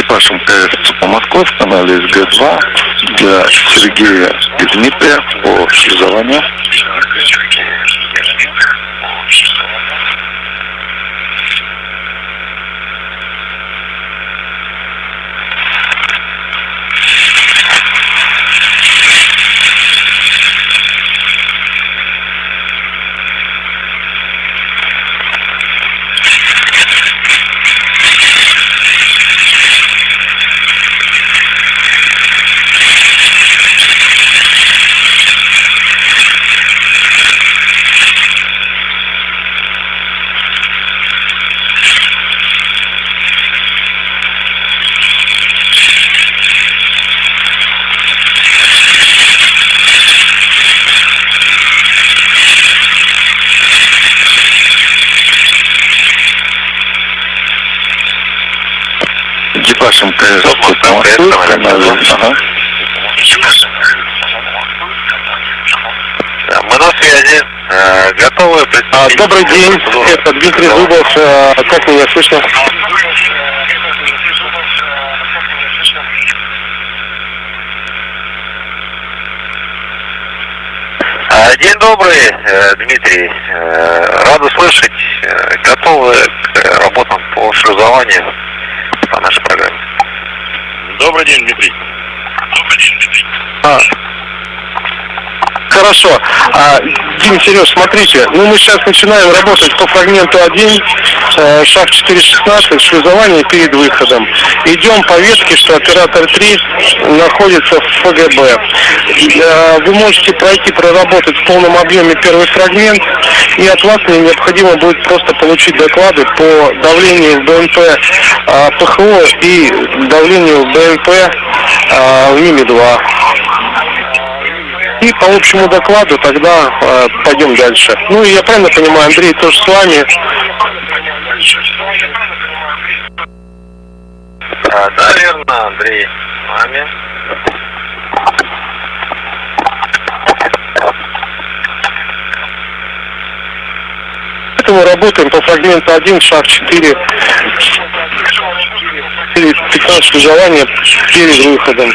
Экипаж МКС по Москве в канале СГ-2 для Сергея и Дмитрия по шлюзованию. Экипаж МКС по Москве в канале. Мы на связи. Готовы представить... Добрый день, это Дмитрий Зубов. Как меня слышно? День добрый, Дмитрий. Рады слышать. Готовы к работам по шлюзованию по нашей программе. Добрый день, Дмитрий. Хорошо. Дим, Сереж, смотрите, мы сейчас начинаем работать по фрагменту 1, шаг 4.16, шлюзование перед выходом. Идем по ветке, что оператор 3 находится в ФГБ. Вы можете проработать в полном объеме первый фрагмент, и от вас мне необходимо будет просто получить доклады по давлению в БНП ПХО и давлению в БНП в МИМе-2. И по общему докладу тогда пойдем дальше. Ну и я правильно понимаю, Андрей тоже с вами? Да, верно, Андрей с вами. Мы работаем по фрагменту 1, шаг 4, 15 шлюзования перед выходом.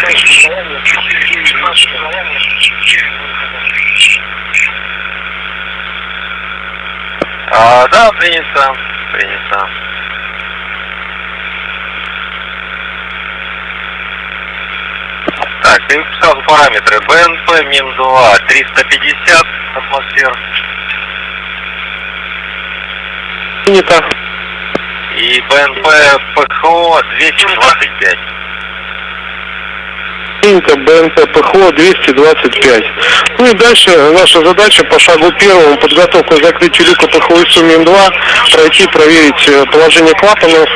Да, принято. Так, я написал параметры. БНП МИМ-2 350 атмосфер. Принято. И БНП ПХО 225. Принято. БНП ПХО 225. Ну и дальше наша задача по шагу первому, подготовка к закрытию люка ПХО МИМ-2, пройти, проверить положение клапанов,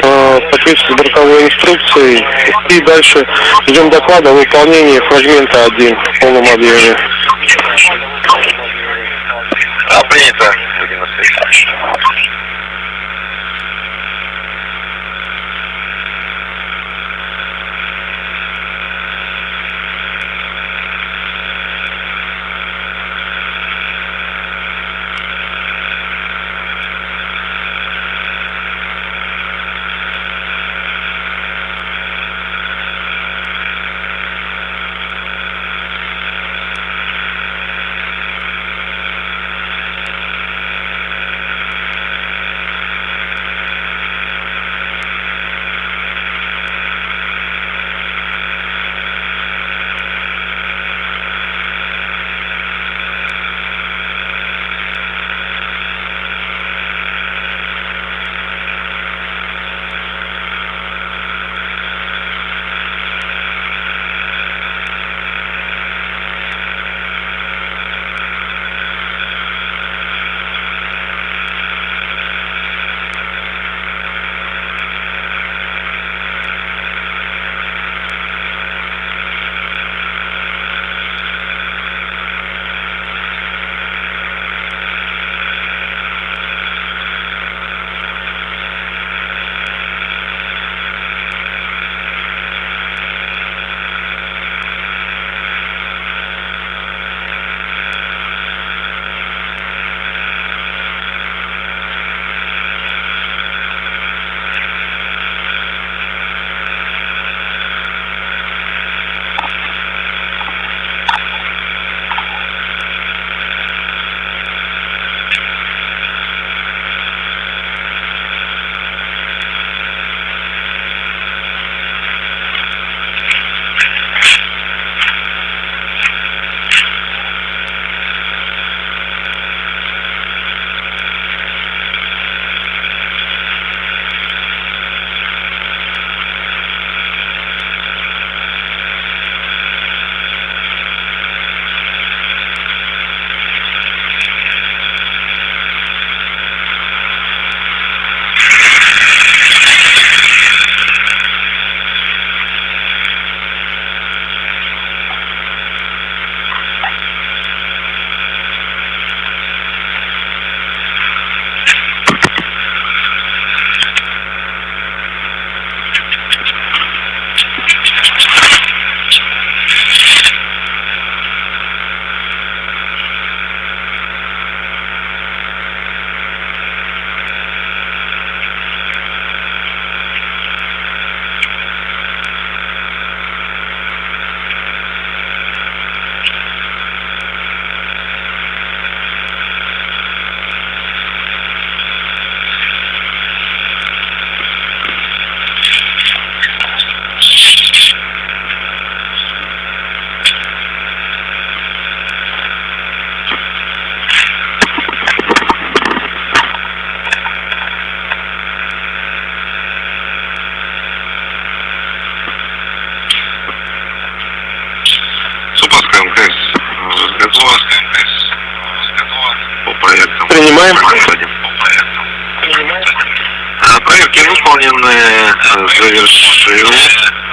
соответственно, с бортовой инструкцией, и дальше ждем доклада о выполнении фрагмента 1 в полном объеме. Принято. Будем на связи. Принимаем. Проверки выполнены, завершил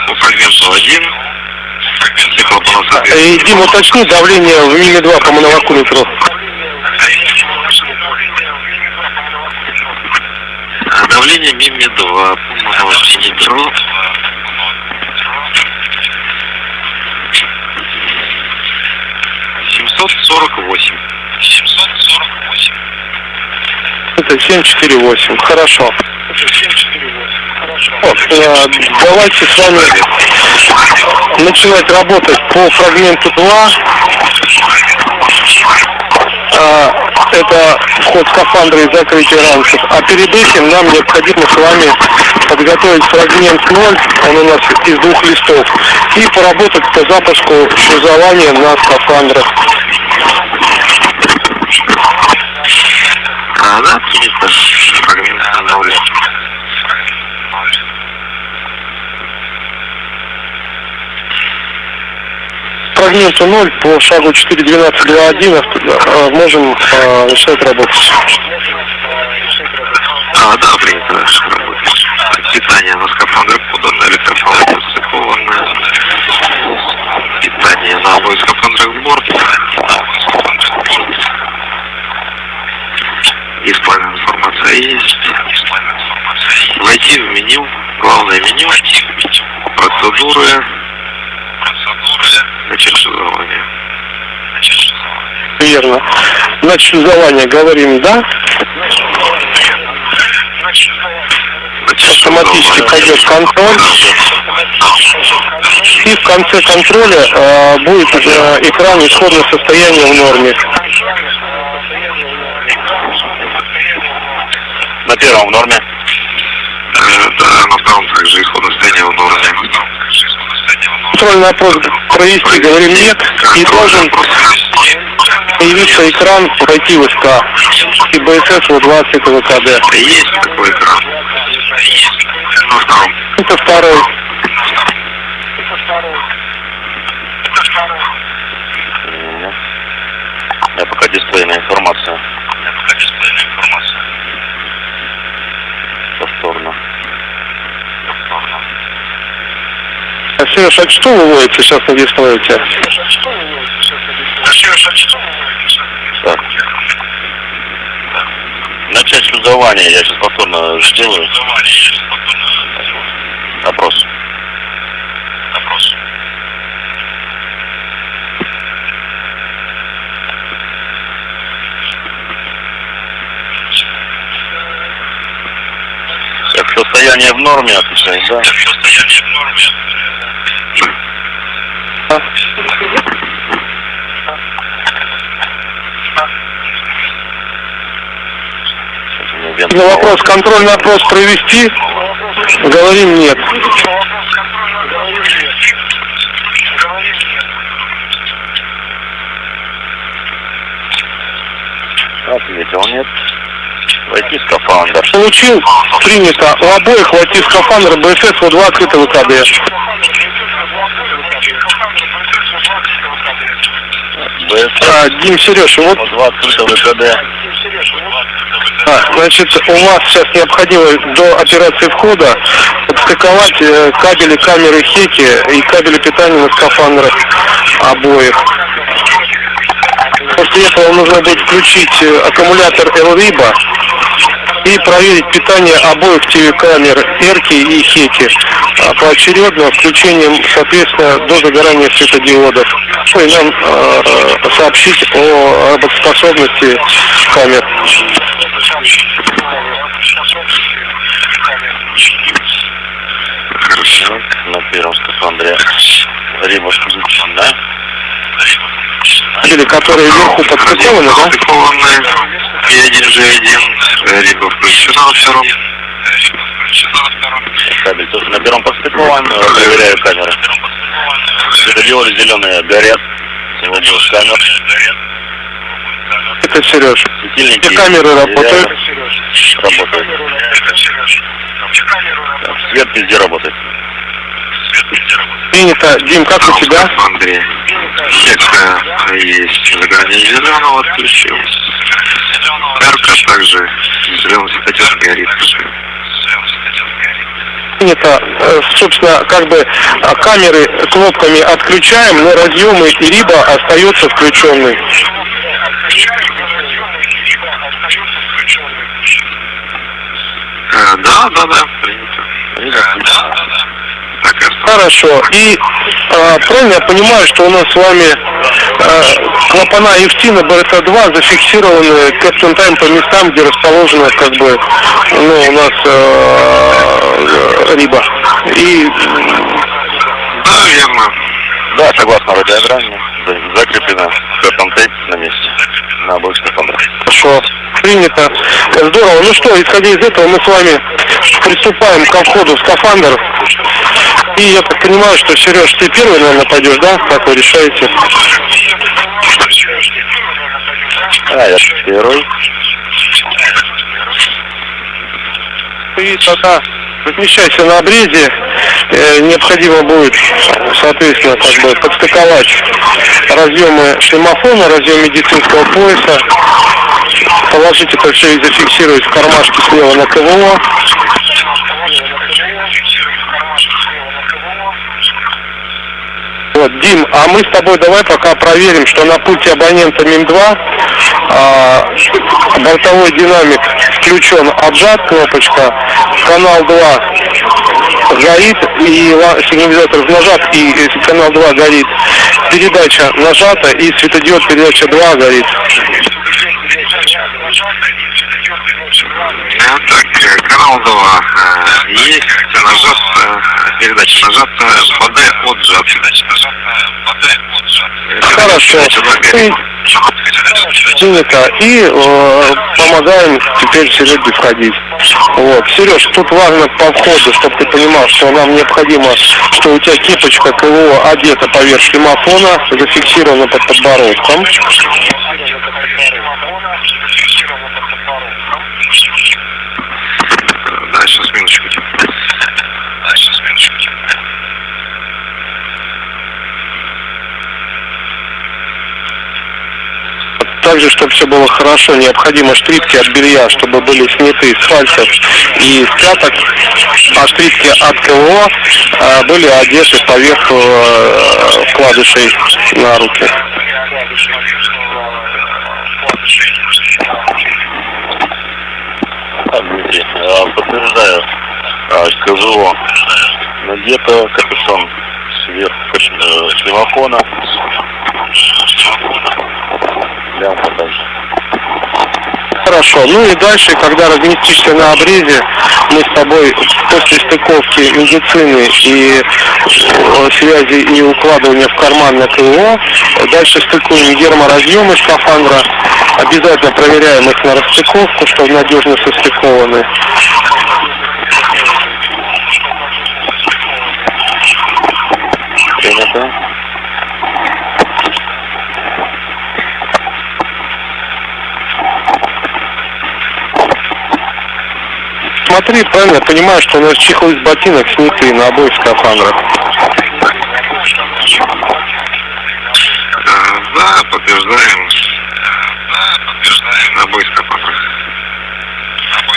по фрагменту 1. Дим, уточни давление в миме 2 по моновакулитру. Давление миме 2 по моновакулитру 748. Это 748. Хорошо. Вот, давайте с вами начинать работать по фрагменту 2. Это вход скафандра и закрытие ранцев. А перед этим нам необходимо с вами подготовить фрагмент 0, он у нас из 2 листов, и поработать по запуску шлюзования на скафандрах. Да, принято. Фрагмент 0. Фрагменту 0 по шагу 4.12.2.1 можем начинать работать. Да, принято. Работать. Питание на скафандр подано, электропровод сцеплено. Питание на обоих скафандрах в борт. Дисплейная информация есть. Войти в меню, главное меню, процедуры, начать шлюзование. Верно. Значит, шлюзование говорим «да». Автоматически пойдет контроль. И в конце контроля будет экран исходного состояния в норме. На первом в норме. Да, на втором также исходное состояние в норме. Контрольный опрос провести, говорим «нет», и должен появиться экран «Войти в СК» и БСС В20 ВКД. Есть такой экран. На втором. Это второй. Я пока дисплейная информация. Повторно. Сереж, а что выводится сейчас на дисплее у тебя? Так. Начать шлюзование. Я сейчас повторно сделаю. Опрос. Так, состояние в норме, отвечает, да? На вопрос контрольный опрос провести, говорим «нет». Ответил «нет». Войти в скафандр. Получил, принято. У обоих войти в скафандр БСС В20 ВКД. Дим, Сереж, вот... В20 ВКД. Значит, у вас сейчас необходимо до операции входа подстыковать кабели камеры Хеки и кабели питания на скафандрах обоих. После этого вам нужно будет включить аккумулятор L-Riba и проверить питание обоих ТВ-камер Эрки и Хеки поочередно включением, соответственно, до загорания светодиодов. И нам сообщить о работоспособности камер. Хорошо. На первом скафандре Риба включен, да? Или которые вверху подстыкованы, да? Подстыкованы. P1G1. Риба включена на втором. Кабель тоже на первом подстыкован. Проверяю камеры. Светодиоды зеленые горят. Всего будет камер. Это Сереж. Светильники. Все камеры работают. Работают. Свет везде работает. Принято. Дим, как у тебя? Андрей. Хека есть. Загорание зеленого отключил. ярко, также зеленый светодиод горит. Это, собственно, как бы камеры кнопками отключаем, но разъемы и риба остается включенный. Да, принято. Хорошо. И правильно я понимаю, что у нас с вами клапана EFT на БРТ-2 зафиксированы кэптон-тайм по местам, где расположена как бы у нас риба. И... Да, верно. Да, согласно радиограмме, закреплено кэптон-тайм на месте, на обоих скафандрах. Хорошо. Принято. Здорово. Ну что, исходя из этого, мы с вами приступаем ко входу в скафандр. И я так понимаю, что, Сереж, ты первый, наверное, пойдешь, да? Как вы решаете? Я первый. И тогда размещайся на обрезе. Необходимо будет, соответственно, как бы подстыковать разъемы шлемофона, разъем медицинского пояса. Положить это все и зафиксировать в кармашке слева на КВО. Вот, Дим, а мы с тобой давай пока проверим, что на пульте абонента МИМ-2 бортовой динамик включен, отжат кнопочка, канал 2 горит, и сигнализатор нажат, и канал 2 горит, передача нажата, и светодиод передача 2 горит. Так, канал 2 есть, нажат, передача нажата, ПД отжат. Хорошо. Принято. И помогаем теперь Сереге входить. Вот. Сереж, тут важно по входу, чтобы ты понимал, что нам необходимо, что у тебя кипочка КВО одета поверх шлемофона, зафиксирована под подбородком. Да, сейчас минуточку. Также, чтобы все было хорошо, необходимо штрипки от белья, чтобы были сняты с пальцев и с пяток, а штрипки от КВО были одеты поверх вкладышей на руки. Дмитрий, подтверждаю, КЗО надето, капюшон сверху шлемофона, лямка также. Хорошо. Ну и дальше, когда разместишься на обрезе, мы с тобой после стыковки медицины и связи и укладывания в карман на КВО, дальше стыкуем герморазъемы скафандра, обязательно проверяем их на расстыковку, чтобы надежно состыкованы. Принято. Смотри, правильно, я понимаю, что у нас чехлы с ботинок сняты на обоих скафандрах. Да, подтверждаем. На обоих скафандрах.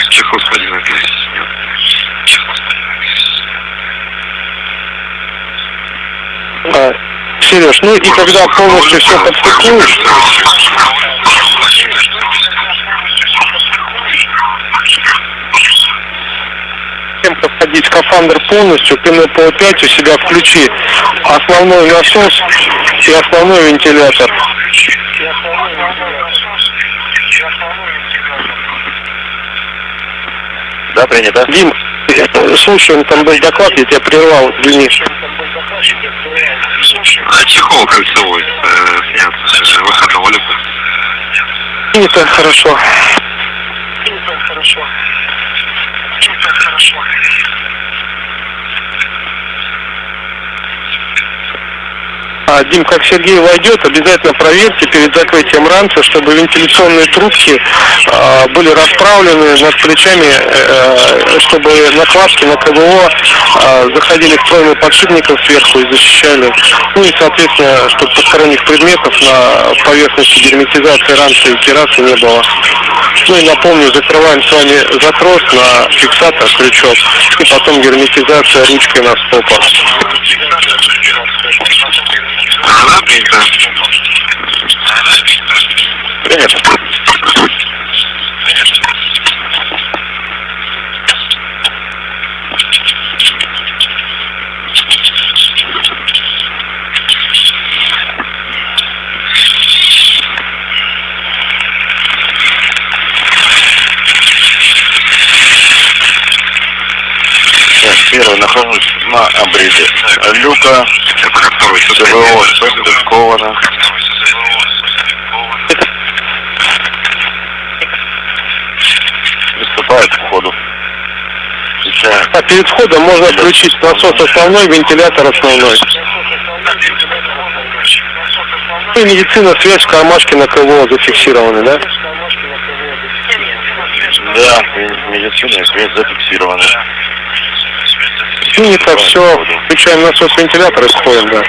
Чехол с ботинок снят. Сереж, ну и когда полностью все подстыкуешь, подходить скафандр полностью, ты на ПО-5 у себя включи основной насос и основной вентилятор. Да, принято. Дим, слушай, там был доклад, я тебя прервал, извини. Чехол кольцевой снят с выходного люка. Это хорошо. Дим, как Сергей войдет, обязательно проверьте перед закрытием ранца, чтобы вентиляционные трубки были расправлены над плечами, чтобы накладки на КВО заходили в пройму подшипников сверху и защищали. Ну и, соответственно, чтобы посторонних предметов на поверхности герметизации ранца и террасы не было. Ну и напомню, закрываем с вами затрос на фиксатор, крючок, и потом герметизация ручкой на стопор. Ага, принято. Принято. Первый нахожусь на обрезе люка. ТВО состыковано. Приступает к входу. А перед входом можно включить насос основной, вентилятор основной. И медицина, связь в кармашке на КВО зафиксированы, да? Да, медицина, связь зафиксирована. Ну, это все. Включаем насос вентилятора и сходим, да.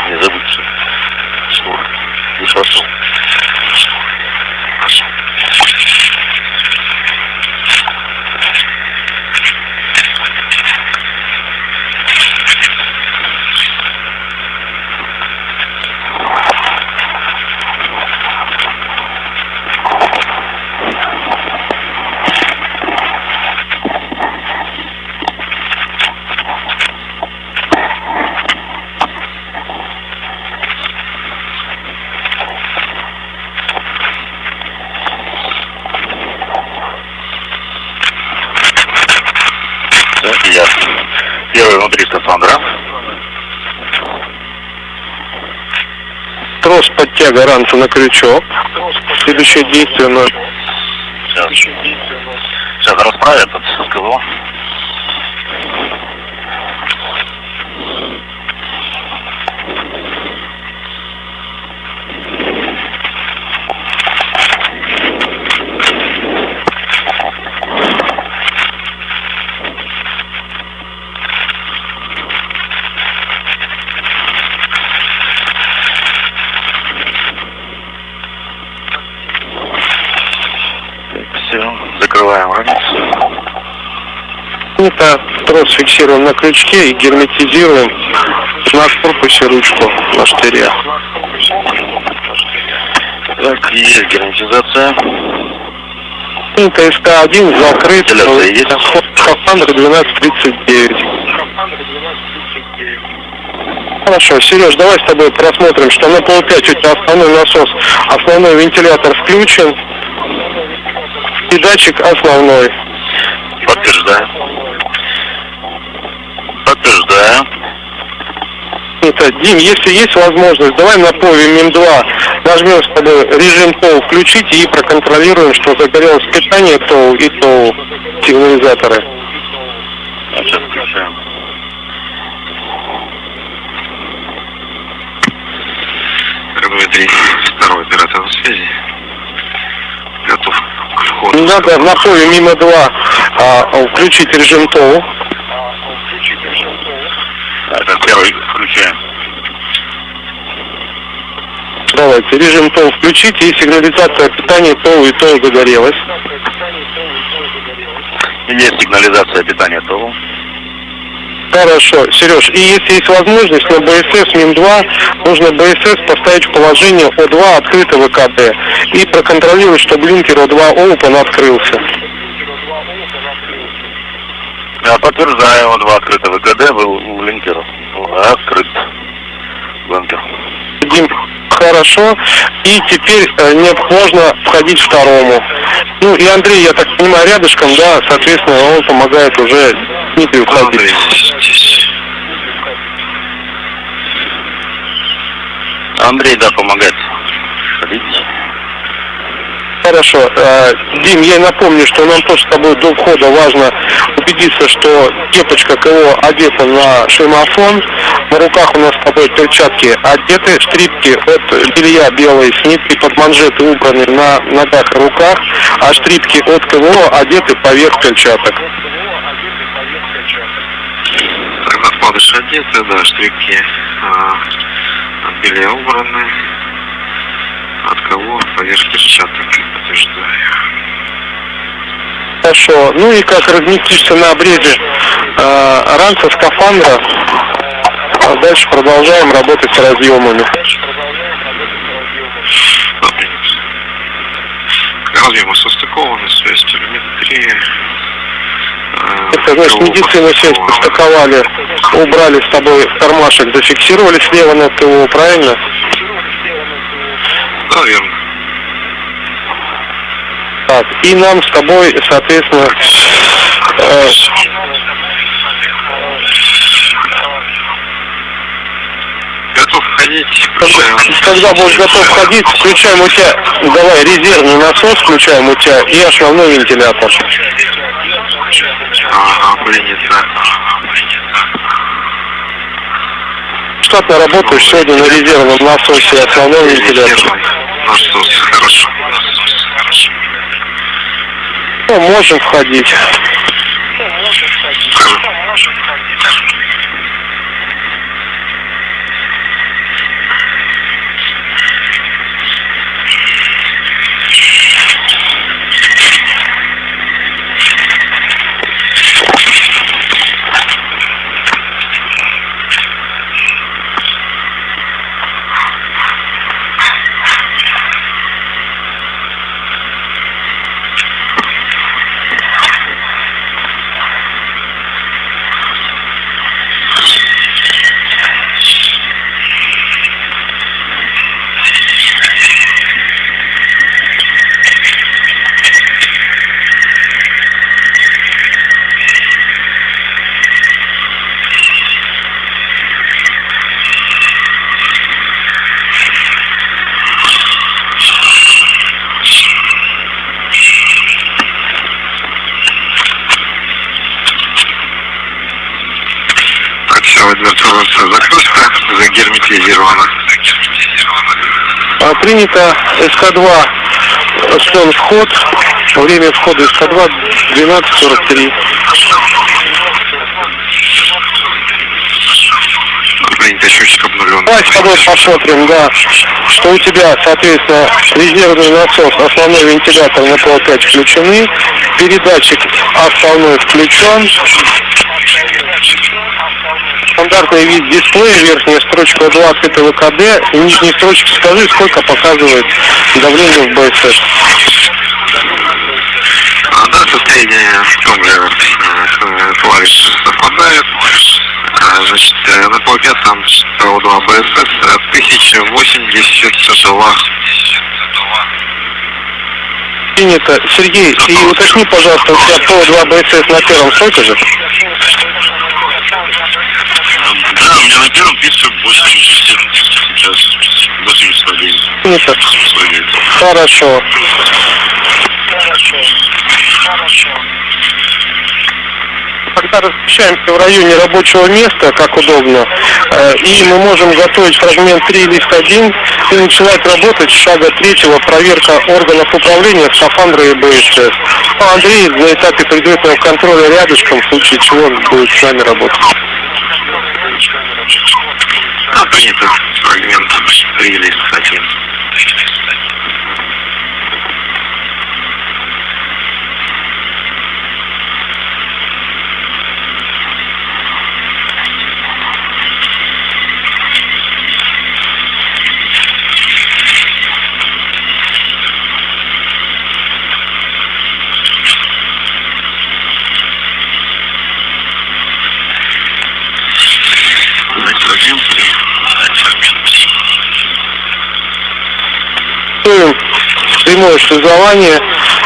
Не забудьте. Не прошу. Ясно. Первый внутри стационара. Трос подтяга ранца на крючок. Следующее действие на... Сейчас расправят от СКВО. Все, закрываем раницу. Это трос фиксируем на крючке и герметизируем на корпусе ручку на штыре. Так, есть герметизация. ТСК-1 закрыт. Вентиляция есть? Скафандр 1239. Хорошо, Сереж, давай с тобой просмотрим, что на полпять у тебя основной насос, основной вентилятор включен и датчик основной. Подтверждаю. Подтверждаю. Это, Дим, если есть возможность, давай на пове МИМ-2 нажмем с тобой режим ТОУ включить и проконтролируем, что загорелось питание ТОУ и ТОУ сигнализаторы. Сейчас включаем. Дмитрий, второй оператор на связи. Готов к входу. Надо на пове МИМ-2 включить режим ТОУ. Это первый включаем. Давайте, режим ТОУ включить и сигнализация питания ТОУ и ТОУ загорелась. Есть сигнализация питания ТОУ. Хорошо, Сереж, и если есть возможность на БСС МИМ-2, нужно БСС поставить в положение О2 открытого ВКД и проконтролировать, чтобы линкер О2 Open открылся. Я подтверждаю, 2 открыто ВКД, был линкер. Открыт линкер. Дим, хорошо. И теперь можно входить второму. Ну и Андрей, я так понимаю, рядышком, да, соответственно, он помогает уже Дмитрию входить. Андрей, да, помогает ходить. Хорошо. Дим, я напомню, что нам тоже с тобой до входа важно убедиться, что кепочка КО одета на шлемофон. На руках у нас с тобой перчатки одеты, штрипки от белья белые, снитки под манжеты убраны на ногах и руках, а штрипки от КО одеты поверх перчаток. Так, накладыши одеты, да, штрипки от белья убраны. От кого? Поверх перчаток, подтверждаю. Хорошо. Ну и как разместишься на обрезе ранца скафандра, а дальше продолжаем работать с разъемами. Разъемы состыкованы, связь телеметрии. Это значит, медицинную связь постыковали, убрали с тобой кармашек, зафиксировали слева на ТО, правильно? Да, верно. Так, и нам с тобой, соответственно, готов входить. когда будешь готов входить, включаем у тебя, давай, резервный насос включаем у тебя и основной вентилятор. Ага, принято. Штатно работаешь сегодня на резервном насосе и основном вентиляторе. Насос, хорошо. Ну, можем входить. Дверца закрыта, загерметизирована. Принято. СК-2 сон вход. Время входа СК-2 12:43. Принято, счетчик обнулен. Давай с тобой посмотрим, да, что у тебя, соответственно, резервный насос, основной вентилятор на ПО-5 включены, передатчик основной включен. Стандартный вид дисплея, верхняя строчка 2 открыта ВКД, и нижняя строчка, скажи, сколько показывает давление в БСС. Да, состояние в том же клавиш совпадает. Значит, на ПО-5 ПО-2 БСС 1082. Принято. Сергей, и уточни, пожалуйста, у тебя ПО-2 БСС на первом столько же? Да, у меня на первом пишется 80, сейчас 81. Принято. Хорошо. Когда размещаемся в районе рабочего места, как удобно, и мы можем готовить фрагмент 3 лист 1 и начинать работать с шага 3, проверка органов управления, скафандра и БСС. А Андрей на этапе предварительного контроля рядышком, в случае чего он будет с нами работать. Принято. Фрагмент 3 лист 1. прямое шлюзование,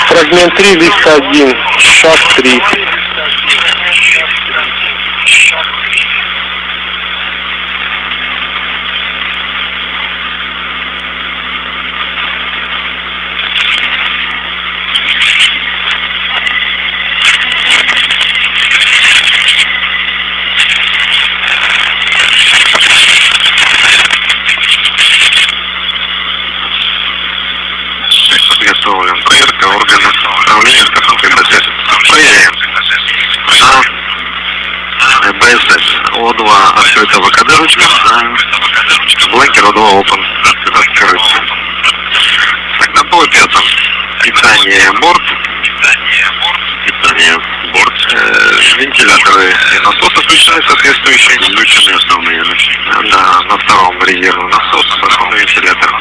фрагмент 3, лист 1, шаг 3. Подготовлен. Проверка органов управления космической процесса. Проверяем. БСС. О2 открыто ВКД ручка. Бланкер О2 open. Открыт. Так, на полу пятом. Питание борт. Питание борт. Вентиляторы и насосы включены соответствующие. Включены основные. Да, на втором резервный насос, основной вентилятор.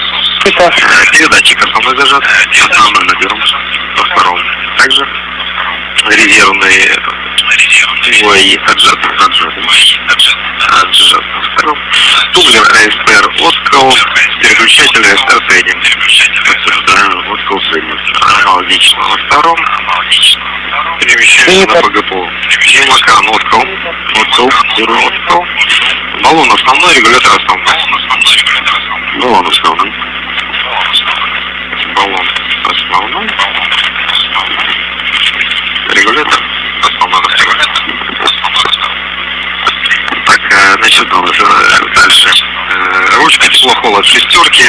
Передатчик основной зажат, основной наберем во втором. Также резервный ой, отжат на втором. Тумблер АСТР откол, переключатель АСТР средний. Да, откол средний. Аналогично во втором. Перемещаемся на ПГПО. Макан откол. Баллон основной, регулятор основной. Баллон основной. Баллон основной. Регулятор основной. Так, значит, дальше. Ручка теплохолод шестерки.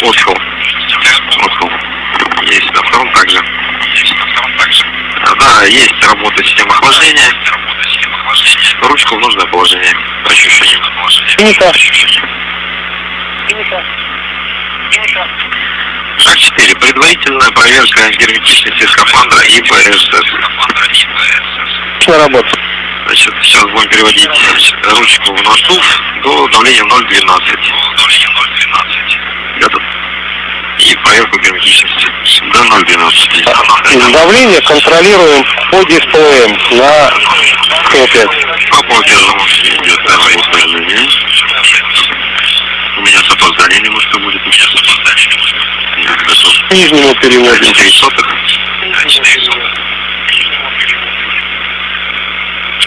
Откол. Есть на втором также. Да, есть работа системы охлаждения. Ручку в нужное положение. Ощущение. Шаг 4. Предварительная проверка герметичности скафандра и ПСС. На работу. Значит, сейчас будем переводить ручку в наддув до давления 0,12. Готов. И проверку герметичности до 0,12. Давление контролируем по дисплеям на КО-5. По первому идет устранение. У меня с опозданием немножко будет. К нижнему переводим. 4 сотых.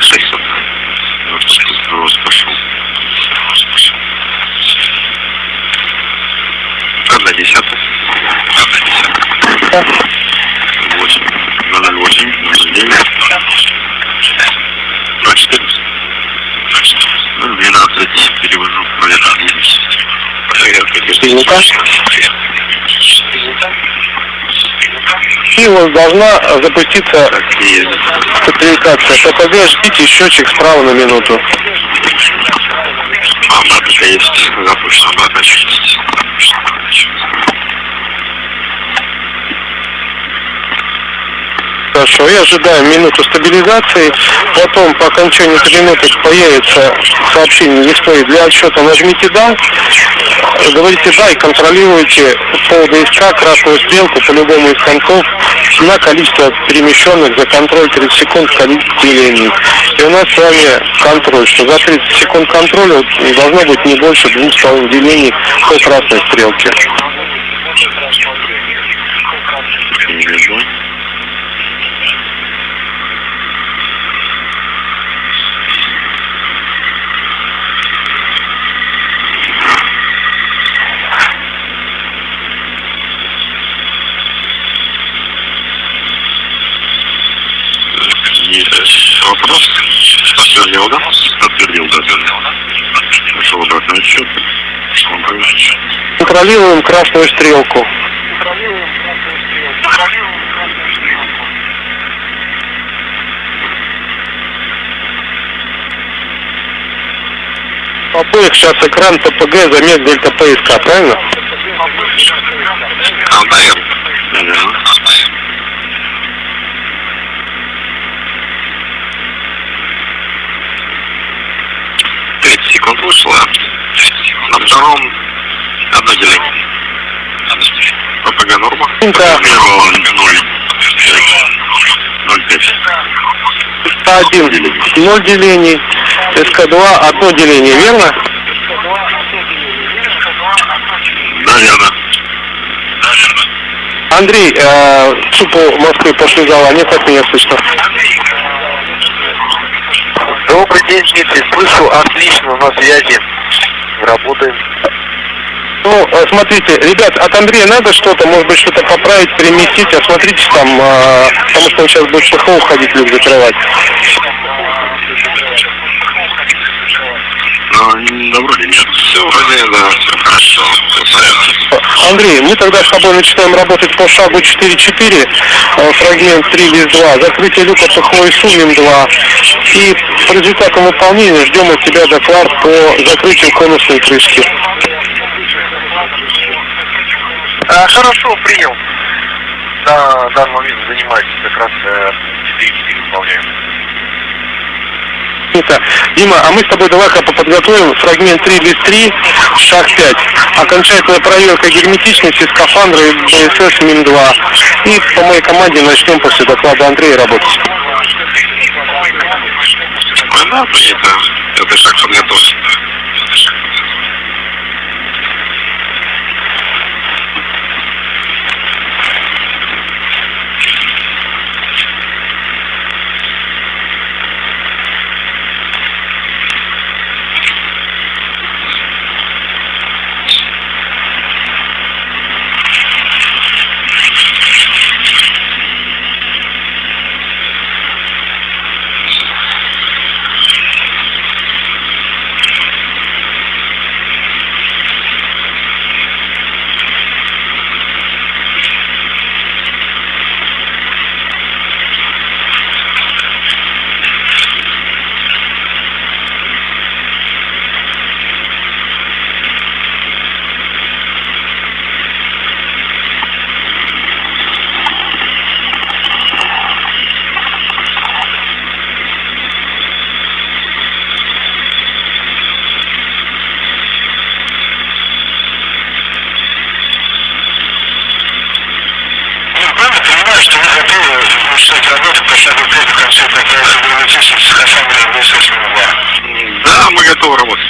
6 сотых. Рост пошел. 1/10. 8. 0,8. 0,9. 0,14. 0,12. Перевожу. 0,11. Проверка герметичности. И у вас должна запуститься стабилизация ППГ. Ждите счетчик справа на минуту. Обратно есть. Запущена обратная счетчик. Хорошо, и ожидаем минуту стабилизации. Потом по окончанию этой минуты появится сообщение в дисплее для отсчета. Нажмите «Да». Говорите «Да» и контролируйте по ДСК красную стрелку по любому из концов на количество перемещенных за контроль 30 секунд количество делений. И у нас с вами контроль, что за 30 секунд контроля должно быть не больше 2,5 делений по красной стрелке. Вопрос? Подтвердил, да? Подтвердил, да. Пошел обратный отсчет. Контролируем красную стрелку. В обоих сейчас экран ППГ, замес дельта ПСК, правильно? Да. 30 секунд вышло. На втором одно деление. ППГ норма. Да. 0,5. СК-1 0 делений, СК-2 1 деление, верно? Да, верно. Андрей, ЦУПу Москвы по шлюзованию, как меня слышно? Добрый день, Дмитрий. Слышу отлично, на связи. Работаем. Ну, смотрите, ребят, от Андрея надо что-то, может быть, что-то поправить, переместить, осмотритесь там, потому что он сейчас будет в ПХО уходить, люк закрывать. Да, вроде нет. Все вроде, да, все хорошо. Андрей, мы тогда с тобой начинаем работать по шагу 4.4, фрагмент 3 без 2, закрытие люка ПХО и СУМИМ 2. И по результатам выполнения ждем от тебя доклад по закрытию конусной крышки. Хорошо, принял. На данный момент занимаюсь как раз 4 выполняем. Дима, а мы с тобой давай-ка подготовим фрагмент 3 без 3, шаг 5. Окончательная проверка герметичности скафандра и БСС МИМ-2. И по моей команде начнем после доклада Андрея работать. Да, принято. Это шаг подготовки. Да, мы готовы работать.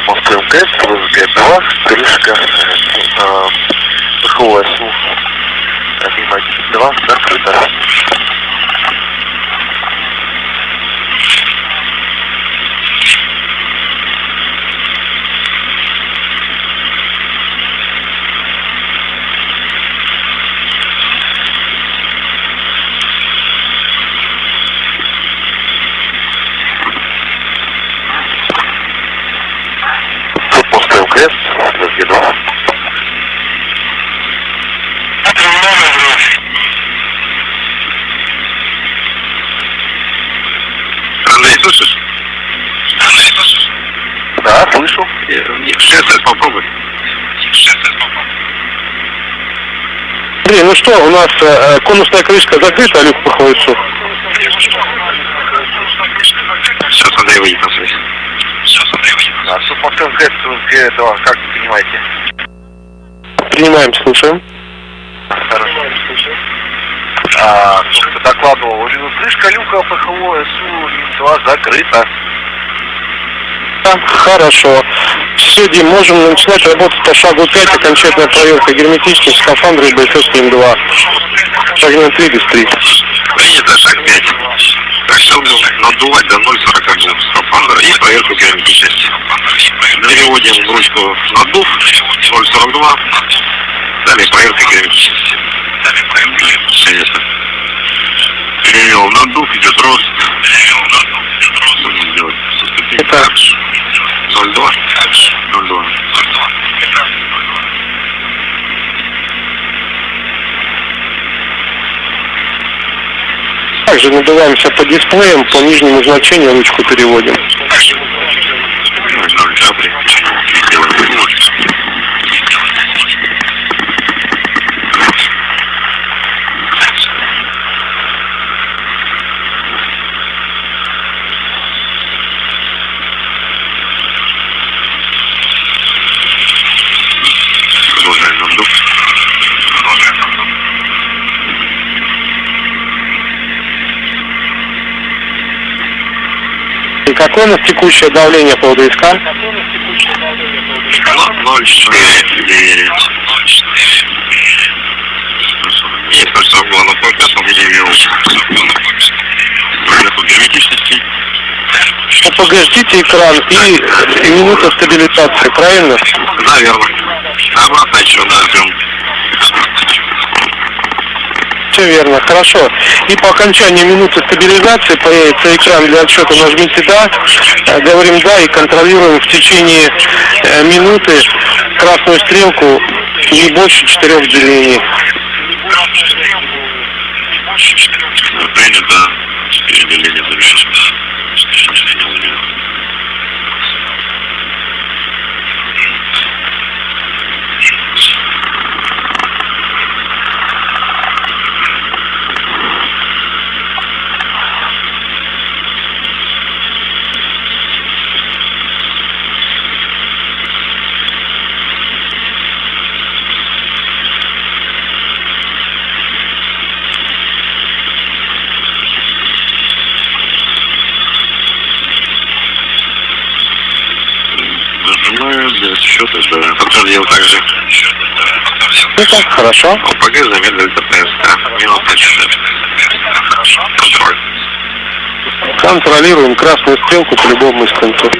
Москвы МКС, ВКД-59, крышка, ПХО СУ, 1.1.2, закрыто. Москвы МКС, ВКД-59. Андрей, слышишь? Да, слышу. Сейчас попробуй. Андрей, ну что, у нас конусная крышка закрыта, люк ПХО и СУ. Сейчас Андрей выйдет на связь. Да, суд Москвы МКС, ВКД-59, как вы понимаете? Принимаем, слушаем. Хорошо, слушаю. Кто-то докладывал, крышка люка ПХО СУ-2 закрыта. Хорошо. Все, Дим, можем начинать работать по шагу 5, окончательная проверка герметичности скафандра и БСС МКС. Шаг 3 без 3. Принято, шаг 5. Решил надувать до 0,42 скафандра и проверку герметичности. Переводим ручку надув 0,42. Далее проверка герметичности. Конечно. Перевел надув, идет рост. Будем делать со ступенькой. 0,2. 0,2. Также надуваемся по дисплеям, по нижнему значению ручку переводим. И какое у нас текущее давление по ОДСК? 0,4. Есть 0,42, но по пятому перевел. Проверку герметичности. Погождите экран и минута стабилизации, правильно? Наверное. Обратно еще нажмем. Все верно, хорошо. И по окончании минуты стабилизации появится экран для отсчета. Нажмите «Да», говорим «Да» и контролируем в течение минуты красную стрелку не больше 4 делений. Принято. 4 деления завершено. Для счета, да. Подтвердил также. Это хорошо. ОПГ замедлили ТПСК. Минута часа. Контроль. Контролируем красную стрелку по любому инстанту.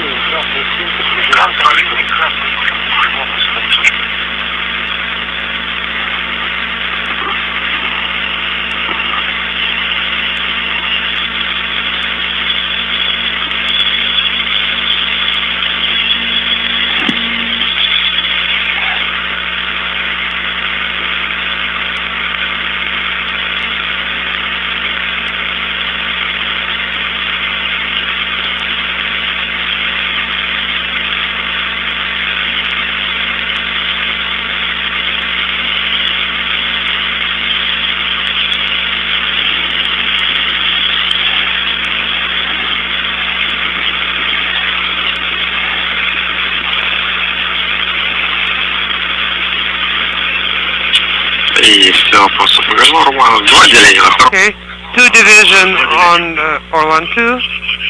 И все, просто покажу нормально. 2 деления на втором. Okay. 2 division on Orlan 2.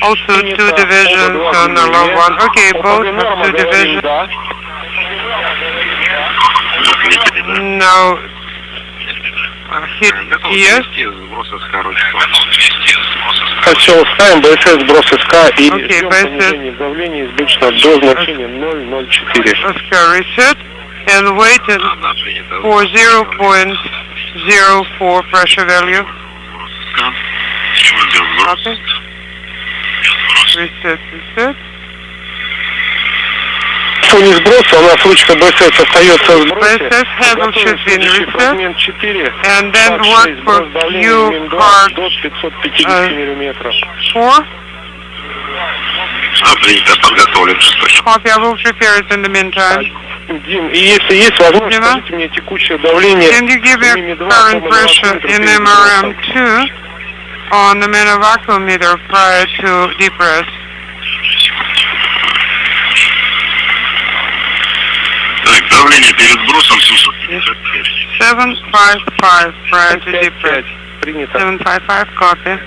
Also 2 divisions on Orlan 1. Okay, both have 2 divisions. Now hit here. Все, ставим БСС, сброс СК и Okay, понижение давления избыточно до значения 0,04. Oscar reset and wait for 0.04 pressure value. Okay. Reset. В фоне сброса у нас ручка БСС остается в сбросе. BSS handle should be reset. Фрагмент 4. And then work for Q card до 550 миллиметров. 4. Принято, подготовлен. Copy, I will prepare it in the meantime. Дим, и если есть возможность, скажите мне текущее давление. Can you give me current pressure in MRM2 on the main vacuum meter prior to depress? Так, давление перед сбросом 755. 755 prior to depress. Принято. 755, copy.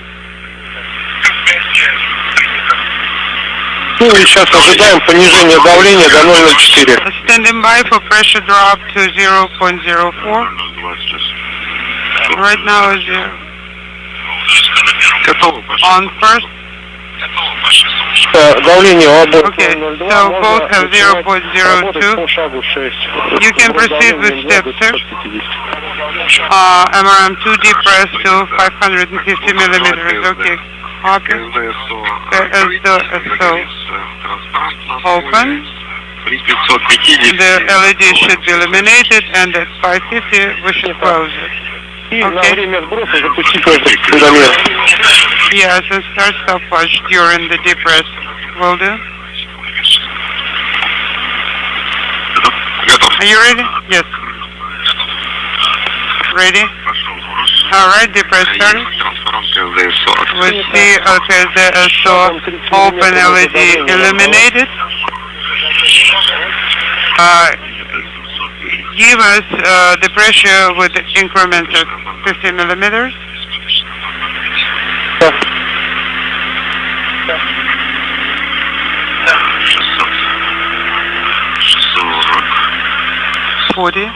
Ну и сейчас ожидаем понижения давления до 0,04. Standing by for pressure drop to 0.04. Right now is 0. Готово, On first. Давление у обоих Okay, 0,02. so Можно both have начинать 0.02. работать по шагу 6. You can proceed with step 6. MRM2 depressed to 550 millimeters. Okay, copy. SO open. The LED should be illuminated, and at 550 we should close it. И на Okay. время сброса запустить этот секундомер. Yes, and start stopwatch during the depress. Will do. Are you ready? Yes. Ready? Alright, depress started. We see, okay, the SO open LED illuminated. Give us the pressure with increments of 50 millimeters. Forty.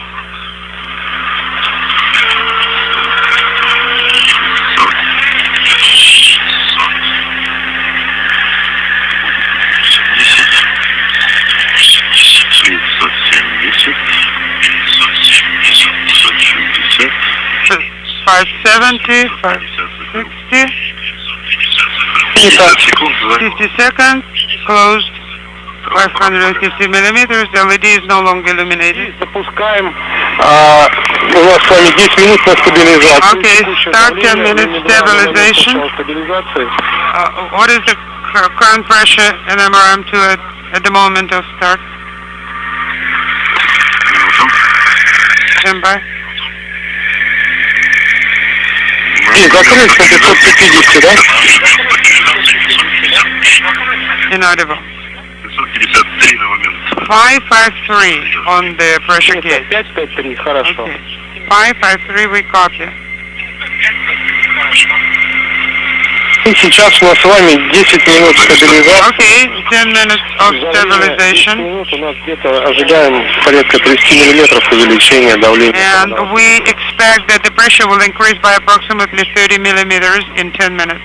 Five 70, 560. 50 seconds. Closed. 550 millimeters. The LED is no longer illuminated. Запускаем. У нас с вами 10 минут на стабилизацию. Okay, start 10 minutes stabilization. What is the current pressure in MRM2 at the moment of start? Stand by. И закрылись на 550, да? Inaudible. 553 на момент. 553 on the pressure gauge. 553, хорошо. Okay. 553, we copy. И сейчас у нас с вами 10 минут стабилизации. Okay, 10 minutes of За время 10 stabilization. минут у нас где-то ожидаем порядка 30 миллиметров увеличения давления. And we expect that the pressure will increase by approximately 30 millimeters in 10 minutes.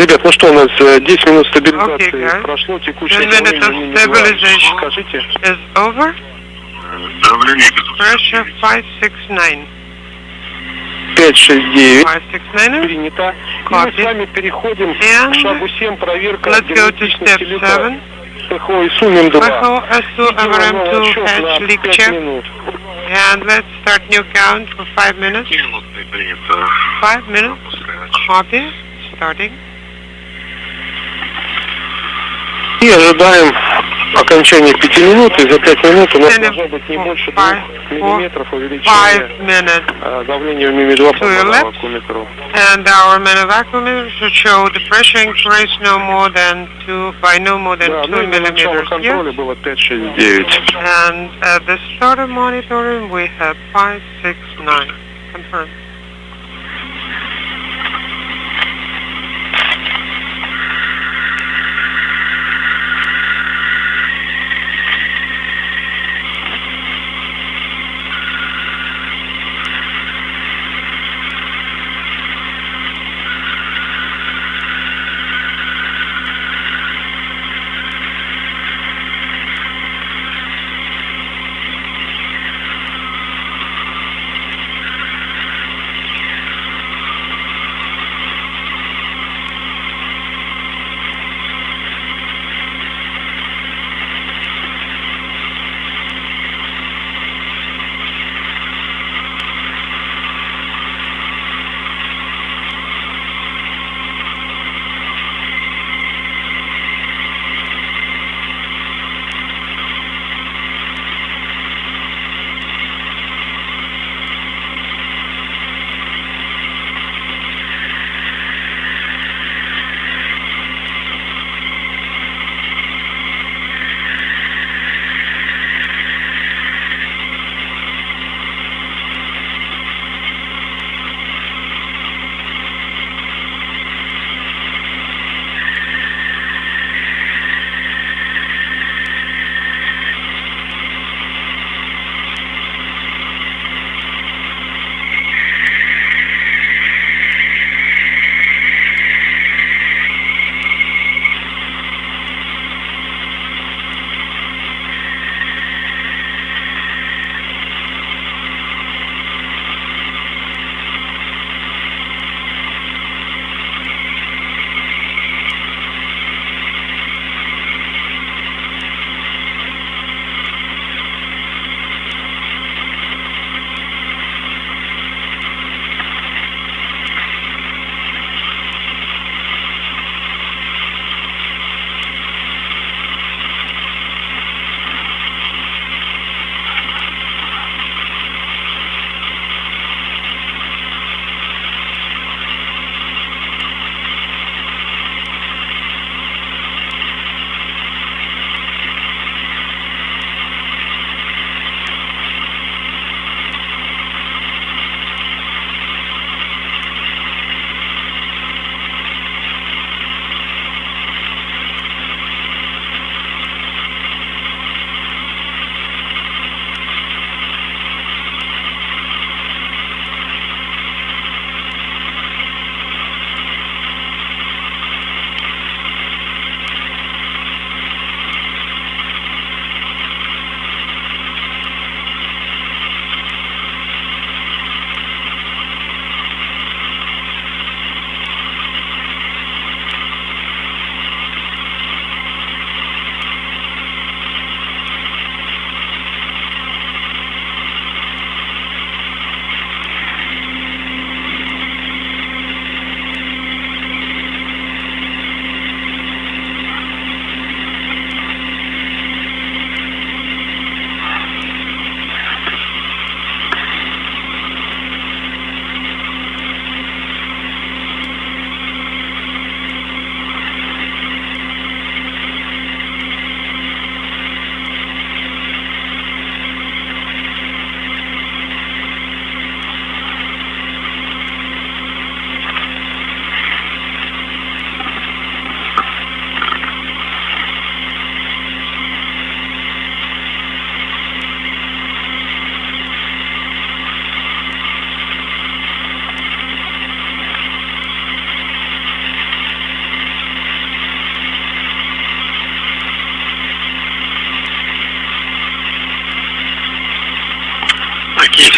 Ребят, ну что, у нас 10 минут Okay, стабилизации guys. прошло, текущее 10 minutes of давление stabilization скажите. is over. Давление Pressure 569. 569 569. принято. И мы Copy. с вами переходим And к шагу 7, проверка let's go to step герметичности 7. ПХО и сумим 2. ПХО S2 MRM2 hatch leak check. And let's start new count for 5 minutes. минутный принято. 5 minutes. Copy. Starting. И ожидаем окончания 5 минут, и за 5 минут у нас Then должно быть не больше 2 5 миллиметров увеличения 5 minutes. давления в МИМИ-2 по your left. вакууметру. And our manufacturer should show the pressure increase no more than 2 Да, ну и на начало millimeters. контроля Yes. было 569. And at the start of monitoring we have 569. Confirm.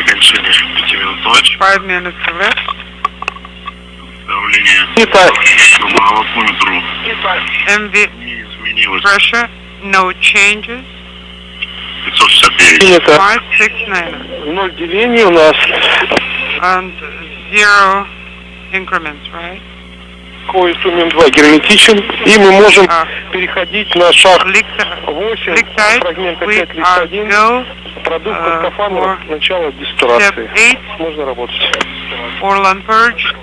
окончания 5-минутного отчета. 5 minutes left. Давление Это по баллометру MV не изменилось. pressure, no changes. 569. принято 569. 0 делений у нас. And 0 increments, right? Инструмент 2 герметичен. И мы можем А. переходить на шаг Leak 8, tight. фрагмента We 5 лист are 1. go Продукт скафандра, for начало step дестурации. 8, Можно работать. oral purge,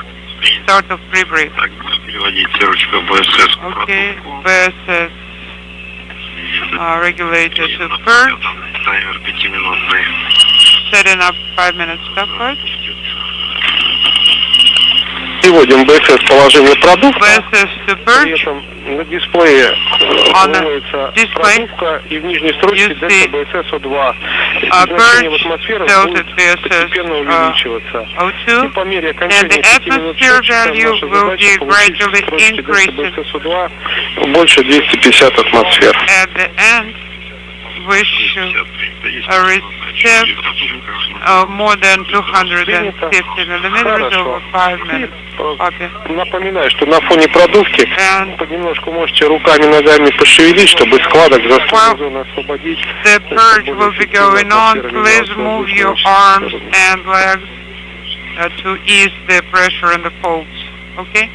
start of pre-breath. Так, переводить ручка БСС. Okay, BSS regulated to purge, Таймер 5-минутный. setting up 5 minutes stopwatch. Переводим БСС в положение продукта. BSS to При purge. этом на дисплее On the выводится display, продукта и в нижней строчке you see, дельта БСС О2. purge, Значение в атмосферу delta будет BSS постепенно увеличиваться. И O2, по мере and окончания the 5 минут atmosphere счетчика value наша will задача be получить в gradually строчке дельта increasing. БСС О2 больше 250 атмосфер. At the end, we should receive more than 250 millimeters over 5 minutes. Okay. Напоминаю, что на фоне продувки And понемножку можете руками, ногами пошевелить, чтобы складок застойной зоны освободить. the purge will be going on. Please move your arms and legs to ease the pressure in the folds. Okay?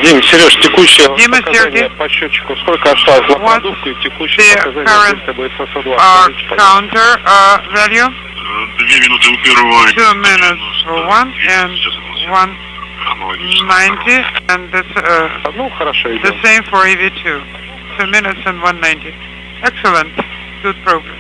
Дим, Сереж, текущее Дима, показание Сергей. по счетчику, сколько осталось на What продукте и текущее the показание current дельта БСС О2? counter value, 2 минуты у первого. 2 minutes for one and 190, and this, Ну, хорошо, the идем. same for EV2, 2 minutes and 190. Excellent, good progress.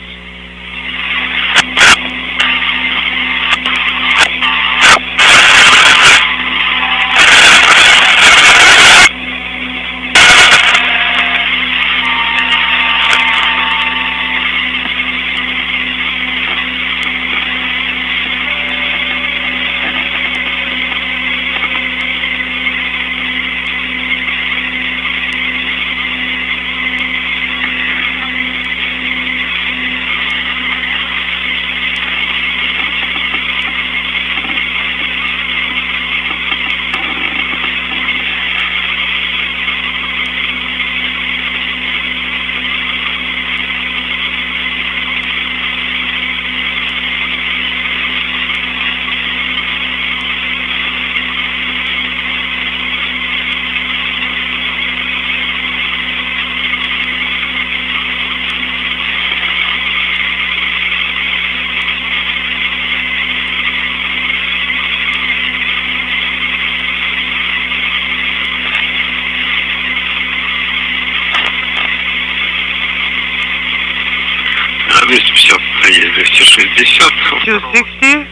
260. 260.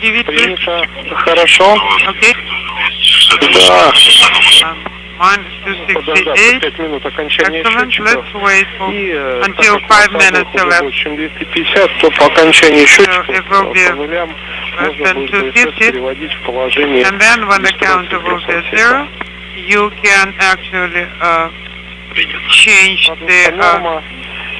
Give it please. Принято. Хорошо. Okay. Да. Minus Подождать 268. 5 минут окончания Excellent. счетчиков. Let's wait for И until так как 5 minutes уже elapsed. больше, чем 250, то по окончании счетчиков it will be по нулям less можно than будет 250. переводить в положение. And then when the counter will be 0, you can actually change the Норма.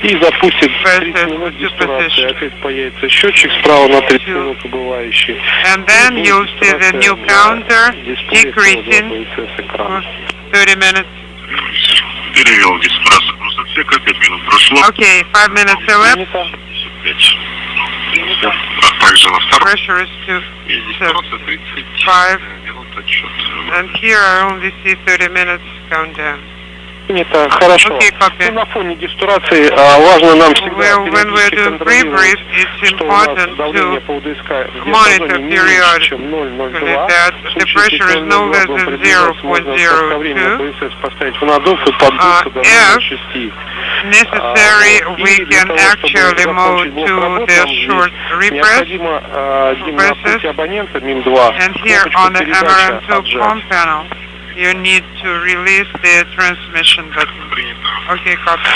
И запустит 30 versus минут to дистурации. position. Опять появится счетчик справа на 30 минут убывающий. And then you'll see the new counter decreasing экрана. for 30 minutes. Перевел дистрасс. Просто всякое 5 минут прошло. Okay, 5 minutes elapsed. 5. А также на втором. Pressure is to Есть дистрасса 35 5. минут отчет. And here I only see 30 minutes countdown. Это хорошо. Okay, copy. Ну, на фоне дистурации важно нам всегда Well, when we're периодически doing контролировать, pre-brief, it's что у нас important давление to по УДСК в monitor диапазоне не меньше, чем periodically 0,02. that В the случае, pressure если is no 0,02 less будет than приближаться, можно кратковременно 0.02. БСС поставить в надув и поддуться до If 0,6. necessary, we can actually move to the short repress. Необходимо, Дима, открытие абонента МИМ-2. And here on the MRM2 pump panel, you need to release the transmission button. Okay, copy.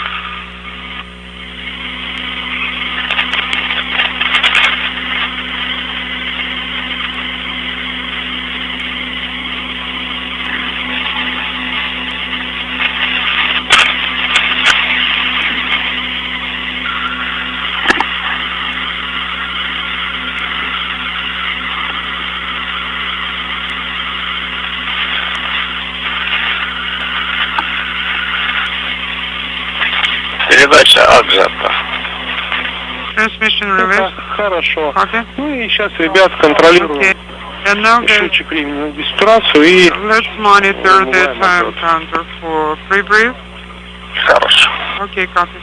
Передача отжата. Transmission release. Хорошо. Okay. Ну и сейчас ребят контролируем Okay. And now guys, счетчик времени на дистурацию и let's monitor the time counter for pre-brief. Хорошо. Okay, copy.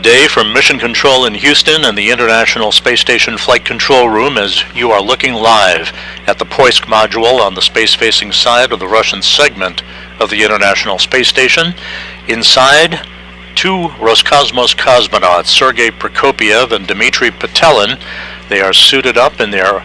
day from Mission Control in Houston and the International Space Station Flight Control Room as you are looking live at the Poisk module on the space-facing side of the Russian segment of the International Space Station. Inside, two Roscosmos cosmonauts, Sergei Prokopyev and Dmitry Petelin. They are suited up in their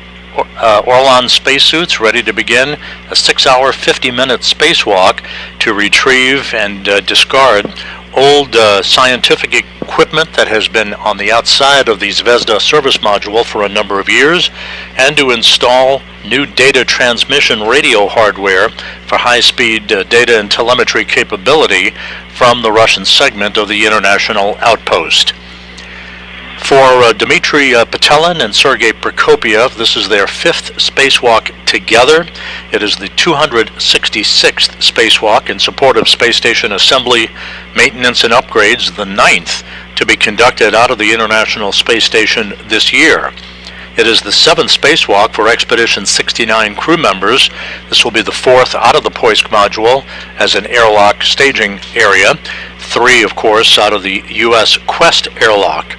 Orlan spacesuits, ready to begin a 6-hour, 50-minute spacewalk to retrieve and discard old scientific equipment that has been on the outside of the Zvezda service module for a number of years, and to install new data transmission radio hardware for high-speed data and telemetry capability from the Russian segment of the International Outpost. For Dmitry Petelin and Sergei Prokopyev, this is their 5th spacewalk together. It is the 266th spacewalk in support of space station assembly, maintenance, and upgrades, the 9th to be conducted out of the International Space Station this year. It is the 7th spacewalk for Expedition 69 crew members. This will be the 4th out of the Poisk module as an airlock staging area. 3, of course, out of the U.S. Quest airlock.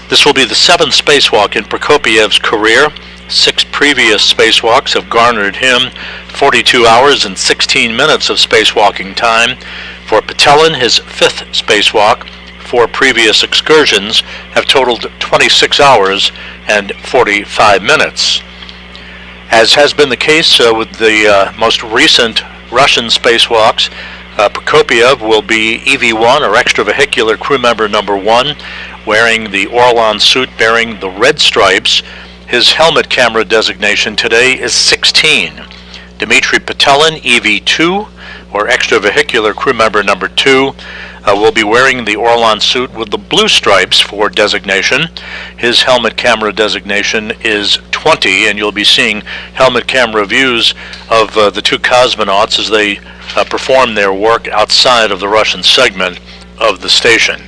This will be the 7th spacewalk in Prokopiev's career. 6 previous spacewalks have garnered him 42 hours and 16 minutes of spacewalking time. For Petelin, his 5th spacewalk, 4 previous excursions have totaled 26 hours and 45 minutes. As has been the case with the most recent Russian spacewalks, Prokopyev will be EV-1, or extravehicular crew member number 1, wearing the Orlan suit bearing the red stripes. His helmet camera designation today is 16. Dmitry Petelin, EV-2, or extravehicular crew member number 2, will be wearing the Orlan suit with the blue stripes for designation. His helmet camera designation is 20, and you'll be seeing helmet camera views of the two cosmonauts as they perform their work outside of the Russian segment of the station.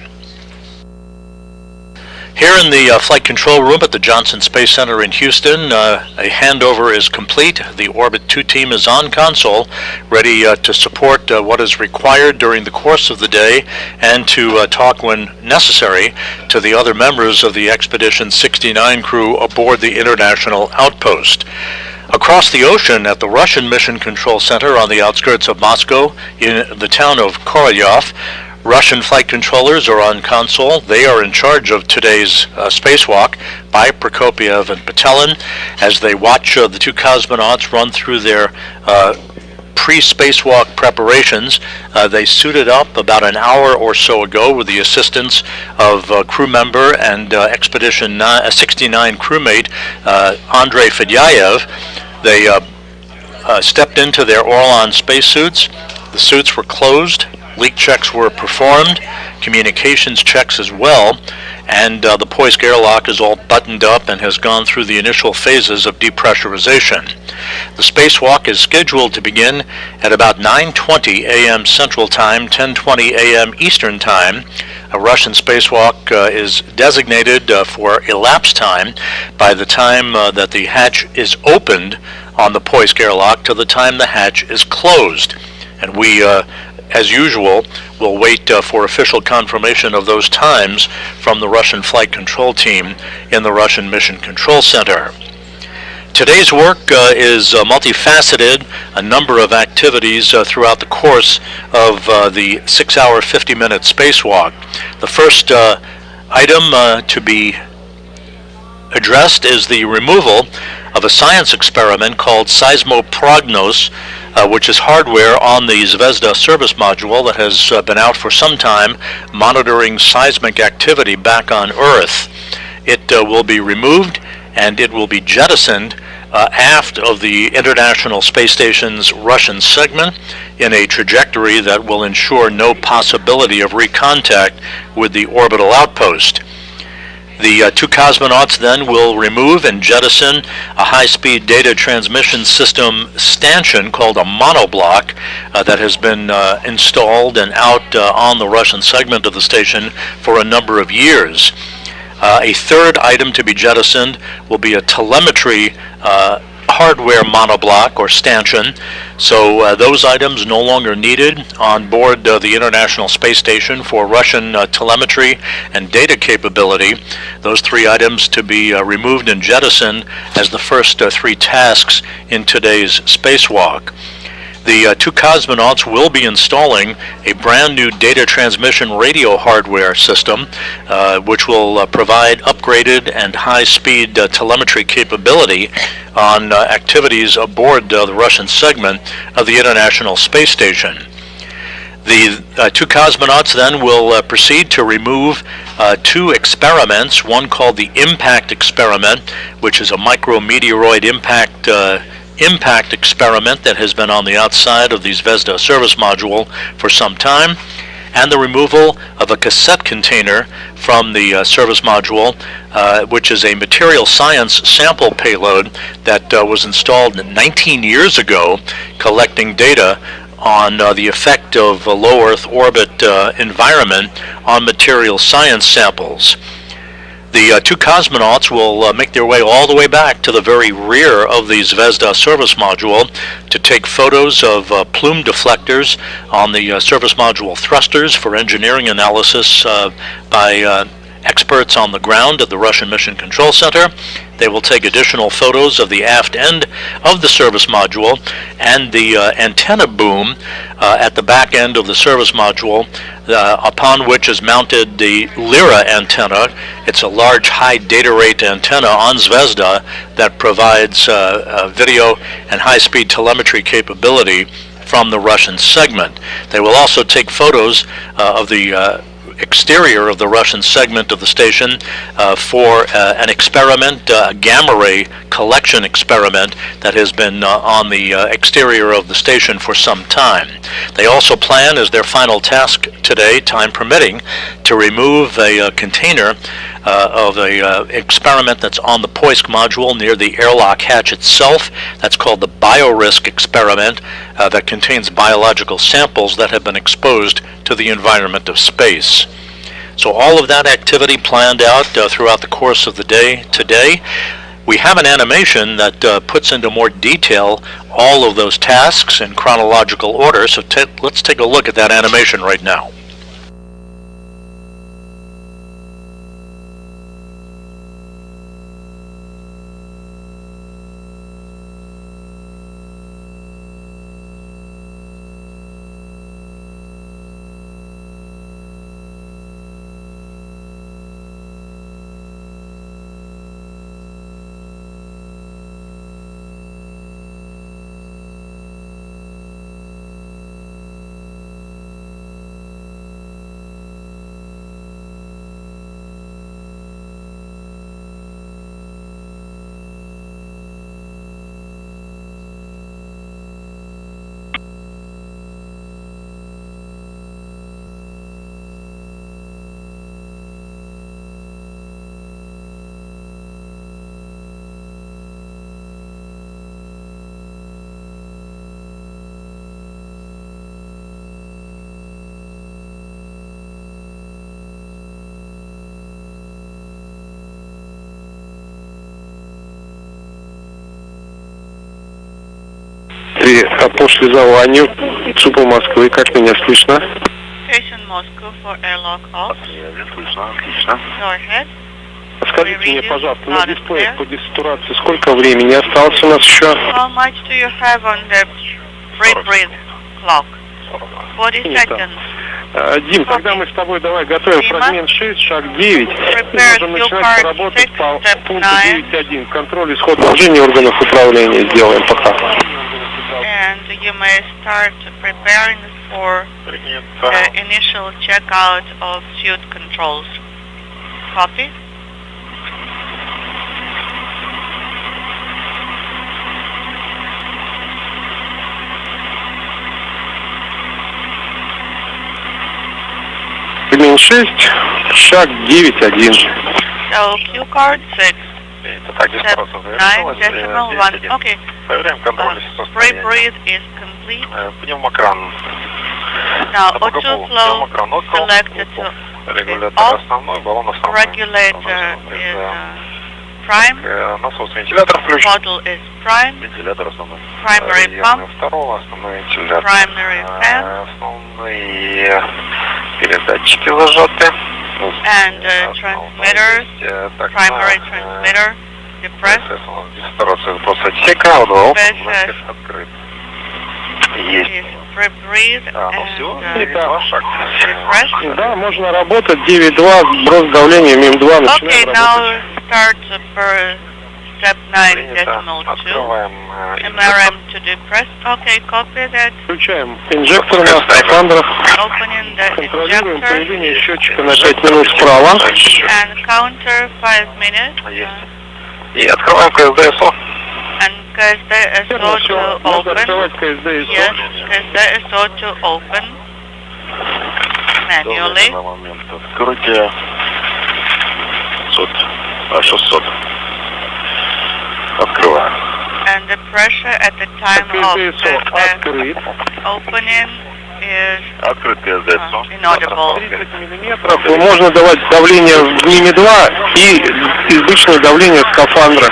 Here in the flight control room at the Johnson Space Center in Houston, a handover is complete. The Orbit 2 team is on console, ready to support what is required during the course of the day and to talk when necessary to the other members of the Expedition 69 crew aboard the International Outpost. Across the ocean at the Russian Mission Control Center on the outskirts of Moscow in the town of Korolyov, Russian flight controllers are on console. They are in charge of today's spacewalk by Prokopyev and Petelin as they watch the two cosmonauts run through their pre-spacewalk preparations. They suited up about an hour or so ago with the assistance of crew member and Expedition 69 crewmate Andrei Fedyaev. They stepped into their Orlan spacesuits. The suits were closed. Leak checks were performed, communications checks as well, and the Poisk airlock is all buttoned up and has gone through the initial phases of depressurization. The spacewalk is scheduled to begin at about 9:20 a.m. Central Time, 10:20 a.m. Eastern Time. A Russian spacewalk is designated for elapsed time by the time that the hatch is opened on the Poisk airlock to the time the hatch is closed. And we as usual, we'll wait for official confirmation of those times from the Russian Flight Control Team in the Russian Mission Control Center. Today's work is multifaceted, a number of activities throughout the course of the 6-hour, 50-minute spacewalk. The first item to be addressed is the removal of a science experiment called Seismoprognos, which is hardware on the Zvezda service module that has been out for some time, monitoring seismic activity back on Earth. It will be removed and it will be jettisoned aft of the International Space Station's Russian segment in a trajectory that will ensure no possibility of recontact with the orbital outpost. The two cosmonauts then will remove and jettison a high-speed data transmission system stanchion called a monoblock that has been installed and out on the Russian segment of the station for a number of years. A third item to be jettisoned will be a telemetry hardware monoblock or stanchion, so those items no longer needed on board the International Space Station for Russian telemetry and data capability. Those 3 items to be removed and jettisoned as the first 3 tasks in today's spacewalk. The 2 cosmonauts will be installing a brand new data transmission radio hardware system, which will provide upgraded and high-speed telemetry capability on activities aboard the Russian segment of the International Space Station. The 2 cosmonauts then will proceed to remove 2 experiments, one called the impact experiment, which is a micrometeoroid impact experiment that has been on the outside of the Zvezda service module for some time, and the removal of a cassette container from the service module, which is a material science sample payload that was installed 19 years ago, collecting data on the effect of a low Earth orbit environment on material science samples. The 2 cosmonauts will make their way all the way back to the very rear of the Zvezda service module to take photos of plume deflectors on the service module thrusters for engineering analysis by experts on the ground at the Russian Mission Control Center. They will take additional photos of the aft end of the service module and the antenna boom at the back end of the service module, upon which is mounted the Lyra antenna. It's a large high data rate antenna on Zvezda that provides video and high-speed telemetry capability from the Russian segment. They will also take photos of the exterior of the Russian segment of the station for an experiment, a gamma ray collection experiment that has been on the exterior of the station for some time. They also plan, as their final task today, time permitting, to remove a container of a experiment that's on the Poisk module near the airlock hatch itself. That's called the BioRisk experiment that contains biological samples that have been exposed to the environment of space. So all of that activity planned out throughout the course of the day today. We have an animation that puts into more detail all of those tasks in chronological order, so let's take a look at that animation right now. По шлюзованию ЦУПа Москвы, как меня слышно? Station Moscow for airlock off. Слышно, отлично. Go ahead. Скажите мне, пожалуйста, на дисплее по десатурации сколько времени осталось у нас еще? How much do you have on the pre-breathe clock? 40 seconds. Дим, тогда мы с тобой давай готовим фрагмент 6, шаг 9. И можем начинать работать по пункту 9.1. Контроль исходного движения органов управления сделаем пока. And you may start preparing for the initial checkout of suit controls. Copy? Фрагмент 6, шаг 9.1. So Q card 6. Это так, здесь просто завершилось. 9.1. Okay. Проверяем контроль состояния. Pre-breathe is complete. Пневмокран. Now auto flow selected to Регулятор основной, баллон основной. regulator is prime. Насос вентилятор включен. Bottle is prime. Вентилятор основной. Primary pump. Второго, основной вентилятор. Primary fan. Основные передатчики зажаты. And transmitters. Primary transmitter depressed. Процесс отсека, два Process открыт. is free breathe and depressed. Да, можно работать. 9.2, сброс давления, МИМ-2. Okay, Начинаем now работать. start per step 9.2. MRM to depressed. Okay, copy that. Включаем инжектор на скафандрах. Opening the Контролируем injector появление счетчика на 5 минут справа. and counter 5 minutes. И открываем КСДСО. And KSDSO to Можно open. открывать КСД. Yes, KSDSO to open manually. На момент открытия 600. Открываем. And the pressure at the time of КСДСО the открыт. opening is Открыт КСДСО. inaudible. 30 миллиметров. Можно давать давление в МИМе-2 и избыточное давление скафандра.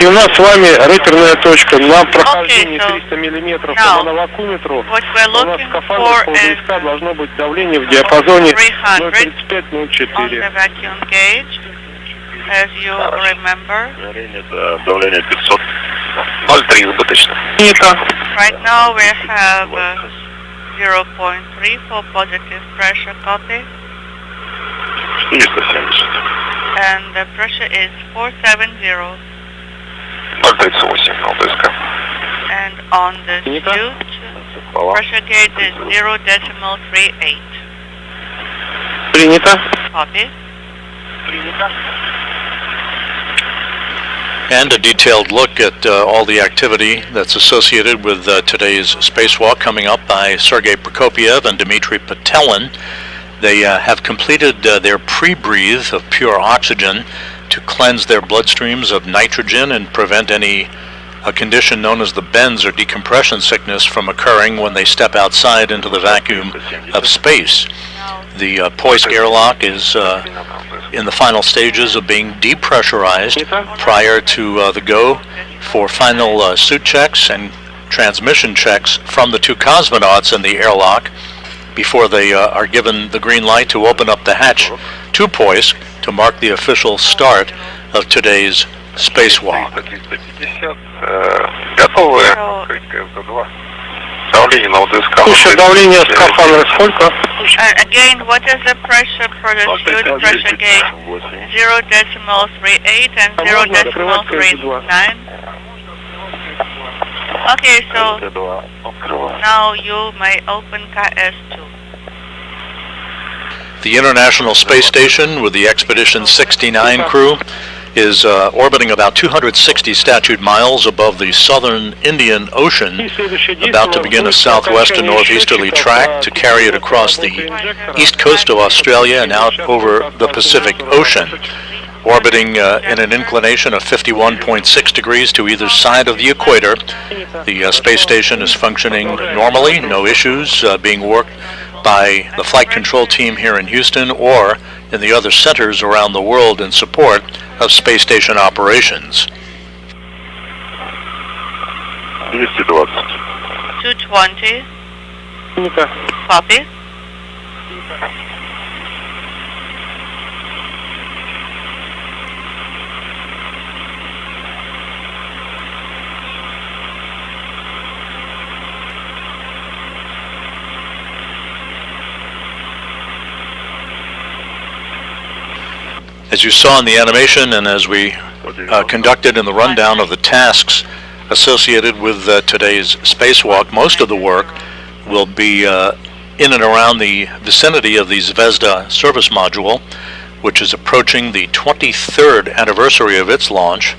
И у нас с вами реперная точка на прохождении so 300 миллиметров now по мановакуметру. What we're У нас looking скафандр for по is ДСК должно быть давление в диапазоне 300 on 0,35-0,4. the vacuum gauge, as you remember. Давление 500. 0,3 избыточно. Right now we have 0.3 for positive pressure copy, 470. and the pressure is 470. 0,38 на ДСК. And on the suit, pressure gauge is 0.38. Принято. Copy. And a detailed look at all the activity that's associated with today's spacewalk coming up by Sergei Prokopiev and Dmitry Patelin. They have completed their pre-breathe of pure oxygen to cleanse their bloodstreams of nitrogen and prevent a condition known as the bends or decompression sickness from occurring when they step outside into the vacuum of space. The Poisk airlock is in the final stages of being depressurized prior to the go for final suit checks and transmission checks from the two cosmonauts in the airlock before they are given the green light to open up the hatch to Poisk to mark the official start of today's spacewalk. 350. Готовы открыть КСД-2. Давление на ДСК. Слушай, давление скафандра сколько? Again, what is the pressure for the suit pressure gauge? 0.38 and 0.39. Okay, so now you may open KS2. The International Space Station with the Expedition 69 crew is orbiting about 260 statute miles above the southern Indian Ocean, about to begin a southwest and northeasterly track to carry it across the east coast of Australia and out over the Pacific Ocean. Orbiting in an inclination of 51.6 degrees to either side of the equator, the space station is functioning normally, no issues being worked by the flight control team here in Houston or in the other centers around the world in support of space station operations. 220. 220. Copy. As you saw in the animation and as we conducted in the rundown of the tasks associated with today's spacewalk, most of the work will be in and around the vicinity of the Zvezda service module, which is approaching the 23rd anniversary of its launch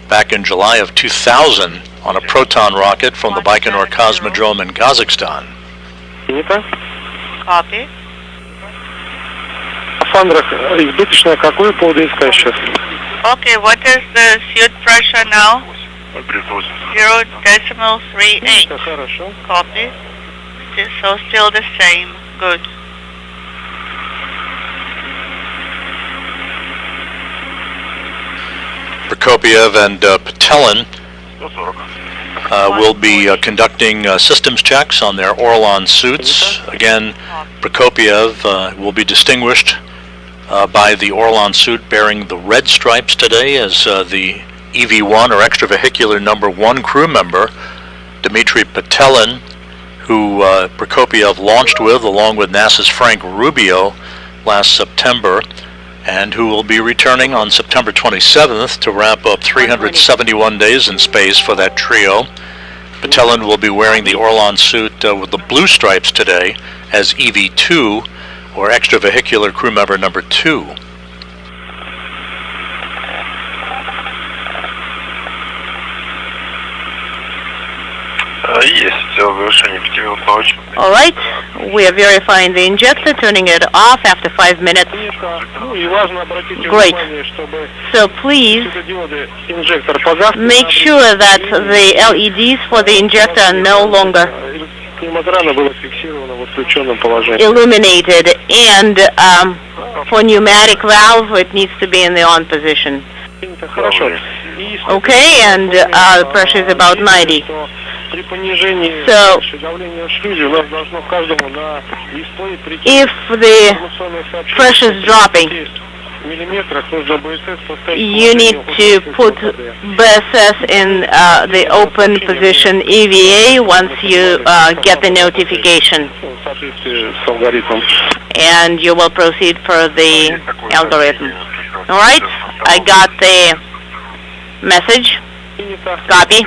back in July of 2000 on a Proton rocket from the Baikonur Cosmodrome in Kazakhstan. Copy. Скафандр избыточное какое по ДСК сейчас? Okay, what is the suit pressure now? 0.38. Хорошо. Copy. So still the same. Good. Prokopiev and Petelin will be conducting systems checks on their Orlan suits. Again, Prokopiev will be distinguished by the Orlan suit bearing the red stripes today as the EV-1 or extravehicular number 1 crew member, Dmitry Petelin, who Prokopiev launched with along with NASA's Frank Rubio last September, and who will be returning on September 27th to wrap up 371 days in space for that trio. Petelin will be wearing the Orlan suit with the blue stripes today as EV-2, or extravehicular crew member number 2. All right, we are verifying the injector, turning it off after 5 minutes. Great. So please make sure that the LEDs for the injector are no longer illuminated, and for pneumatic valve it needs to be in the on position. Okay, and the pressure is about 90. So, if the pressure is dropping, you need to put BSS in the open position EVA once you get the notification, and you will proceed for the algorithm. All right, I got the message. Copy.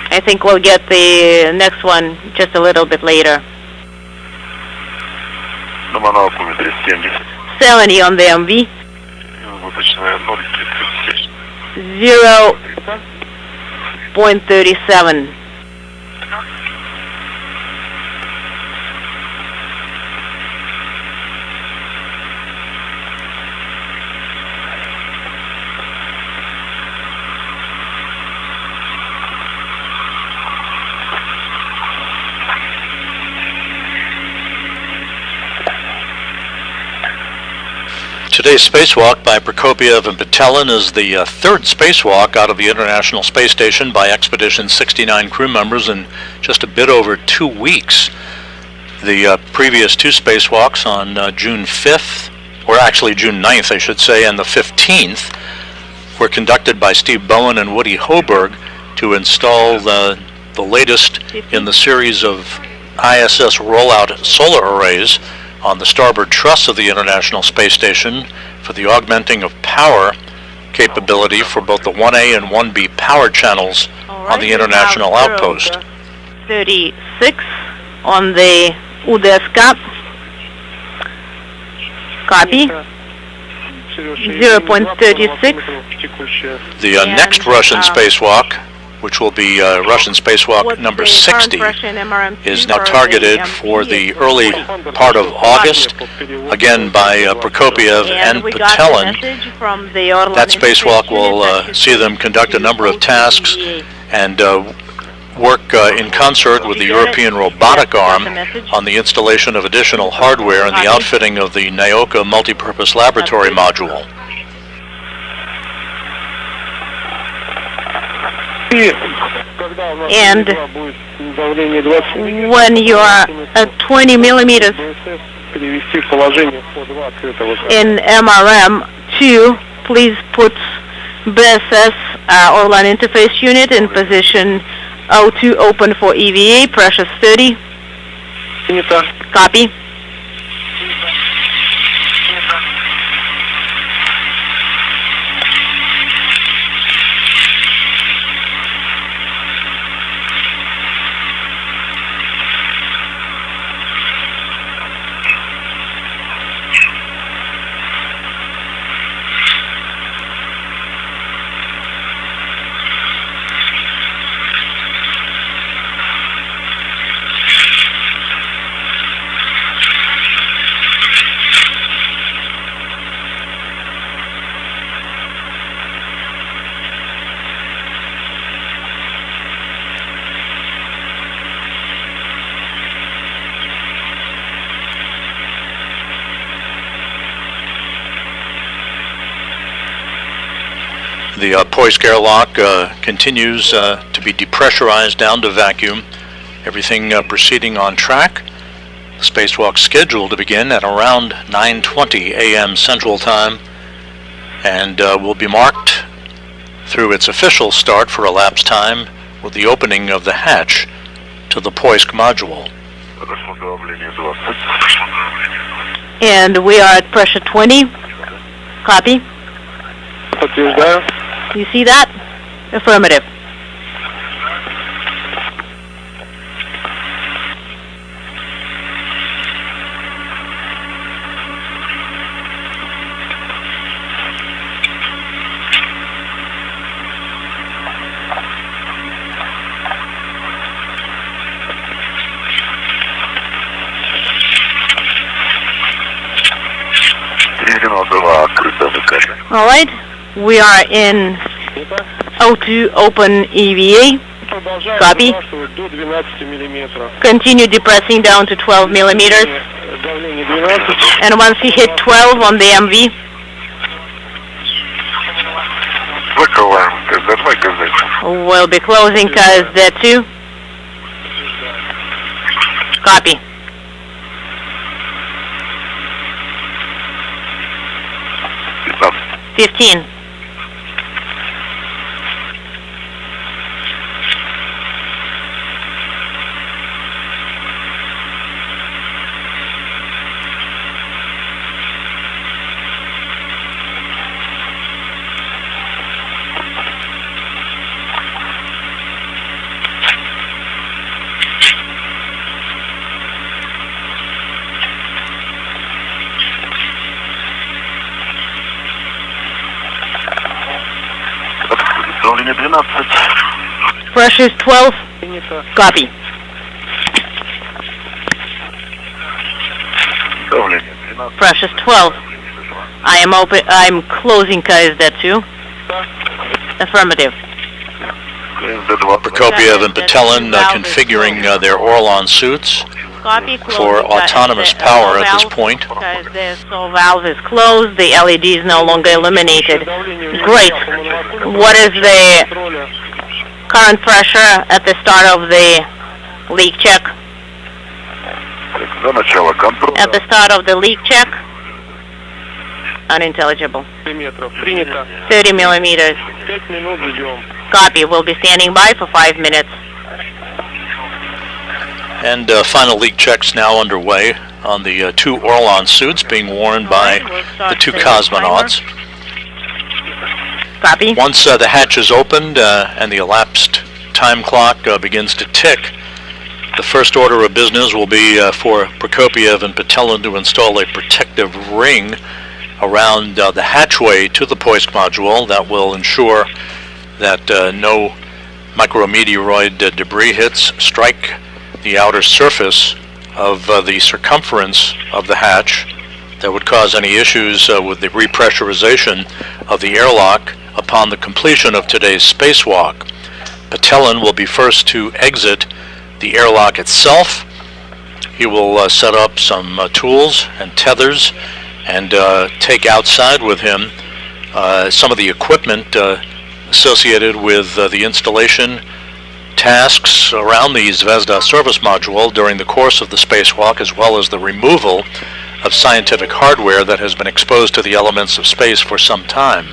I think we'll get the next one just a little bit later. 70 on the MV. 0.37. Today's spacewalk by Prokopiev and Petelin is the third spacewalk out of the International Space Station by Expedition 69 crew members in just a bit over 2 weeks. The previous 2 spacewalks on June 5th, or actually June 9th I should say, and the 15th were conducted by Steve Bowen and Woody Hoburg to install the latest in the series of ISS rollout solar arrays on the starboard truss of the International Space Station for the augmenting of power capability for both the 1A and 1B power channels on the International Outpost. 36 on the UDSK. Copy. 0.36. The next Russian spacewalk, which will be Russian spacewalk number 60, is now targeted for the early part of August, again by Prokopiev and Petelin. That spacewalk will see them conduct a number of tasks and work in concert with the European robotic arm on the installation of additional hardware and the outfitting of the Naoka multipurpose laboratory module. And when you are at 20 millimeters in MRM2, please put BSS Orlan interface unit in position O2 open for EVA, pressure 30. Copy. The Poisk airlock continues to be depressurized down to vacuum. Everything proceeding on track. The spacewalk scheduled to begin at around 9:20 a.m. Central Time and will be marked through its official start for elapsed time with the opening of the hatch to the Poisk module. And we are at pressure 20. Copy. Подтверждаю. You see that? Affirmative. All right, we are in O2 open EVA. Copy. До 12 миллиметров. Continue depressing down to 12 millimeters. Давление 12. And once you hit 12 on the MV, we'll be closing KSD2. Copy. It's 15. давление 12. Pressure is 12. Copy. Давление 12. Pressure is 12. I'm closing KSD2. Affirmative. КСД-2. Prokopiev and Petelin configuring their Orlon suits Copy. for autonomous power at this point. The stall valve is closed. The LED is no longer illuminated. Great. What is the current pressure at the start of the leak check? До начала контроля. At the start of the leak check? Unintelligible. Миллиметров. Принято. 30 millimeters. 5 минут ждем. Copy. We'll be standing by for 5 minutes. And final leak checks now underway on the two Orlon suits being worn by the two cosmonauts. Copy. Once the hatch is opened and the elapsed time clock begins to tick, the first order of business will be for Prokopiev and Petelin to install a protective ring around the hatchway to the Poisk module that will ensure that no micrometeoroid debris hits strike the outer surface of the circumference of the hatch that would cause any issues with the repressurization of the airlock upon the completion of today's spacewalk. Petelin will be first to exit the airlock itself. He will set up some tools and tethers and take outside with him some of the equipment associated with the installation tasks around the Zvezda service module during the course of the spacewalk, as well as the removal of scientific hardware that has been exposed to the elements of space for some time.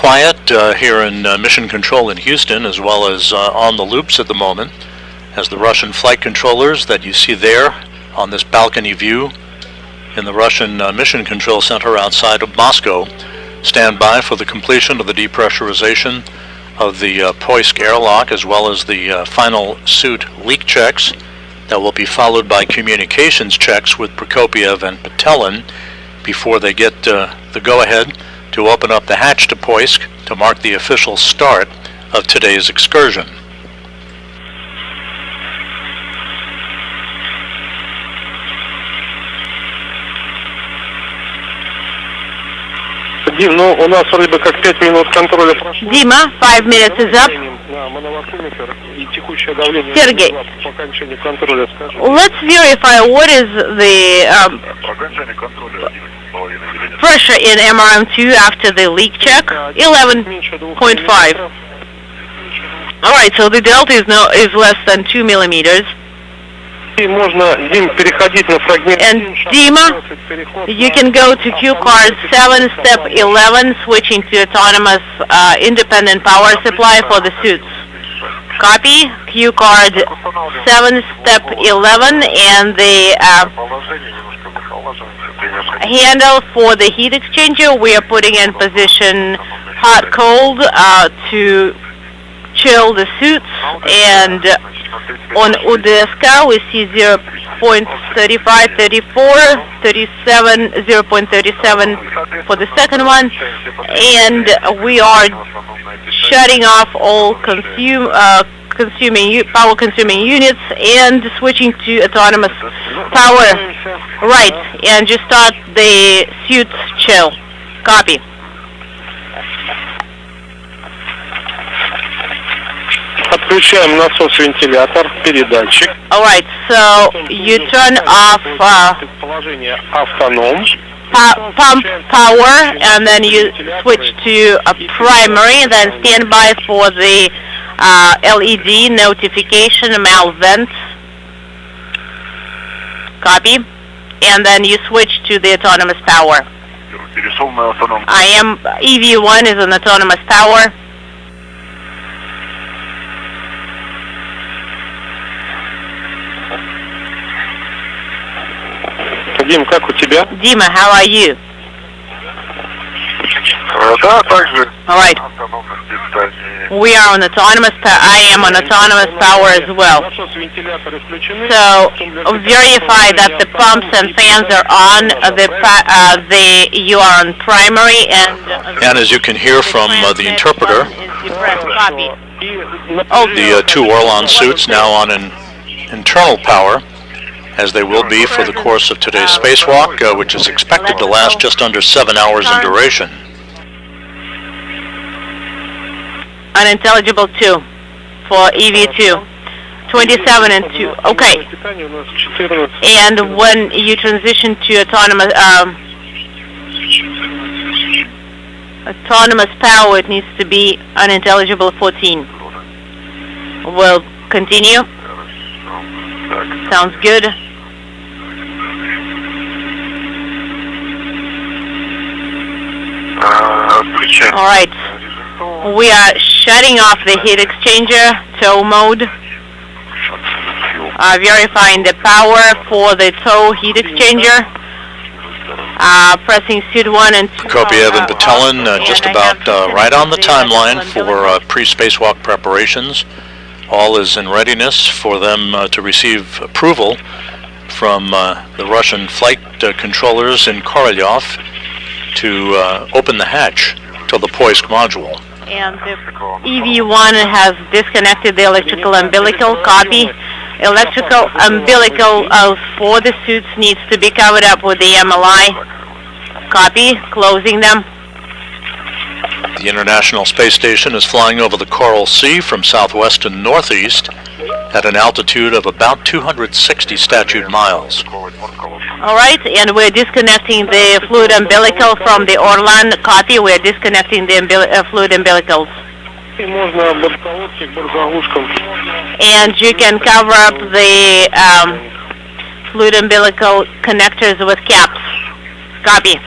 quiet here in Mission Control in Houston, as well as on the loops at the moment, as the Russian flight controllers that you see there on this balcony view in the Russian Mission Control Center outside of Moscow stand by for the completion of the depressurization of the Poisk airlock, as well as the final suit leak checks that will be followed by communications checks with Prokopiev and Petelin before they get the go-ahead to open up the hatch to Poisk to mark the official start of today's excursion. Дим, ну у нас вроде бы как 5 минут контроля прошло. Dima, 5 minutes is up. На моновакуметр и текущее давление Sergey, по окончанию контроля, скажи. let's verify what is the pressure in MRM2 after the leak check. 11.5. Alright, so the delta is less than 2 millimeters. И можно, Дим, переходить на фрагмент. And Dima, you can go to Q card 7, step 11, switching to autonomous independent power supply for the suits. Copy, Q card 7, step 11, and the handle for the heat exchanger we are putting in position hot-cold to chill the suits, and on UDSK we see 0.35, 34, 37, 0.37 for the second one, and we are shutting off all power-consuming units and switching to autonomous power. Right, and just start the suits chill. Copy. Отключаем насос-вентилятор, передатчик. Alright, so you turn off Положение автоном. pump power, and then you switch to a primary, and then stand by for the LED notification malvent. Copy. And then you switch to the autonomous power. EV1 is an autonomous power. Дим, как у тебя? Dima, how are you? Да, также. Alright. We are on autonomous power. I am on autonomous power as well. Насос-вентиляторы включены. So verify that the pumps and fans are on. You are on primary, And as you can hear from the interpreter, Copy. the two Orlan suits now on an internal power, as they will be for the course of today's spacewalk, which is expected to last just under 7 hours in duration. Unintelligible 2 for EV2. 27 and 2. Okay. And when you transition to autonomous power, it needs to be unintelligible 14. We'll continue. Sounds good. All right. We are shutting off the heat exchanger, tow mode. Verifying the power for the tow heat exchanger. Pressing suit 1 and 2. Prokopiev and Petelin just about right on the timeline for pre-spacewalk preparations. All is in readiness for them to receive approval from the Russian flight controllers in Korolyov to open the hatch to the Poisk module. And the EV1 has disconnected the electrical umbilical. Copy. Electrical umbilical for the suits needs to be covered up with the MLI. Copy. Closing them. The International Space Station is flying over the Coral Sea from southwest to northeast at an altitude of about 260 statute miles. All right, and we're disconnecting the fluid umbilical from the Orlan. Copy. We're disconnecting the fluid umbilicals. And you can cover up the fluid umbilical connectors with caps. Copy.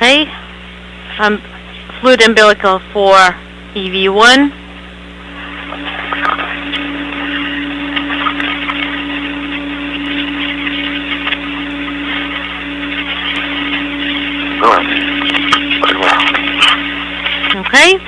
Okay. Fluid umbilical for EV1. Okay.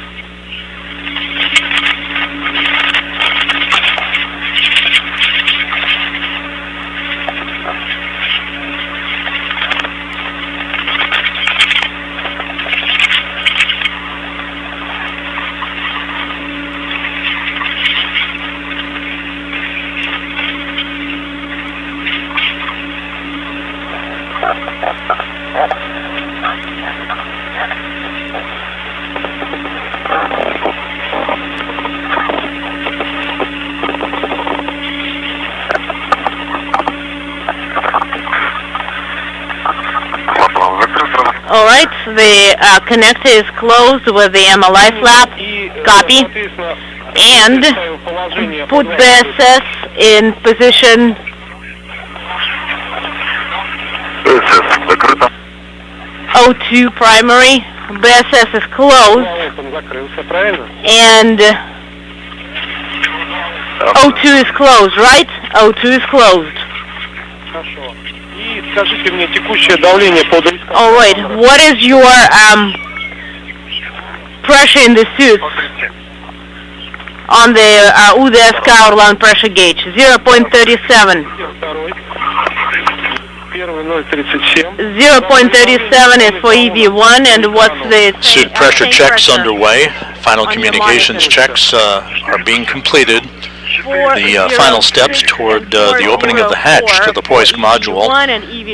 All right, the connector is closed with the MLI flap. Copy. And put BSS in position O2 primary. BSS is closed. And O2 is closed, right? O2 is closed. All right, what is your pressure in the suits on the UDS cowl line pressure gauge? 0.37. 0.37 is for EV1, and what's the... Suit pressure checks underway. Final communications checks are being completed. The final steps toward the opening of the hatch to the Poisk module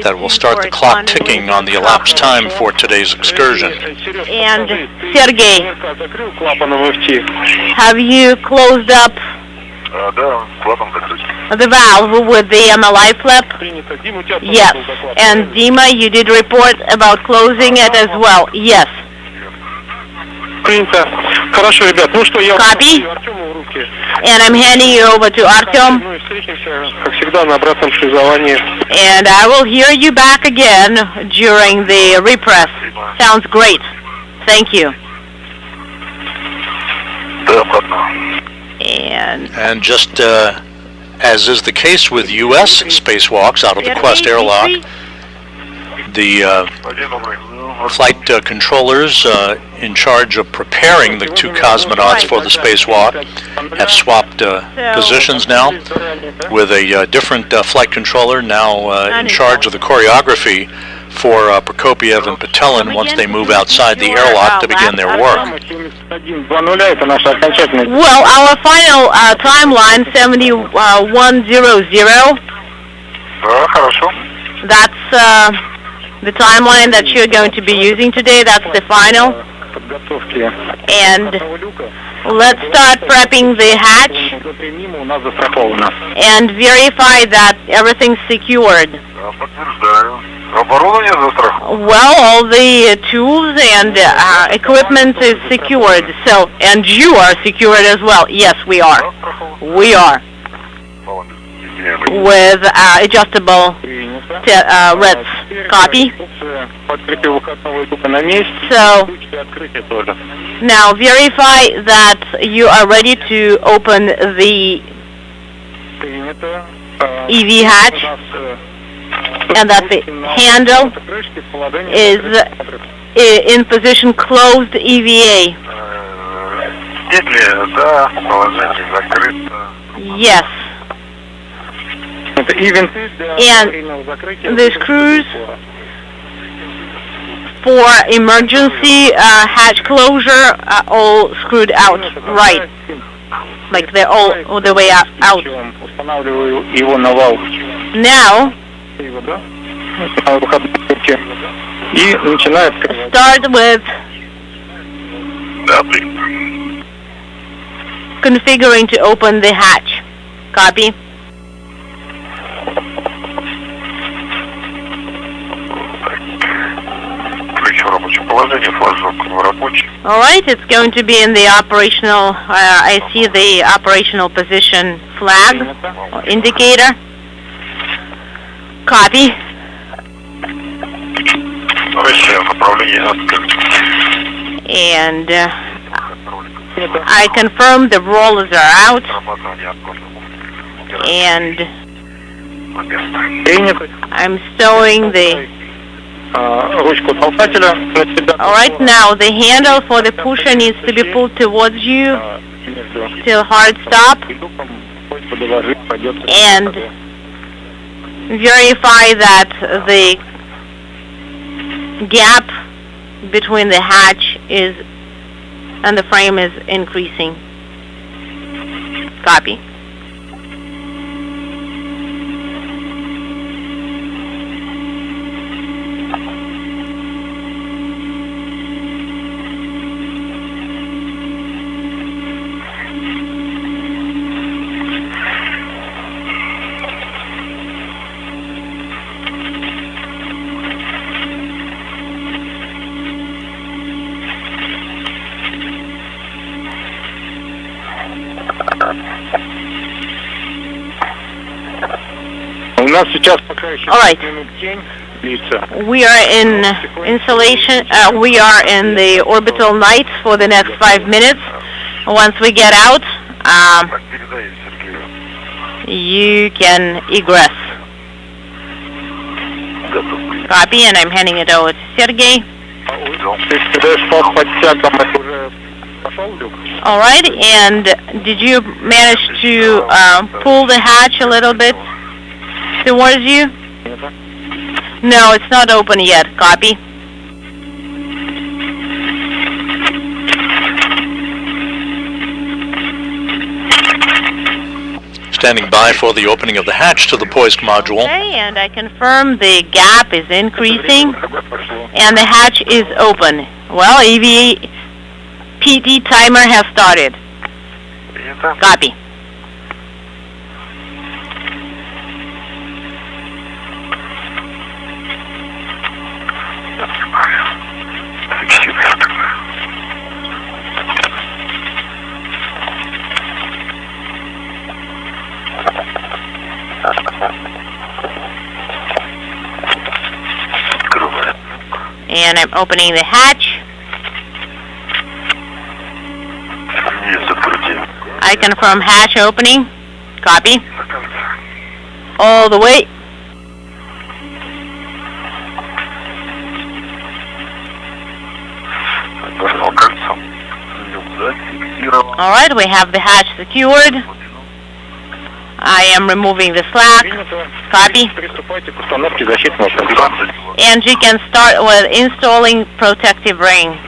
that will start the clock ticking on the elapsed time for today's excursion. And Sergey, have you closed up the valve with the MLI flap? Yes. And Dima, you did report about closing it as well? Yes. Copy. And I'm handing you over to Artyom. And I will hear you back again during the repress. Sounds great. Thank you. And just as is the case with U.S. spacewalks out of the Quest airlock, the flight controllers in charge of preparing the two cosmonauts for the spacewalk have swapped positions now, with a different flight controller now in charge of the choreography for Prokopiev and Patelin once they move outside the airlock to begin their work. Well, our final timeline, 7100. That's the timeline that you're going to be using today. That's the final. And let's start prepping the hatch and verify that everything's secured. Well, all the tools and equipment is secured. So, and you are secured as well. Yes, we are. We are. With adjustable REDs. Copy. So, now verify that you are ready to open the EV hatch and that the handle is in position closed EVA. Yes. And the screws for emergency hatch closure are all screwed out, right? Like they're all the way out. Now, start with configuring to open the hatch. Copy. All right, it's going to be in the operational, I see the operational position flag or indicator. Copy. And I confirm the rollers are out. And I'm stowing the... Alright, now the handle for the pusher needs to be pulled towards you till hard stop. And verify that the gap between the hatch and the frame is increasing. Copy. All right. We are in installation. We are in the orbital night for the next 5 minutes. Once we get out, you can egress. Copy, and I'm handing it over to Sergey. All right, and did you manage to pull the hatch a little bit towards you? No, it's not open yet. Copy. Standing by for the opening of the hatch to the Poisk module. Okay, and I confirm the gap is increasing and the hatch is open. Well, EVA PT timer has started. Copy. And I'm opening the hatch. I confirm hatch opening. Copy. All the way. All right, we have the hatch secured. I am removing the slack. Copy. And you can start with installing protective ring.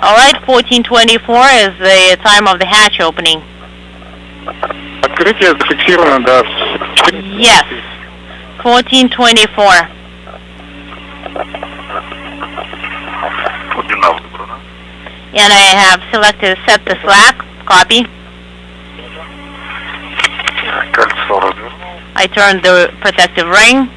All right, 1424 is the time of the hatch opening. Yes, 1424. And I have selected set the slack. Copy. I turned the protective ring.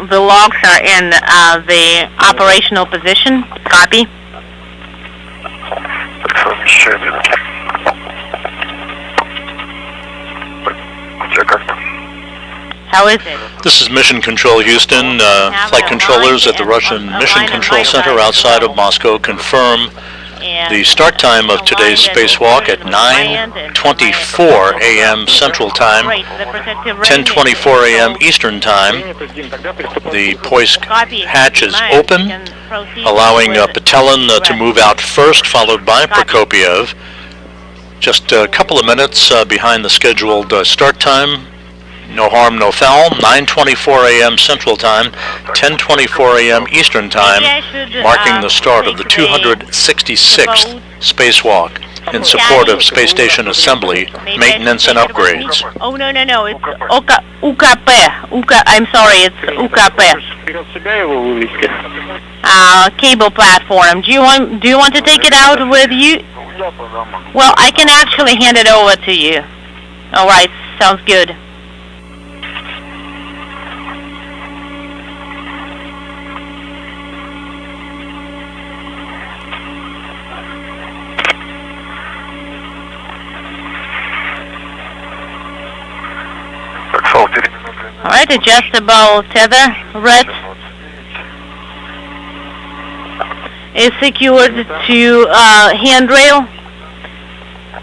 The locks are in the operational position. Copy. How is it? This is Mission Control Houston. Flight controllers at the Russian Mission Control Center outside of Moscow confirm the start time of today's spacewalk at 9:24 a.m. Central Time, 10:24 a.m. Eastern Time. The Poisk hatch is open, allowing Petelin to move out first, followed by Prokopiev. Just a couple of minutes behind the scheduled start time. No harm, no foul. 9:24 a.m. Central Time, 10:24 a.m. Eastern Time, marking the start of the 266th spacewalk in support of space station assembly, maintenance, and upgrades. Oh, no, it's UKP. I'm sorry, it's UKP. Cable platform. Do you want to take it out with you? Well, I can actually hand it over to you. All right, sounds good. Alright, adjustable tether, red, is secured to handrail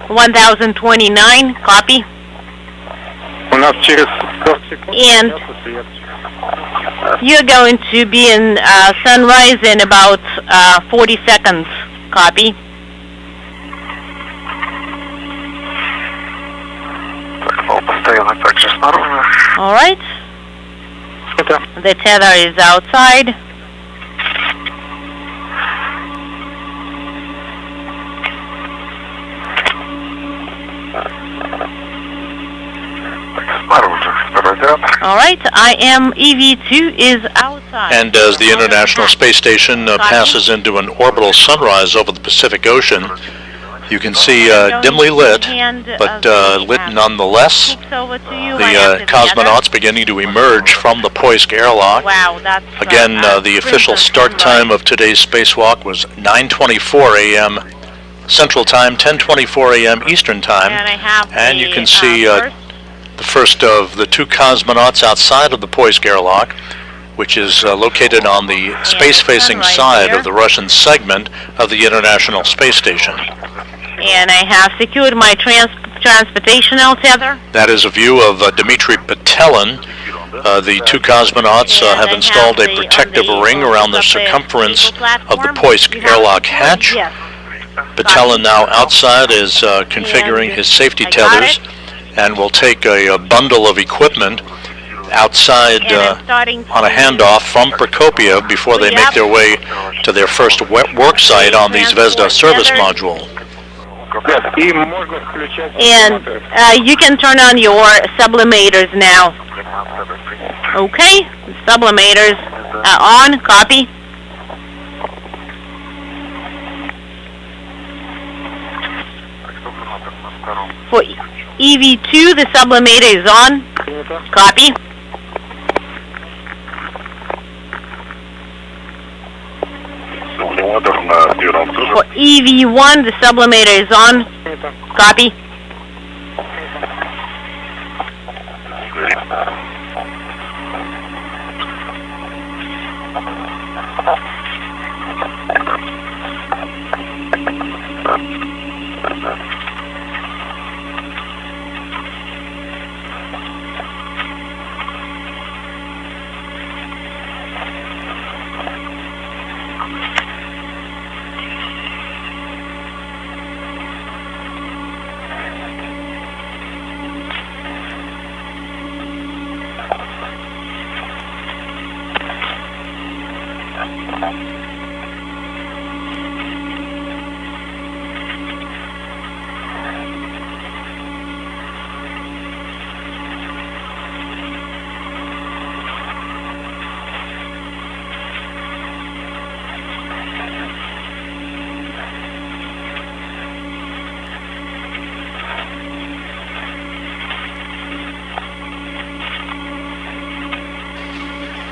1029, copy. У нас через 40 секунд. And you're going to be in sunrise in about 40 seconds, copy. Постоянно также снаружи. Alright. The tether is outside. Alright, IM EV2 is outside. And as the International Space Station passes into an orbital sunrise over the Pacific Ocean, you can see dimly lit, but lit nonetheless, the cosmonauts beginning to emerge from the Poisk airlock. Wow, that's Again, the official start time of today's spacewalk was 9:24 a.m. Central Time, 10:24 a.m. Eastern Time, and you can see the first of the two cosmonauts outside of the Poisk airlock, which is located on the space-facing side of the Russian segment of the International Space Station. And I have secured my transportational tether. That is a view of Dmitry Petelin. The two cosmonauts have installed a protective ring around the circumference of the Poisk airlock hatch. Petelin now outside is configuring his safety tethers and will take a bundle of equipment outside on a handoff from Prokopiev before they make their way to their first work site on the Zvezda service module. And you can turn on your sublimators now. Okay, sublimators on, copy. For EV2, the sublimator is on, copy. For EV1, the sublimator is on, copy.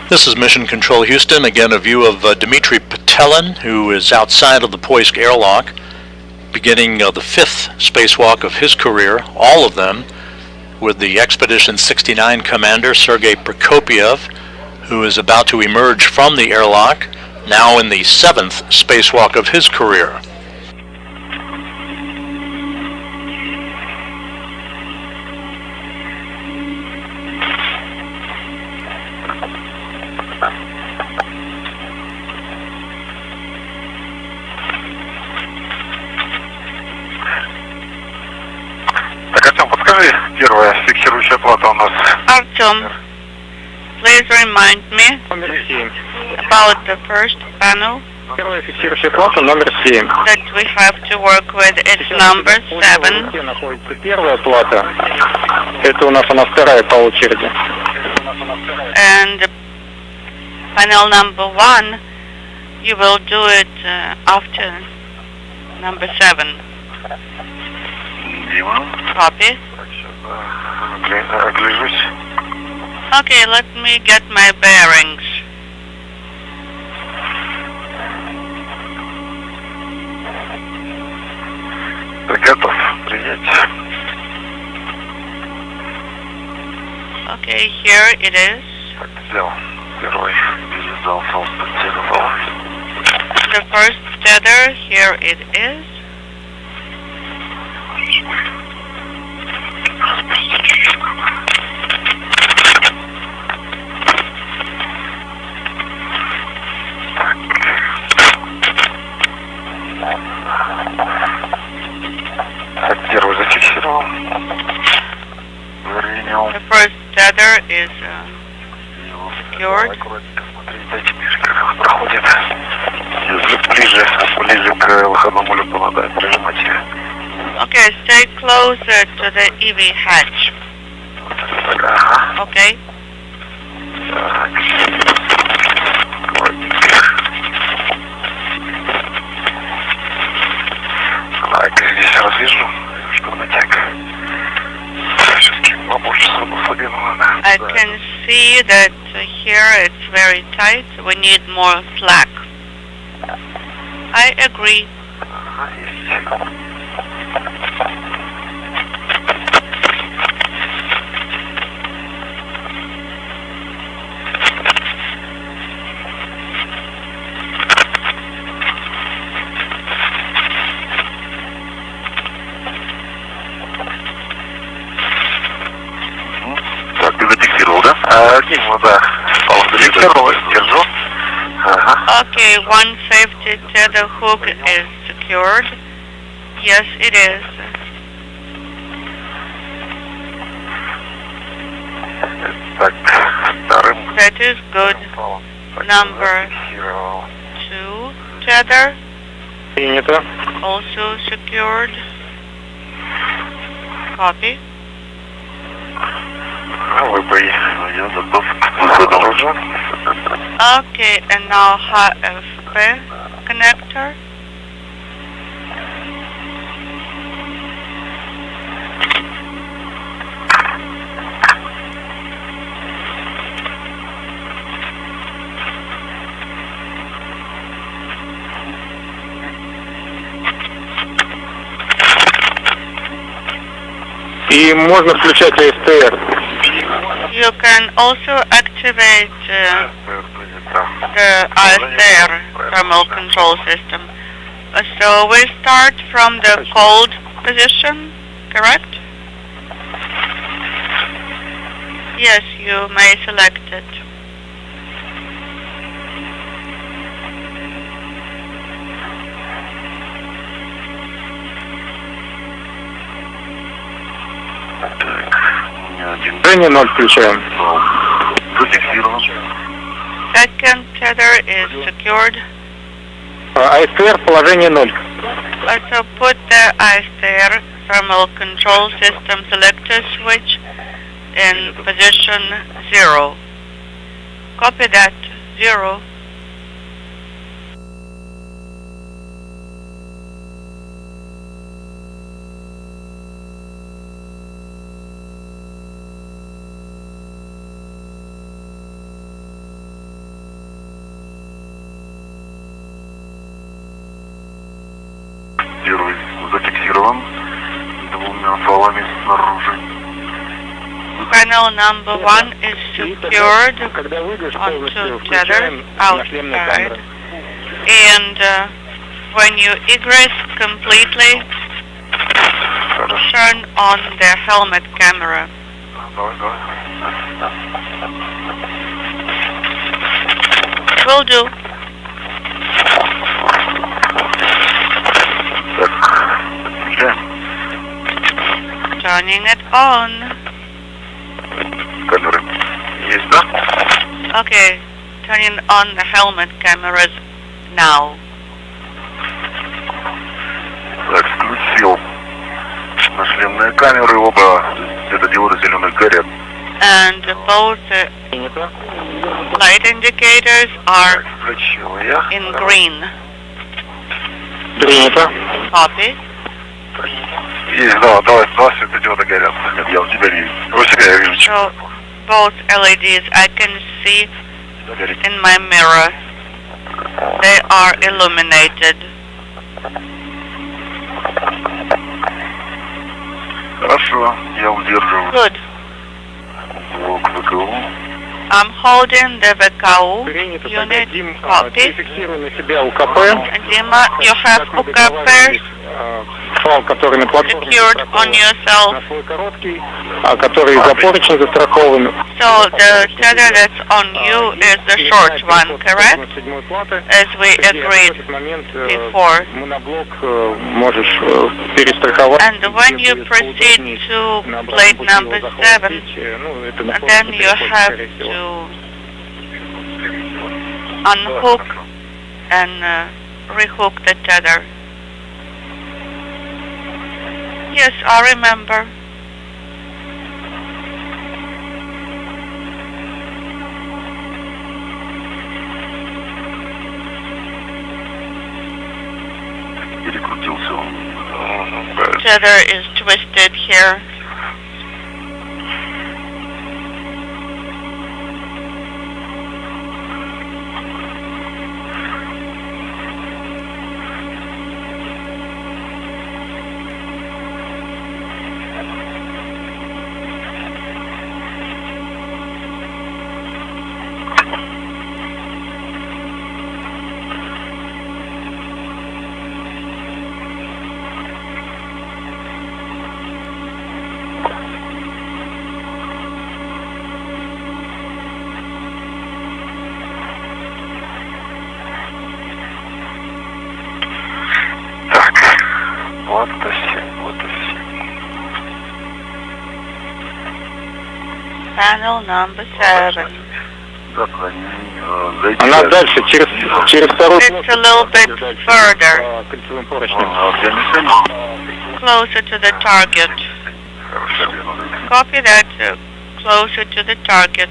This is Mission Control Houston. Again, a view of Dmitry Petelin, who is outside of the Poisk airlock, beginning the fifth spacewalk of his career, all of them, with the Expedition 69 commander, Sergei Prokopiev, who is about to emerge from the airlock, now in the seventh spacewalk of his career. Первая фиксирующая плата у нас. Artyom, please remind me about the first panel Первая фиксирующая плата номер 7. that we have to work with. It's number 7. Где находится первая плата? Это у нас она вторая по очереди. And panel number 1, you will do it after number 7. Copy. Okay, let me get my bearings. Готов принять. Okay, here it is. The first tether, here it is. The first tether is secured. Okay, stay closer to the EV hatch. Okay. Здесь развяжу, чтобы натяг. I can see that here it's very tight. We need more slack. I agree. Держу. Okay, one safety tether hook is secured. Yes, it is. That is good. Number 2 tether. Also secured. Copy. Okay, and now HFP connector. И можно включать АСТР. You can also activate the ISR thermal control system. So we start from the cold position, correct? Yes, you may select it. Движение 0 включаем. Second tether is secured. АСТР положение 0. Also put the ISR thermal control system selector switch in position 0. Copy that, 0. Panel number 1 is secured on 2 tethers outside. And when you egress completely, turn on the helmet camera. Will do. Turning it on. Okay, turning on the helmet cameras now. Так, включил. Нашлемные камеры, оба светодиоды зеленых горят. And both light indicators are in green. Принято. Copy. Есть, да, два светодиода горят. Нет, я у тебя не вижу. У себя я вижу. So both LEDs I can see in my mirror. They are illuminated. Хорошо, я удерживаю. Good. I'm holding the VKU Принято. unit. Тогда, Дим, Copy. ты фиксируй на себя УКП. Dima, you have UKPs Фал, который на платформе secured on yourself. на свой короткий, который за поручень застрахован. So the tether that's on you is the short one, correct? As we agreed before. Моноблок можешь перестраховать. And when you proceed to plate number 7, then you have to unhook and rehook the tether. Yes, I remember. Tether is twisted here. Panel number 7. Она дальше, через второй It's a little bit further, кольцевым поручнем. closer to the target. Copy that, closer to the target.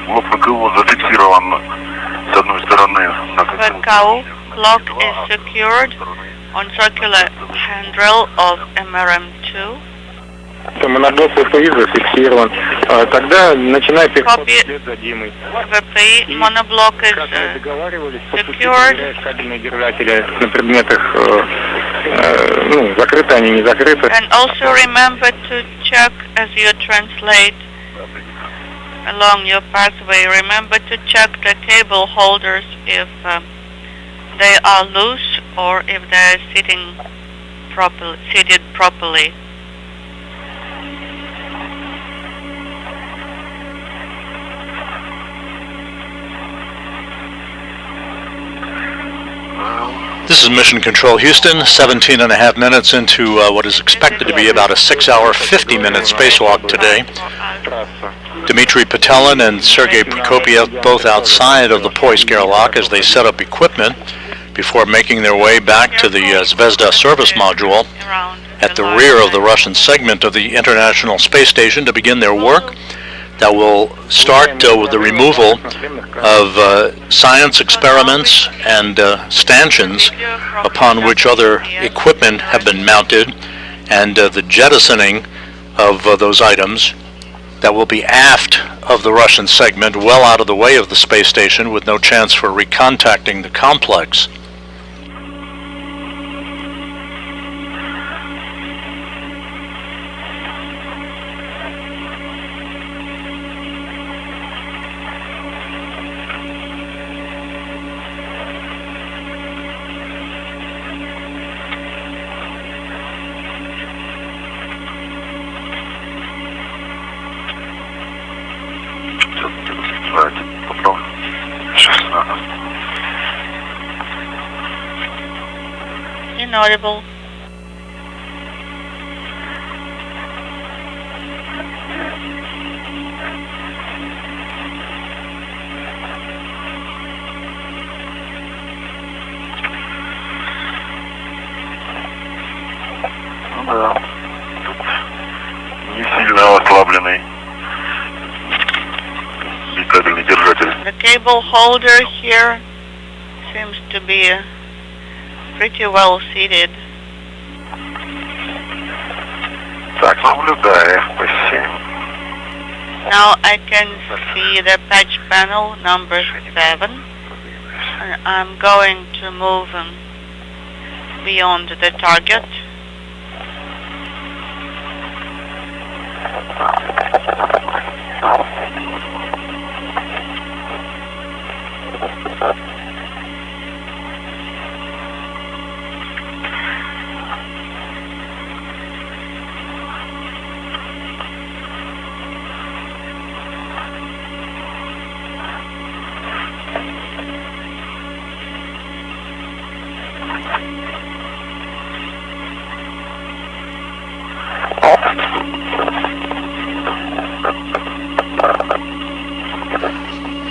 Блок ВКУ зафиксирован с одной стороны на VKU clock is secured on circular handrail of MRM2. Моноблок ВПИ зафиксирован. Тогда начинай переход Copy. вслед за Димой. VPI monoblock is Как мы договаривались, secured. кабельные держатели на предметах, закрыты они, не закрыты. And also remember to check as you translate along your pathway. Remember to check the cable holders if they are loose or if they are seated properly. This is Mission Control Houston, 17 and a half minutes into what is expected to be about a 6-hour, 50-minute spacewalk today. Dmitry Petelin and Sergei Prokopiev both outside of the Poisk airlock as they set up equipment before making their way back to the Zvezda service module at the rear of the Russian segment of the International Space Station to begin their work. That will start with the removal of science experiments and stanchions upon which other equipment have been mounted and the jettisoning of those items that will be aft of the Russian segment, well out of the way of the space station with no chance for recontacting the complex. Inaudible. Ну да. Не сильно ослабленный кабельный держатель. The cable holder here seems to be pretty well seated. Так, наблюдаю, F7. Now I can see the patch panel number 7. And I'm going to move beyond the target.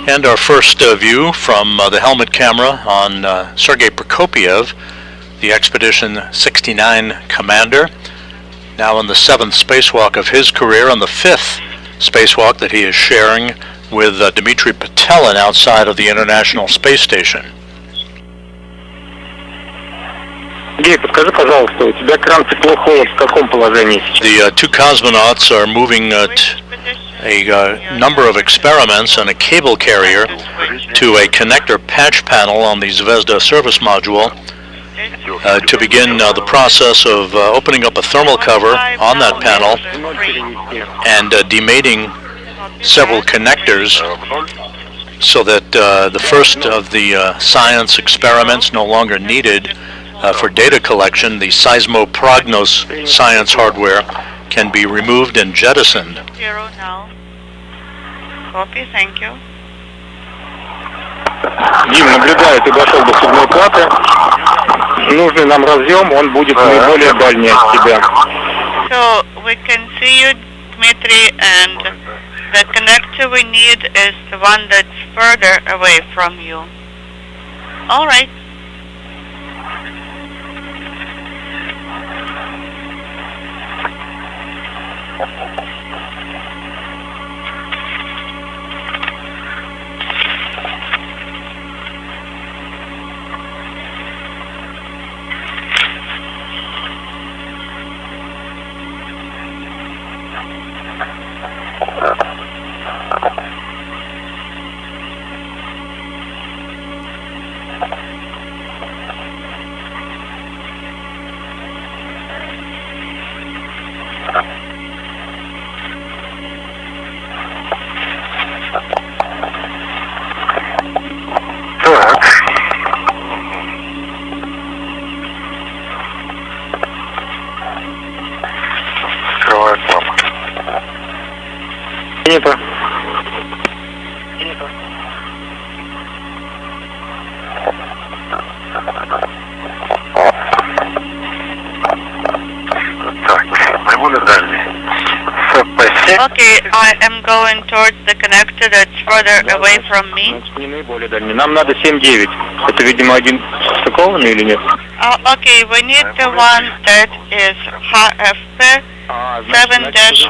And our first view from the helmet camera on Sergei Prokopiev, the Expedition 69 commander, now on the 7th spacewalk of his career, on the 5th spacewalk that he is sharing with Dmitry Petelin outside of the International Space Station. Гей, подскажи, пожалуйста, у тебя кран теплохода в каком положении сейчас? The two cosmonauts are moving a number of experiments on a cable carrier to a connector patch panel on the Zvezda service module to begin the process of opening up a thermal cover on that panel and demating several connectors so that the first of the science experiments no longer needed for data collection, the Seismoprognos science hardware, can be removed and jettisoned. 0 now. Copy, thank you. Дим, наблюдаю, ты дошел до седьмой платы. Нужный нам разъем, он будет наиболее дальний от тебя. So we can see you, Dmitry, and the connector we need is the one that's further away from you. All right. Принято. Так, наиболее дальний. Okay, I am going towards the connector that's further away from me. Не наиболее дальний. Нам надо 7-9. Это, видимо, один стыкованный или нет? Okay, we need the one that is HFP 7-9.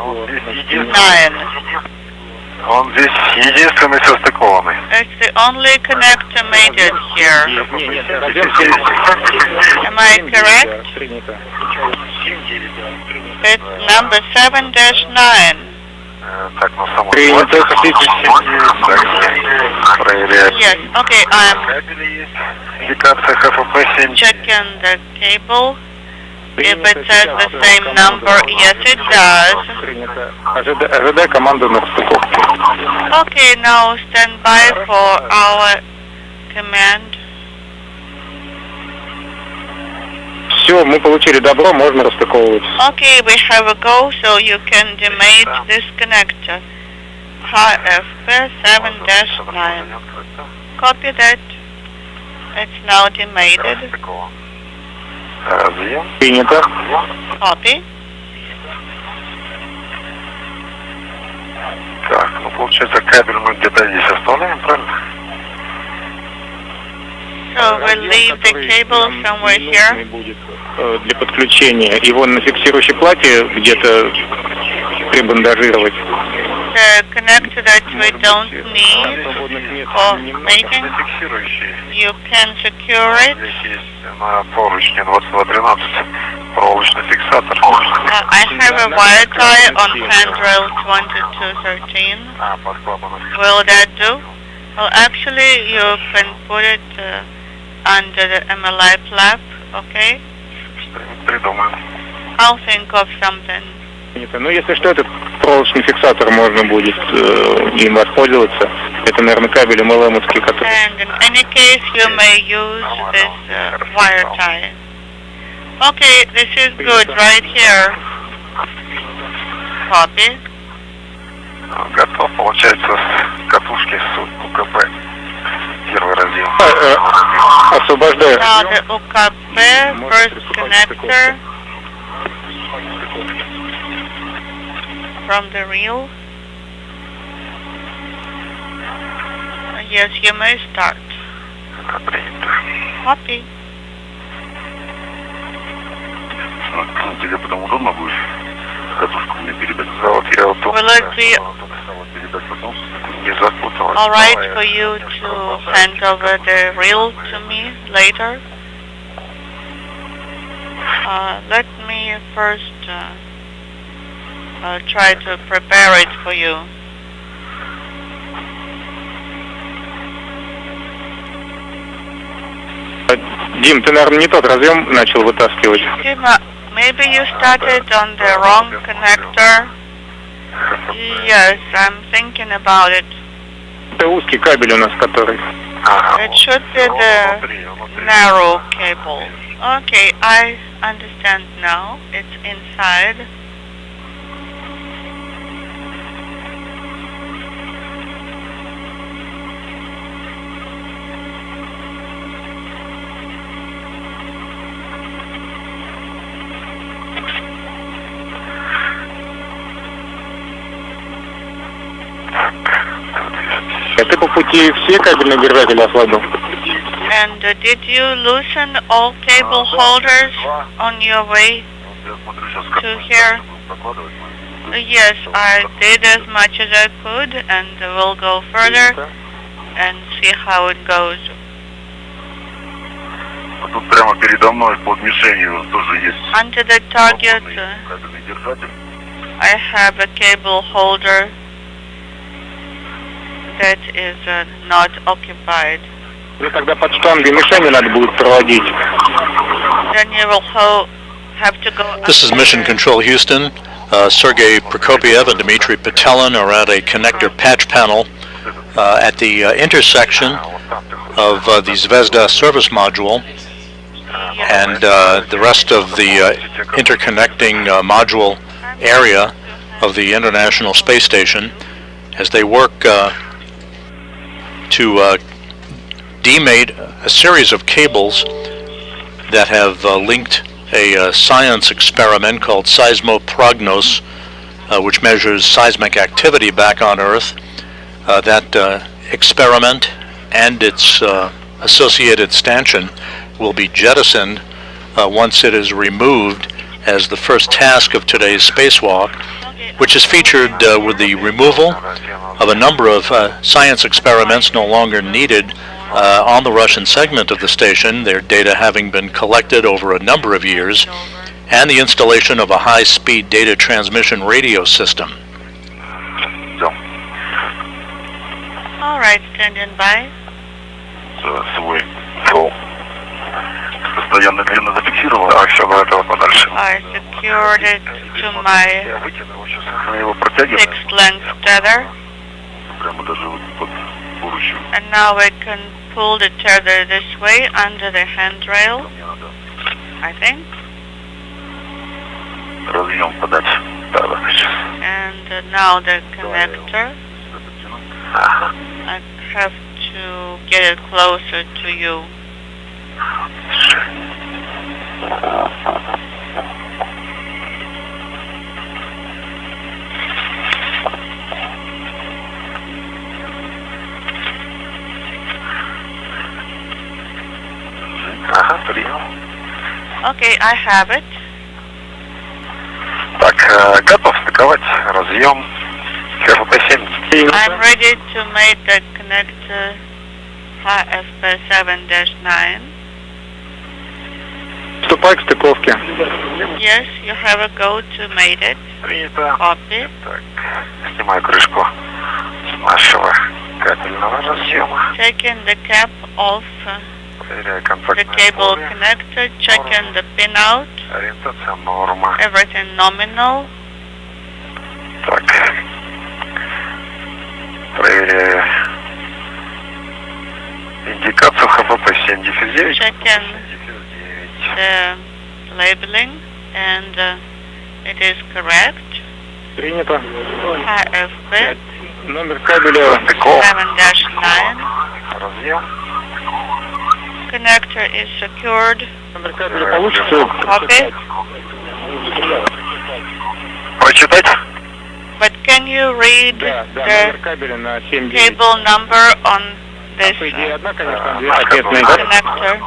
Он здесь единственный состыкованный. It's the only connector made it here. Am I correct? It's number 7-9. Так, ну само Принято. проверяем. Yes, okay, I'm Кабели есть. Индикация ХФП-7. checking the cable. If it says the same number, yes it does. Принято. ожидай команду на расстыковку. Okay, now stand by for our command. Все, мы получили добро, можно расстыковывать. Okay, we have a go, so you can demate this connector. HFP 7-9. Copy that. It's now demated. Разъем. Принято. Copy. Так, ну получается кабель мы где-то здесь оставляем, правильно? So we'll leave the cable somewhere here. Будет для подключения. Его на фиксирующей плате где-то прибандажировать. The connector that we don't need for mating, Фиксирующий. you can secure it. Здесь есть на поручне 2212 проволочный фиксатор. I have a wire tie on handrail 2213. Под клапаном. Will that do? Well, actually, you can put it under the MLI flap, okay? Придумаем. I'll think of something. Ну, если что, этот проволочный фиксатор можно будет им воспользоваться. Это, наверное, кабель МЛМовский, который... And in any case, you may use this wire tie. Okay, this is good right here. Copy. Готов, получается, с катушки с УКП. Первый разъем. Освобождаю. Now the UKP first connector from the reel. Yes, you may start. Принято. Copy. Тебе потом удобно будет катушку мне передать? Вот я вот Will it be не запуталась. alright for you to hand over the reel to me later? Let me first try to prepare it for you. Дим, ты, наверное, не тот разъем начал вытаскивать. Dima, maybe you started on the wrong connector. Yes, I'm thinking about it. Это узкий кабель у нас, который... It should be the narrow cable. Okay, I understand now. It's inside. Ты по пути все кабельные держатели ослабил? And did you loosen all cable holders on your way to here? Yes, I did as much as I could, and we'll go further and see how it goes. Тут прямо передо мной под мишенью тоже есть Under the target, кабельный держатель. I have a cable holder that is not occupied. Ну, тогда под штангой мишени надо будет проводить. Then you will have to go. This is Mission Control Houston. Sergei Prokopiev and Dmitry Petelin are at a connector patch panel at the intersection of the Zvezda service module and the rest of the interconnecting module area of the International Space Station as they work to demate a series of cables that have linked a science experiment called Seismoprognos, which measures seismic activity back on Earth. That experiment and its associated stanchion will be jettisoned once it is removed as the first task of today's spacewalk, which is featured with the removal of a number of science experiments no longer needed on the Russian segment of the station, their data having been collected over a number of years and the installation of a high-speed data transmission radio system. All right, standing by. Свой фол. Постоянно длинно зафиксировал, а все до этого подальше. I secured it to my Я вытянул, сейчас его протягиваю. fixed length tether. Прямо даже вот под поручью. And now I can pull the tether this way under the handrail, Мне надо I think. разъем подать. Да, сейчас. And now the connector. Ага. I have to get it closer to you. Ага, принял. Okay, I have it. Так, готов стыковать разъем. ХФП-7. I'm ready to make the connector HFP7-9. Вступай к стыковке. Yes, you have a go to mate it. Принято. Copy. Так, снимаю крышку нашего кабельного разъема. Taking the cap off Проверяю the контактное cable поле. connector, checking the pin out, Ориентация норма. everything nominal. Так. Проверяю индикацию ХФП-7-9. Checking the labeling, and it is correct. Принято. HFP Номер кабеля. 7-9. Разъем. Connector is secured. Номер кабеля получится. Copy. Прочитать? But can you read Да, номер the кабеля на 7-9. cable number on this По идее, одна, конечно, две ответные. connector?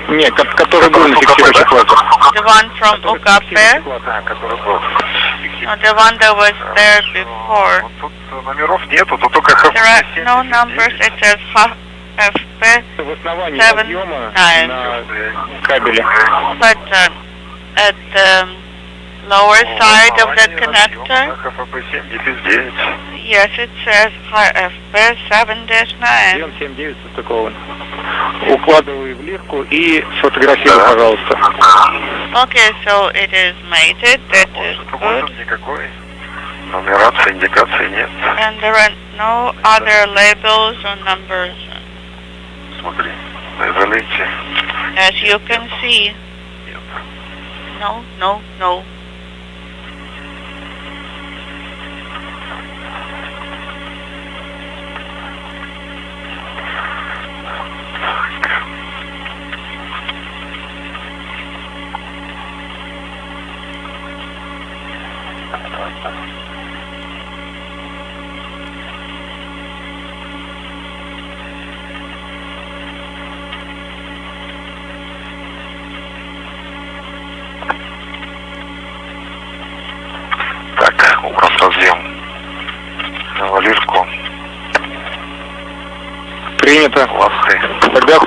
Нет, который был на фиксирующих платах. The one from UKP? Который был. No, the one that was there before. Тут номеров нету, тут только There are ХФП-7. no numbers. It says HFP, В основании 7, разъема 9. на кабеле. But at the lower side of the connector, ХФП-7-9. yes, it says HFP 7-9. 7-9 состыкован. Укладывай в лирку и сфотографируй, пожалуйста. Okay, so it is mated. That is good. Никакой нумерации, индикации нет. And there are no other labels or numbers. Смотри, на изоляции. As you can see. No, no, no. Так, убрал разъем. Лирку. Принято. Ласты. Тогда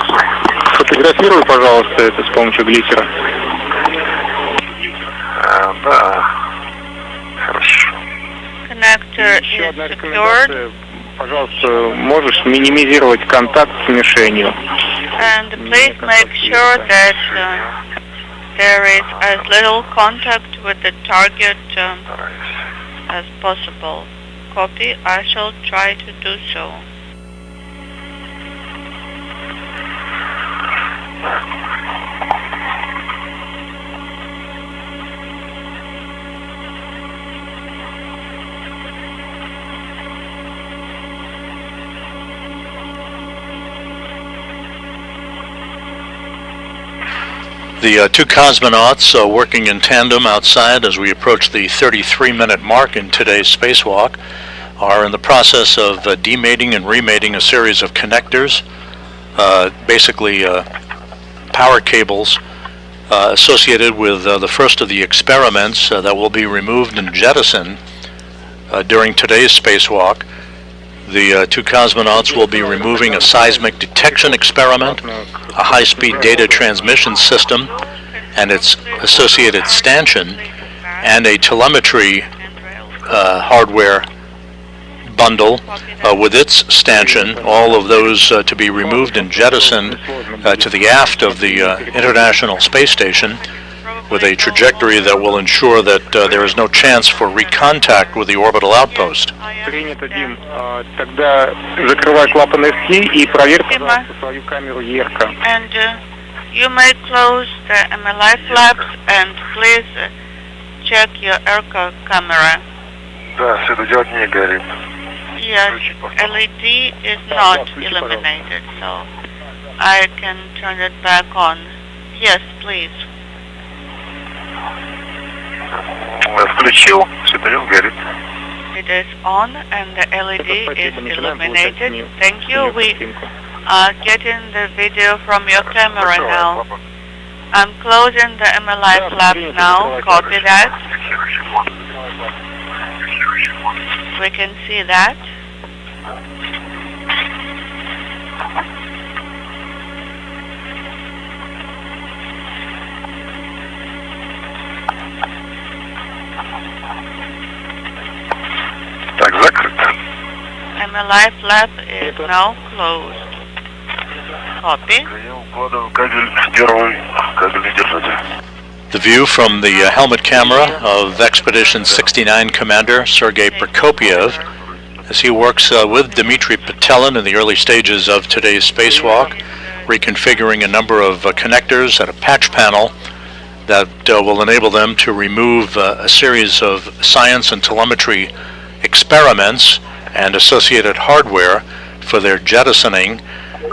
сфотографируй, пожалуйста, это с помощью глиссера. Да. Хорошо. Connector Еще is одна secured. рекомендация. Пожалуйста, можешь минимизировать контакт с мишенью. And please make sure that there is as little contact with the target as possible. Copy. I shall try to do so. The two cosmonauts working in tandem outside as we approach the 33-minute mark in today's spacewalk are in the process of demating and remating a series of connectors, basically power cables associated with the first of the experiments that will be removed and jettisoned during today's spacewalk. The two cosmonauts will be removing a seismic detection experiment, a high-speed data transmission system, and its associated stanchion, and a telemetry hardware bundle with its stanchion, all of those to be removed and jettisoned to the aft of the International Space Station, with a trajectory that will ensure that there is no chance for recontact with the orbital outpost. Принято, Дим. Тогда закрывай клапан СИ и проверь, пожалуйста, свою камеру ЕРК. And you may close the MLI flaps and please check your ERCA camera. Да, светодиод не горит. Yes, LED is not illuminated, so I can turn it back on. Yes, please. Включил, светодиод горит. It is on and the LED is illuminated. Thank you. We are getting the video from your camera now. I'm closing the MLI flap now. Copy that. We can see that. Так, закрыто. MLI flap is now closed. Copy. Я укладываю кабель первый, кабель держатель. The view from the helmet camera of Expedition 69 Commander Sergei Prokopiev as he works with Dmitry Petelin in the early stages of today's spacewalk, reconfiguring a number of connectors at a patch panel that will enable them to remove a series of science and telemetry experiments and associated hardware for their jettisoning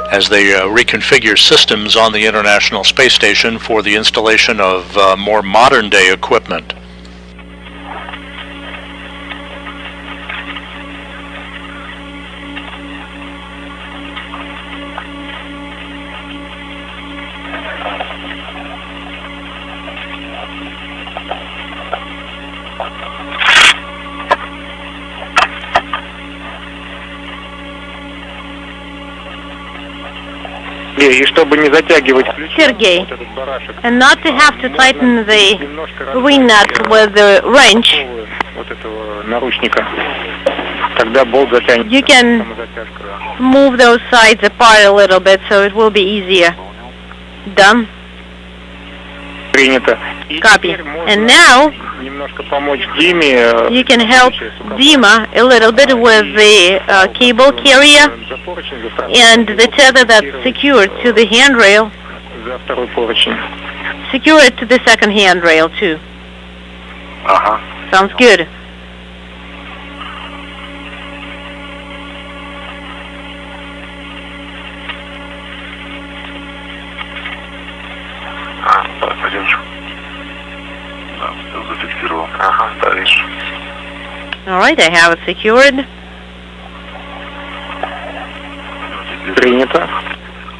as they reconfigure systems on the International Space Station for the installation of more modern-day equipment. И чтобы не затягивать Sergey, and not to have to tighten the wing nut with the wrench, вот этого наручника, тогда болт затянет. you can move those sides apart a little bit so it will be easier. Done. Принято. Copy. And now Немножко помочь Диме. you can help Dima a little bit with the cable carrier and the tether that's secured to the handrail. За второй поручень. Secure it to the second handrail too. Ага. Sounds good. Так, подержу. Да, все зафиксировал. Ага, да, вижу. All right, I have it secured. Принято.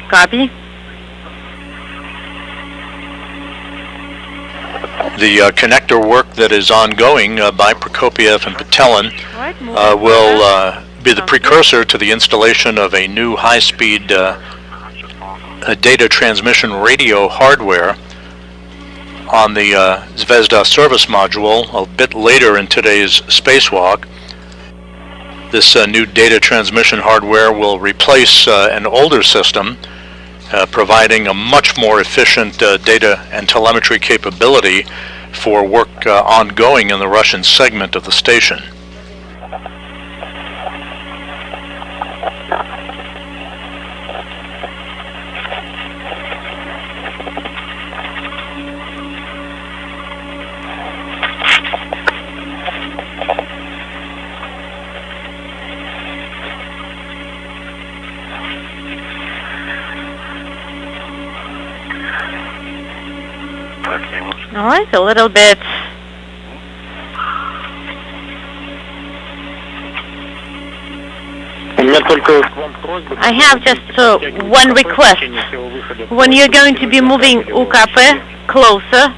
Copy. The connector work that is ongoing by Prokopiev and Petelin All right, moving will forward. be the precursor to the installation of a new high-speed data transmission radio hardware on the Zvezda service module a bit later in today's spacewalk. This new data transmission hardware will replace an older system, providing a much more efficient data and telemetry capability for work ongoing in the Russian segment of the station. All right, a little bit. У меня только к вам просьба. I have just one request. When you're going to be moving UKP closer,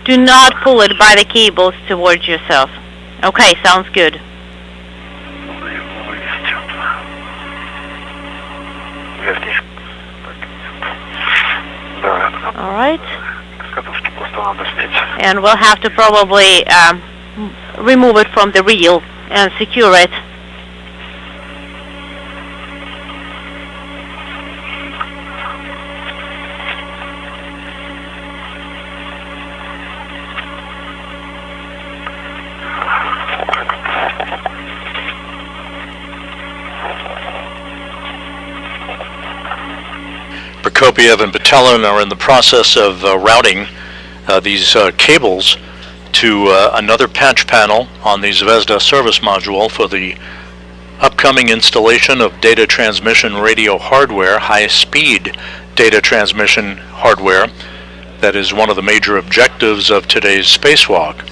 do not pull it by the cables towards yourself. Okay, sounds good. All right. and we'll have to probably remove it from the reel and secure it. Prokopiev and Batelin are in the process of routing these cables to another patch panel on the Zvezda service module for the upcoming installation of data transmission radio hardware, high-speed data transmission hardware. That is one of the major objectives of today's spacewalk.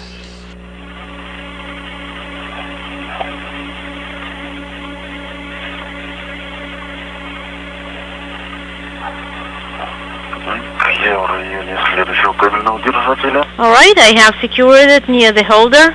All right, I have secured it near the holder.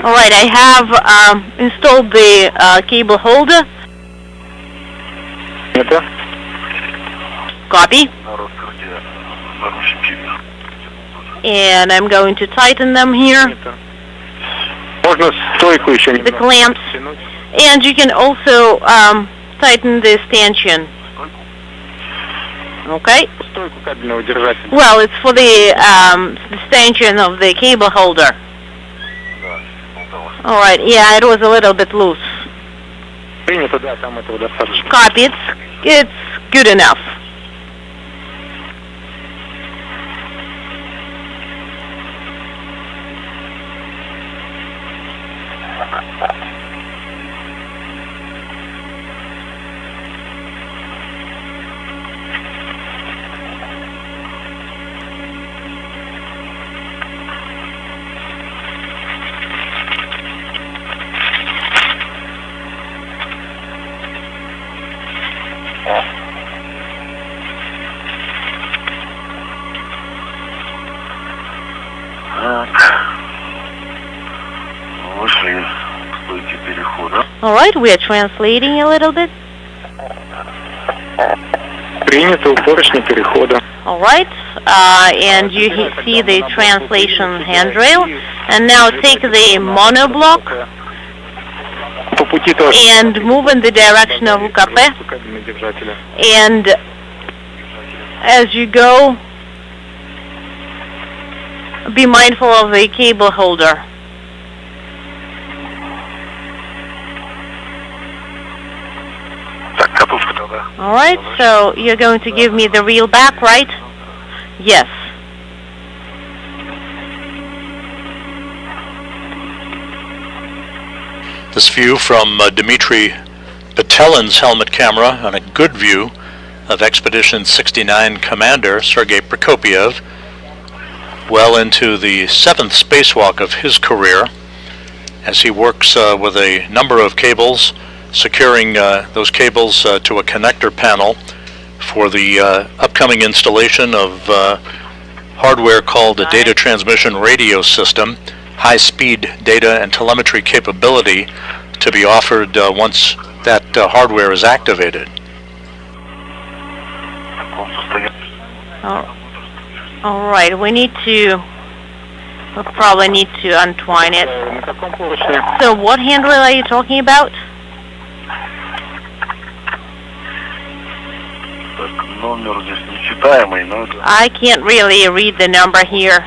All right, I have installed the cable holder. Copy. And I'm going to tighten them here. The clamps. And you can also tighten the stanchion. Okay? Well, it's for the stanchion of the cable holder. All right, yeah, it was a little bit loose. Copy, it's good enough. All right, we are translating a little bit. All right, and you see the translation handrail. And now take the monoblock and move in the direction of UKP. And as you go, be mindful of the cable holder. All right, so you're going to give me the reel back, right? Yes. This view from Dmitry Batelin's helmet camera, and a good view of Expedition 69 Commander Sergei Prokopiev, well into the 7th spacewalk of his career, as he works with a number of cables, securing those cables to a connector panel for the upcoming installation of hardware called a data transmission radio system, high-speed data and telemetry capability to be offered once that hardware is activated. All right, we'll probably need to untwine it. So what handrail are you talking about? I can't really read the number here.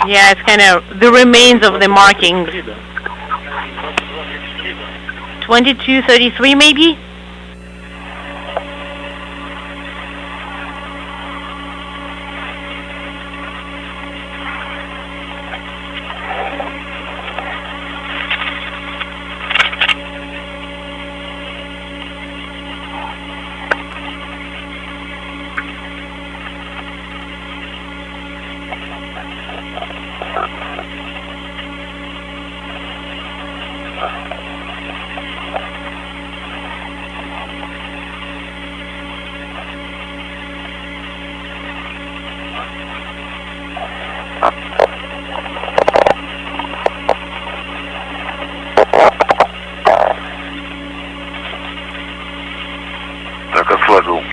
Yeah, it's kind of the remains of the markings. 2233 maybe?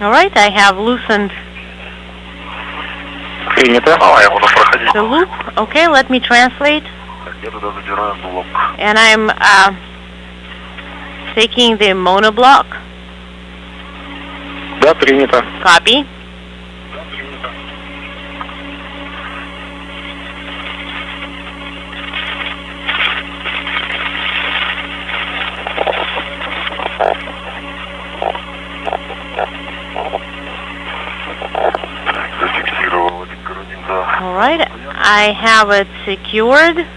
All right, I have loosened Принято. the loop. Okay, let me translate. And I'm taking the monoblock. Да, принято. Copy. All right, I have it secured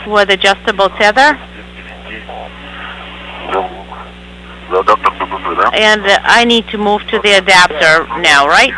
with adjustable tether. And I need to move to the adapter now, right?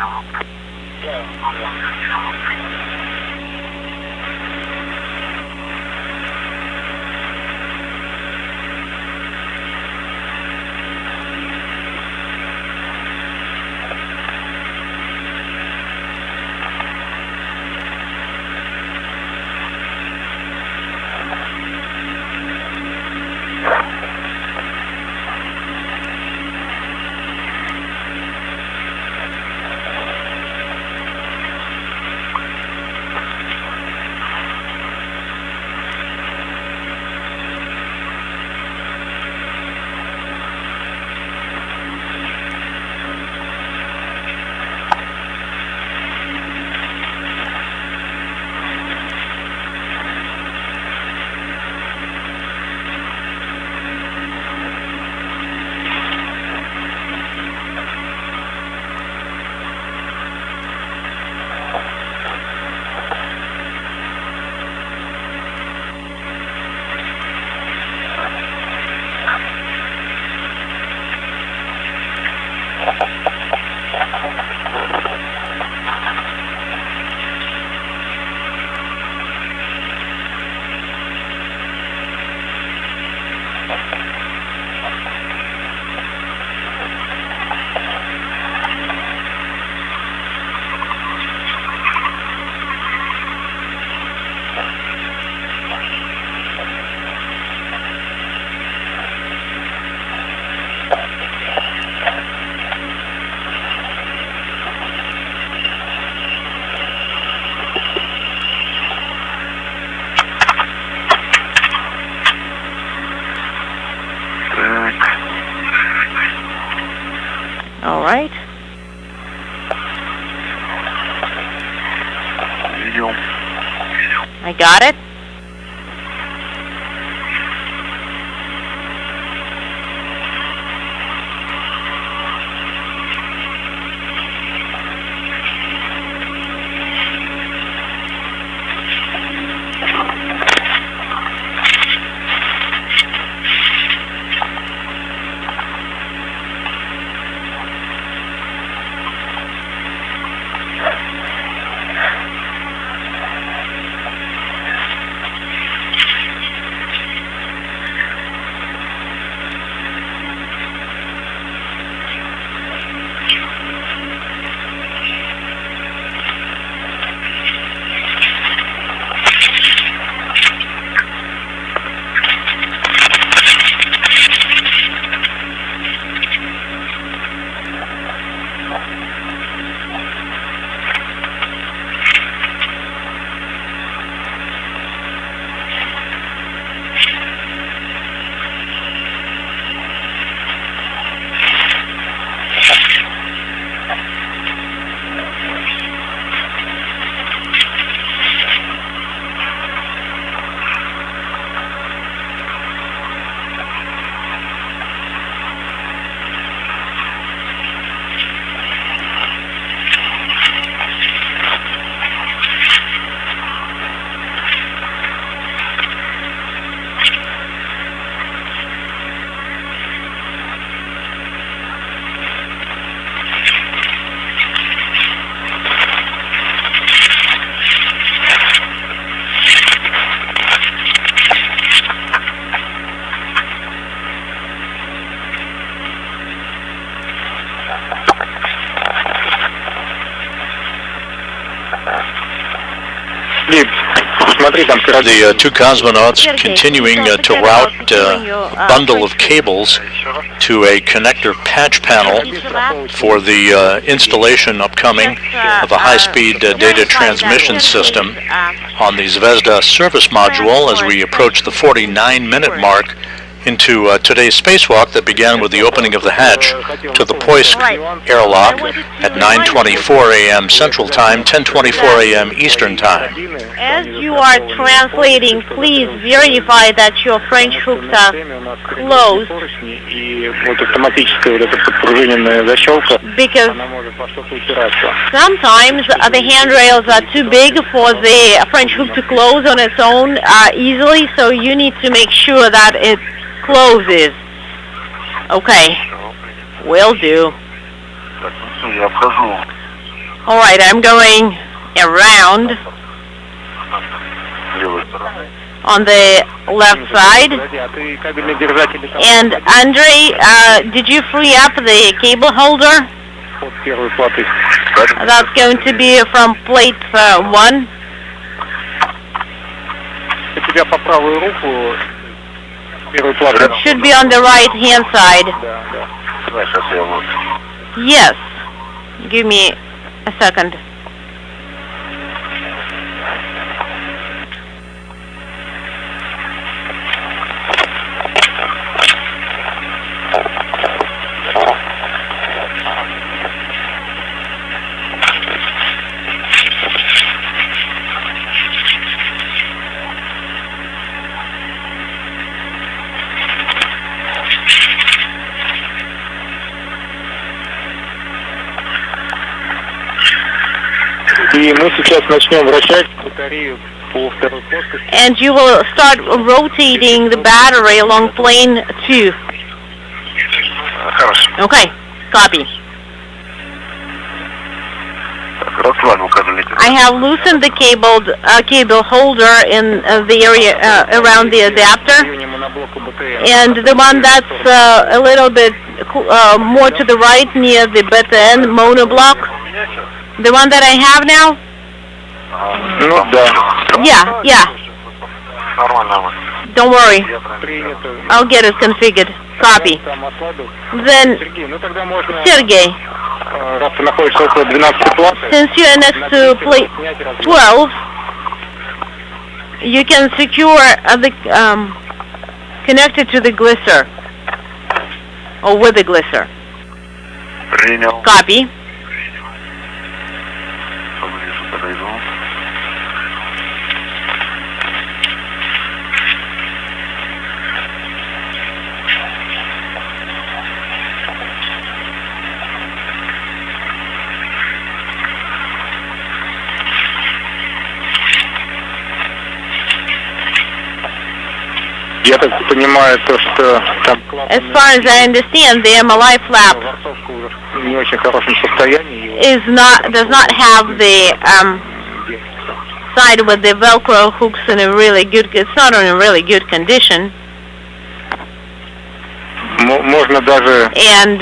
All right. I got it. The two cosmonauts continuing to route a bundle of cables to a connector patch panel for the installation upcoming of a high-speed data transmission system on the Zvezda service module as we approach the 49-minute mark into today's spacewalk that began with the opening of the hatch to the Poisk airlock at 9:24 a.m. Central Time, 10:24 a.m. Eastern Time. As you are translating, please verify that your French hooks are closed, because sometimes the handrails are too big for the French hook to close on its own easily, so you need to make sure that it closes. Okay, will do. Alright, I'm going around on the left side. And Andrei, did you free up the cable holder? That's going to be from plate 1. It should be on the right hand side. Yes. Give me a second. And you will start rotating the battery along plane 2. Okay, copy. I have loosened the cable holder in the area around the adapter, and the one that's a little bit more to the right near the beta N monoblock, the one that I have now? Yeah. Don't worry. I'll get it configured. Copy. Then, Sergey, since you're next to plate 12, you can secure the connected to the glisser, or with the glisser. Copy. Я так понимаю, то, что там as far as I understand, the MLI flap в не очень хорошем состоянии. does not have the side with the Velcro hooks in a really good. It's not in a really good condition. Можно даже and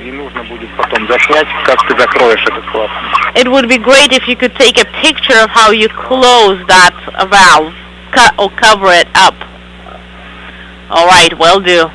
не нужно будет потом заснять, как ты закроешь этот клапан. It would be great if you could take a picture of how you close that valve, or cover it up. All right, will do.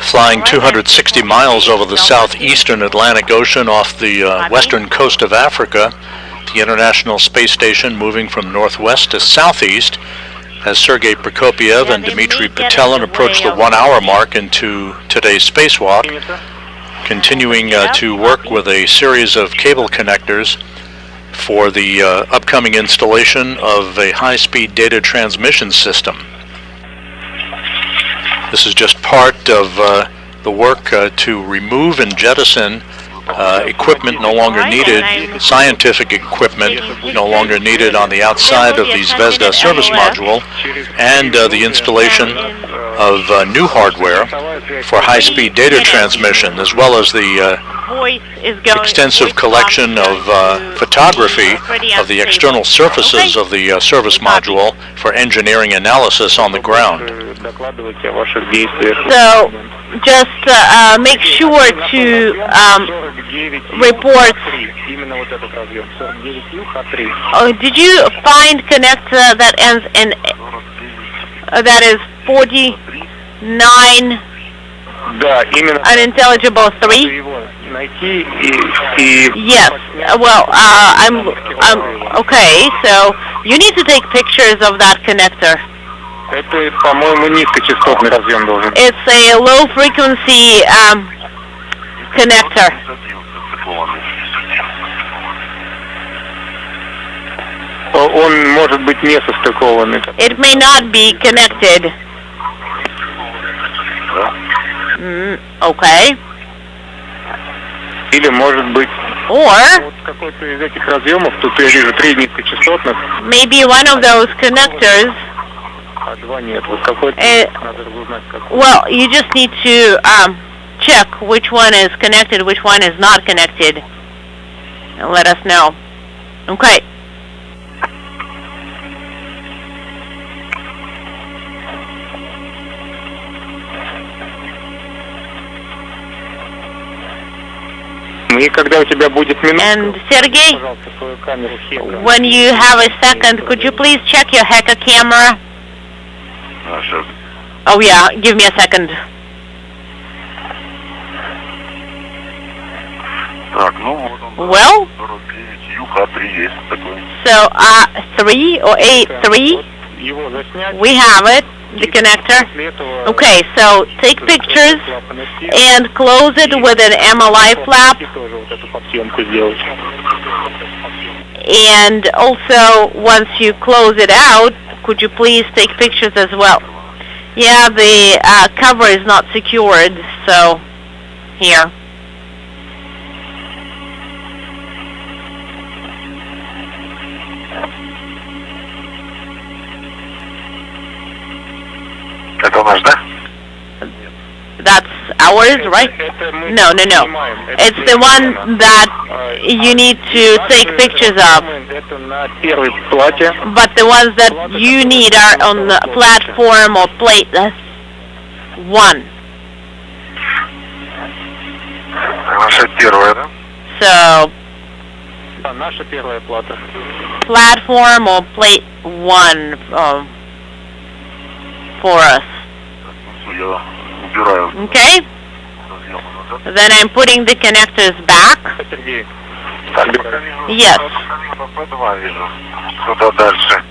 Flying 260 miles over the southeastern Atlantic Ocean off the western coast of Africa, the International Space Station moving from northwest to southeast as Sergei Prokopiev and Dmitry Petelin approach the 1 hour mark into today's spacewalk, continuing to work with a series of cable connectors for the upcoming installation of a high-speed data transmission system. This is just part of the work to remove and jettison equipment no longer needed, scientific equipment no longer needed on the outside of the Zvezda service module, and the installation of new hardware for high-speed data transmission, as well as the extensive collection of photography of the external surfaces of the service module for engineering analysis on the ground. So just make sure to report. Did you find connector that ends in that is 49 unintelligible 3? Yes. Well, I'm okay. So you need to take pictures of that connector. Это, по-моему, низкочастотный разъем должен. It's a low frequency connector. Он может быть не состыкованный. It may not be connected. Okay. Или может быть. Or Вот какой-то из этих разъемов, тут я вижу 3 низкочастотных. Maybe one of those connectors. А 2 нет. Вот какой-то надо узнать какой. Well, you just need to check which one is connected, which one is not connected, and let us know. Okay. И когда у тебя будет минутка, And Sergey, пожалуйста, свою камеру Хека. when you have a second, could you please check your hacker camera? Sure. Oh yeah, give me a second. Так, ну вот он. Well, 49 ЮХ-3 есть такой. so 3 or 8-3, Его заснять. we have it, the connector. Okay, so take pictures and close it with an MLI flap. Тоже вот эту подсъемку сделать. And also, once you close it out, could you please take pictures as well? Yeah, the cover is not secured, so here. Это наш, да? That's ours, right? No. It's the one that you need to take pictures of. Это на первой плате. But the ones that you need are on the platform or plate 1. Наша первая, да? So, Наша первая плата. platform or plate 1 for us. Я убираю. Okay? Then I'm putting the connectors back. Сергей. Yes. Вижу. Туда дальше.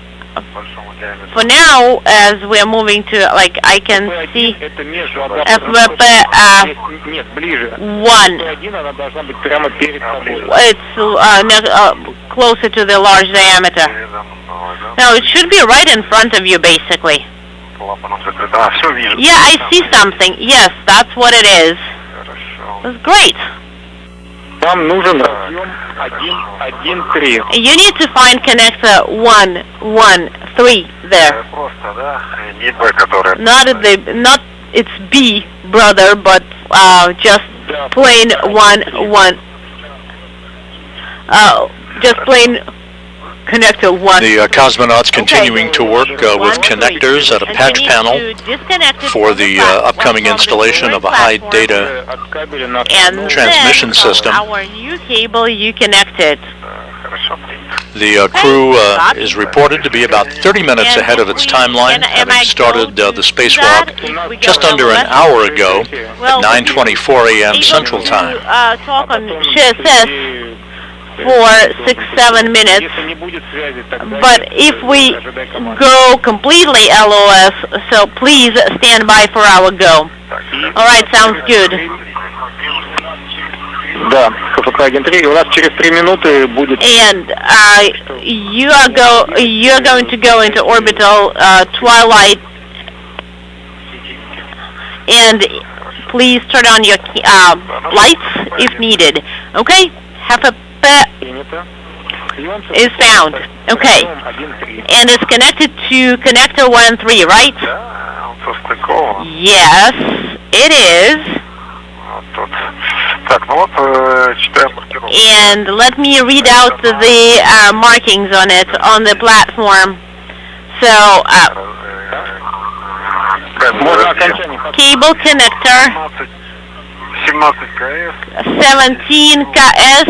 Большому диаметру. For now, as we're moving to, like, I can see Это между FVP Нет, ближе. 1. Один, она должна быть прямо перед тобой. It's closer to the large diameter. Передо мной, да? No, it should be right in front of you, basically. Клапаном закрыто. А, все вижу. Yeah, I see something. Yes, that's what it is. Хорошо. That's great. Нам нужен разъем 1.1.3. You need to find connector 1, 1, 3 there. Просто, да? Не Б, которая... Not it's B, brother, but just plain 1, 1. Just plain connector 1. The cosmonauts continuing to work with connectors at a patch panel for the upcoming installation of a high data and transmission then system. Our new cable you connected. Хорошо. The crew is reported to be about 30 minutes ahead of its timeline, having started the spacewalk just under an hour ago at 9:24 a.m. Central Time. Talk on CSS for 6-7 minutes. But if we go completely LOS, so please stand by for our go. Alright, sounds good. Да, КФК-1-3, у нас через 3 минуты будет... And you are going to go into orbital twilight, and please turn on your lights if needed. Okay? Is found. Okay. And it's connected to connector 1 and 3, right? Yes, it is. And let me read out the markings on it, on the platform. So, cable connector 17KS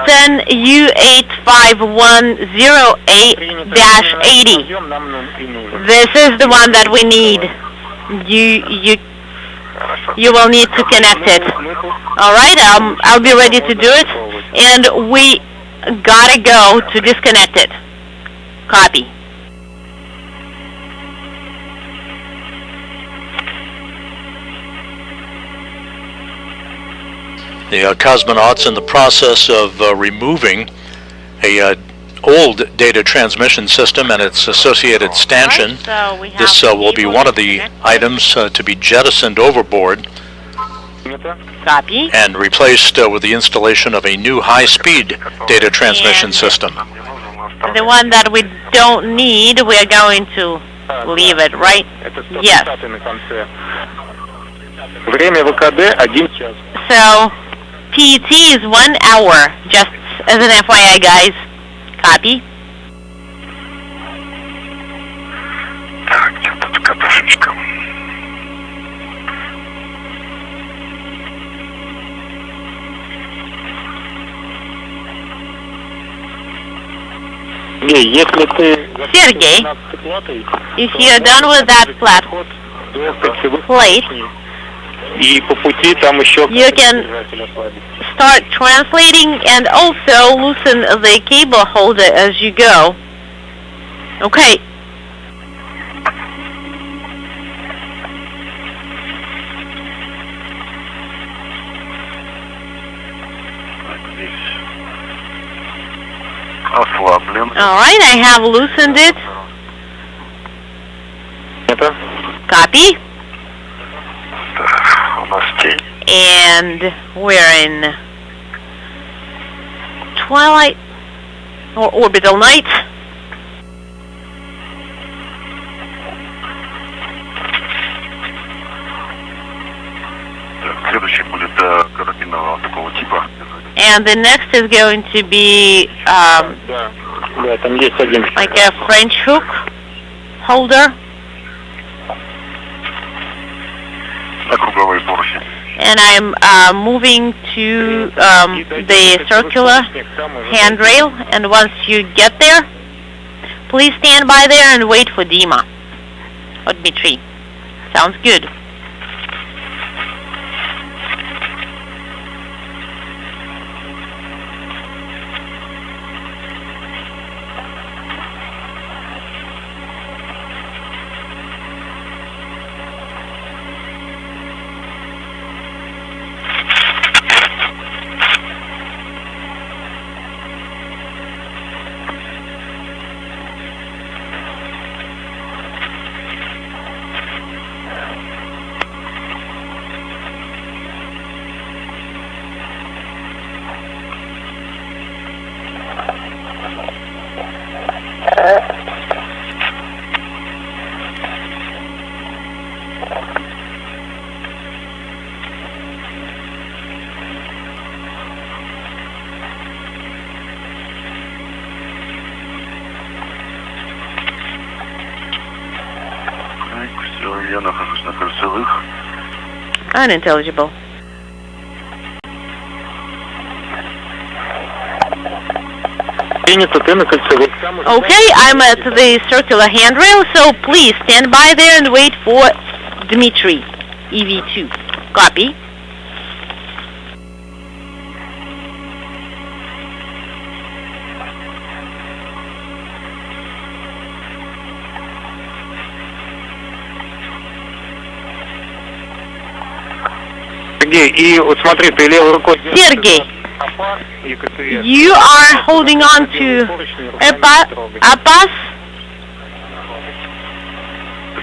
10U85108-80. This is the one that we need. You will need to connect it. Alright, I'll be ready to do it. And we gotta go to disconnect it. Copy. The cosmonauts in the process of removing a old data transmission system and its associated stanchion. This will be one of the items to be jettisoned overboard and replaced with the installation of a new high-speed data transmission system. The one that we don't need, we're going to leave it, right? Yes. Время ВКД 1 час. So, PET is 1 hour, just as an FYI, guys. Copy. Sergey, if you're done with that plate, И по пути там еще... you can start translating and also loosen the cable holder as you go. Okay. Alright, I have loosened it. Copy. And we're in twilight or orbital night. And the next is going to be like a French hook holder. And I'm moving to the circular handrail, and once you get there, please stand by there and wait for Dima or Dmitry. Sounds good. Unintelligible. Okay, I'm at the circular handrail, so please stand by there and wait for Dmitry, EV2. Copy. Сергей, и вот смотри, ты левой рукой... Sergey, you are holding on to APAS.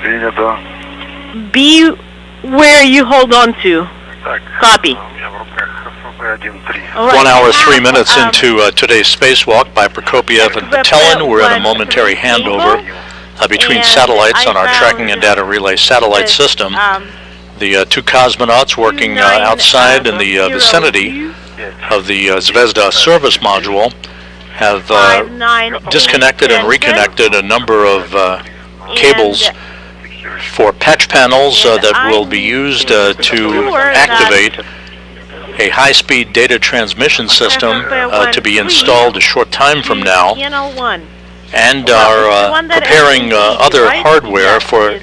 Принято. Be where you hold on to. Так. Copy. У меня в руках ФП-1-3. All right. 1 hour, 3 minutes into today's spacewalk by Prokopiev and Patelin. We're in a momentary handover between satellites on our tracking and data relay satellite system. The two cosmonauts working outside in the vicinity of the Zvezda service module have disconnected and reconnected a number of cables for patch panels that will be used to activate a high-speed data transmission system to be installed a short time from now, and are preparing other hardware for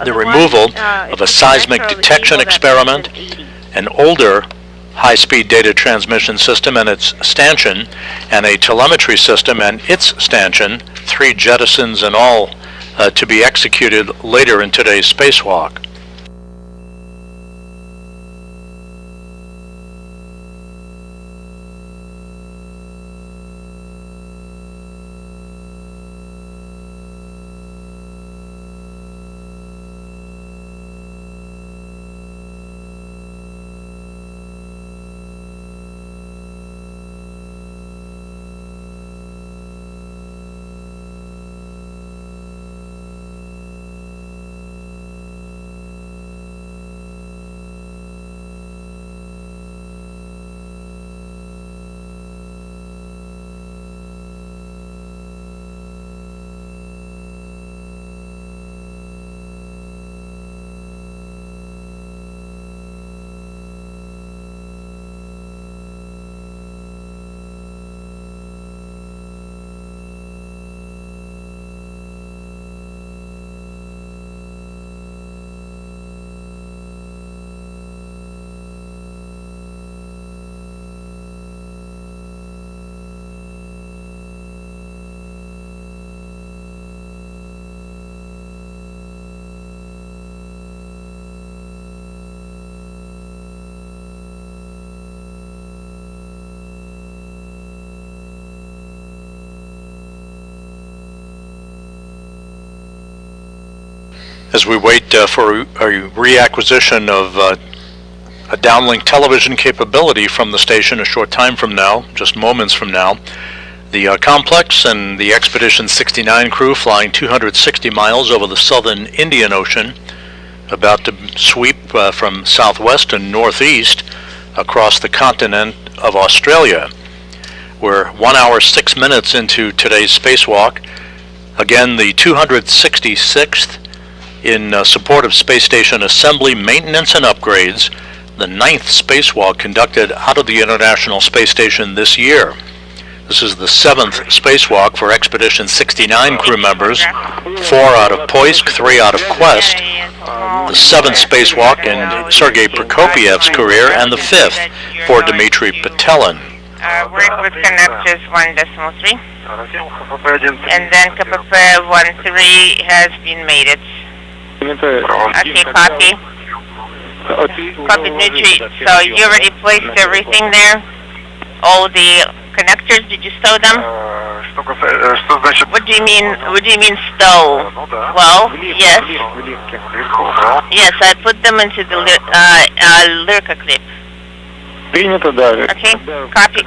the removal of a seismic detection experiment, an older high-speed data transmission system and its stanchion, and a telemetry system and its stanchion, 3 jettisons in all, to be executed later in today's spacewalk. As we wait for a reacquisition of a downlink television capability from the station a short time from now, just moments from now, the complex and the Expedition 69 crew flying 260 miles over the southern Indian Ocean, about to sweep from southwest and northeast across the continent of Australia. We're 1 hour, 6 minutes into today's spacewalk. Again, the 266th in support of space station assembly, maintenance, and upgrades, the 9th spacewalk conducted out of the International Space Station this year. This is the 7th spacewalk for Expedition 69 crew members, 4 out of Poisk, 3 out of Quest, the 7th spacewalk in Sergei Prokopiev's career, and the 5th for Dmitry Patelin. Work with connectors 1.3, and then KPP 1.3 has been mated. Okay, copy. Copy, Dmitry. So you already placed everything there? All the connectors, did you stow them? What do you mean stow? Well, yes. Yes, I put them into the Lyrka clip. Okay, copy.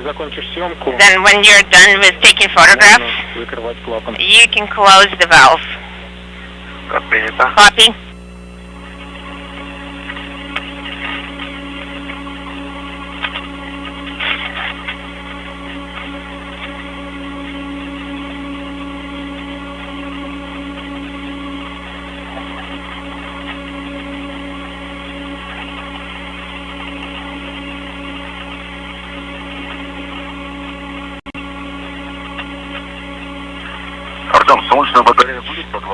Then when you're done with taking photographs, you can close the valve. Copy.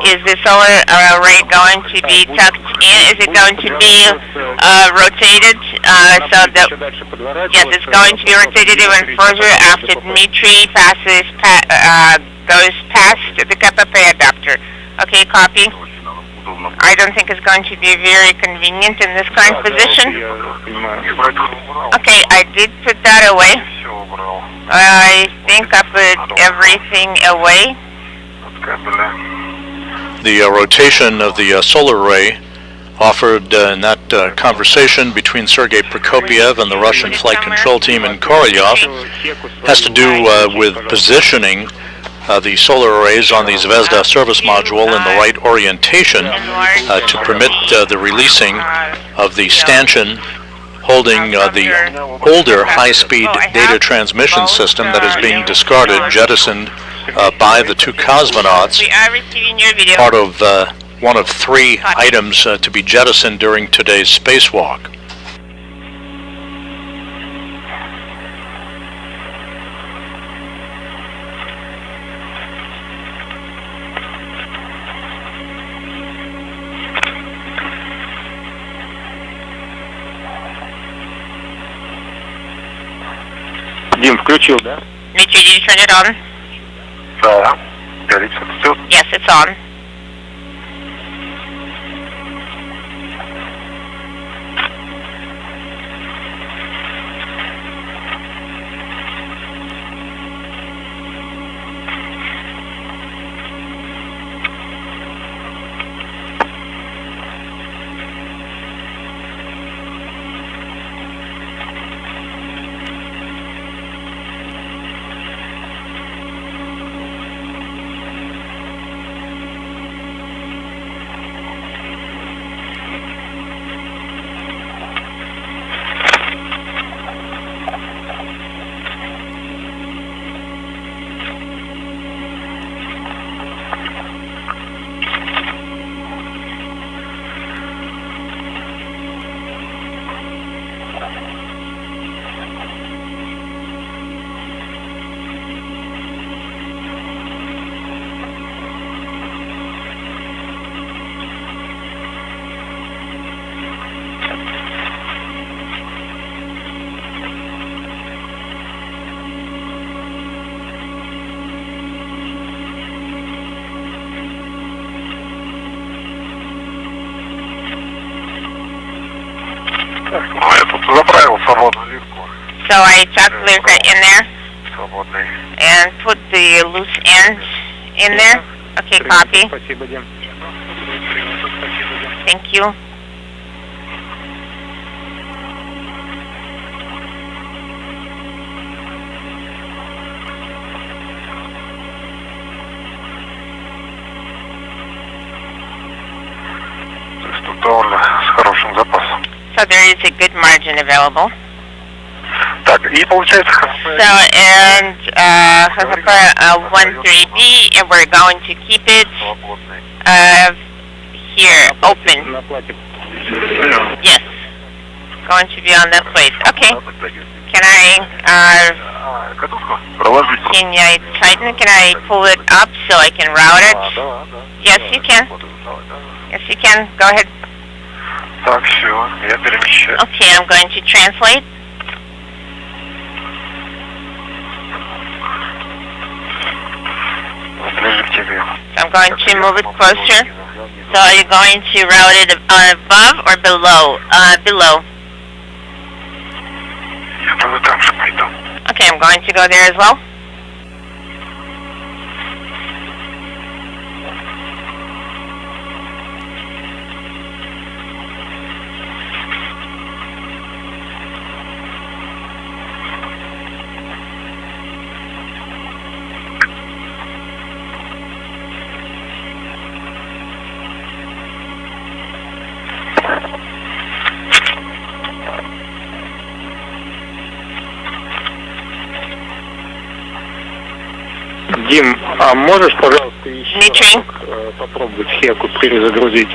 Is the solar array going to be tucked in? Is it going to be rotated so that, yes, it's going to be rotated even further after Dmitry goes past the KPP adapter. Okay, copy. I don't think it's going to be very convenient in this current position. Okay, I did put that away. I think I put everything away. The rotation of the solar array offered in that conversation between Sergei Prokopiev and the Russian flight control team in Korolyov has to do with positioning the solar arrays on the Zvezda service module in the right orientation to permit the releasing of the stanchion holding the older high-speed data transmission system that is being discarded, jettisoned by the two cosmonauts, part of one of 3 items to be jettisoned during today's spacewalk. Дим, включил, да? Dmitry, did you turn it on? Да, горит все. Yes, it's on. So I chucked Lirka in there and put the loose ends in there. Okay, copy. Thank you. So there is a good margin available. Так, и получается So, and for 13B, and we're going to keep it here, open. Yes, going to be on that plate. Okay. Can I tighten? Can I pull it up so I can route it? Yes, you can. Yes, you can. Go ahead. Так, все, я перемещаю. Okay, I'm going to translate. I'm going to move it closer. So are you going to route it above or below? Below. Okay, I'm going to go there as well. Дим, а можешь, пожалуйста, еще Дмитрий? разок попробовать хеку перезагрузить?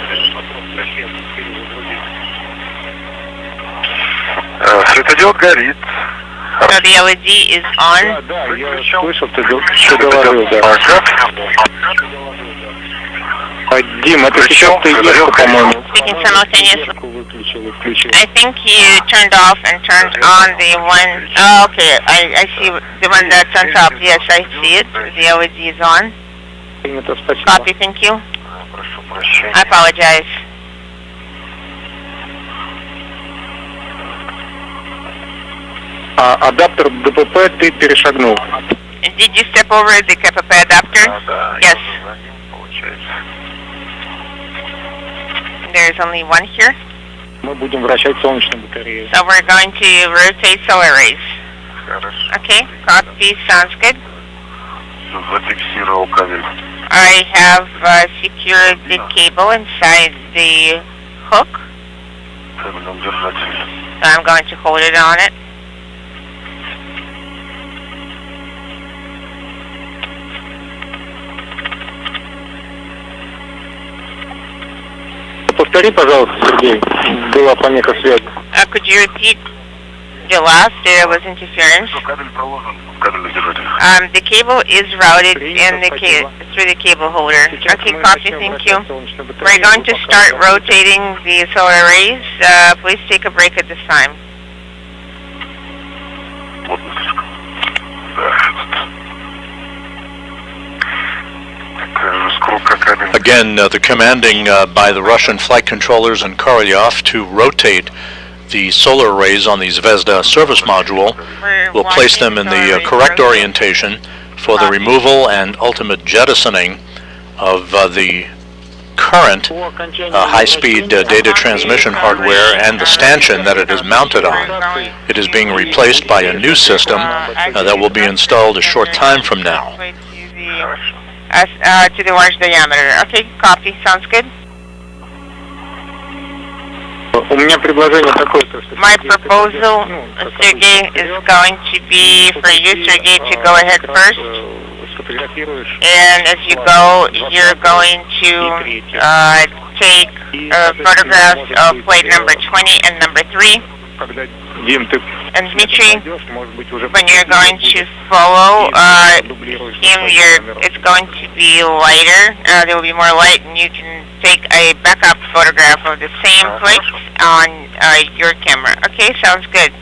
Светодиод горит. So the LED is on. Да, я слышал, ты говорил, да. Дим, это сейчас ты ехал, по-моему. Speaking simultaneously. Выключил и включил. I think you turned off and turned on the one. Oh, okay. I see the one that's on top. Yes, I see it. The LED is on. Принято, спасибо. Copy, thank you. Прошу. I apologize. Адаптер ДПП ты перешагнул. Did you step over the KPP adapter? Yes. There's only one here. Мы будем вращать солнечную батарею. So we're going to rotate solar arrays. Okay, copy, sounds good. I have secured the cable inside the hook. So I'm going to hold it on it. Повтори, пожалуйста, Сергей. Была помеха связи. Could you repeat the last? There was interference. The cable is routed in the through the cable holder. Okay, copy, thank you. We're going to start rotating the solar arrays. Please take a break at this time. Again, the commanding by the Russian flight controllers in Korolyov to rotate the solar arrays on the Zvezda service module will place them in the correct orientation for the removal and ultimate jettisoning of the current high-speed data transmission hardware and the stanchion that it is mounted on. It is being replaced by a new system that will be installed a short time from now. To the orange diameter. Okay, copy. Sounds good. У меня предложение такое. My proposal, Sergey, is going to be for you, Sergey, to go ahead first. And as you go, you're going to take photographs of plate number 20 and number 3. And Dmitry, when you're going to follow him, it's going to be lighter. There will be more light, and you can take a backup photograph of the same plate on your camera. Okay, sounds good.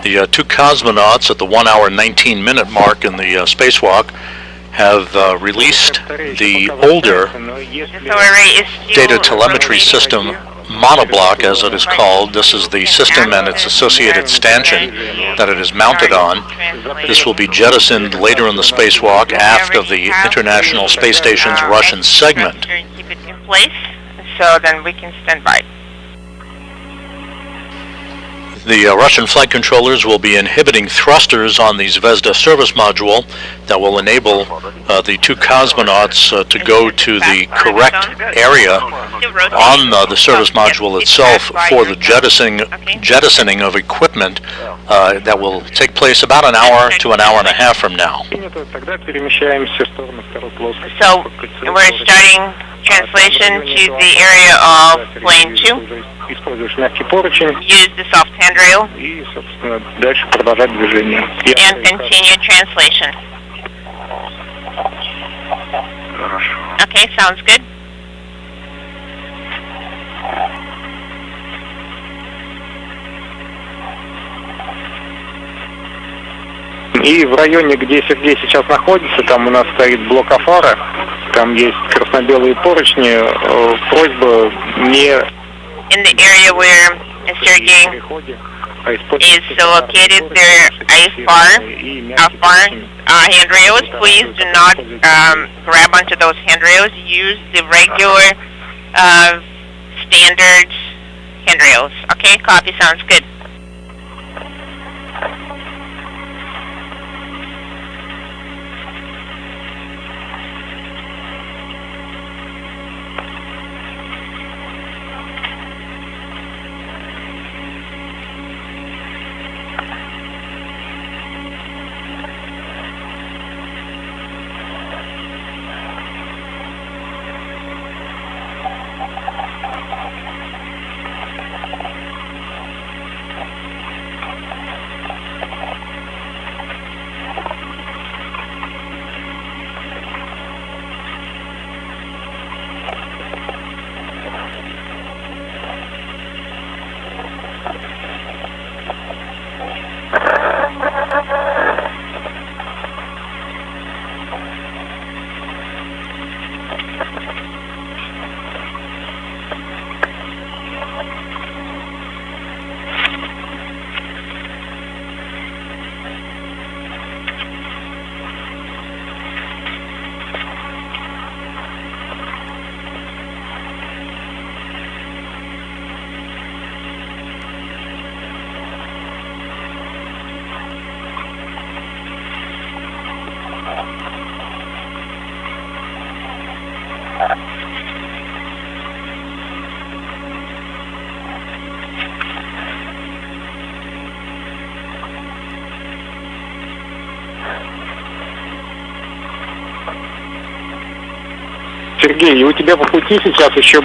The two cosmonauts at the 1 hour 19-minute mark in the spacewalk have released the older data telemetry system monoblock, as it is called. This is the system and its associated stanchion that it is mounted on. This will be jettisoned later in the spacewalk aft of the International Space Station's Russian segment. Keep it in place, so then we can stand by. The Russian flight controllers will be inhibiting thrusters on the Zvezda service module that will enable the two cosmonauts to go to the correct area on the service module itself for the jettisoning of equipment that will take place about an hour to an hour and a half from now. So we're starting translation to the area of plane 2. Use the soft handrail and continue translation. Okay, sounds good. И в районе, где Сергей сейчас находится, там у нас стоит блок фара, там есть красно-белые поручни, просьба не... In the area where Sergey is located, there are handrails. Please do not grab onto those handrails. Use the regular standard handrails. Okay, copy, sounds good. Сергей, и у тебя по пути сейчас еще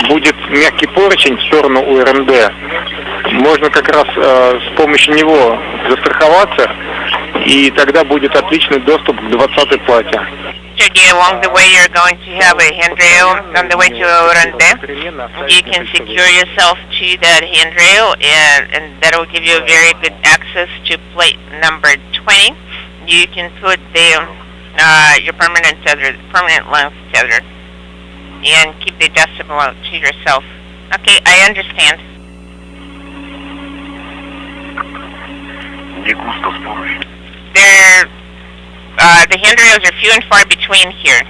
будет мягкий поручень в сторону УРМД. Можно как раз с помощью него застраховаться, и тогда будет отличный доступ к 20-й плате. Sergey, along the way you're going to have a handrail on the way to Orande. You can secure yourself to that handrail, and that will give you a very good access to plate number 20. You can put the your permanent length tether, and keep the adjustable out to yourself. Okay, I understand. The handrails are few and far between here.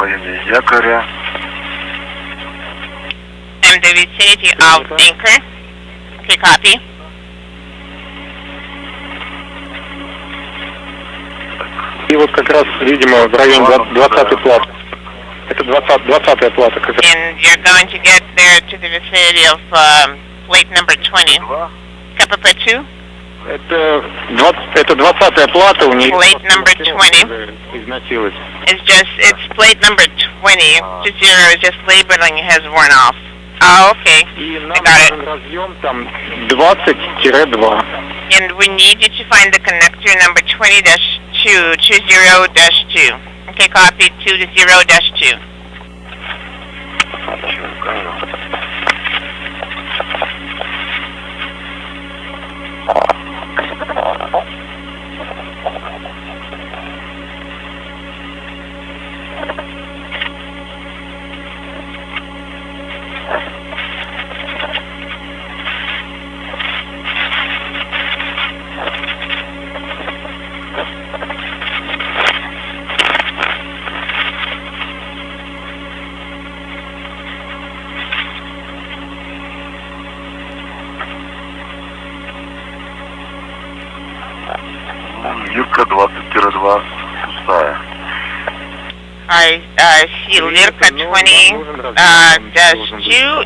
в районе якоря. In the vicinity of Anchor. Okay, copy. И вот как раз, видимо, в район 20-й плат. Это 20-я плата как раз. And you're going to get there to the vicinity of plate number 20. КПП 2. Это 20-я плата у нее. Plate number 20. Износилась. It's plate number 20. 20 is just labeling has worn off. Oh, okay. И I нам got it. нужен разъем там 20-2. And we need you to find the connector number 20-2, 20-2. Okay, copy 20-2. Юрка 20-2, пустая. I see Lirka 20-2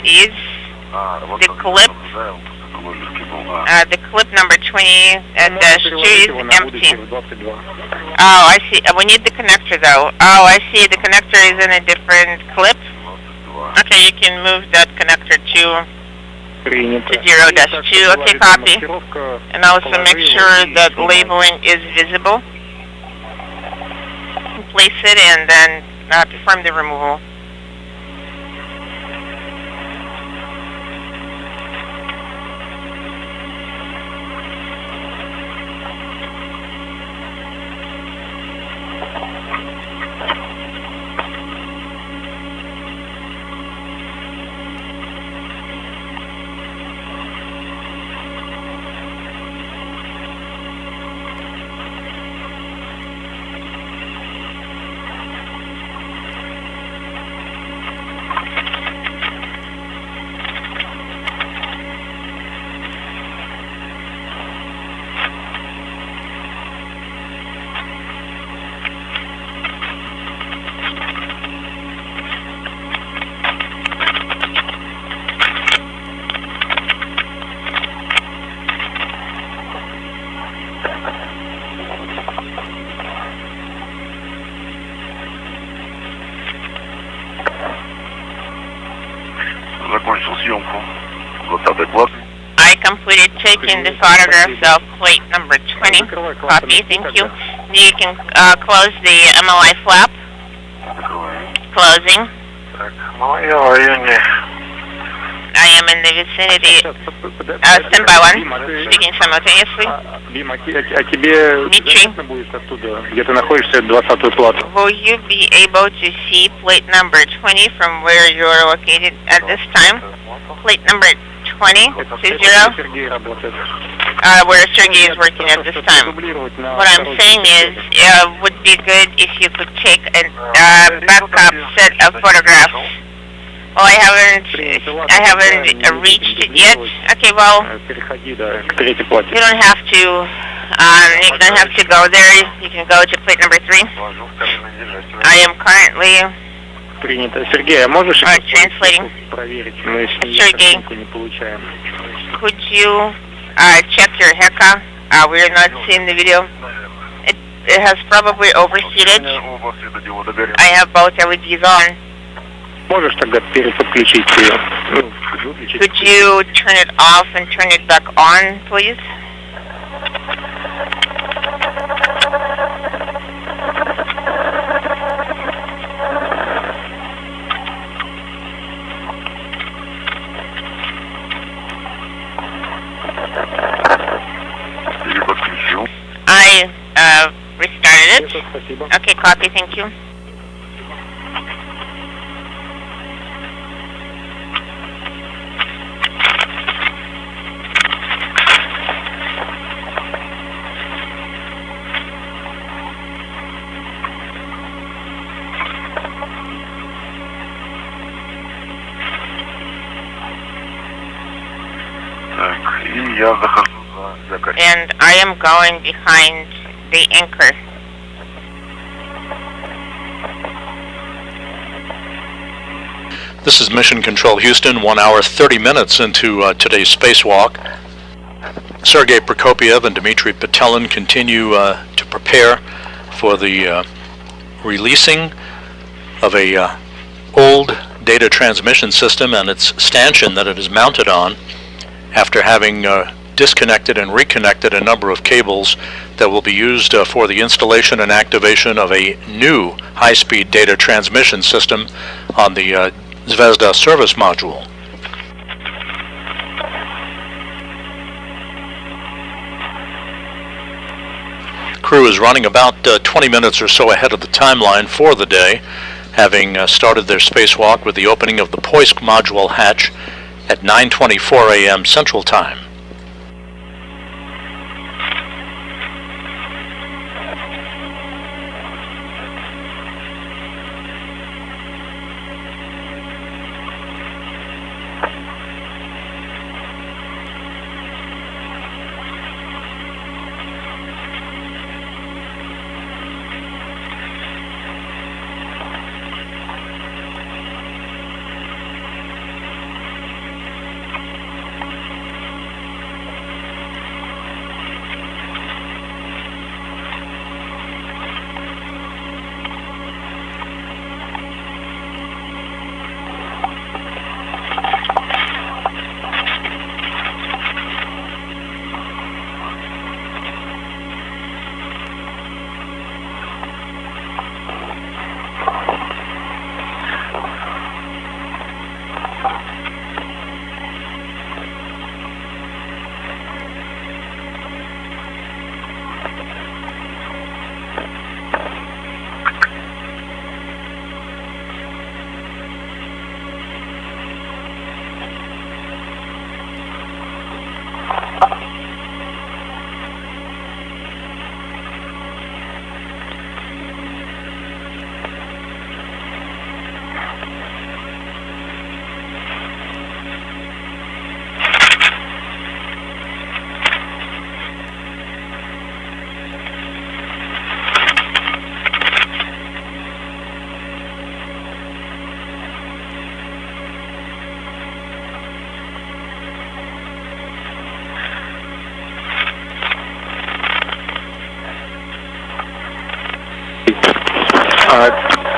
is the clip. The clip number 20-2 is empty. Oh, I see. We need the connector though. Oh, I see. The connector is in a different clip. Okay, you can move that connector to 0-2. Okay, copy. And also make sure that labeling is visible. Place it and then perform the removal. Закончил съемку. 20-й плат. I completed taking the photographs of plate number 20. Copy, thank you. You can close the MLI flap. Closing. Так, ну я в районе. I am in the vicinity. Stand by one. Speaking simultaneously. Дим, а тебе заметно будет оттуда, где ты находишься, 20-ю плату? Will you be able to see plate number 20 from where you are located at this time? Plate number 20, 20, Сергей работает. where Sergey is working at this time. What I'm saying is, it would be good if you could take a backup set of photographs. Well, I haven't reached it yet. Okay, well, Переходи, да, к третьей плате. you don't have to go there. You can go to plate number 3. I am currently Принято. Сергей, а можешь translating. проверить? Мы с ней Сергей. картинку не получаем. Could you check your HECA? We're not seeing the video. It has probably overheated. I have both LEDs on. Можешь тогда переподключить ее? Ну, выключить. Could you turn it off and turn it back on, please? I restarted it. Спасибо. Okay, copy, thank you. я захожу за якорь. And I am going behind the anchor. This is Mission Control Houston, 1 hour 30 minutes into today's spacewalk. Sergei Prokopiev and Dmitry Petelin continue to prepare for the releasing of a old data transmission system and its stanchion that it is mounted on after having disconnected and reconnected a number of cables that will be used for the installation and activation of a new high-speed data transmission system on the Zvezda service module. Crew is running about 20 minutes or so ahead of the timeline for the day, having started their spacewalk with the opening of the Poisk module hatch at 9:24 a.m. Central Time.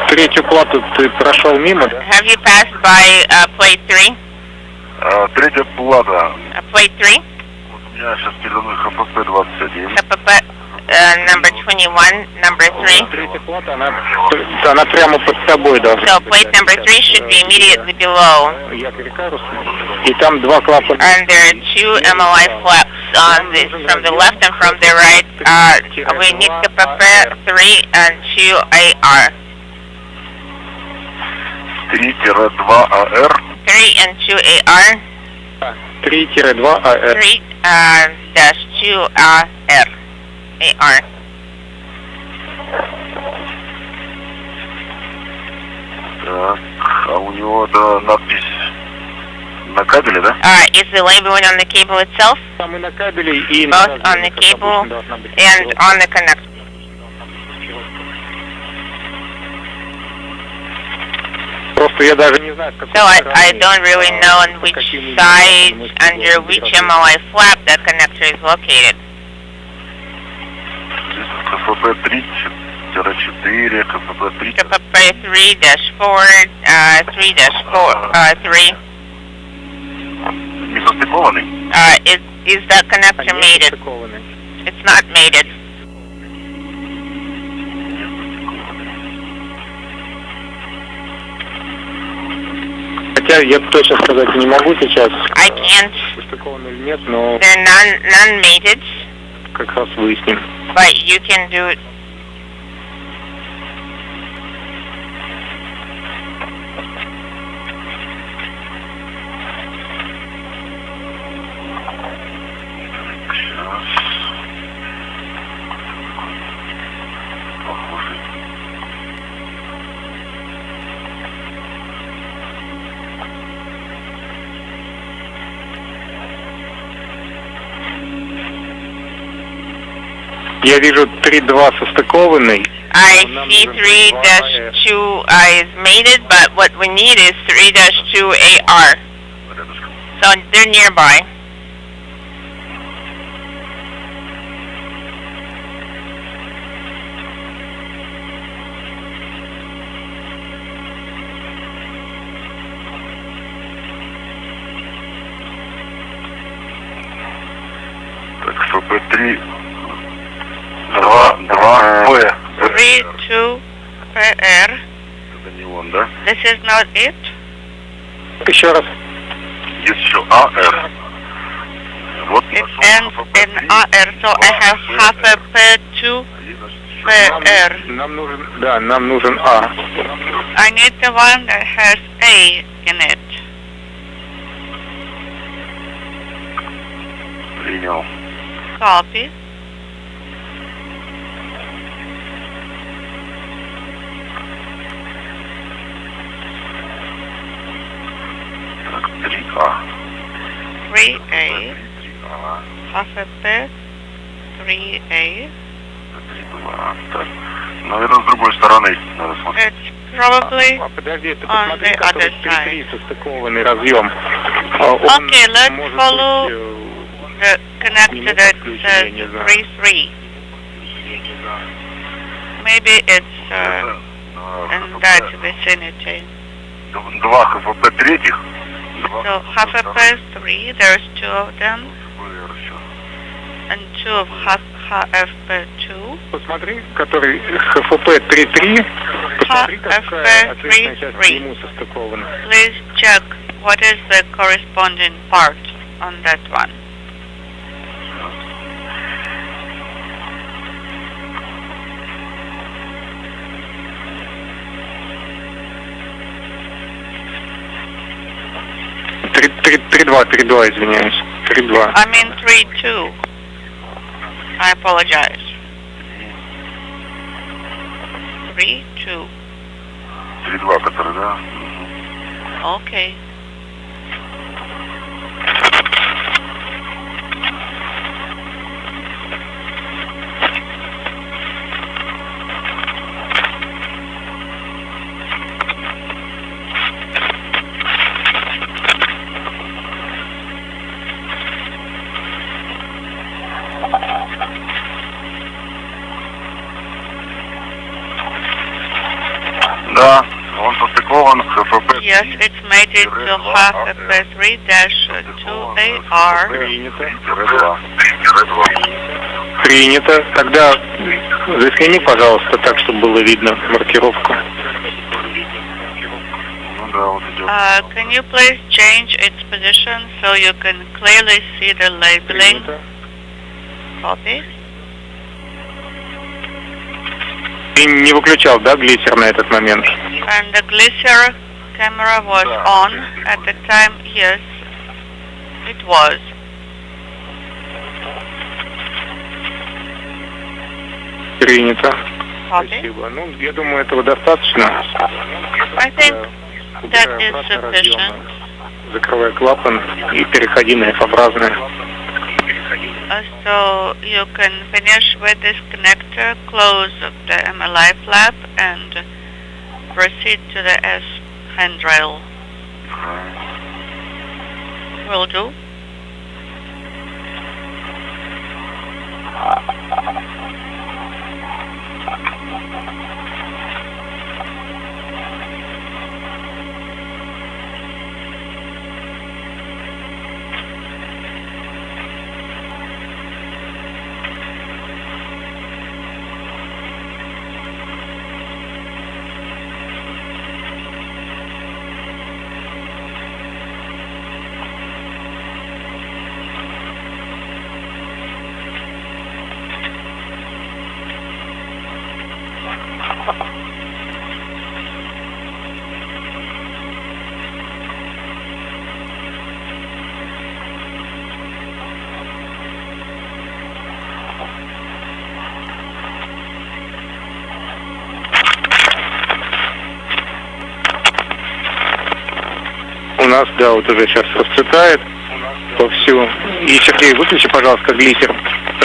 Третью плату ты прошел мимо, да? Have you passed by plate 3? Третья плата. Plate 3? Вот у меня сейчас передо мной ХПП 21. KPP number 21, number 3. Третья плата, она прямо под тобой должна So быть. plate number 3 should be immediately below. Якорь карус. И там два клапана. And there are two MLI flaps on this from the left and from the right. We need KPP 3 and 2 AR. 3-2 АР. 3 and 2 AR. 3-2 АР. 3 dash 2 AR. AR. Так, а у него да, надпись на кабеле, да? Is the labeling on the cable itself? Там и на кабеле, и Both on the cable and on the connector. Просто я даже не знаю, с какой So I стороны, don't really know on which side, under which MLI flap that connector is located. Здесь КФП 3-4, КФП 3. KPP 3-4, 3-4, 3. Не состыкованный? Is that connector mated? It's not mated. Хотя я точно сказать не могу сейчас, I can't. состыкован или нет, но They're non-mated, как раз выясним. but you can do it. Я вижу 3-2 состыкованный. I see 3-2 is mated, but what we need is 3-2 AR. So they're nearby. Так, ФП-3, 2П. 3-2 PR. Это не он, да? This is not it. Еще раз. Есть еще АР. Вот It ends in AR, so I have half a P2 PR. Нам нужен А. I need the one that has A in it. Принял. Copy. Так, 3А. 3A. 3А. Half a P. 3A. 3-2. Так. Наверное, с другой стороны надо смотреть. It's probably Подожди, ты on посмотри, the который other side. 3-3 состыкованный разъем. Okay, let's follow the connector that says 3-3. Maybe it's in that vicinity. 2 ХФП третьих. So half a P 3, there's two of them, and two of HFP2. Посмотри, который ХФП 3-3. Посмотри, какая ответственная часть к нему состыкована. Please check what is the corresponding part on that one. Три два, извиняюсь. 3-2. I mean 3-2. I apologize. 3-2. 3-2, который, да? Okay. Да, он состыкован с ХФП. Yes, it's mated to HFP3-2AR. Принято. Тогда засними, пожалуйста, так, чтобы было видно маркировку. Ну да, вот идет. Can you please change its position so you can clearly see the labeling? Copy. Ты не выключал, да, глиссер на этот момент? And the glisser camera was on at the time. Yes, it was. Принято. Copy. Спасибо. Ну, я думаю, этого достаточно. I think that is sufficient. Закрывай клапан и переходи на F-образное. So you can finish with this connector, close the MLI flap, and proceed to the S handrail. Will do. У нас, да, вот уже сейчас расцветает вовсю. И, Сергей, выключи, пожалуйста, глиссер.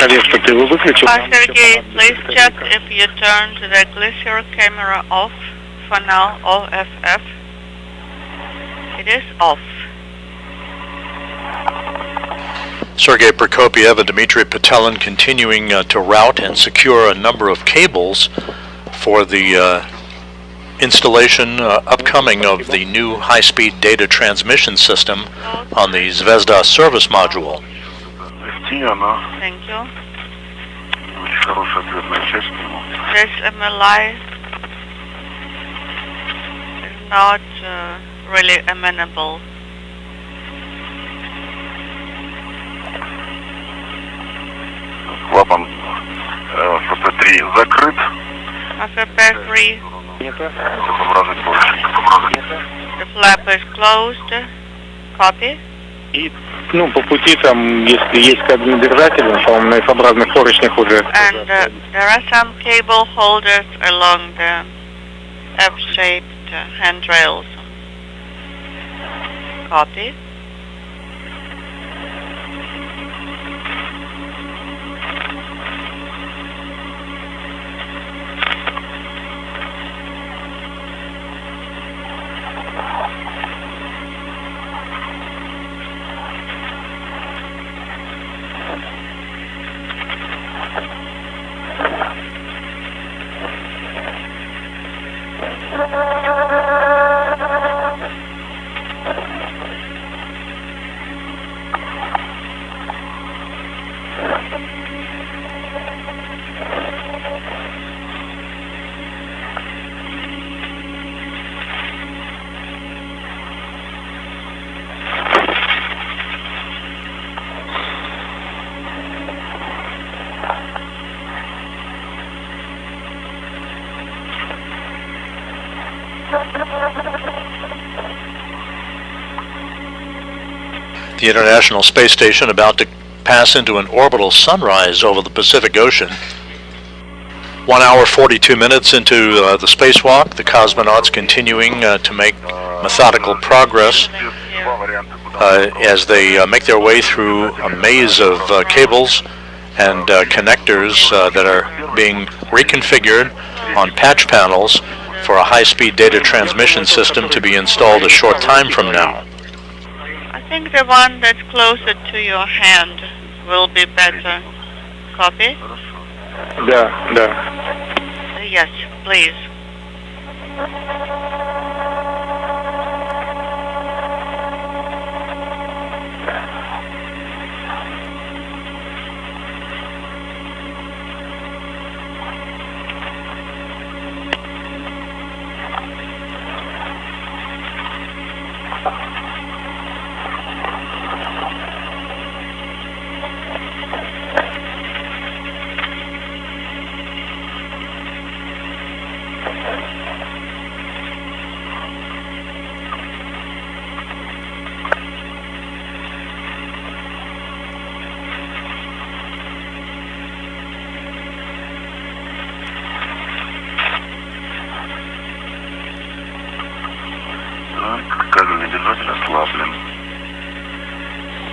проверь, что ты его выключил. Sergey, please check if you turned the Glacier camera off. For now, OFF. It is off. Sergei Prokopiev and Dmitry Petelin continuing to route and secure a number of cables for the installation upcoming of the new high-speed data transmission system on the Zvezda service module. Thank you. This MLI is not really amenable. Клапан ФП-3 закрыт. FP3. The flap is closed. Copy. И, по пути там, если есть кабельнодержатели, по-моему, на F-образных поручнях уже. And there are some cable holders along the F-shaped handrails. Copy. The International Space Station about to pass into an orbital sunrise over the Pacific Ocean. 1 hour 42 minutes into the spacewalk, the cosmonauts continuing to make methodical progress as they make their way through a maze of cables and connectors that are being reconfigured on patch panels for a high-speed data transmission system to be installed a short time from now. I think the one that's closer to your hand will be better. Copy? Да. Yes, please.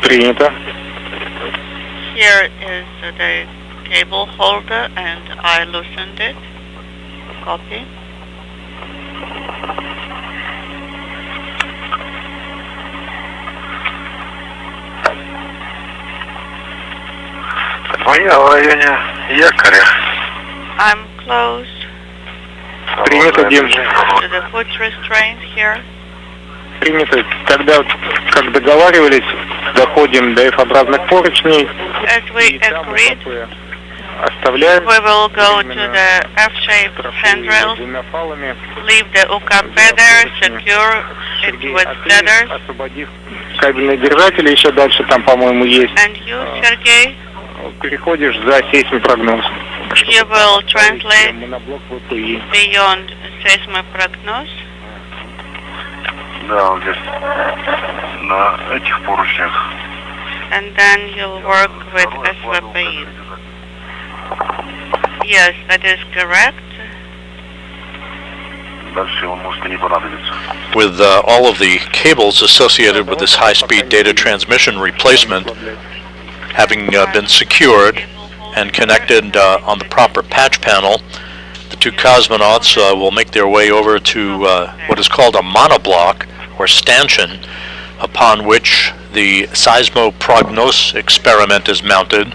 Принято. Here is the cable holder and I loosened it. Copy. I'm close Принято, Дим. to the foot restraint here. Принято. Тогда, как договаривались, доходим до F-образных поручней. As we agreed, Оставляем. we will go to the F-shaped handrails, leave the UKP there, secure it with ladders. Освободив кабельные держатели, еще дальше там, по-моему, есть. And you, Sergey, Переходишь за сейсмопрогноз. you will translate Моноблок ВПИ. beyond seismoprognosis. Да, вот здесь на этих поручнях. And then you'll work with SVPI. Yes, that is correct. Дальше он может и не понадобиться. With all of the cables associated with this high-speed data transmission replacement having been secured and connected on the proper patch panel, the two cosmonauts will make their way over to what is called a monoblock or stanchion, upon which the seismoprognos experiment is mounted.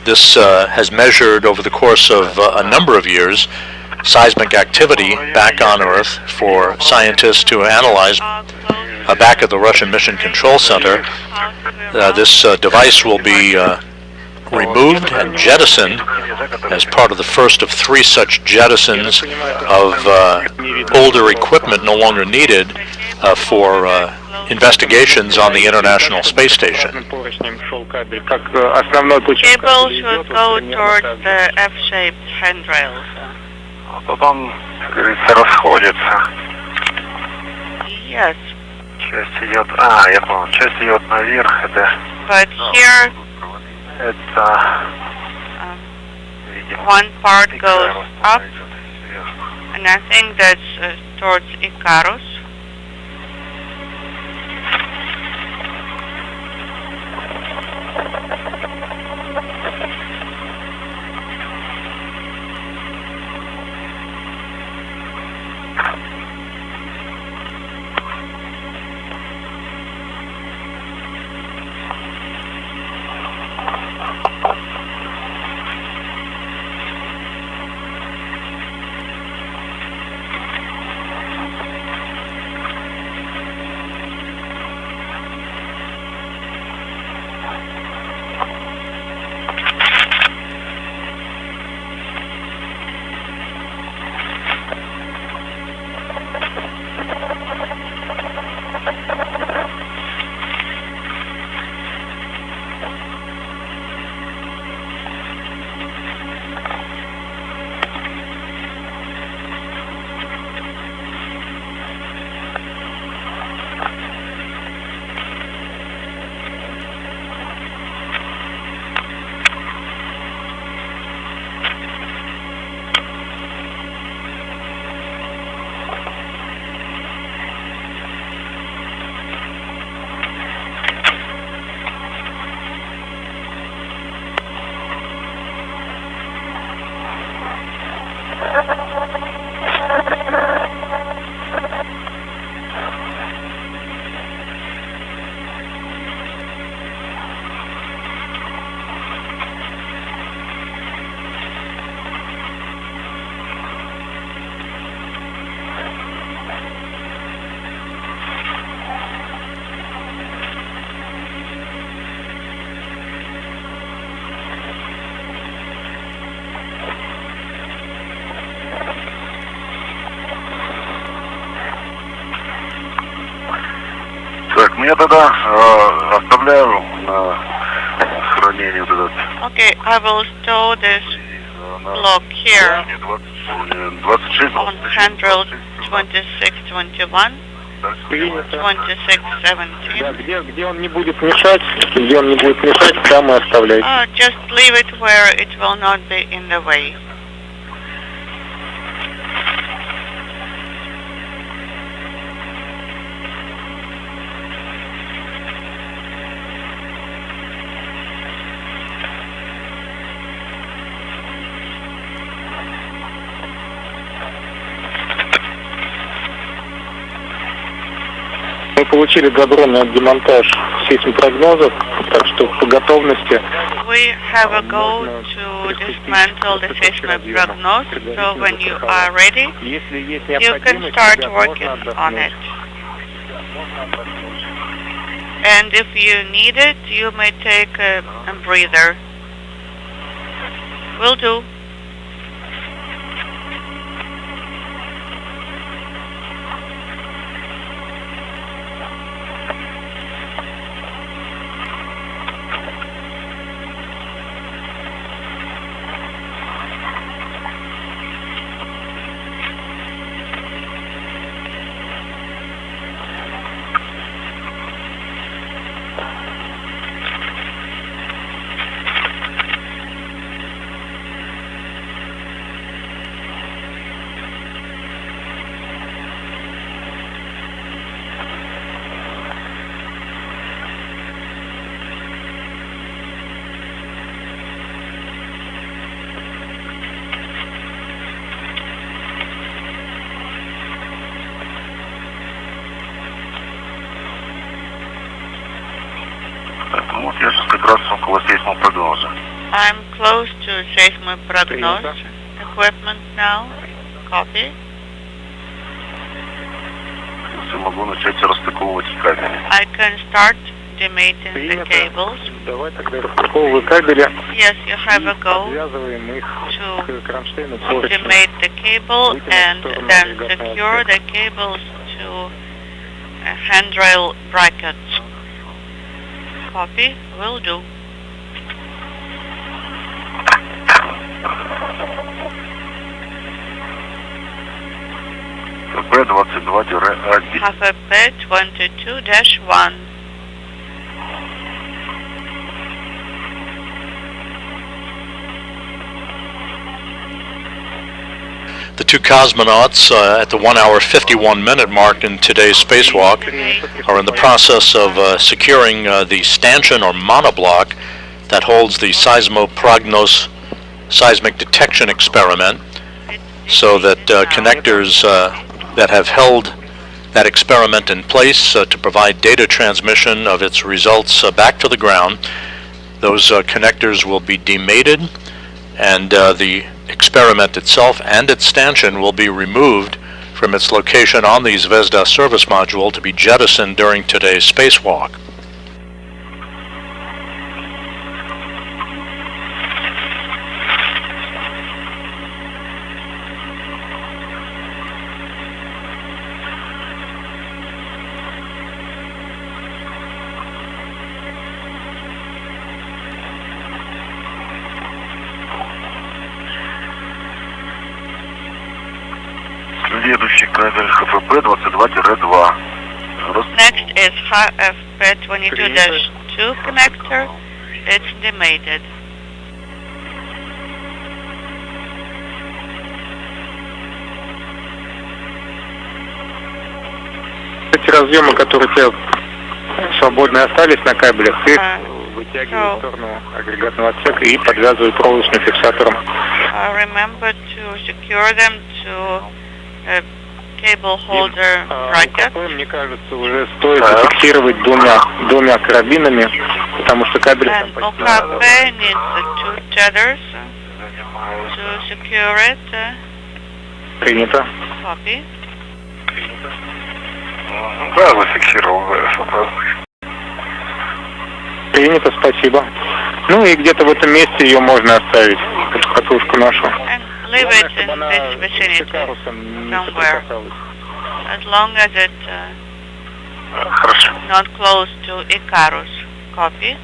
This has measured over the course of a number of years seismic activity back on Earth for scientists to analyze back at the Russian Mission Control Center. This device will be removed and jettisoned as part of the first of 3 such jettisons of older equipment no longer needed for investigations on the International Space Station. Cable should go towards the F-shaped handrails. Тут он, как говорится, расходится. Yes. Часть идет, я понял, часть идет наверх, это... But here, это... one part goes up, and I think that's towards Icarus. Так, я тогда оставляю на хранение вот этот. Okay, I will store this block here 26. on handrail 2621, 2617. Где он не будет мешать, там и оставляйте. Just leave it where it will not be in the way. Мы получили добро на демонтаж сейсмопрогнозов, так что по готовности. We have a go to dismantle the seismograph, so when you are ready, you can start working on it. And if you need it, you may take a breather. Will do. как раз около сейсмопрогноза. I'm close to seismoprognosis equipment now. Copy. Я могу начать расстыковывать кабели. I can start dematting the cables. Давай тогда распаковывай кабели. Yes, you have a go Подвязываем их to к кронштейну поручню. demate the cable and then secure the cables to handrail brackets. Copy. Will do. ФП-22-1. HFP 22-1. The two cosmonauts at the 1 hour 51 minute mark in today's spacewalk are in the process of securing the stanchion or monoblock that holds the seismoprognos seismic detection experiment, so that connectors that have held that experiment in place to provide data transmission of its results back to the ground, those connectors will be demated, and the experiment itself and its stanchion will be removed from its location on the Zvezda service module to be jettisoned during today's spacewalk. Следующий кабель ХФП-22-2. Next is HFP 22-2 connector. It's demated. Эти разъемы, которые у тебя свободно остались на кабелях, их вытягивай в сторону агрегатного отсека и подвязывай проволочным фиксатором. Remember to secure them to a cable holder bracket. Мне кажется, уже стоит зафиксировать двумя карабинами, потому что кабель там And OKP needs 2 tethers to secure it. принято. Copy. Да, зафиксировал. Принято, спасибо. Ну и где-то в этом месте ее можно оставить, эту катушку нашу. And leave it in this vicinity somewhere. As long as it's Хорошо. not close to Icarus. Copy.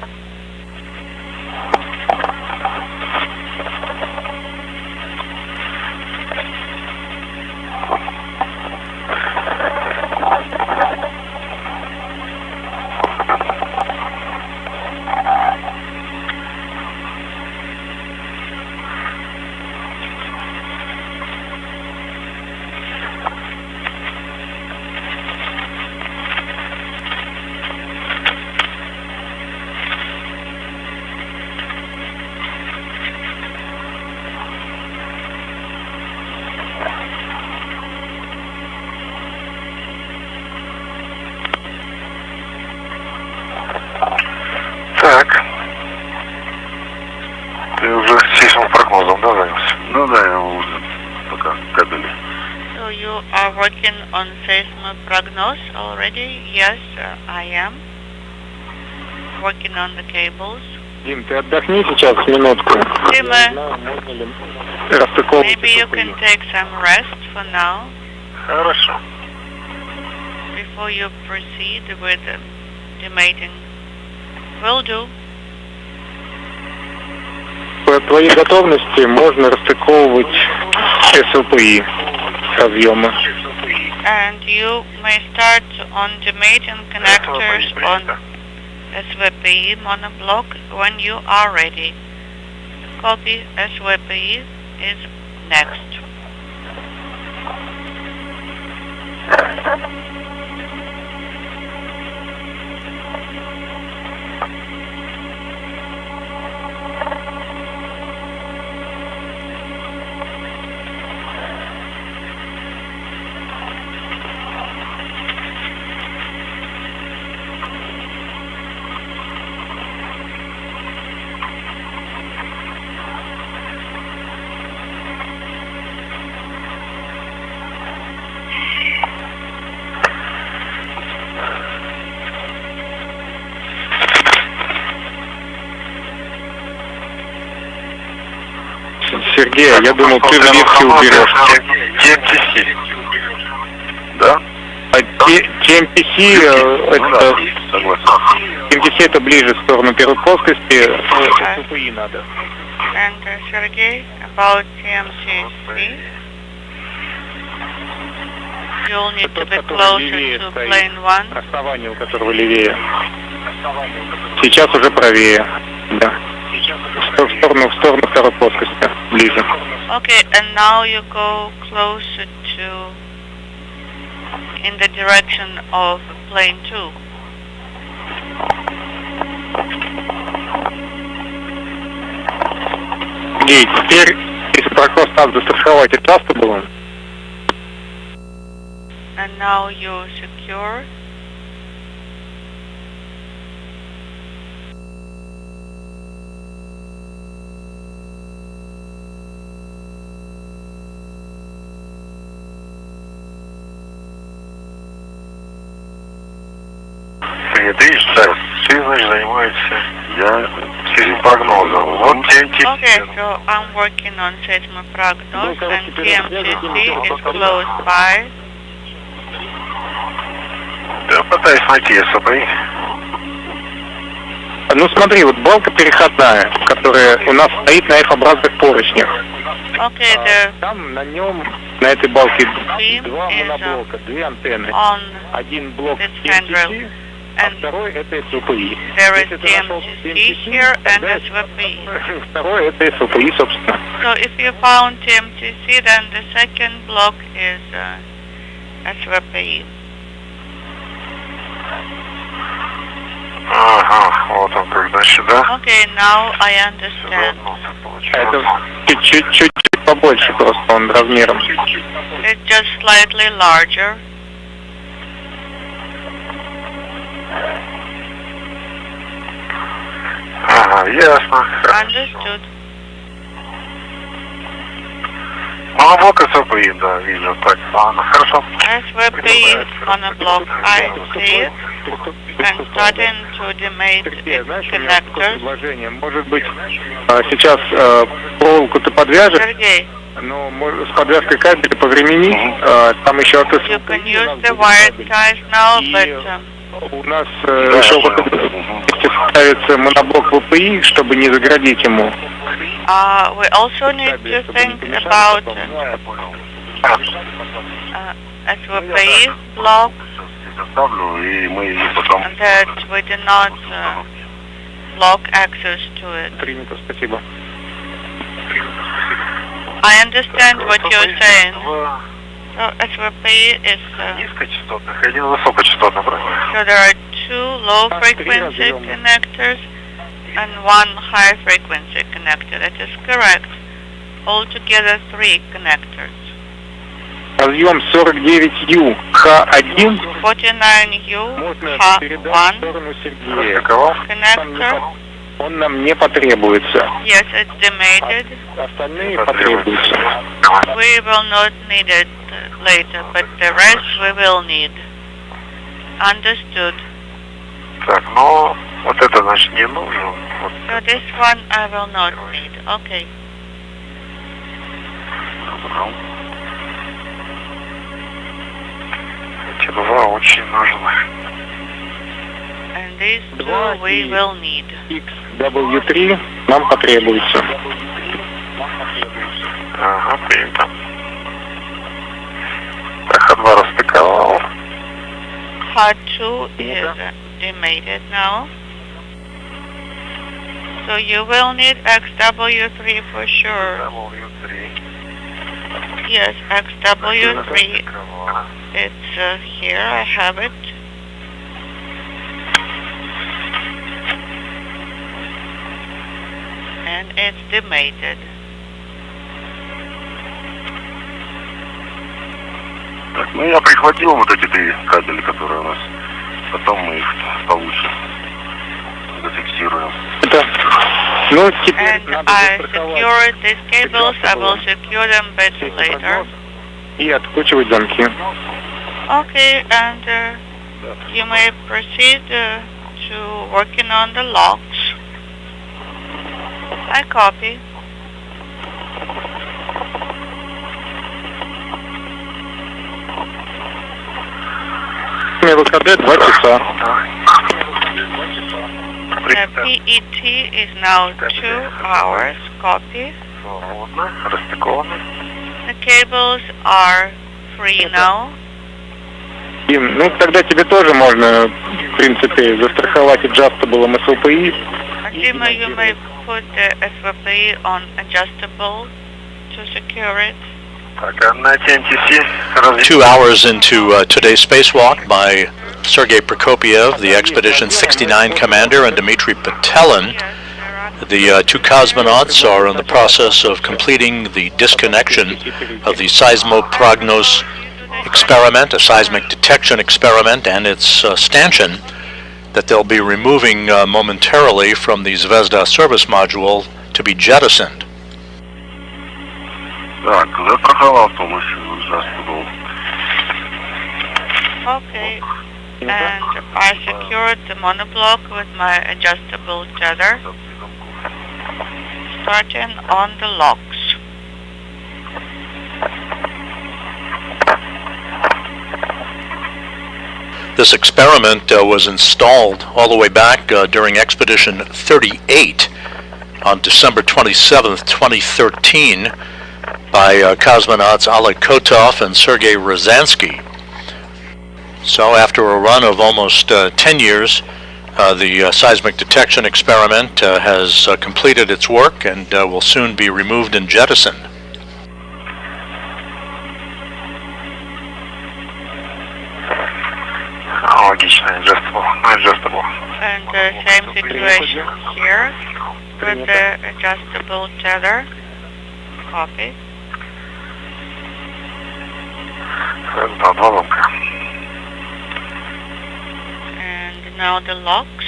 Так. Ты уже сейсмопрогнозом, да, занялся? Ну да, я уже пока кабели. So you are working on seismoprognosis already? Yes, I am. Working on the cables. Дим, ты отдохни сейчас минутку. Maybe you can take some rest for now. Хорошо. Before you proceed with demating. Will do. По твоей готовности можно расстыковывать СВПИ разъемы. And you may start on demating connectors on SVPE monoblock when you are ready. Copy. SVPE is next. Сергей, я думал, ты вливки уберешь. TMTC. Да? TMTC, это... TMTC это ближе в сторону первой плоскости, СПИ надо. And Sergey, about TMTC, you'll need to be closer to plane 1. Основание, у которого левее. Сейчас уже правее, да. В сторону второй плоскости, ближе. Okay, and now you go closer to, in the direction of plane 2. Гей, теперь, если прокос надо застраховать, это часто было? And now you secure. Ты видишь, Царь, ты, значит, занимаешься, я среди прогнозом. Вот TMTC. Okay, so I'm working on seismoprognosis and TMTC is close by. Я пытаюсь найти СПИ. Ну смотри, вот балка переходная, которая у нас стоит на F-образных поручнях. Okay, the Там на нем, на этой балке, beam два is моноблока, две антенны. on Один блок this TMTC, handrail, а and второй это СВПИ. there is Если ты нашел TMTC here and SVP. Второй это СВПИ, собственно. So if you found TMTC, then the second block is SVP. Ага, вот он как, значит, да? Okay, now I understand. Это чуть-чуть побольше просто он размером. It's just slightly larger. Ага, ясно. Understood. Моноблок СПИ, да, вижу. Так, ладно, хорошо. SVP on a block, I see it, and starting to demate its Знаешь, у меня такое connectors. предложение. Может быть, сейчас проволоку ты подвяжешь, Sergey, но с подвязкой кабеля повремени, там еще от you can use the wired ties now, but у нас еще вот ставится моноблок ВПИ, чтобы не заградить ему. we also need to think about SVP block Оставлю, и мы потом... that we do not block access to it. Принято, спасибо. I understand what you're saying. So SVP is Низкочастотных и один высокочастотный, правильно? so there are two low frequency connectors and one high frequency connector. That is correct. Altogether 3 connectors. Разъем 49U H1 49U можно передать в H1 сторону Сергея. connector. Он нам не потребуется. Yes, it's demated. Остальные потребуются. We will not need it later, but the rest we will need. Understood. Так, ну, вот это, значит, не нужно. Вот. So this one I will not need. Okay. Эти два очень нужны. And these two we will need. XW3 нам потребуется. Ага, принято. Так, H2 распековал. H2 is demated now. So you will need XW3 for sure. W3. Yes, XW3. It's here. I have it. And it's demated. Так, ну я прихватил вот эти 3 кабеля, которые у нас. Потом мы их получше зафиксируем. Это, ну, теперь And надо I застраховать secured these cables. I will secure them a bit later. и откручивать замки. Okay, and you may proceed to working on the locks. I copy. ВКД 2 часа. The PET is now 2 hours. Copy. The cables are free now. Дим, ну тогда тебе тоже можно, в принципе, застраховать adjustable MSLPI. Dima, you may put the SVP on adjustable to secure it. 2 hours into today's spacewalk by Sergei Prokopiev, the Expedition 69 commander, and Dmitry Petelin. The two cosmonauts are in the process of completing the disconnection of the seismoprognos experiment, a seismic detection experiment, and its stanchion that they'll be removing momentarily from the Zvezda service module to be jettisoned. Okay, and I secured the monoblock with my adjustable tether, starting on the locks. This experiment was installed all the way back during Expedition 38 on December 27th, 2013 by cosmonauts Oleg Kotov and Sergei Ryazanskiy. So after a run of almost 10 years, the seismic detection experiment has completed its work and will soon be removed and jettisoned. And the same situation here with the adjustable tether. Copy. And now the locks.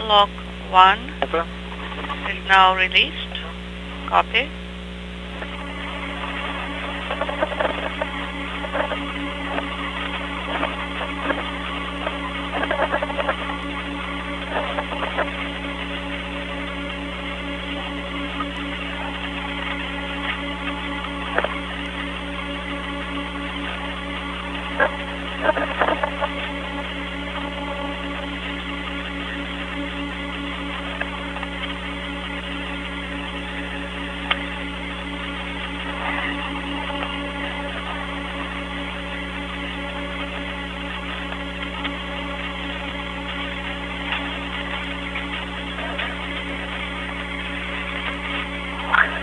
Lock 1 is now released. Copy.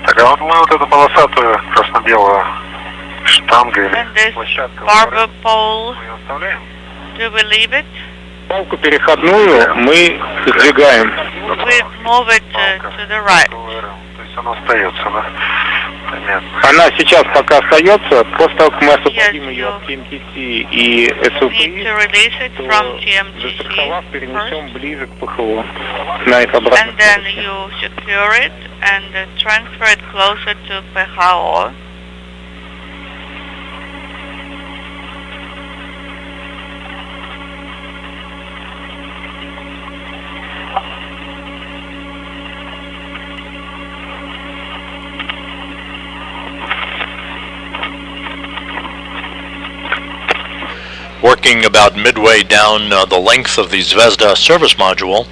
Так, а вот мы вот эту полосатую красно-белую штангу или And this площадку barber pole, мы ее оставляем? do we leave it? Палку переходную мы сдвигаем. We move it to the right. То есть она остается, да? Понятно. Она сейчас пока остается, после того, как мы освободим Yes, ее you от TMTC и Need to SLPI, release it from то застраховав, TMTC перенесем first. ближе к ПХО. На их обратную And then скорость. you secure it and transfer it closer to PHO. Working about midway down the length of the Zvezda service module,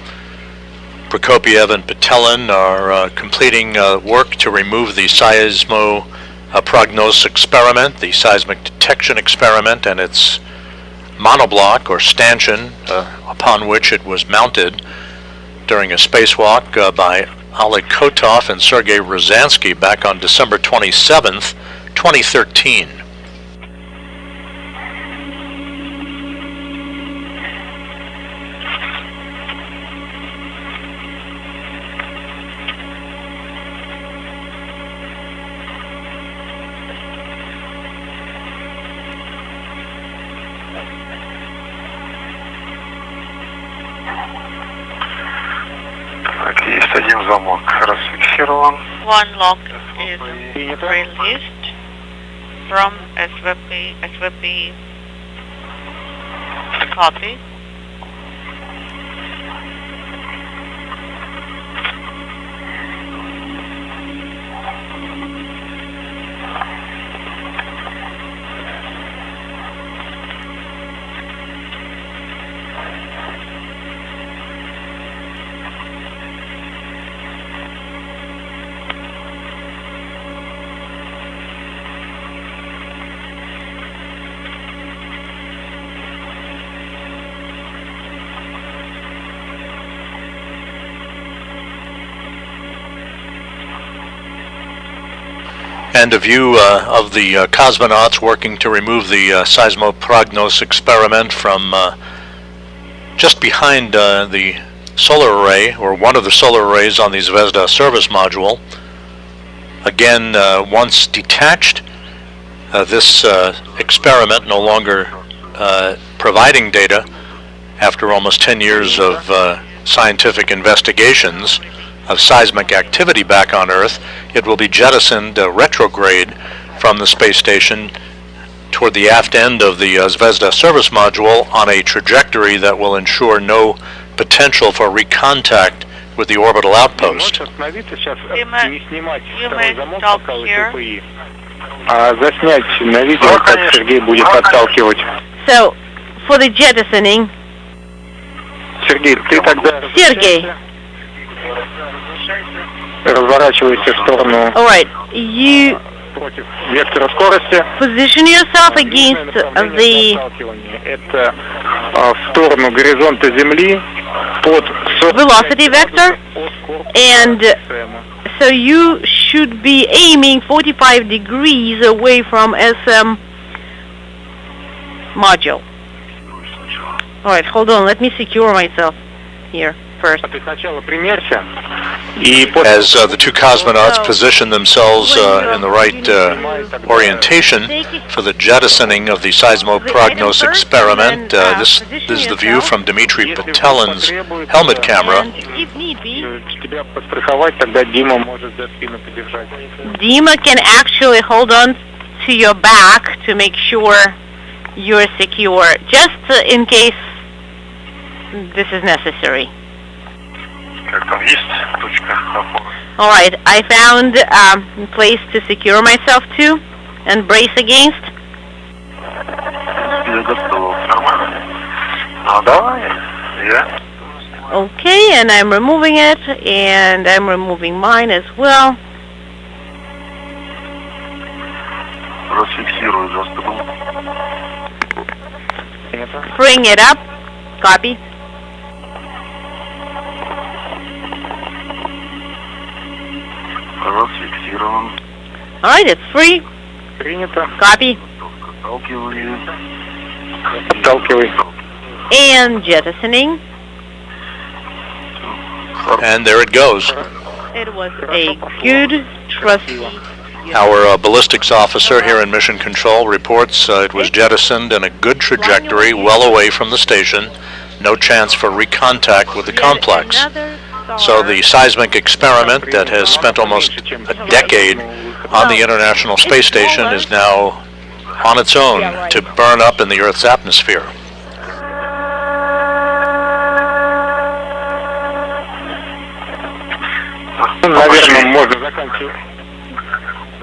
Prokopiev and Petelin are completing work to remove the seismoprognos experiment, the seismic detection experiment, and its monoblock or stanchion upon which it was mounted during a spacewalk by Oleg Kotov and Sergei Ryazanskiy back on December 27th, 2013. Так, есть один замок расфиксирован. One lock is released. from SVP. Copy. And a view of the cosmonauts working to remove the seismoprognos experiment from just behind the solar array, or one of the solar arrays on the Zvezda service module. Again, once detached, this experiment no longer providing data after almost 10 years of scientific investigations of seismic activity back on Earth. It will be jettisoned retrograde from the space station toward the aft end of the Zvezda service module on a trajectory that will ensure no potential for recontact with the orbital outpost. You may stop here. Заснять на видео, как Сергей будет отталкивать. So, for the jettisoning, Сергей, ты тогда Sergey, разворачивайся в сторону alright, you против вектора скорости. position yourself against the Это в сторону горизонта Земли под velocity vector, and so you should be aiming 45 degrees away from SM module. Alright, hold on, let me secure myself here first. Ты сначала примерься. As the two cosmonauts position themselves in the right orientation for the jettisoning of the seismoprognos experiment, this is the view from Dmitry Petelin's helmet camera. And if need be, Тебя подстраховать, тогда Дима может за спину подержать. Dima can actually hold on to your back to make sure you're secure, just in case this is necessary. Alright, I found a place to secure myself to and brace against. Okay, and I'm removing it, and I'm removing mine as well. Bring it up. Copy. Alright, it's free. Принято. Copy. Отталкивай. And jettisoning. And there it goes. It was a good, trusty. Our ballistics officer here in Mission Control reports it was jettisoned in a good trajectory, well away from the station. No chance for recontact with the complex. So the seismic experiment that has spent almost a decade on the International Space Station is now on its own to burn up in the Earth's atmosphere. Наверное, можно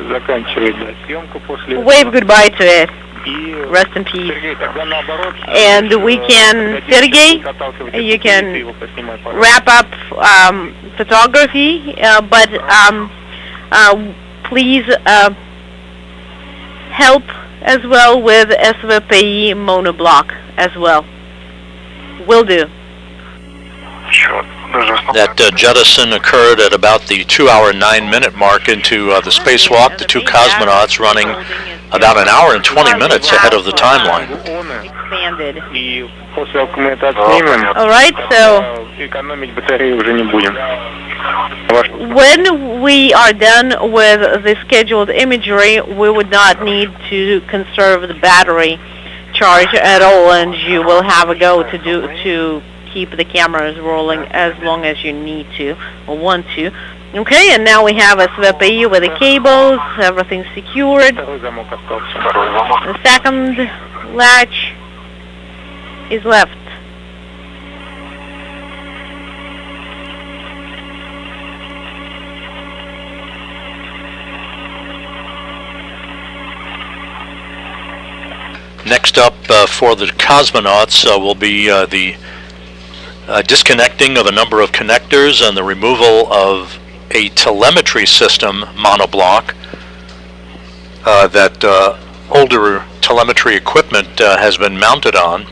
заканчивать съемку после. Wave goodbye to it. Rest in peace. Сергей, тогда наоборот. And we can, Sergey, you can wrap up photography, but please help as well with SVPI monoblock as well. Will do. That jettison occurred at about the 2-hour 9-minute mark into the spacewalk. The two cosmonauts running about an hour and 20 minutes ahead of the timeline. Expanded. И после того, как мы это отснимем, Alright, so экономить батареи уже не будем. when we are done with the scheduled imagery, we would not need to conserve the battery charge at all, and you will have a go to keep the cameras rolling as long as you need to or want to. Okay, and now we have a SVPI with the cables, everything secured. The second latch is left. Next up for the cosmonauts will be the disconnecting of a number of connectors and the removal of a telemetry system monoblock that older telemetry equipment has been mounted on.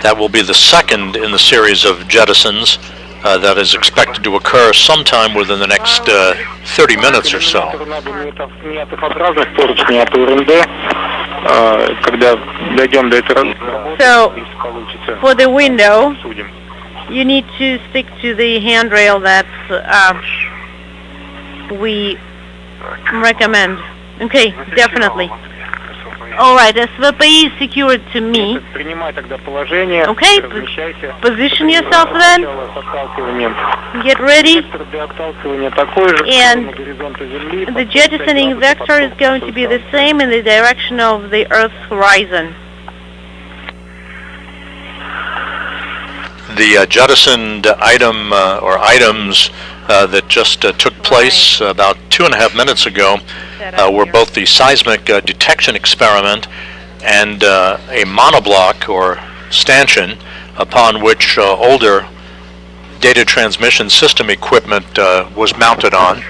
That will be the second in the series of jettisons that is expected to occur sometime within the next 30 minutes or so. So, for the window, you need to stick to the handrail that we recommend. Okay, definitely. Alright, SVPI is secured to me. Okay, position yourself then. Get ready. And the jettisoning vector is going to be the same in the direction of the Earth's horizon. The jettisoned item or items that just took place about 2.5 minutes ago were both the seismic detection experiment and a monoblock or stanchion upon which older data transmission system equipment was mounted on.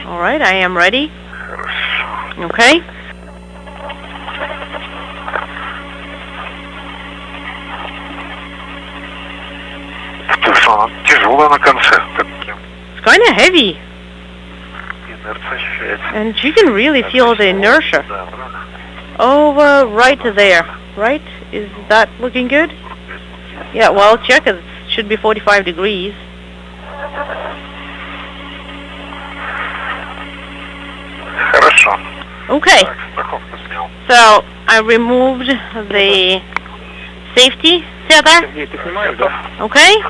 Alright, I am ready. Okay. It's kind of heavy. And you can really feel the inertia. Over right there, right? Is that looking good? Yeah, well, check it. It should be 45 degrees. Okay. So, I removed the safety tether. Okay.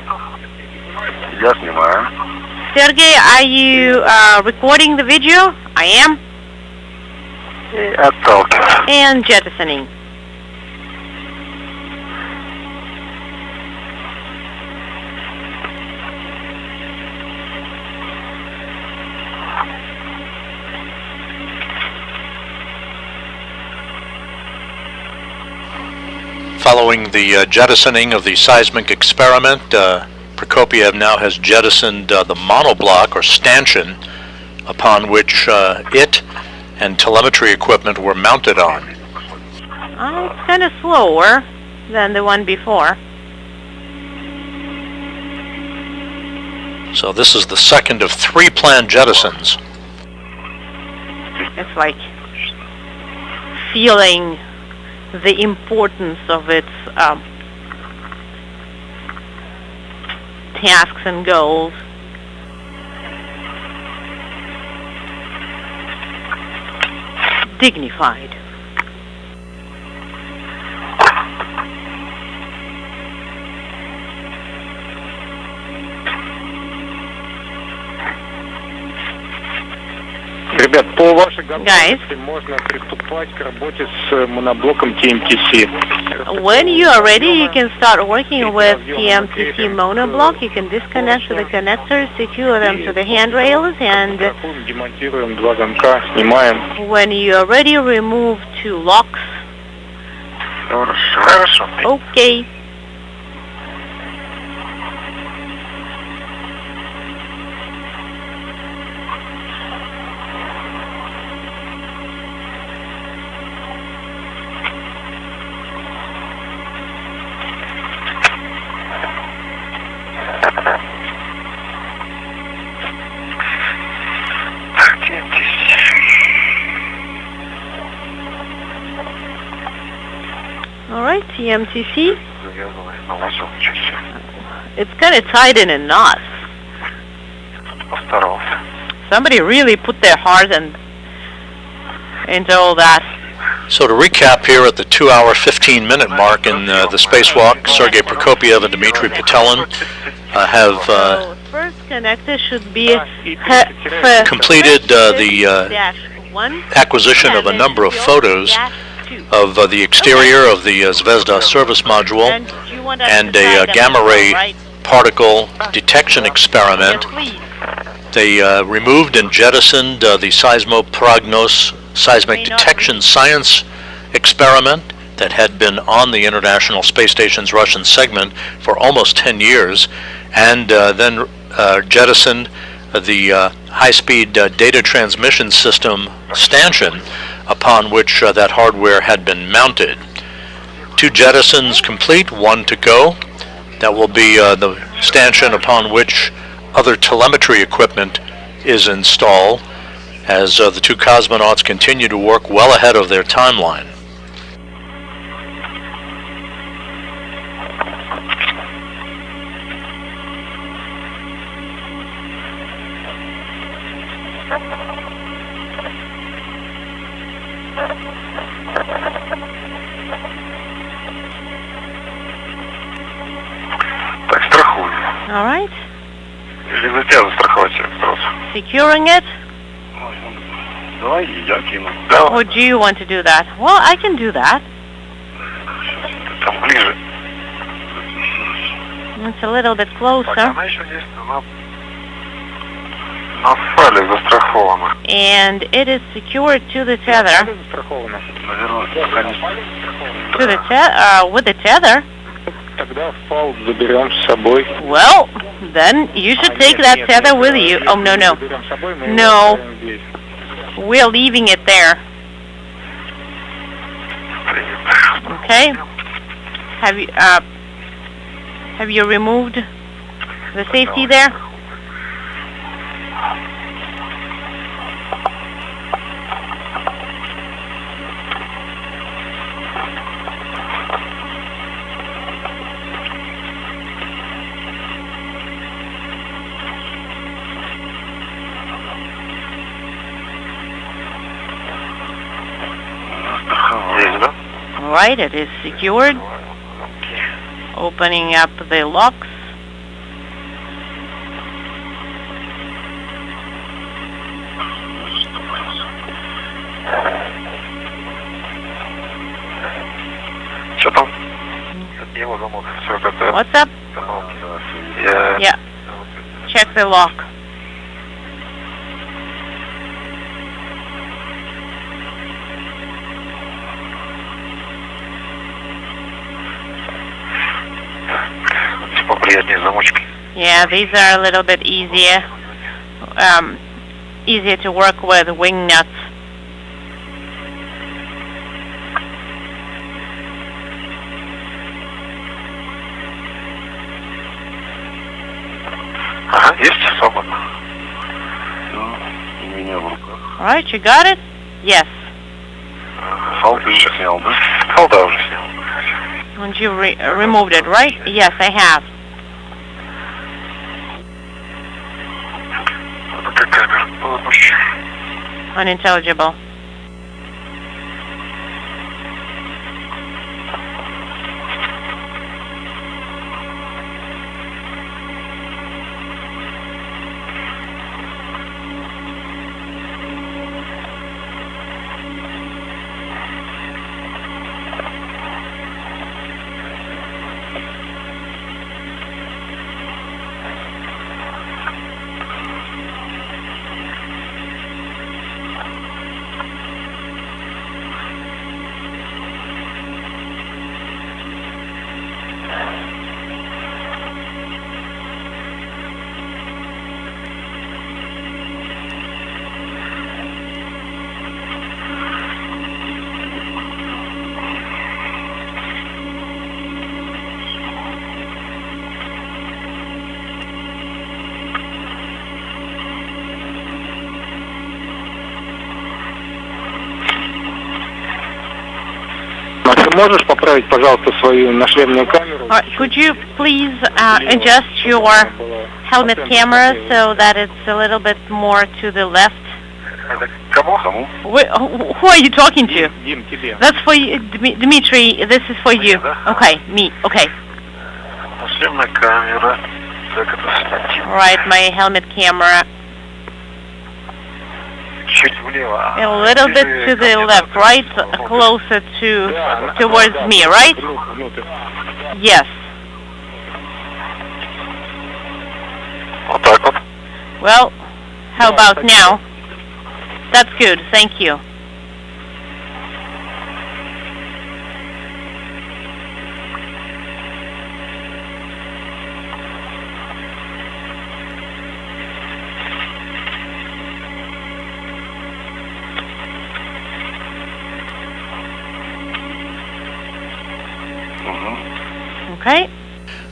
Sergey, are you recording the video? I am. And jettisoning. Following the jettisoning of the seismic experiment, Prokopiev now has jettisoned the monoblock or stanchion upon which it and telemetry equipment were mounted on. It's kind of slower than the one before. So this is the second of 3 planned jettisons. It's like feeling the importance of its tasks and goals. Dignified. Guys, when you are ready, you can start working with TMTC monoblock. You can disconnect the connectors, secure them to the handrails, and when you are ready, remove 2 locks. Okay. TMTC? It's kind of tied in knots. Somebody really put their heart into all that. So to recap here at the 2-hour, 15-minute mark in the spacewalk, Sergei Prokopyev and Dmitry Petelin have first connector should be completed the acquisition of a number of photos of the exterior of the Zvezda service module and a gamma ray particle detection experiment. They removed and jettisoned the Seismoprognos seismic detection science experiment that had been on the International Space Station's Russian segment for almost 10 years, and then jettisoned the high-speed data transmission system stanchion upon which that hardware had been mounted. 2 jettisons complete, 1 to go. That will be the stanchion upon which other telemetry equipment is installed as the 2 cosmonauts continue to work well ahead of their timeline. All right. Или за тебя застраховать просто? Securing it? Давай, я кину. Or do you want to do that? Well, I can do that. Там ближе. It's a little bit closer. Она еще есть, на фале застрахована. And it is secured to the tether. To the with the tether. Well, then you should take that tether with you. Oh, no. No. We're leaving it there. Okay. Have you removed the safety there? Right, it is secured. Opening up the locks. Что там? What's up? Yeah. Check the lock. Yeah, these are a little bit easier to work with wing nuts. All right, you got it? Yes. And you removed it, right? Yes, I have. Unintelligible. можешь поправить, пожалуйста, свою нашлемную камеру? Could you please adjust your helmet camera so that it's a little bit more to the left? Кому? Who are you talking to? Дим, тебе. That's for you, Dmitry. This is for you. Okay, me. Okay. Нашлемная камера. Как это снять? Right, my helmet camera. Чуть влево. A little bit to the left, right? Closer towards me, right? Yes. Вот так вот. Well, how about now? That's good, thank you. Okay.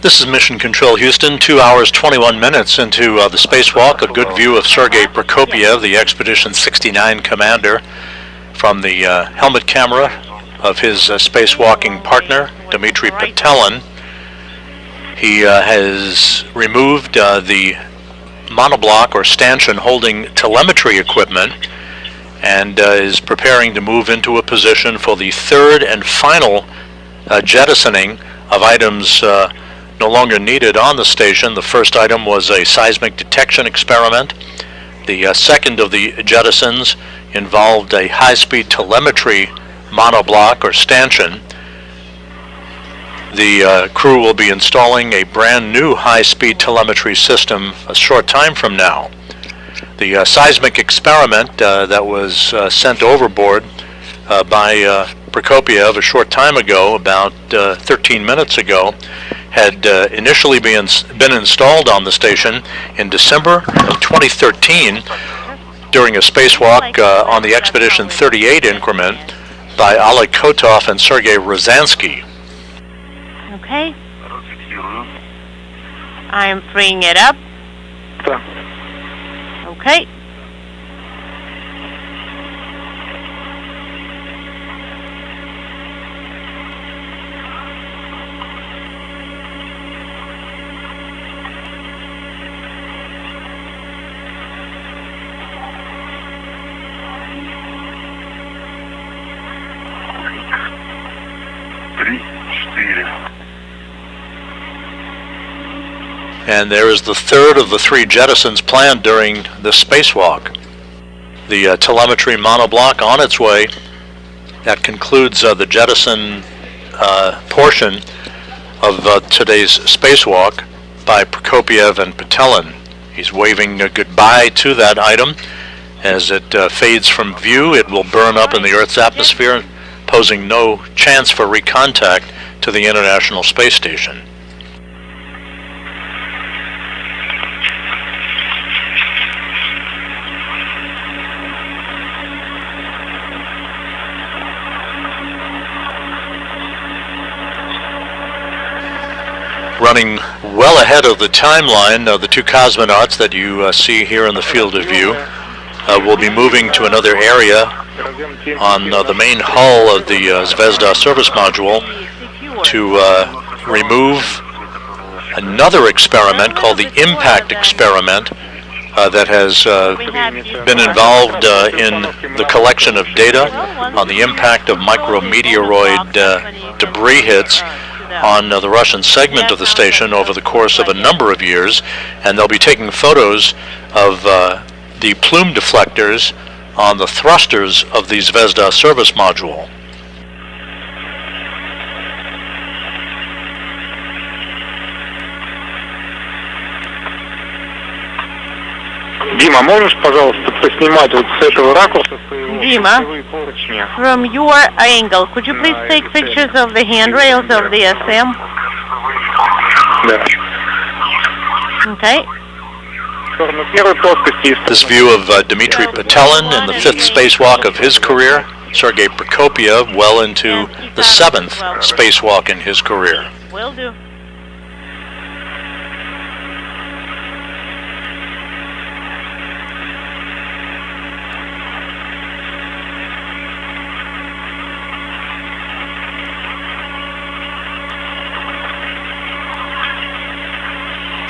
This is Mission Control Houston, 2 hours 21 minutes into the spacewalk. A good view of Sergei Prokopiev, the Expedition 69 commander, from the helmet camera of his spacewalking partner, Dmitry Petelin. He has removed the monoblock or stanchion holding telemetry equipment and is preparing to move into a position for the third and final jettisoning of items no longer needed on the station. The first item was a seismic detection experiment. The second of the jettisons involved a high-speed telemetry monoblock or stanchion. The crew will be installing a brand new high-speed telemetry system a short time from now. The seismic experiment that was sent overboard by Prokopiev a short time ago, about 13 minutes ago, had initially been installed on the station in December of 2013 during a spacewalk on the Expedition 38 increment by Oleg Kotov and Sergei Rozansky. Okay. I'm freeing it up. Okay. And there is the third of the three jettisons planned during the spacewalk. The telemetry monoblock on its way. That concludes the jettison portion of today's spacewalk by Prokopiev and Petelin. He's waving goodbye to that item. As it fades from view, it will burn up in the Earth's atmosphere, posing no chance for recontact to the International Space Station. Running well ahead of the timeline, the two cosmonauts that you see here in the field of view will be moving to another area on the main hull of the Zvezda service module to remove another experiment called the impact experiment that has been involved in the collection of data on the impact of micrometeoroid debris hits on the Russian segment of the station over the course of a number of years, and they'll be taking photos of the plume deflectors on the thrusters of the Zvezda service module. Дима, можешь, пожалуйста, поснимать вот с этого ракурса своего Дима, поручня? from your angle, could you please take pictures of the handrails of the SM? Да. Okay. В сторону первой плоскости и This view of Dmitry Petelin in the fifth spacewalk of his career, Sergei Prokopiev well into the seventh spacewalk in his career. Will do.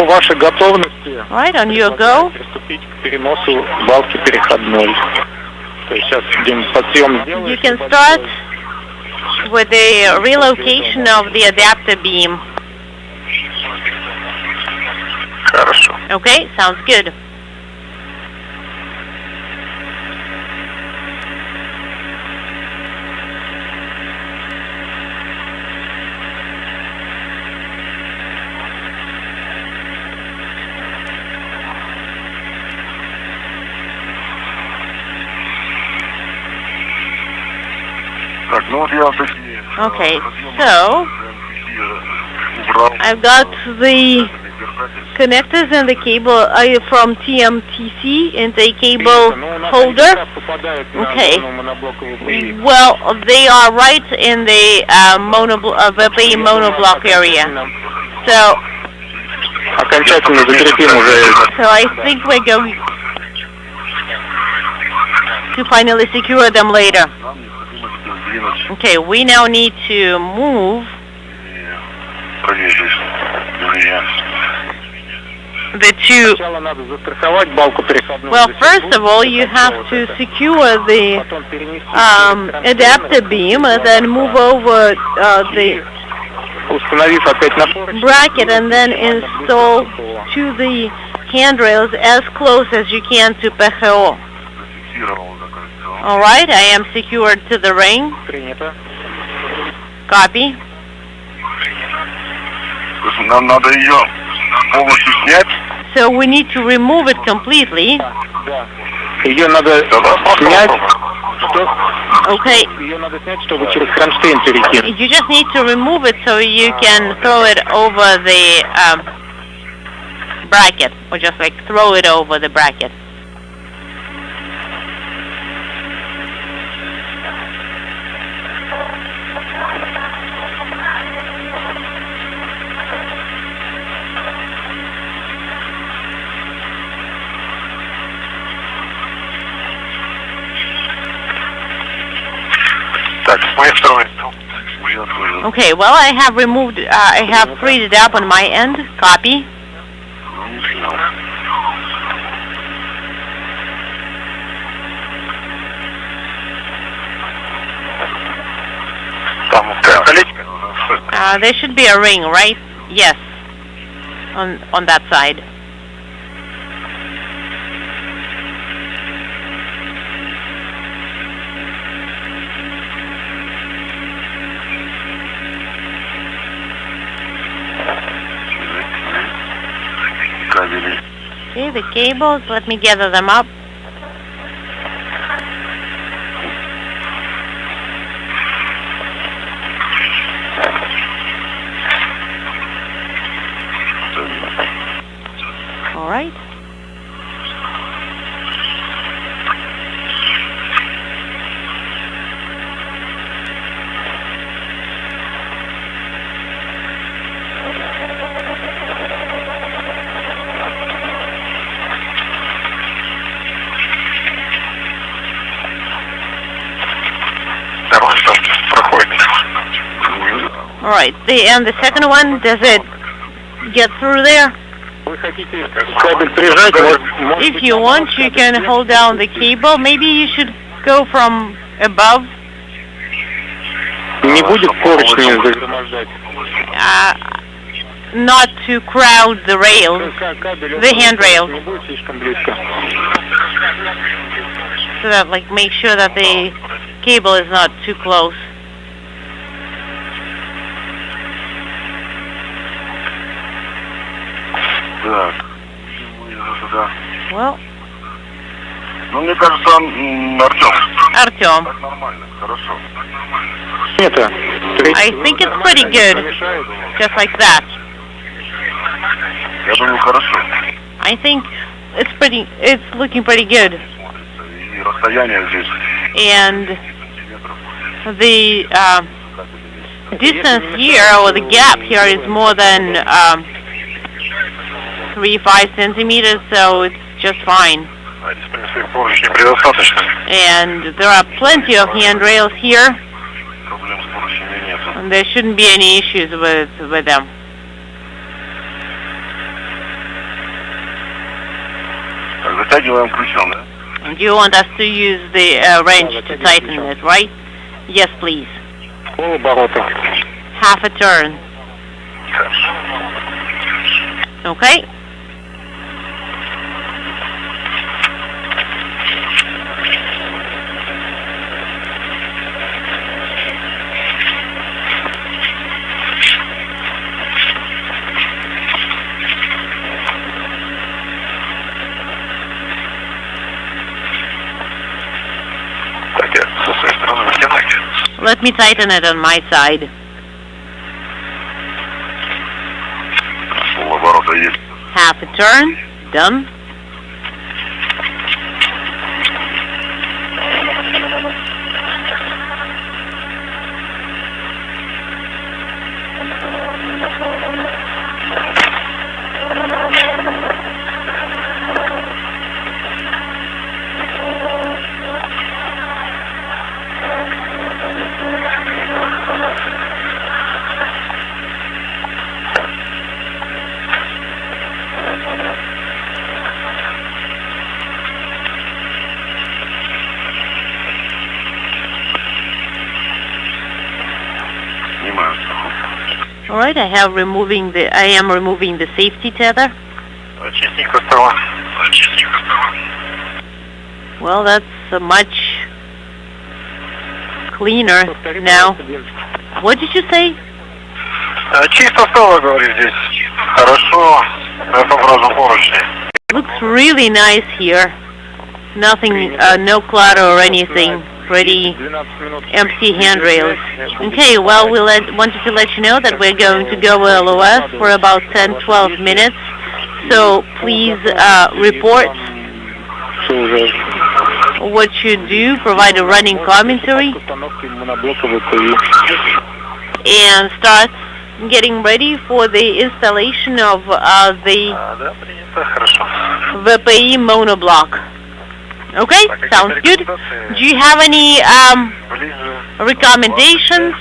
По вашей готовности Right, on your go. приступить к переносу балки переходной. То есть сейчас подъем You сделаешь. can start with the relocation of the adapter beam. Хорошо. Okay, sounds good. Так, ну вот я такие... Okay, so I've got the connectors and the cable from TMTC into a cable holder. Okay. Well, they are right in the VP monoblock area. So Окончательно закрепим уже. So I think we're going to finally secure them later. Okay, we now need to move the two. Сначала надо застраховать балку переходную. Well, first of all, you have to secure the Потом перенести adapter beam and then move over the установив опять напор. bracket and then install to the handrails as close as you can to PHO. Alright, I am secured to the ring. Принято. Copy. Нам надо ее полностью снять. So we need to remove it completely. Да. Ее надо снять. Okay. Ее надо снять, чтобы через кронштейн перейти. You just need to remove it so you can throw it over the bracket, or just like throw it over the bracket. Так, с моей стороны. Okay, well, I have removed, I have freed it up on my end. Copy. Там колечко. There should be a ring, right? Yes. On that side. Okay, the cables, let me gather them up. All right. All right. And the second one, does it get through there? If you want, you can hold down the cable. Maybe you should go from above. Не будет поручни загромождать. Not to crowd the rails, the handrails. Не будет слишком близко. So that, like, make sure that the cable is not too close. Так. Well, Ну, мне кажется, Артем. Artyom, Так нормально, хорошо. Это. I think it's pretty good, just like that. Я думаю, хорошо. I think it's looking pretty good. И расстояние здесь. And the distance here, or the gap here, is more than 3-5 centimeters, so it's just fine. And there are plenty of handrails here, and there shouldn't be any issues with them. Затягиваем ключом, да? And you want us to use the wrench to tighten it, right? Yes, please. Полоборота. Half a turn. Okay. Let me tighten it on my side. Полоборота есть. Half a turn. Done. All right, I am removing the safety tether. Чистенько стало. Well, that's much cleaner now. What did you say? Чисто стало, говорю, здесь. Хорошо. Это образом поручни. Looks really nice here. Nothing, no clutter or anything. Pretty empty handrails. Okay, well, wanted to let you know that we're going to go LOS for about 10-12 minutes. So please report what you do, provide a running commentary, and start getting ready for the installation of the VPI monoblock. Okay, sounds good. Do you have any recommendations?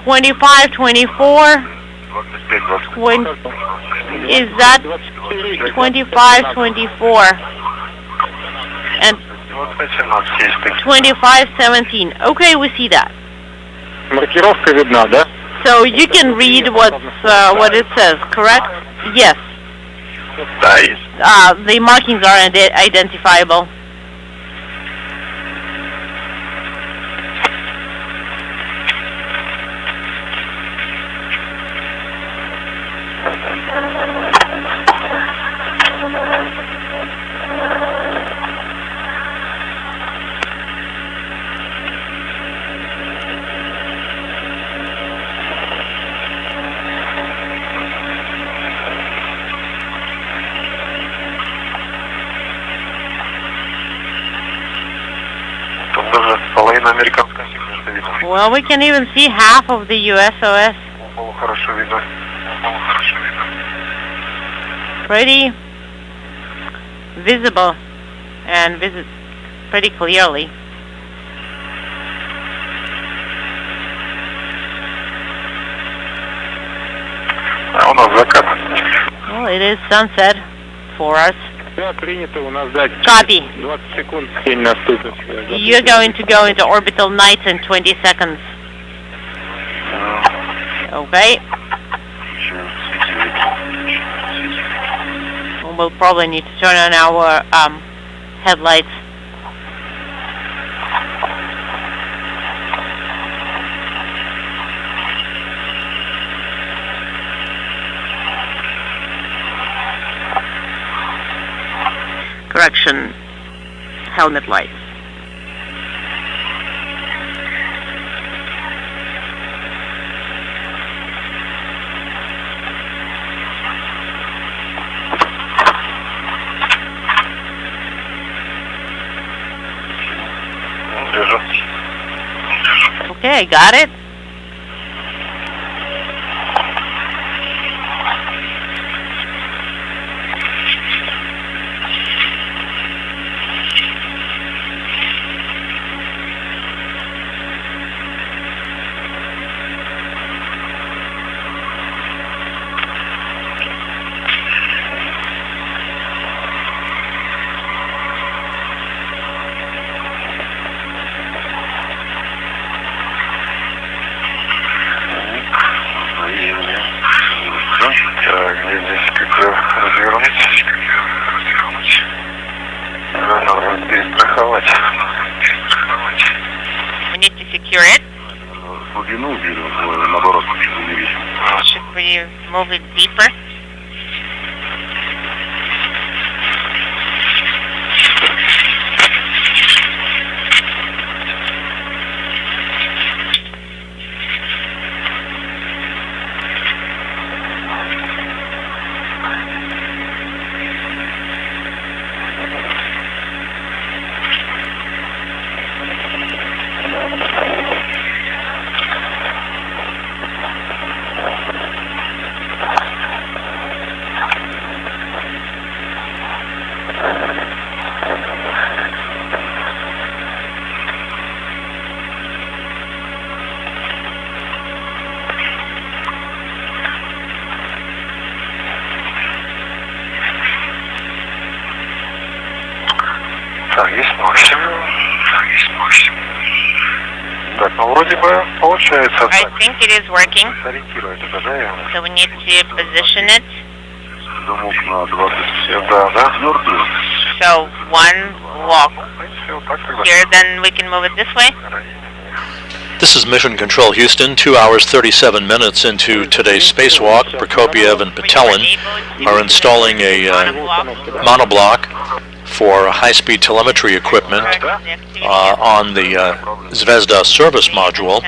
25, 24? Is that 25, 24? And 25, 17. Okay, we see that. Маркировка видна, да? So you can read what it says, correct? Yes. The markings are identifiable. Well, we can even see half of the USOS. Pretty visible and pretty clearly. Well, it is sunset for us. Copy. You're going to go into orbital night in 20 seconds. Okay. We'll probably need to turn on our headlights. Correction, helmet lights. Okay, I got it. secure it? Should we move it deeper? I think it is working. So we need to position it. So one walk here, then we can move it this way. This is Mission Control Houston, 2 hours 37 minutes into today's spacewalk. Prokopiev and Patelin are installing a monoblock for high-speed telemetry equipment on the Zvezda service module.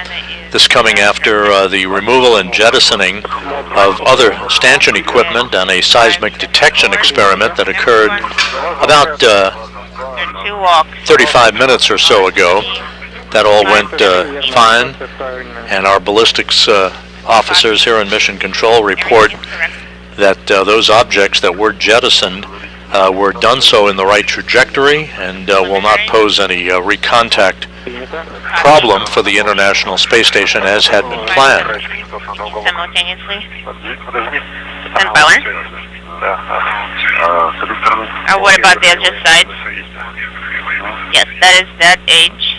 This coming after the removal and jettisoning of other stanchion equipment and a seismic detection experiment that occurred about 35 minutes or so ago. That all went fine, and our ballistics officers here in Mission Control report that those objects that were jettisoned were done so in the right trajectory and will not pose any recontact problem for the International Space Station as had been planned. Simultaneously. And power? What about the other side? Yes, that is that age.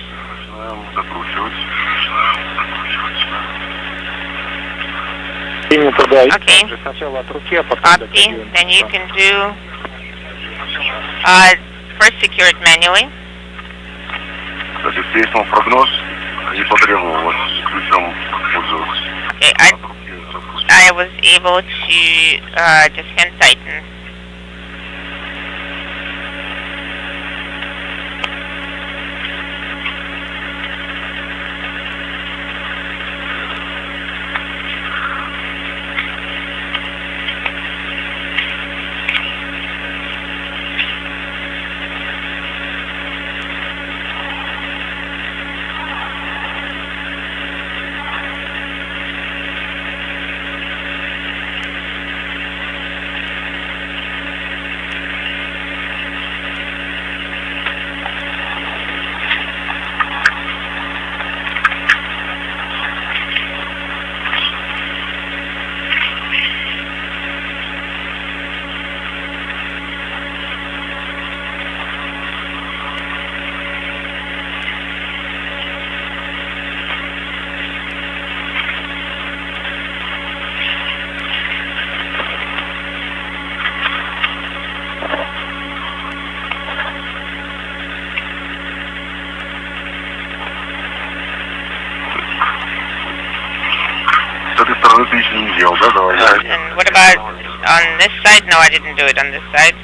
Okay. Copy. Then you can do first secure it manually. Okay, I was able to just hand tighten. And what about on this side? No, I didn't do it on this side.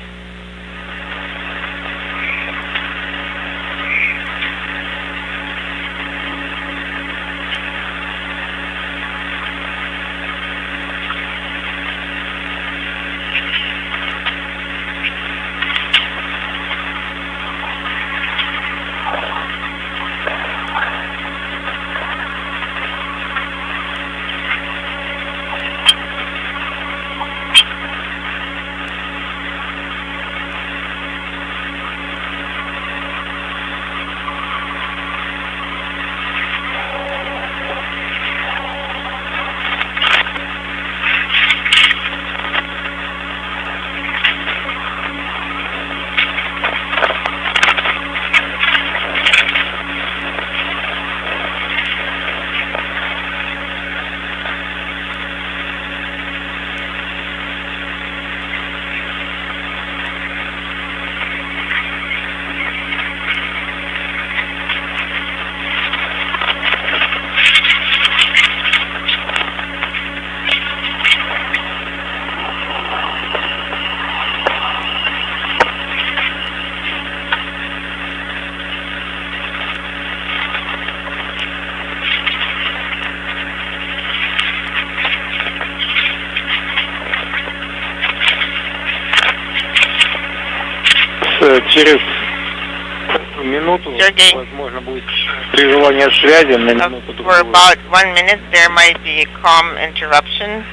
через минуту, Sergey, возможно, будет прерывание связи на минуту. for about 1 minute there might be a comm interruption.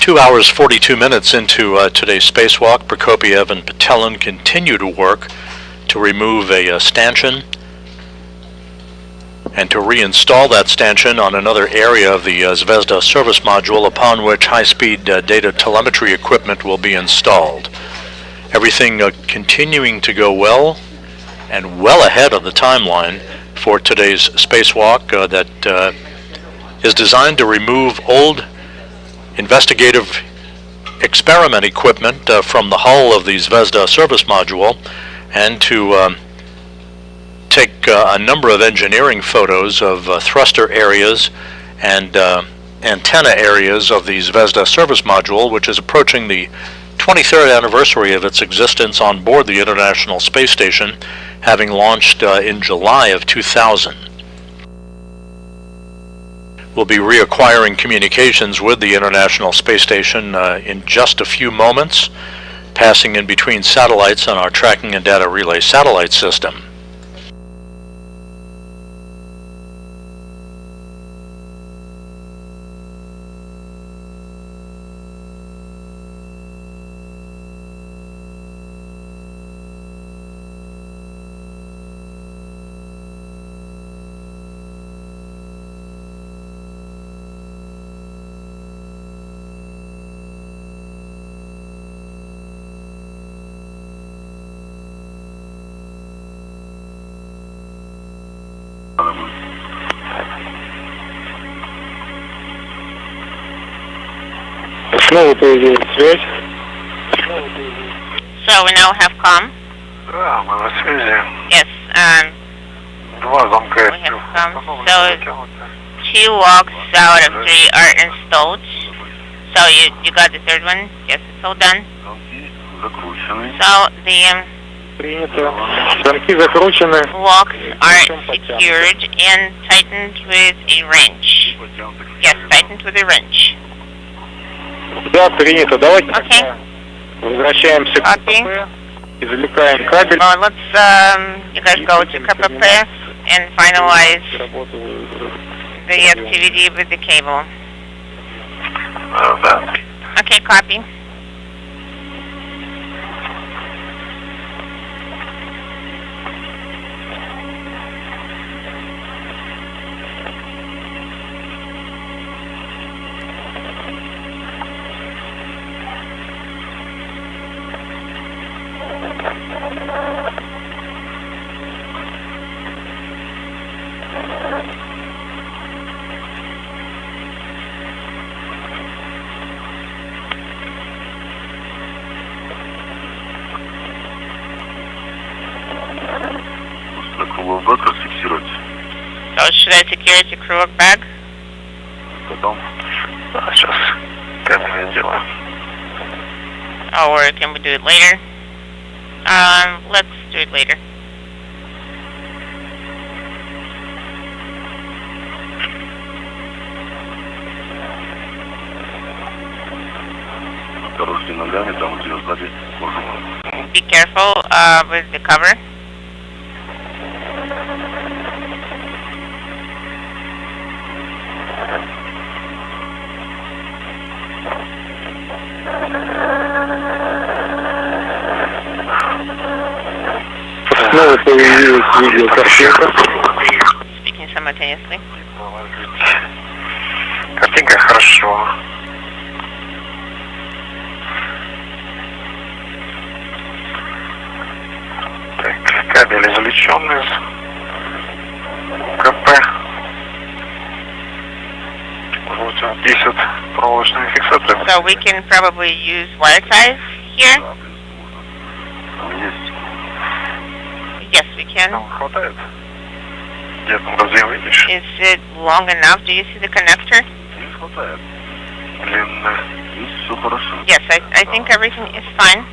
Two hours, 42 minutes into today's spacewalk, Prokopiev and Petelin continue to work to remove a stanchion and to reinstall that stanchion on another area of the Zvezda service module, upon which high-speed data telemetry equipment will be installed. Everything continuing to go well and well ahead of the timeline for today's spacewalk that is designed to remove old investigative experiment equipment from the hull of the Zvezda service module and to take a number of engineering photos of thruster areas and antenna areas of the Zvezda service module, which is approaching the 23rd anniversary of its existence on board the International Space Station, having launched in July of 2000. We'll be reacquiring communications with the International Space Station in just a few moments, passing in between satellites on our tracking and data relay satellite system. Снова появилась связь. So we now have comm. Да, мы на связи. Yes, Два замка. we have comm. So 2 walks out of 3 are installed. So you got the third one? Yes, it's all done. So the Принято. Замки закручены. walks are secured and tightened with a wrench. Yes, tightened with a wrench. Да, принято. Давайте Okay. возвращаемся к Copy. КПП. Извлекаем кабель. Well, let's you guys go to KPP and finalize the activity with the cable. Да. Okay, copy. So should I secure it to crew work bag? Сейчас камеры делаем. Or can we do it later? Let's do it later. Be careful with the cover. Снова появилась видеокартинка. Speaking simultaneously. Картинка хорошо. Кабель извлечен из КП. 10 проволочные фиксаторы. So we can probably use wire ties here. Yes, we can. Нам хватает. Где там разъем видишь? Is it long enough? Do you see the connector? Не хватает. Длинная. Все хорошо. Yes, I think everything is fine.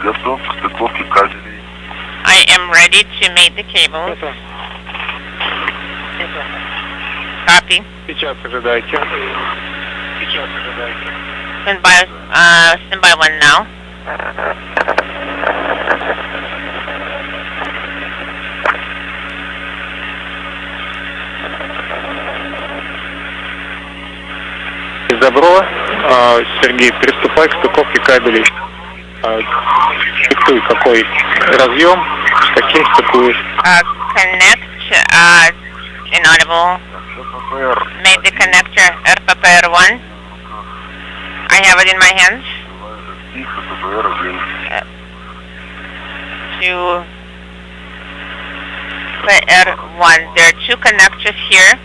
Готов к стыковке кабелей. I am ready to mate the cables. Copy. Сейчас ожидайте. Standby one now. Добро. Сергей, приступай к стыковке кабелей. Диктуй, какой разъем, с каким стыкуешь. Connect, inaudible. Made the connector RPPR1. I have it in my hands. To PR1. There are two connectors here.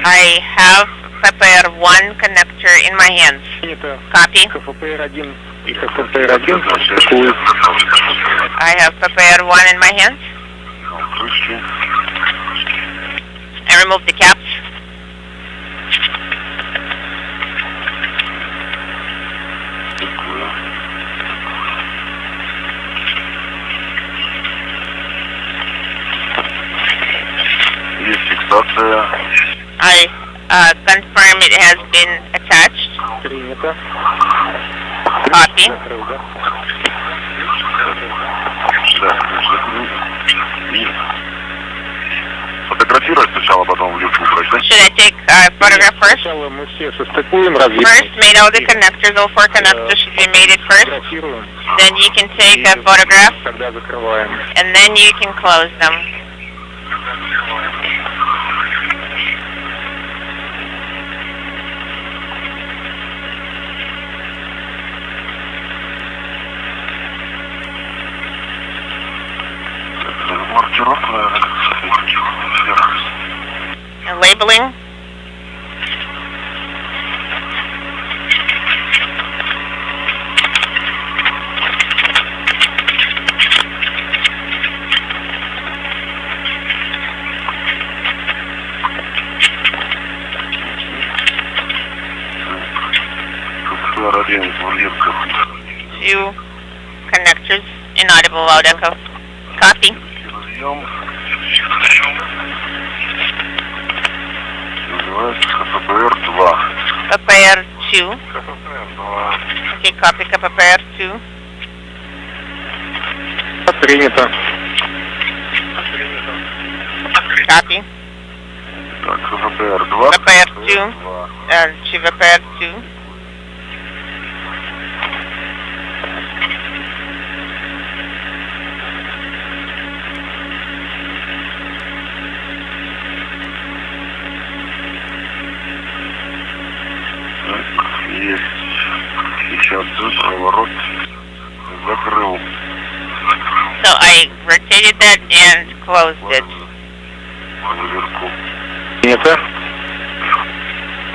I have PPR1 connector in my hands. Copy. КФПР-1 и КФПР-1 стыкуют. I have PPR1 in my hands. I remove the caps. I confirm it has been attached. Принято. Copy. Фотографировать сначала, потом в YouTube брать, да? Should I take a photograph first? Сначала мы все состыкуем разъем. First, made all the connectors, all 4 connectors should be mated first. Then you can take a photograph, Тогда закрываем. and then you can close them. And labeling. Two connectors, inaudible loud echo. Copy. KPR2. Okay, copy KPR2. Принято. Copy. КПР-2. KPR2. To KPR2. Есть. Сейчас разворот. Закрыл. So I rotated that and closed it. Вверху. Принято.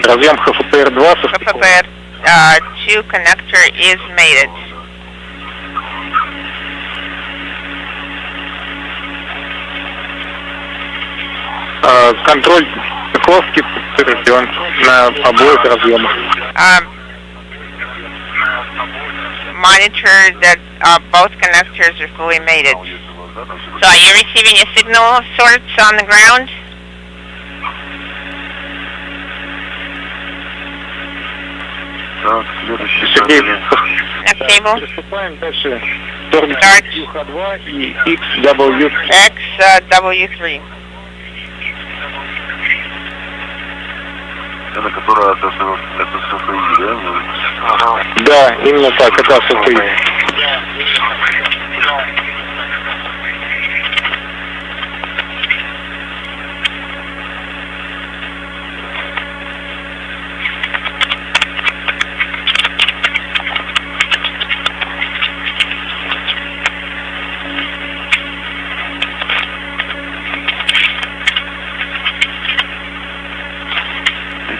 Разъем ХФПР-2 состыкован. KPR2 connector is mated. Контроль Московский подтвержден на обоих разъемах. Monitor that both connectors are fully mated. So are you receiving a signal of sorts on the ground? Так, следующий Сергей, Next table. приступаем дальше. 49 UH2 и XW. XW3. Это которая это СФИ, да? Да, именно так, это СФИ.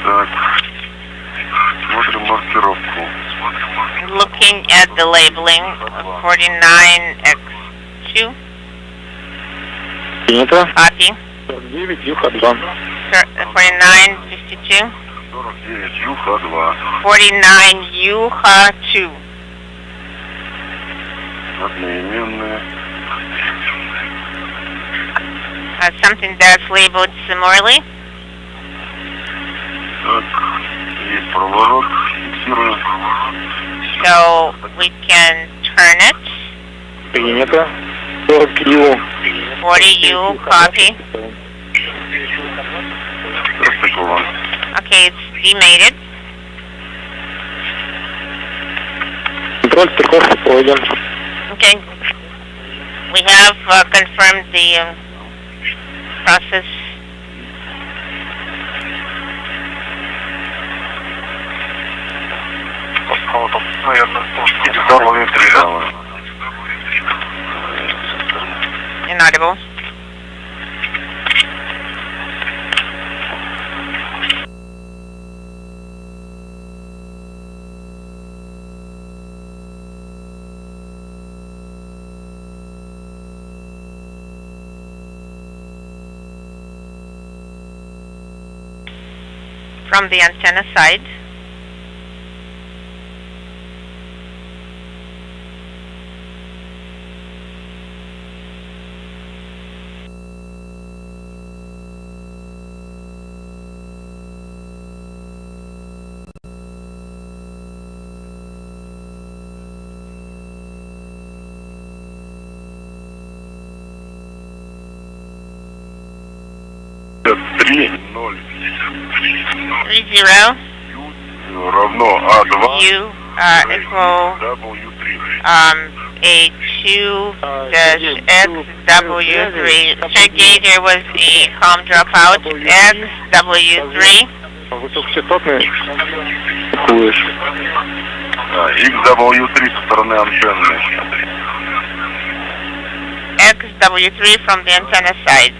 Итак, смотрим маркировку. Looking at the labeling, 49X2. Принято. Copy. 49 UH2. 4952. 49 ЮХ-2. 49UH2. Одноименные. Something that's labeled similarly. Так, есть проворот. Фиксируем. So we can turn it. Принято. 40U. 40U, copy. Распакован. Okay, it's demated. Контроль стыковки пройден. Okay. We have confirmed the process. Inaudible. From the antenna side. Три, 0. 30 Равно А2. U equal W3. A2-XW3. Sergey, there was a comm dropout. XW3. Высокочастотный. Куешь. XW3 со стороны антенны. XW3 from the antenna side.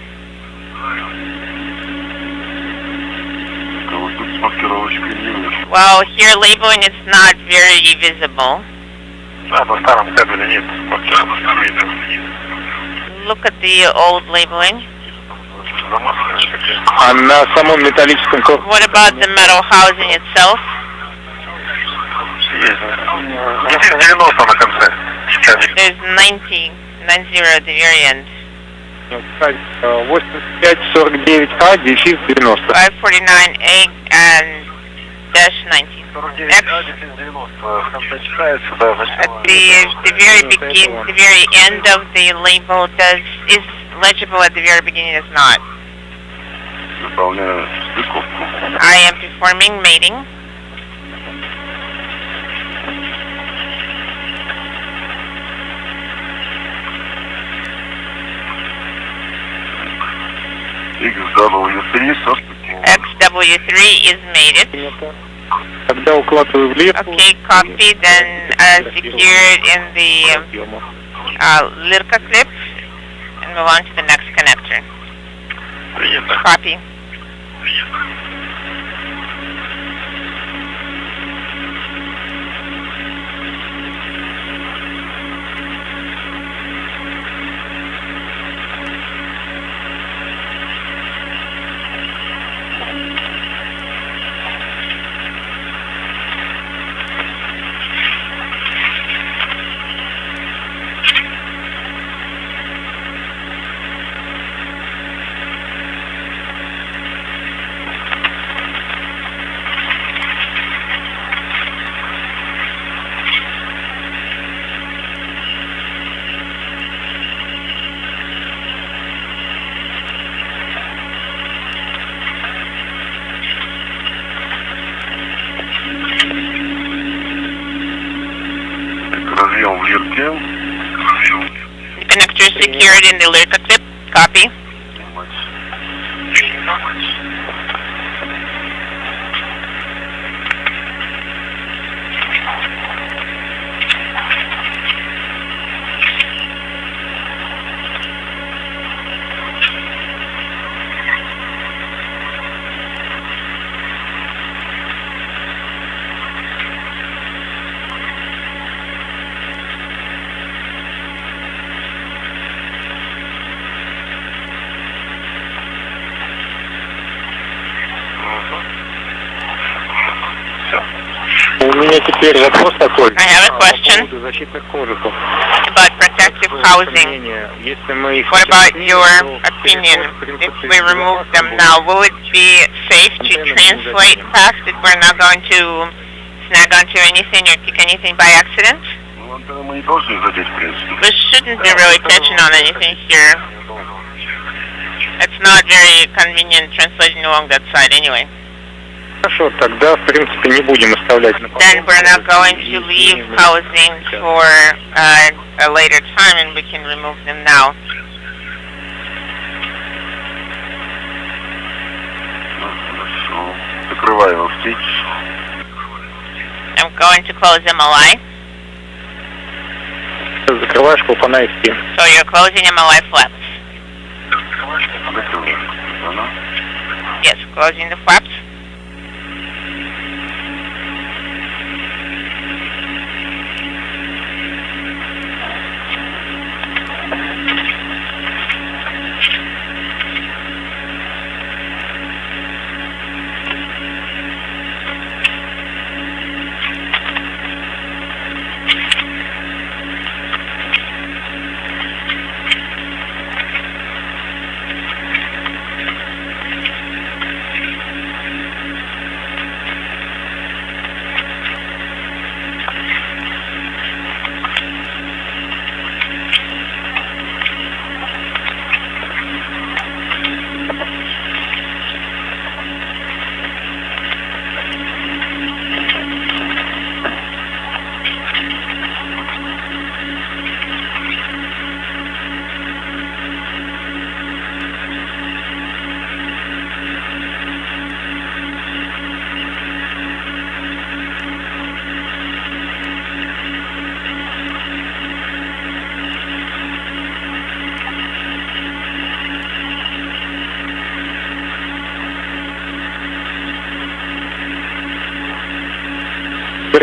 Вот тут с маркировочкой не вижу. Well, here labeling is not very visible. Да, на старом кабеле нет маркировки. Look at the old labeling. А на самом металлическом корпусе? What about the metal housing itself? Есть 90 на конце. There's 90, the variant. 8549А, дефис 90. 549A and dash 19. X at the very end of the label is legible, at the very beginning is not. Выполняю стыковку. I am performing mating. XW3 со стыковкой. XW3 is mated. Когда укладываю в лирку... Okay, copy, then secured in the Lirka clip and move on to the next connector. Принято. Copy. The connector is secured in the Lyrka clip. Copy. У меня теперь вопрос такой. I have a question по поводу защитных кожухов. about protective housing. Если мы их What about your opinion? If we remove them now, will it be safe to translate past it? We're not going to snag onto anything or kick anything by accident? We shouldn't be really touching on anything here. It's not very convenient translating along that side anyway. Хорошо, тогда, в принципе, не будем оставлять на потом. Then we're not going to leave housing for a later time, and we can remove them now. I'm going to close MLI. Закрываешь клапана и спин. So you're closing MLI flaps. Yes, closing the flaps.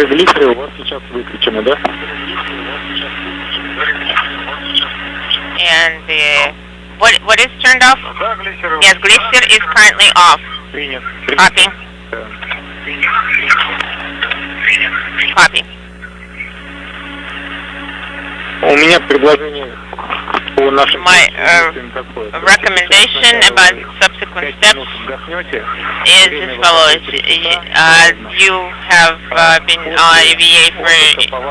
Глиссеры у вас сейчас выключены, да? And what is turned off? Yes, glycer is currently off. Принят. Copy. Copy. У меня предложение по нашим My такое. recommendation about subsequent steps is as follows. You have been on EVA for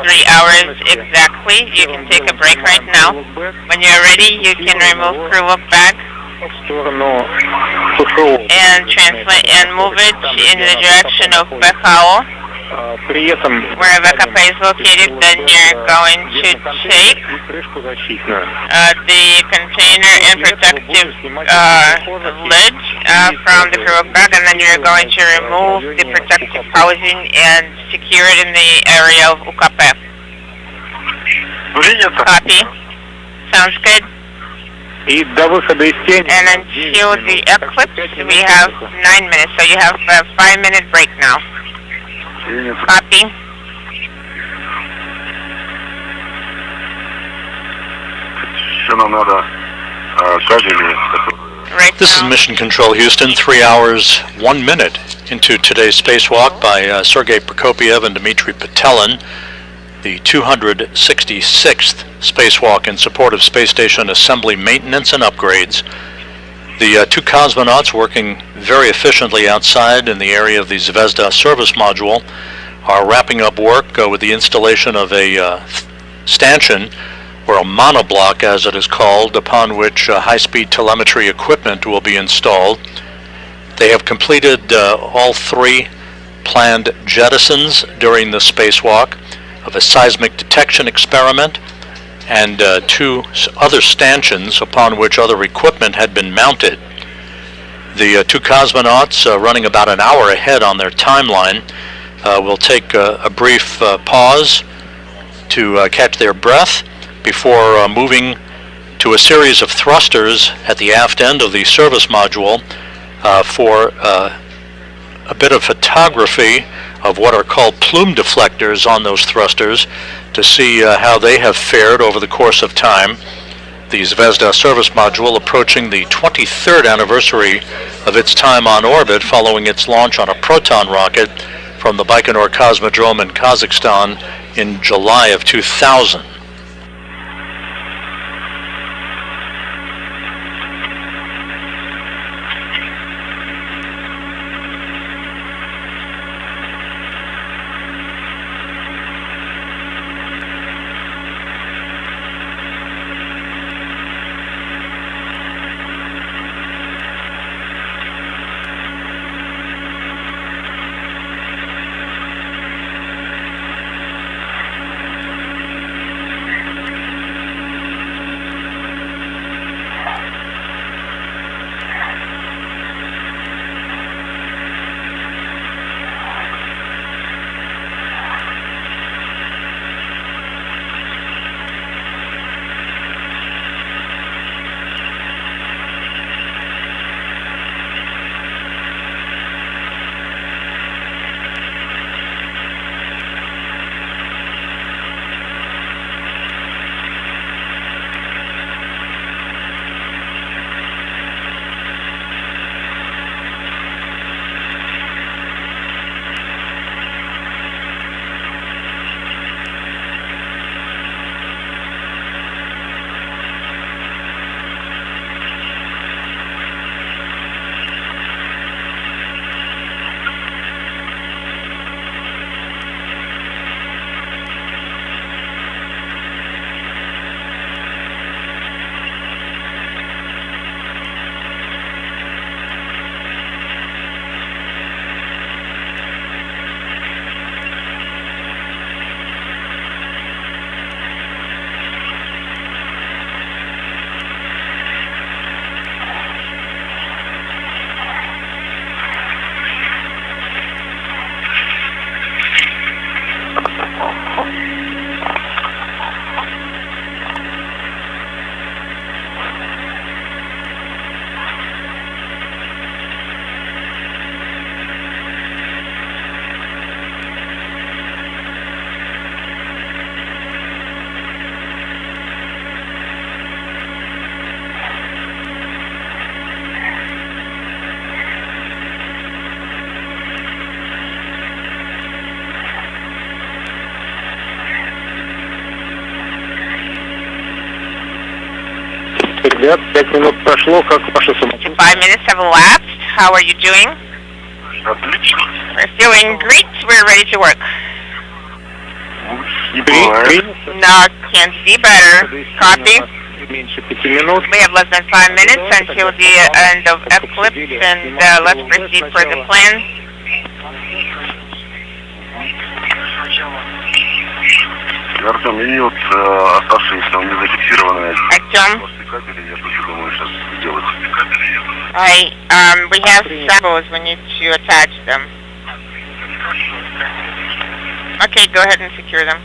3 hours exactly. You can take a break right now. When you're ready, you can remove crew up back and translate and move it in the direction of Bekao. Where VKP is located, then you're going to take the container and protective lid from the crew bag, and then you're going to remove the protective housing and secure it in the area of UKP. Copy. Sounds good. And until the eclipse, we have 9 minutes, so you have a 5-minute break now. Copy. Right. This is Mission Control Houston, 3 hours, 1 minute into today's spacewalk by Sergei Prokopiev and Dmitry Petelin, the 266th spacewalk in support of space station assembly maintenance and upgrades. The two cosmonauts working very efficiently outside in the area of the Zvezda service module are wrapping up work with the installation of a stanchion, or a monoblock as it is called, upon which high-speed telemetry equipment will be installed. They have completed all 3 planned jettisons during the spacewalk of a seismic detection experiment, and 2 other stanchions upon which other equipment had been mounted. The 2 cosmonauts, running about an hour ahead on their timeline, will take a brief pause to catch their breath before moving to a series of thrusters at the aft end of the service module for a bit of photography of what are called plume deflectors on those thrusters to see how they have fared over the course of time. The Zvezda service module approaching the 23rd anniversary of its time on orbit following its launch on a Proton rocket from the Baikonur Cosmodrome in Kazakhstan in July of 2000. Ребят, 5 минут прошло, как ваше самочувствие? 5 minutes have elapsed. How are you doing? Отлично. We're feeling great. We're ready to work. No, can't see better. Copy. Меньше 5 минут. We have less than 5 minutes until the end of eclipse, and let's proceed for the plan. Артем, и вот оставшиеся незафиксированные Артем, кабели, я тоже думаю сейчас сделать. we have samples. We need to attach them. Okay, go ahead and secure them.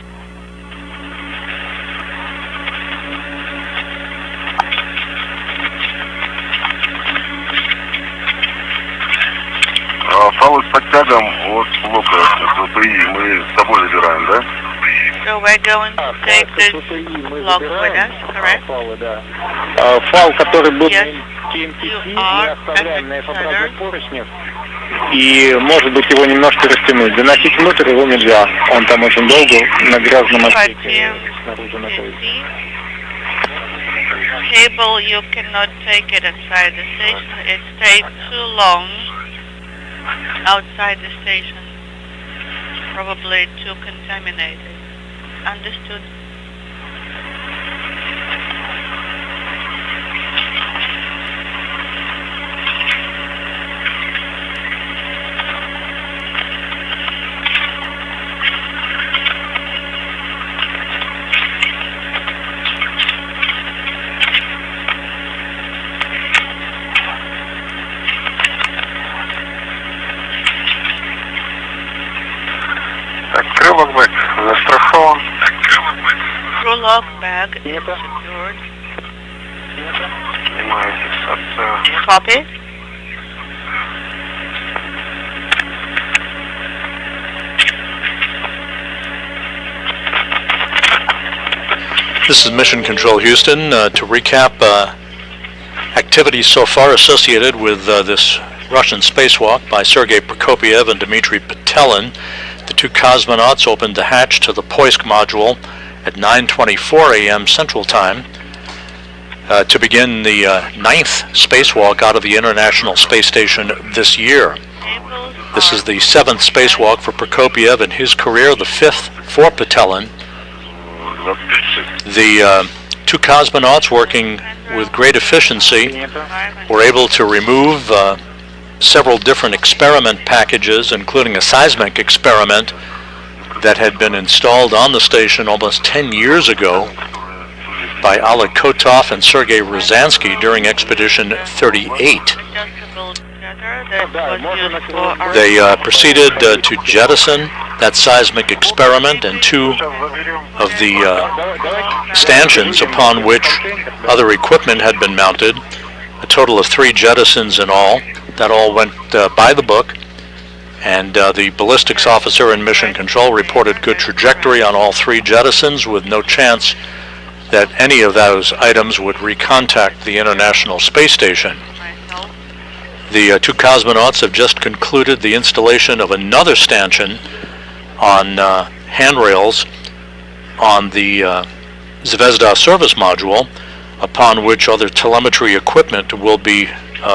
Фалы с подтягом от блока СПИ мы с собой забираем, да? So we're going to take this block with us, correct? Фал, который был Yes. TMTC, мы оставляем на F-образных поручнях. И, может быть, его немножко растянуть. Заносить внутрь его нельзя. Он там очень долго на грязном отсеке снаружи находится. Cable, you cannot take it inside the station. It stays too long outside the station. Probably too contaminated. Understood. Crew lock bag is secured. Copy. This is Mission Control Houston. To recap activities so far associated with this Russian spacewalk by Sergei Prokopyev and Dmitry Petelin. The two cosmonauts opened the hatch to the Poisk module at 9:24 a.m. Central Time to begin the 9th spacewalk out of the International Space Station this year. This is the 7th spacewalk for Prokopyev in his career, the 5th for Petelin. The two cosmonauts, working with great efficiency, were able to remove several different experiment packages, including a seismic experiment that had been installed on the station almost 10 years ago by Oleg Kotov and Sergei Rosansky during Expedition 38. They proceeded to jettison that seismic experiment and two of the stanchions upon which other equipment had been mounted, a total of 3 jettisons in all. That all went by the book, and the ballistics officer in Mission Control reported good trajectory on all 3 jettisons, with no chance that any of those items would recontact the International Space Station. The 2 cosmonauts have just concluded the installation of another stanchion on handrails on the Zvezda service module, upon which other telemetry equipment will be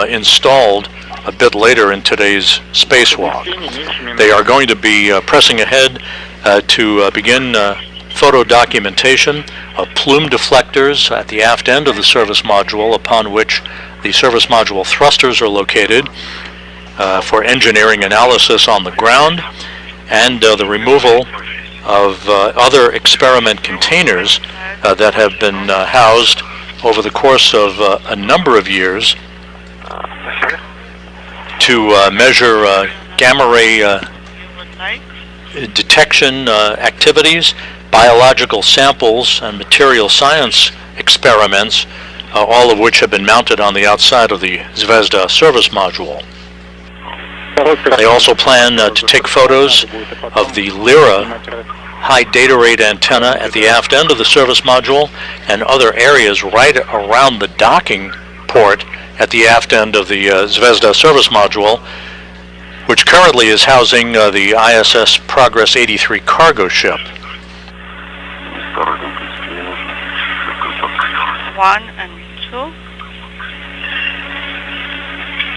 installed a bit later in today's spacewalk. They are going to be pressing ahead to begin photo documentation of plume deflectors at the aft end of the service module, upon which the service module thrusters are located, for engineering analysis on the ground, and the removal of other experiment containers that have been housed over the course of a number of years to measure gamma ray detection activities, biological samples, and material science experiments, all of which have been mounted on the outside of the Zvezda service module. They also plan to take photos of the Lyra high data rate antenna at the aft end of the service module and other areas right around the docking port at the aft end of the Zvezda service module, which currently is housing the ISS Progress 83 cargo ship. 1 and 2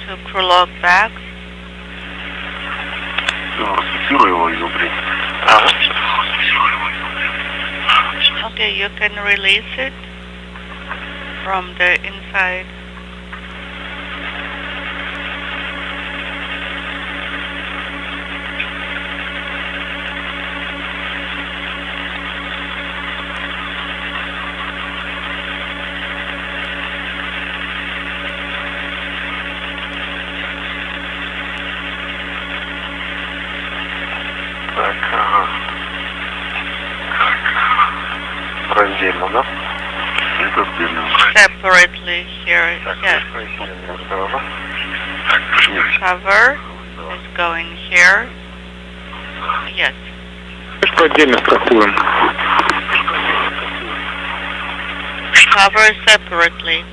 to crew lock back. Okay, you can release it from the inside. Separately here, yes. Cover is going here. Yes. Cover separately.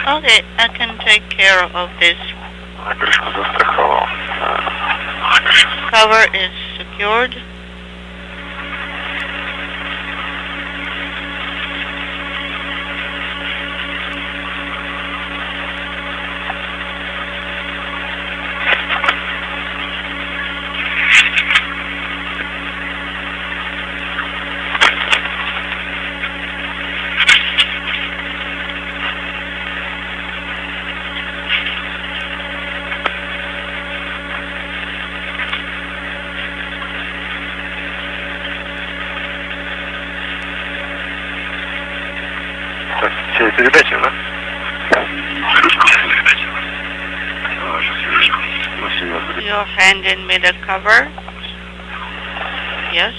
Okay, I can take care of this. Cover is secured. все передачи, да? You're handing me the cover. Yes.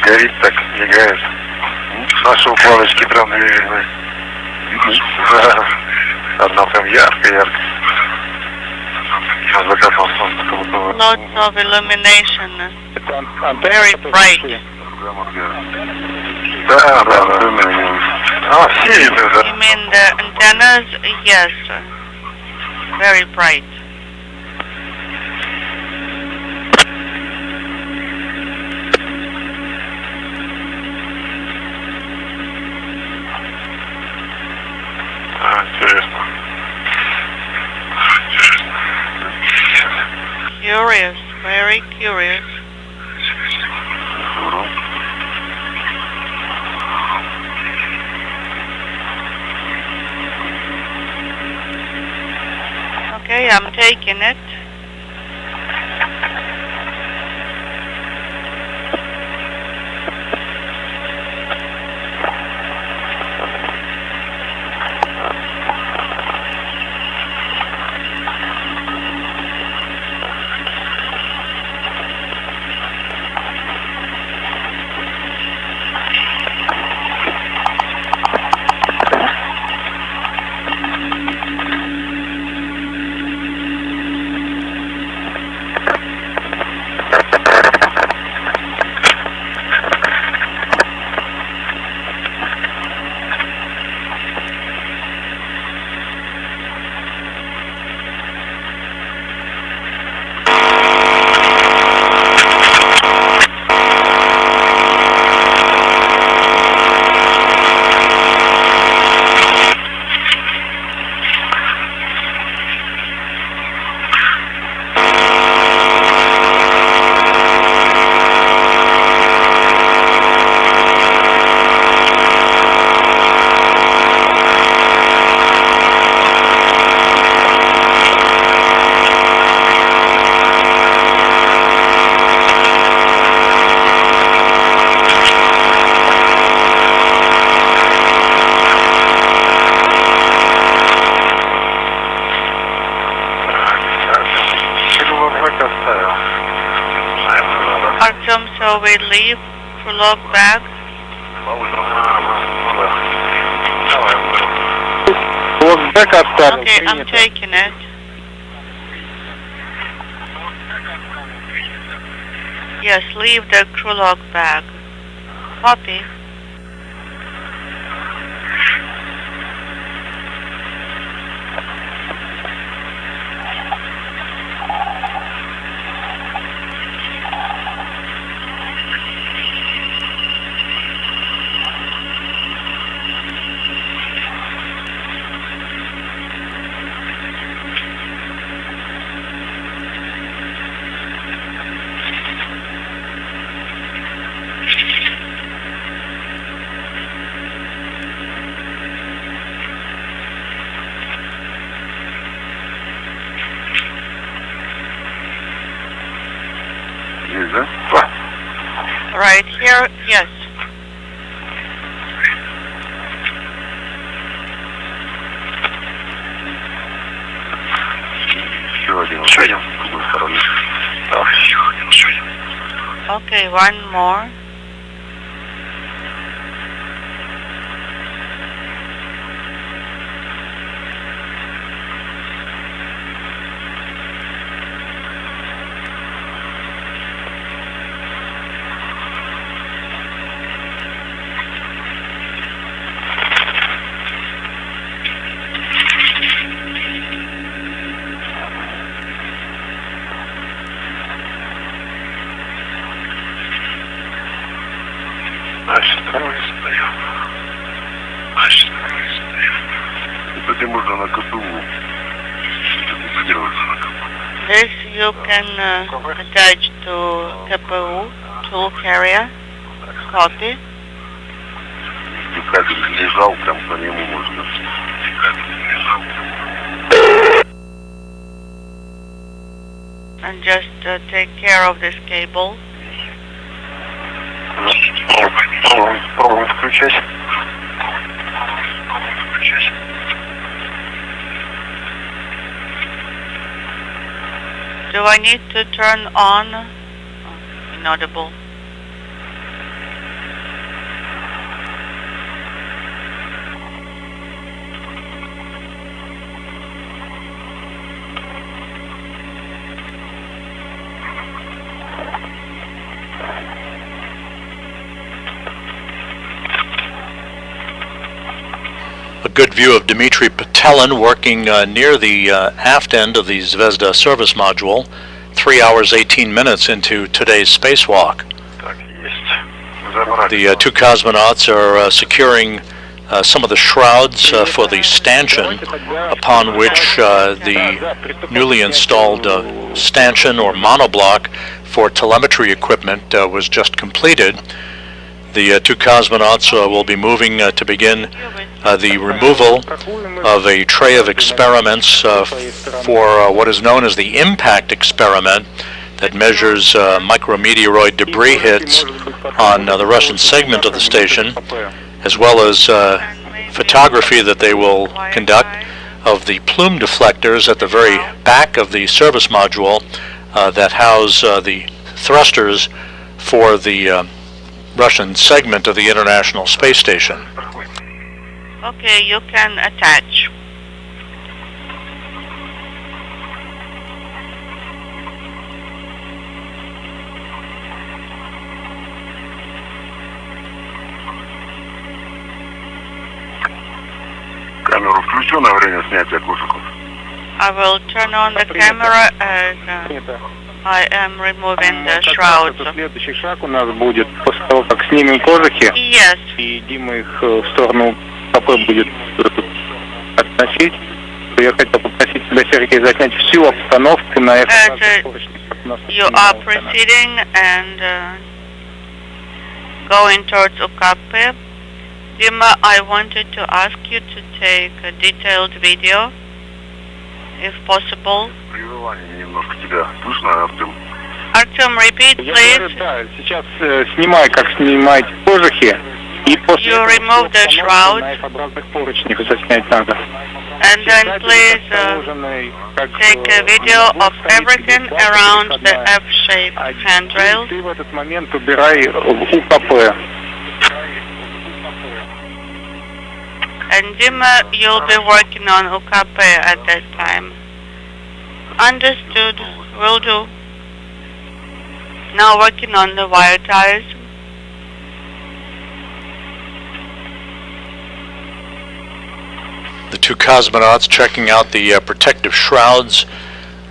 Горит так, мигает. Наши укладочки прям движения. Одна прям ярко. Закатал солнце. Lots of illumination. Very bright. Да. А, все видно, да? You mean the antennas? Yes. Very bright. Интересно. Curious. Very curious. Okay, I'm taking it. Artyom, so we leave to log back. Okay, I'm taking it. Yes, leave the crew log back. Copy. Right here, yes. Okay, one more. This you can attach to KPU tool carrier. Copy. лежал, прям по нему можно. And just take care of this cable. Пробуем включать. Do I need to turn on? Oh, inaudible. A good view of Dmitry Petelin working near the aft end of the Zvezda service module, 3 hours 18 minutes into today's spacewalk. The two cosmonauts are securing some of the shrouds for the stanchion upon which the newly installed stanchion or monoblock for telemetry equipment was just completed. The two cosmonauts will be moving to begin the removal of a tray of experiments for what is known as the impact experiment that measures micrometeoroid debris hits on the Russian segment of the station, as well as photography that they will conduct of the plume deflectors at the very back of the service module that house the thrusters for the Russian segment of the International Space Station. Okay, you can attach. Камеру включу на время снятия кушиков. I will turn on the camera as I am removing the shrouds. Следующий шаг у нас будет после того, как снимем кожухи. Yes. И Дима их в сторону КП будет относить. Я хотел попросить тебя, Сергей, заснять всю обстановку на You are proceeding and going towards UKP. Dima, I wanted to ask you to take a detailed video, if possible. Прерывание немножко тебя слышно, Артем? Artyom, repeat, please. Да, сейчас снимай, как снимать кожухи. И после You remove the shroud. на F-образных поручнях заснять надо. And then please take a video of everything around the F-shaped handrail. Ты в этот момент убирай в УКП. And Dima, you'll be working on UKP at that time. Understood. Will do. Now working on the wire ties. The two cosmonauts checking out the protective shrouds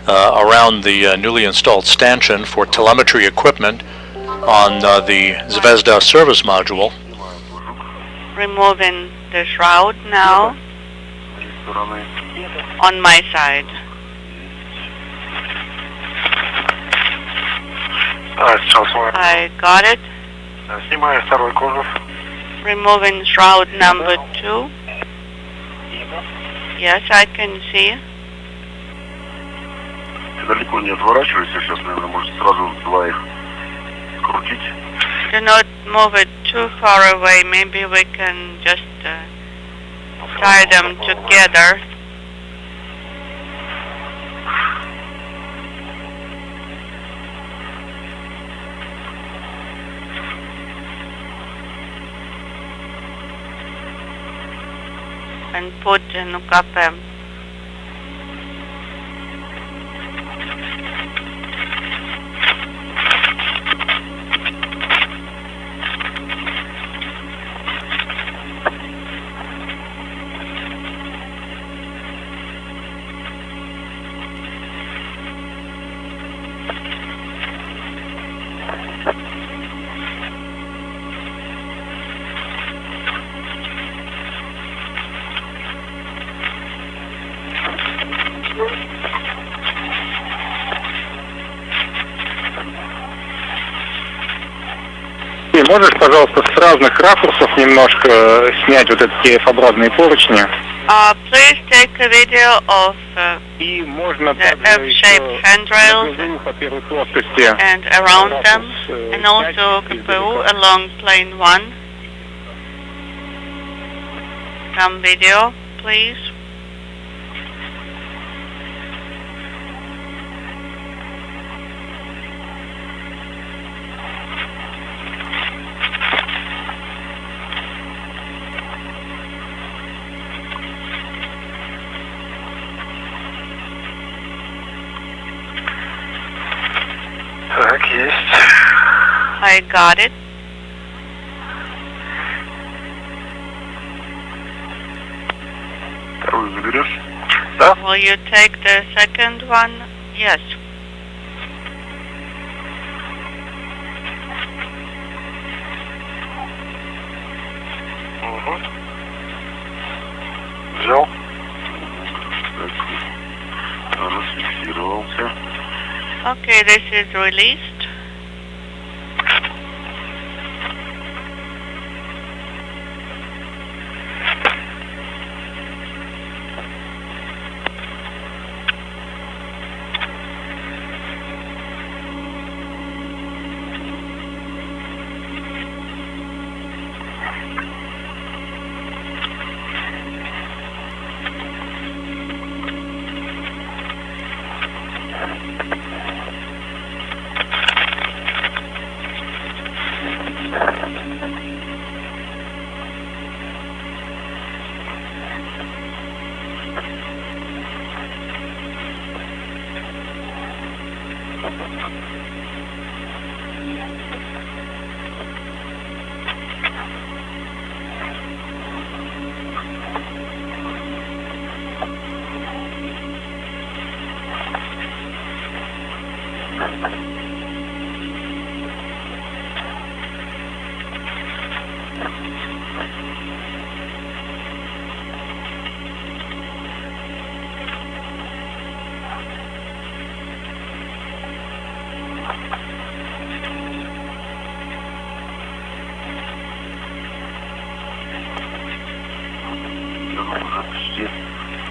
around the newly installed stanchion for telemetry equipment on the Zvezda service module. Removing the shroud now on my side. I got it. Снимаю второй кожух. Removing shroud number 2. Yes, I can see. Далеко не отворачивайся, сейчас, наверное, может сразу два их крутить. Do not move it too far away. Maybe we can just tie them together. And put in UKP. пожалуйста, с разных ракурсов немножко снять вот эти F-образные поручни. Please take a video of И можно the также еще F-shaped handrails по первой плоскости. and around them, and also КПУ along plane 1. Some video, please. Так, есть. I got it. Вторую заберешь? Да? Will you take the second one? Yes. Угу. Взял. Расфиксировался. Okay, this is released.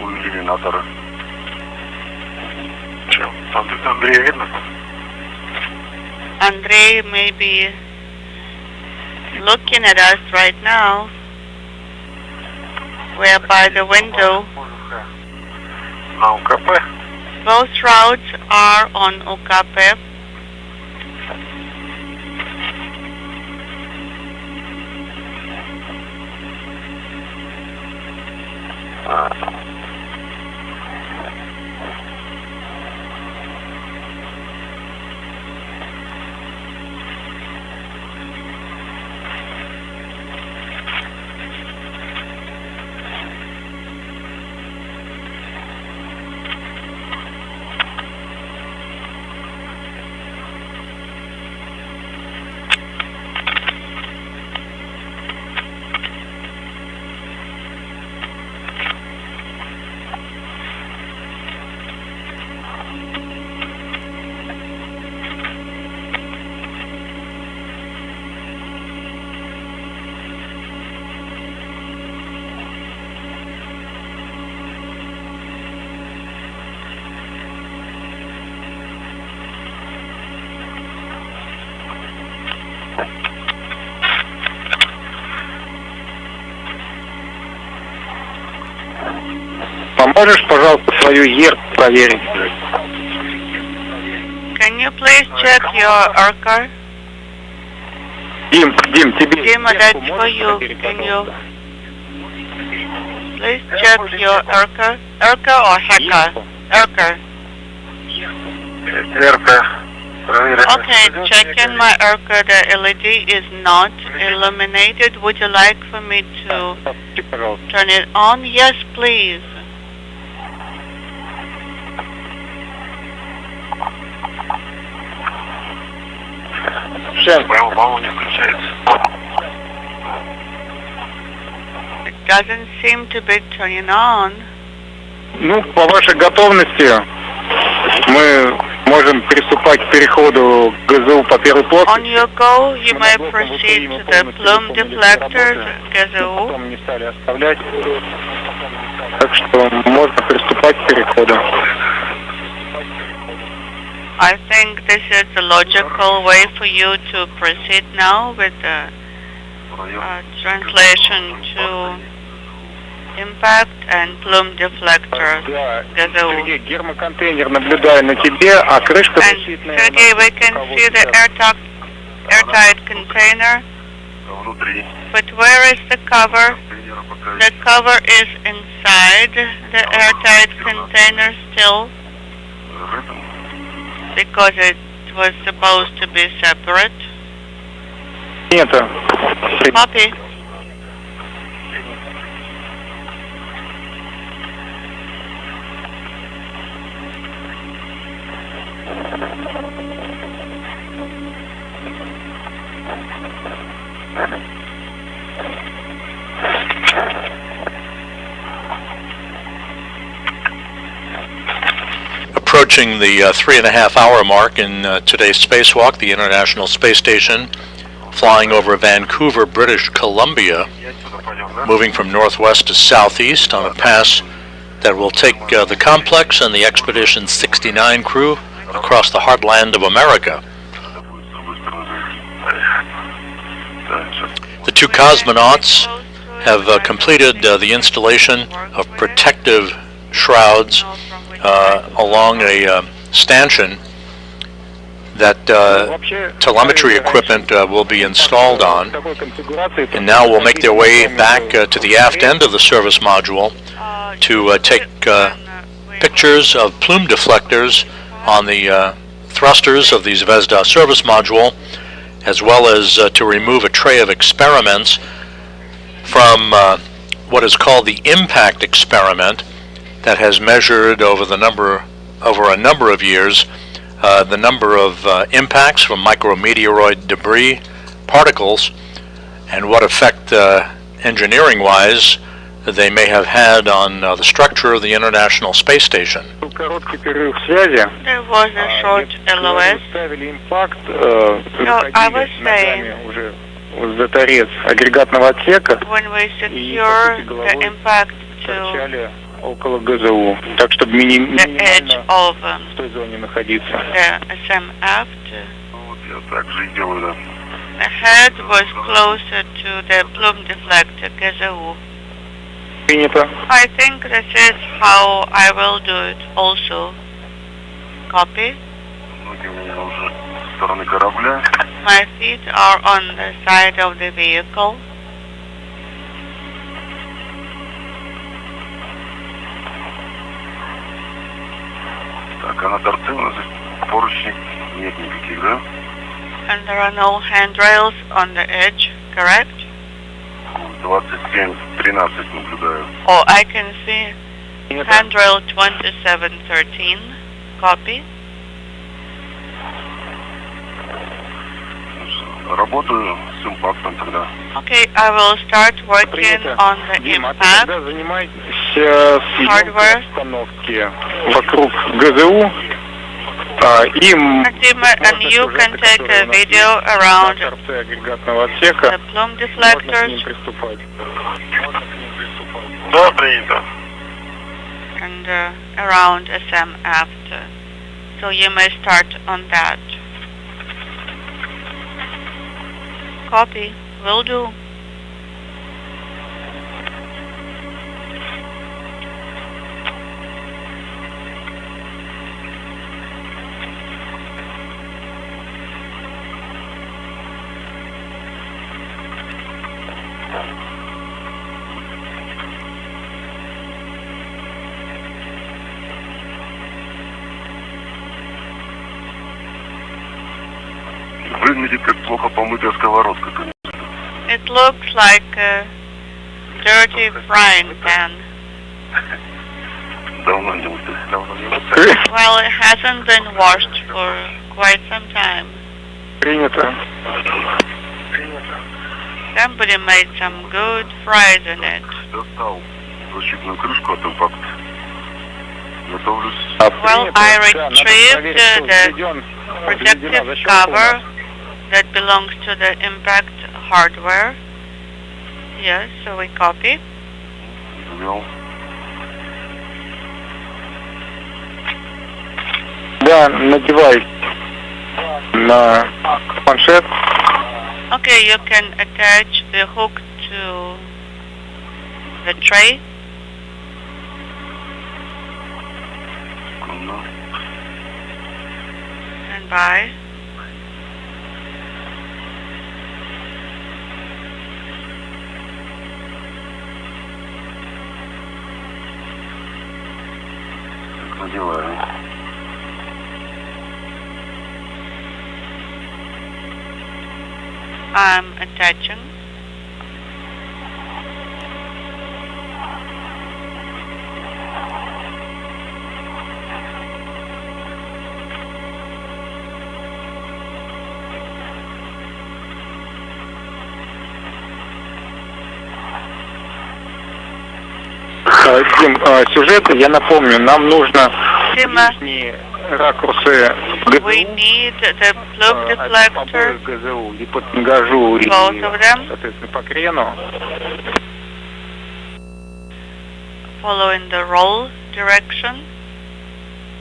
У иллюминатора. Че, Андрея видно? Andrei may be looking at us right now. We're by the window. На УКП. Both routes are on UKP. Поможешь, пожалуйста, свою ЕР проверить? Can you please check your ERCA? Дим, тебе... Dima, that's for you. Can you please check your ERCA? ERCA or HECA? ERCA. РП. Okay, checking my ERCA. The LED is not illuminated. Would you like for me to turn it on? Yes, please. По-моему, не включается. It doesn't seem to be turning on. Ну, по вашей готовности мы Можем приступать к переходу ГЗУ по первой плоскости. On your go, you may proceed to the plume deflectors, GZU. Потом не стали оставлять. Так что можно приступать к переходу. I think this is the logical way for you to proceed now with the translation to impact and plume deflectors, GZU. Сергей, гермоконтейнер наблюдаю на тебе, а крышка And защитная... Sergey, we can see the airtight container, but where is the cover? The cover is inside the airtight container still, because it was supposed to be separate. Нет. Copy. Approaching the 3.5-hour mark in today's spacewalk, the International Space Station, flying over Vancouver, British Columbia, moving from northwest to southeast on a pass that will take the complex and the Expedition 69 crew across the heartland of America. The two cosmonauts have completed the installation of protective shrouds along a stanchion that telemetry equipment will be installed on, and now will make their way back to the aft end of the service module to take pictures of plume deflectors on the thrusters of the Zvezda service module, as well as to remove a tray of experiments from what is called the impact experiment that has measured over a number of years the number of impacts from micrometeoroid debris particles and what effect engineering-wise they may have had on the structure of the International Space Station. There was a short LOS. No, I was saying, when we secure the impact to около ГЗУ, так чтобы the edge of в той зоне находиться. the SMF, the head was closer to the plume deflector, GZU. Принято. I think this is how I will do it also. Copy. My feet are on the side of the vehicle. And there are no handrails on the edge, correct? Oh, I can see handrail 2713. Copy. Okay, I will start working on the impact hardware. Вокруг ГЗУ. And you can take a video around the plume deflectors and around SMF. So you may start on that. Copy. Will do. It looks like a dirty frying pan. Well, it hasn't been washed for quite some time. Принято. Somebody made some good fries in it. Well, I retrieved the protective cover that belongs to the impact hardware. Yes, so we copy. Да, надевай на планшет. Okay, you can attach the hook to the tray. And by. I'm attaching. Дим, сюжет, я напомню, нам нужно Дима, лишние ракурсы we need the plume deflector, ГЗУ и по тангажу, и, both of them, соответственно, по крену. following the roll direction,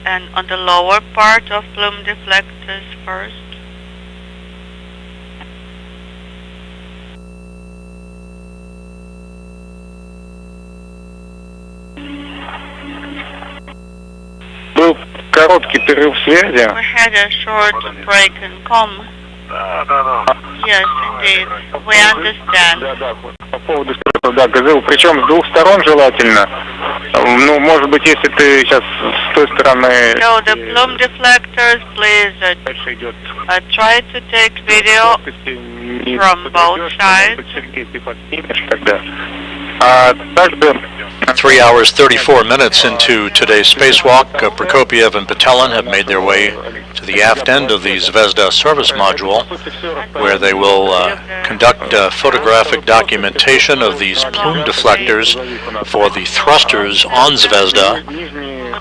and on the lower part of plume deflectors first. Был короткий перерыв связи. We had a short break in comm. Yes, indeed. We understand. Да, по поводу да, ГЗУ, причем с двух сторон желательно. Ну, может быть, если ты сейчас с той стороны... So the plume deflectors, please try to take video from both sides. Сергей, ты подснимешь тогда. А также... 3 hours 34 minutes into today's spacewalk, Prokopiev and Patelin have made their way to the aft end of the Zvezda service module, where they will conduct photographic documentation of these plume deflectors for the thrusters on Zvezda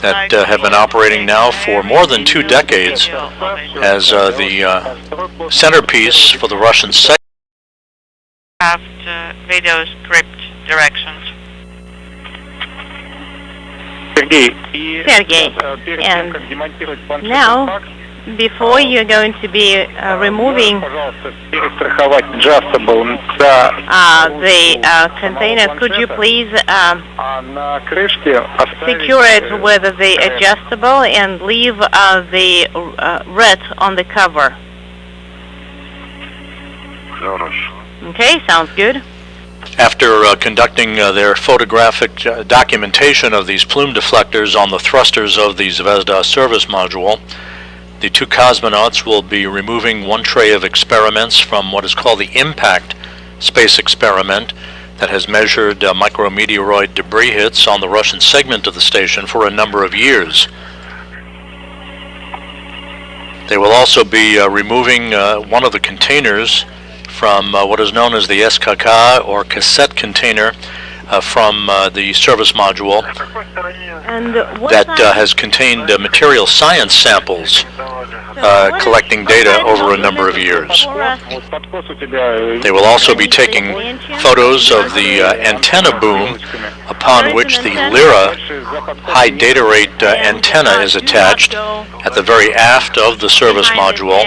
that have been operating now for more than 2 decades as the centerpiece for the Russian segment. Video script directions. Sergey, and now, before you're going to be removing the container, could you please secure it with the adjustable and leave the red on the cover? Okay, sounds good. After conducting their photographic documentation of these plume deflectors on the thrusters of the Zvezda service module, the 2 cosmonauts will be removing one tray of experiments from what is called the impact space experiment that has measured micrometeoroid debris hits on the Russian segment of the station for a number of years. They will also be removing one of the containers from what is known as the SKK or cassette container from the service module that has contained material science samples collecting data over a number of years. They will also be taking photos of the antenna boom upon which the Lyra high data rate antenna is attached at the very aft of the service module,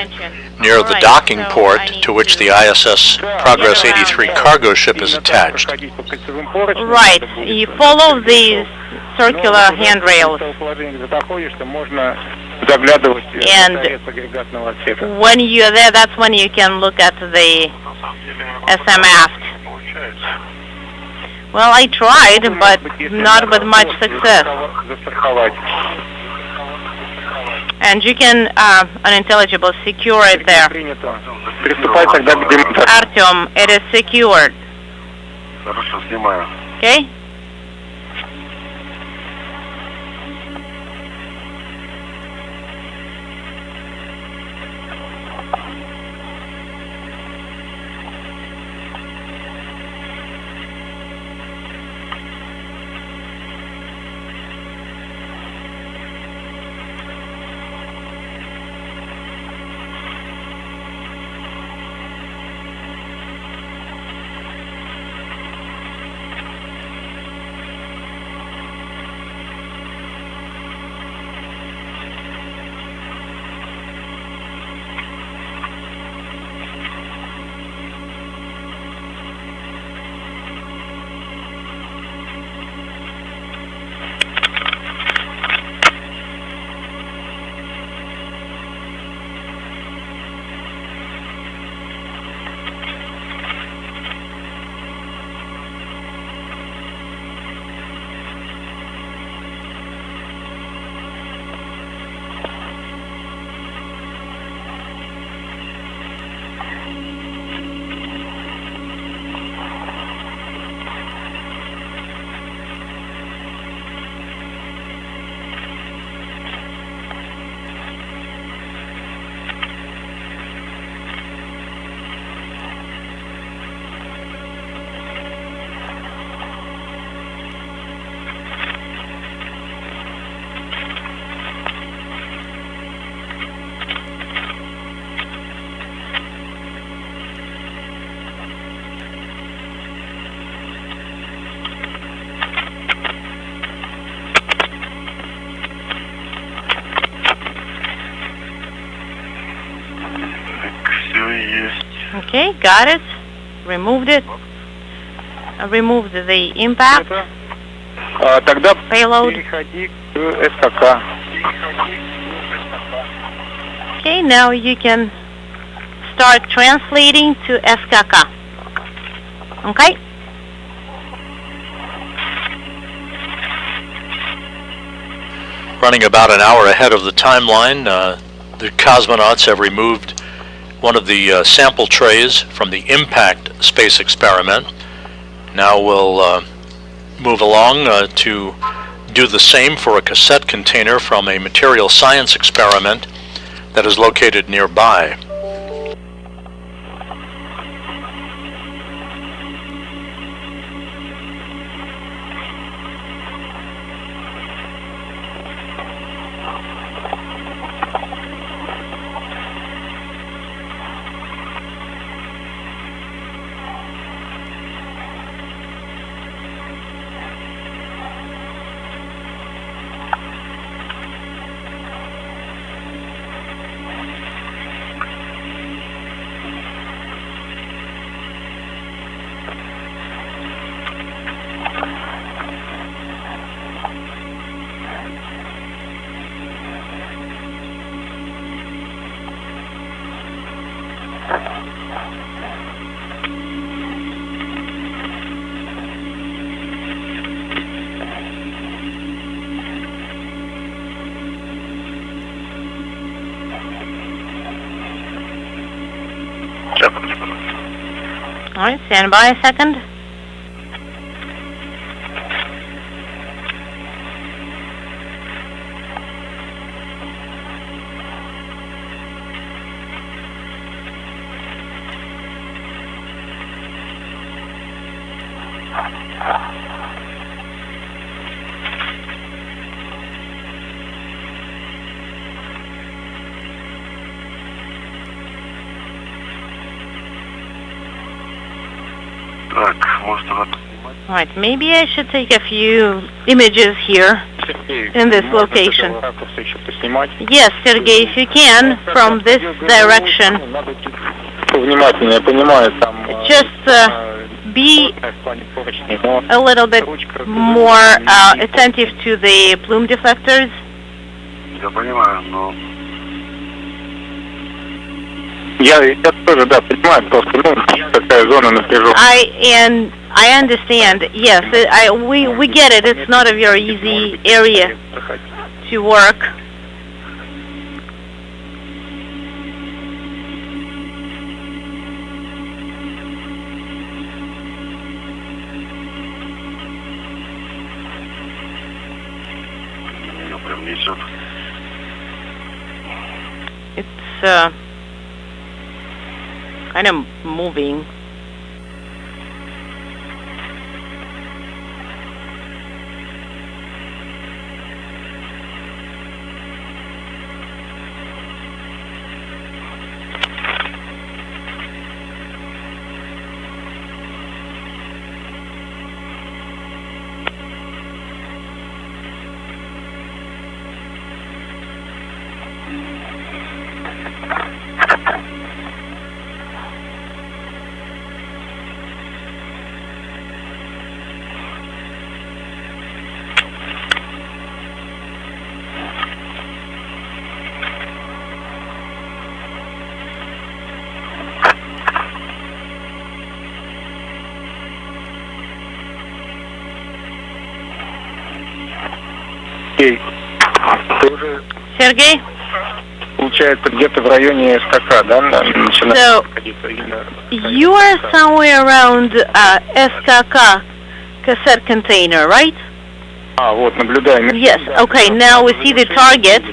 near the docking port to which the ISS Progress 83 cargo ship is attached. Right. You follow these circular handrails. And when you're there, that's when you can look at the SM aft. Well, I tried, but not with much success. And you can, unintelligible, secure it there. Artyom, it is secured. Okay? Okay, got it. Removed it. Removed the impact. Тогда Payload. переходи к СКК. Okay, now you can start translating to SKK. Okay? Running about an hour ahead of the timeline, the cosmonauts have removed one of the sample trays from the impact space experiment. Now we'll move along to do the same for a cassette container from a material science experiment that is located nearby. Alright, stand by a second. Alright, maybe I should take a few images here in this location. Yes, Sergey, if you can, from this direction. Just be a little bit more attentive to the plume deflectors. Я тоже, да, понимаю, просто, такая зона напряжения. I understand. Yes, we get it. It's not a very easy area to work. It's kind of moving. Sergey? Получается, где-то в районе СКК, да? So, you are somewhere around SKK cassette container, right? Вот, наблюдаем. Yes, okay, now we see the target.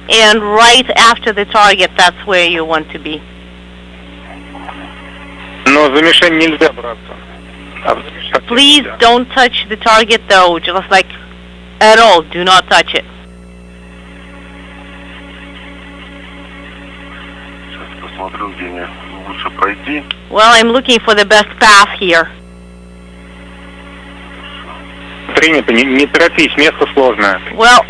And right after the target, that's where you want to be. Но за мишень нельзя браться. Please don't touch the target though, just like at all, do not touch it. Well, I'm looking for the best path here. Принято, не торопись, место сложное. Well,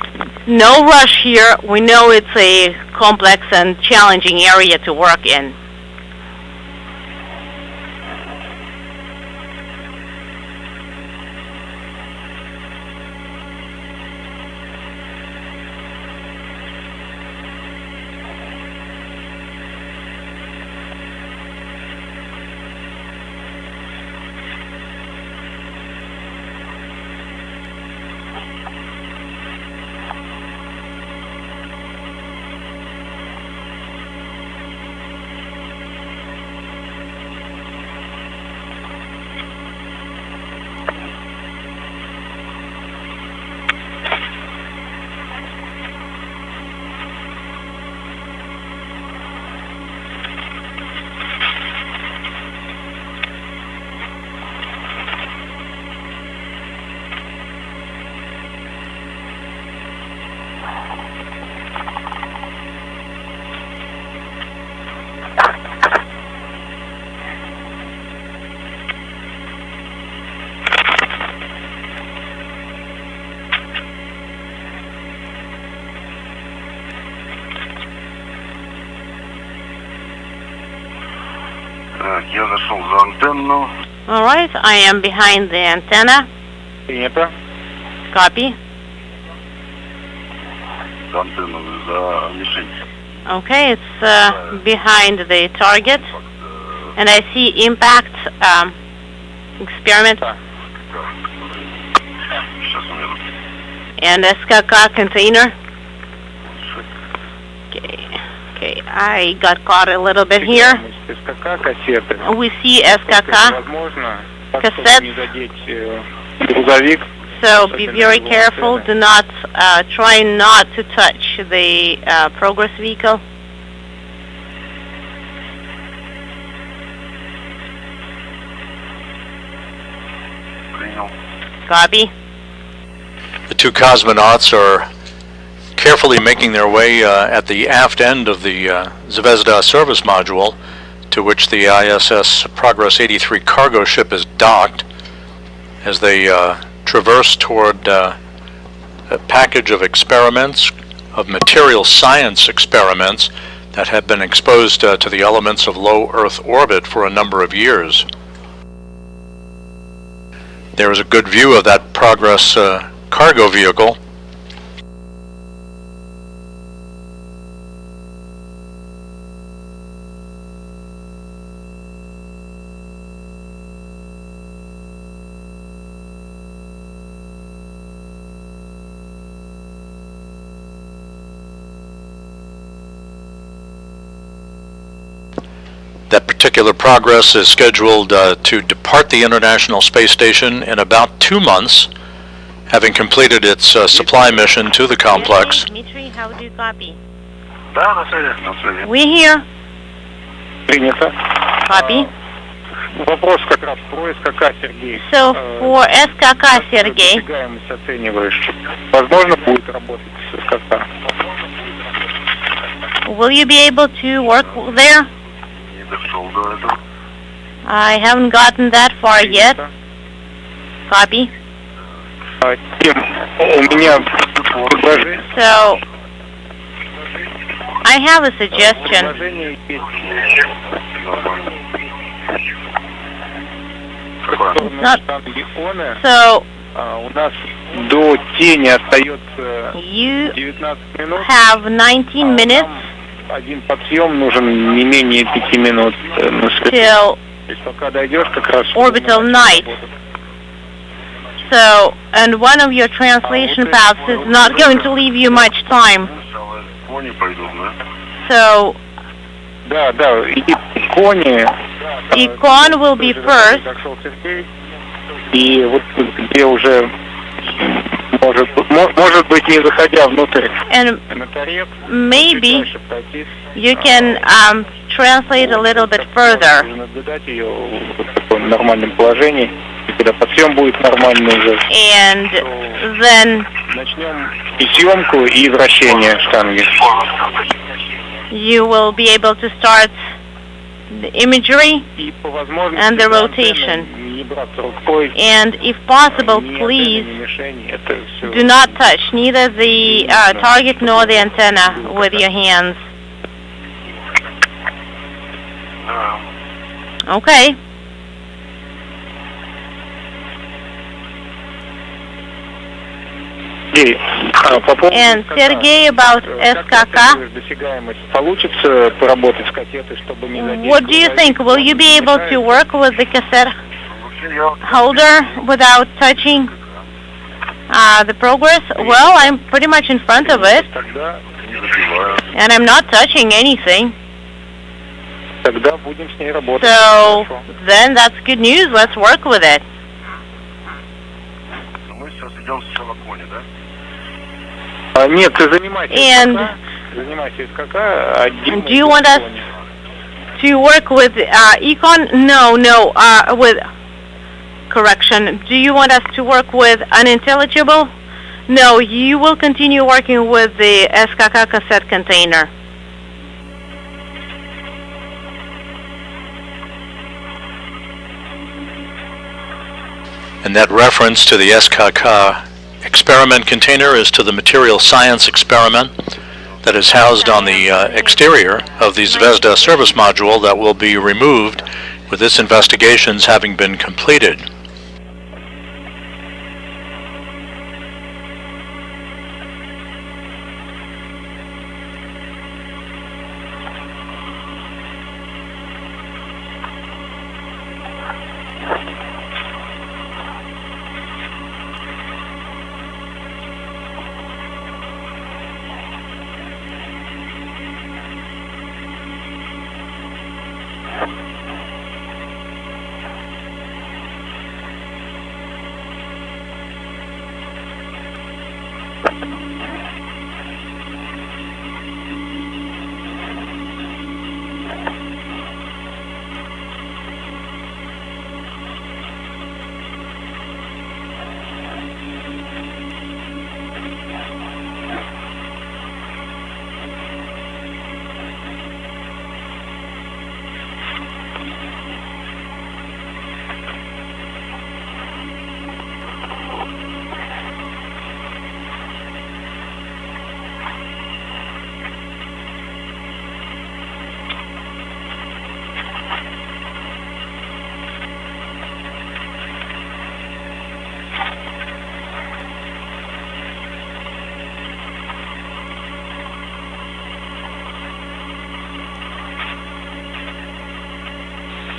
no rush here. We know it's a complex and challenging area to work in. Так, я зашел за антенну. All right, I am behind the antenna. Принято. Copy. За антенну, за мишень. Okay, it's behind the target, and I see impact experiment Сейчас у меня... and SKK container. Okay, I got caught a little bit here. СКК кассеты. We see SKK, Возможно, так, чтобы Кассет. не задеть грузовик. so be very careful. Do not try not to touch the progress vehicle. Принял. Copy. The two cosmonauts are carefully making their way at the aft end of the Zvezda service module, to which the ISS Progress 83 cargo ship is docked, as they traverse toward a package of experiments, of material science experiments that have been exposed to the elements of low Earth orbit for a number of years. There is a good view of that Progress cargo vehicle. That particular Progress is scheduled to depart the International Space Station in about 2 months, having completed its supply mission to the complex. Dmitry, how do you copy? Да, на связи, на связи. We here. Принято. Copy. Вопрос как раз про СКК, Сергей. So for SKK, Sergey, Досягаемость оцениваешь. Возможно, будет работать с СКК. will you be able to work there? Не дошел до этого. I haven't gotten that far yet. Copy. Тим, у меня предложение. So I have a suggestion. Предложение есть. Какое? Not- Штанги Оне. So У нас до тени остается you 19 минут. have 19 minutes Один подъем нужен не менее 5 минут на свет. till То есть пока дойдешь, как раз... orbital night. So, and one of your translation paths is not going to leave you much time. Сначала кони пойдут, да? So, Да, да, и кони... Icon will be first, Зашел Сергей, и вот где уже, может быть, не заходя внутрь and на торец, maybe чуть дальше пройти, you can translate a little bit further. нужно наблюдать ее в таком нормальном положении, и когда подъем будет нормальный уже, And then начнем и съемку, и вращение штанги. you will be able to start the imagery И по возможности and the на rotation. антенну не браться рукой, And if possible, ни please антенны, ни мишени, это все. do not touch neither the target nor the antenna with your hands. Okay. Сергей, по поводу And СКК, Sergey, about как ты SKK, оцениваешь досягаемость? Получится поработать с кассетой, чтобы не задеть? what do you think? Will you be able to work with the cassette holder without touching the progress? Well, I'm pretty much in front of it, Тогда, Не забиваю. and I'm not touching anything. тогда будем с ней работать. So Хорошо. then that's good news. Let's work with it. Но мы сейчас идем сначала кони, да? Нет, ты занимайся And СКК, занимайся СКК, а Дима do you want us to work with Econ? No, with correction. Do you want us to work with unintelligible? No, you will continue working with the SKK cassette container. And that reference to the SKK experiment container is to the material science experiment that is housed on the exterior of the Zvezda service module that will be removed with this investigations having been completed.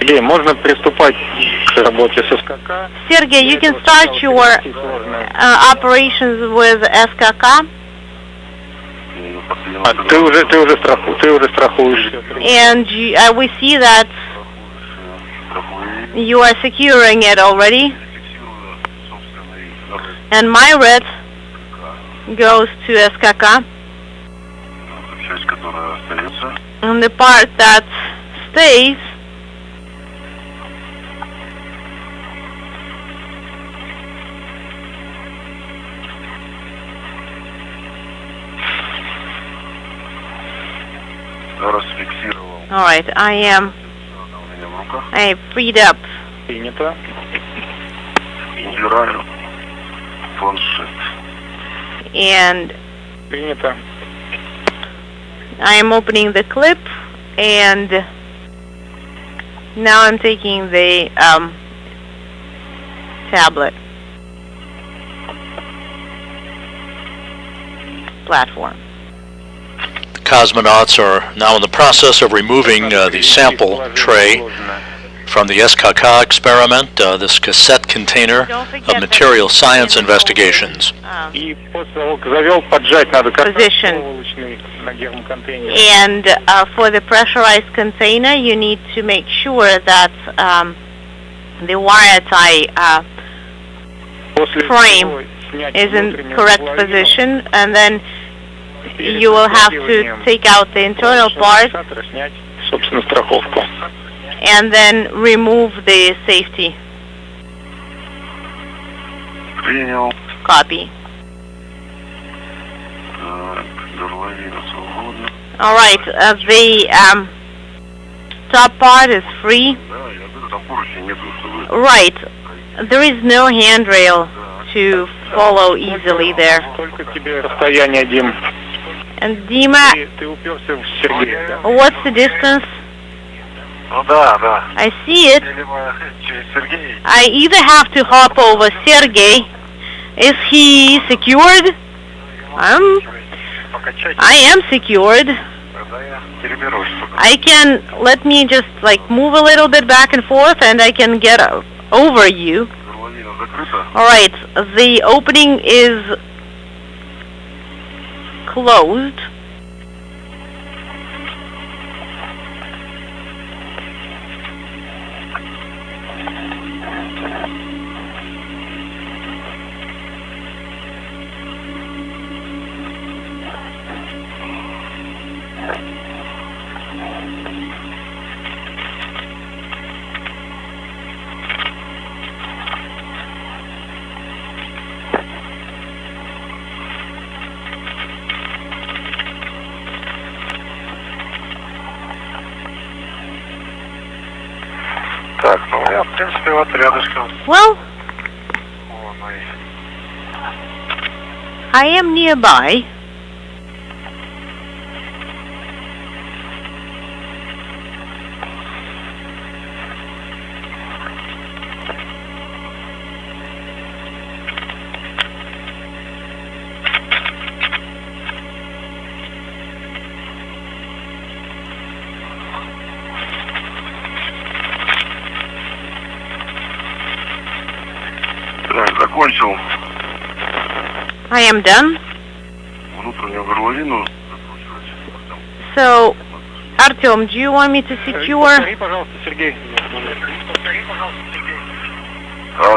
Сергей, можно приступать к работе с СКК? Sergey, you can start your operations with SKK. Ты уже страхуешь. And we see that you are securing it already. And my red goes to SKK. And the part that stays Alright, I freed up. Принято. And Принято. I am opening the clip, and now I'm taking the tablet platform. Cosmonauts are now in the process of removing the sample tray from the SKK experiment, this cassette container of material science investigations. Position. And for the pressurized container, you need to make sure that the wire tie frame is in correct position, and then you will have to take out the internal part and then remove the safety. Copy. Alright, the top part is free. Right, there is no handrail to follow easily there. And Dima, what's the distance? I see it. I either have to hop over Sergey. Is he secured? I am secured. I can, let me just like move a little bit back and forth and I can get over you. Alright, the opening is closed. Well, I am nearby. закончил I am done. внутреннюю горловину. So, Artyom, do you want me to secure?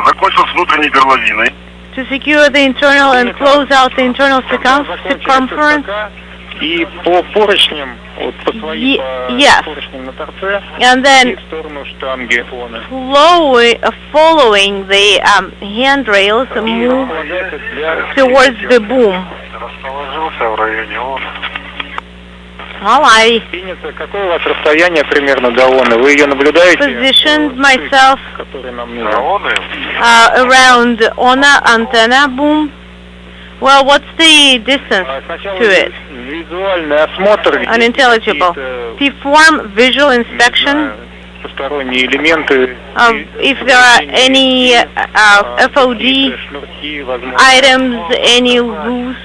Закончил с внутренней горловиной. To secure the internal and close out the internal circumference? И по поручням, вот по своим yes. поручням на торце, And then в сторону штанги фона. following the handrails, move towards the boom. Расположился в районе ОНА. I Какое у вас расстояние примерно до ОНы? Вы ее наблюдаете? positioned myself Который нам нужен. around ONA antenna boom. Well, what's the distance to it? Визуальный осмотр. Unintelligible. Perform visual inspection. Посторонние элементы. If there are any FOD items, any loose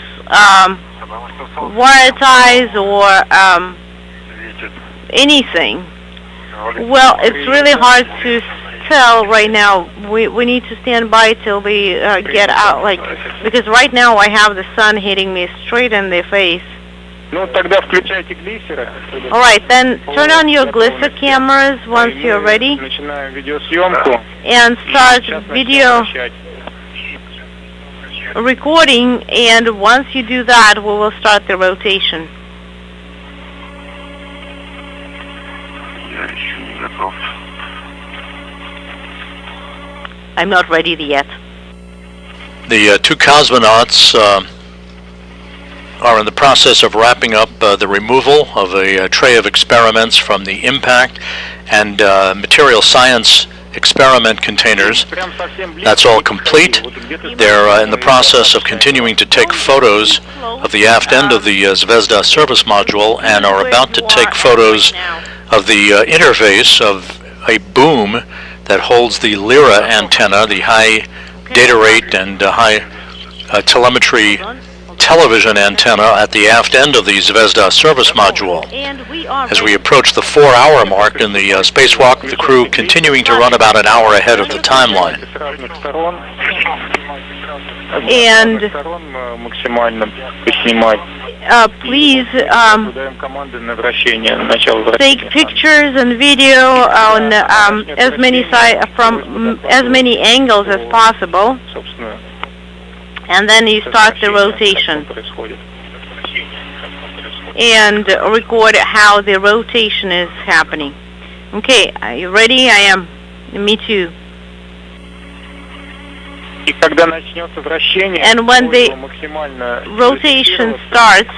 wire ties or anything. Well, it's really hard to tell right now. We need to stand by till we get out, because right now I have the sun hitting me straight in the face. Ну, тогда включайте глиссеры. Alright, then turn on your glisser cameras once you're ready. Начинаем видеосъемку. And start video recording, and once you do that, we will start the rotation. Я еще не готов. I'm not ready yet. The two cosmonauts are in the process of wrapping up the removal of a tray of experiments from the impact and material science experiment containers. That's all complete. They're in the process of continuing to take photos of the aft end of the Zvezda service module and are about to take photos of the interface of a boom that holds the Lyra antenna, the high data rate and high telemetry television antenna at the aft end of the Zvezda service module. As we approach the 4-hour mark in the spacewalk, the crew continuing to run about an hour ahead of the timeline. And please take pictures and video on from as many angles as possible. And then you start the rotation and record how the rotation is happening. Okay, are you ready? I am. Me too. And when the rotation starts,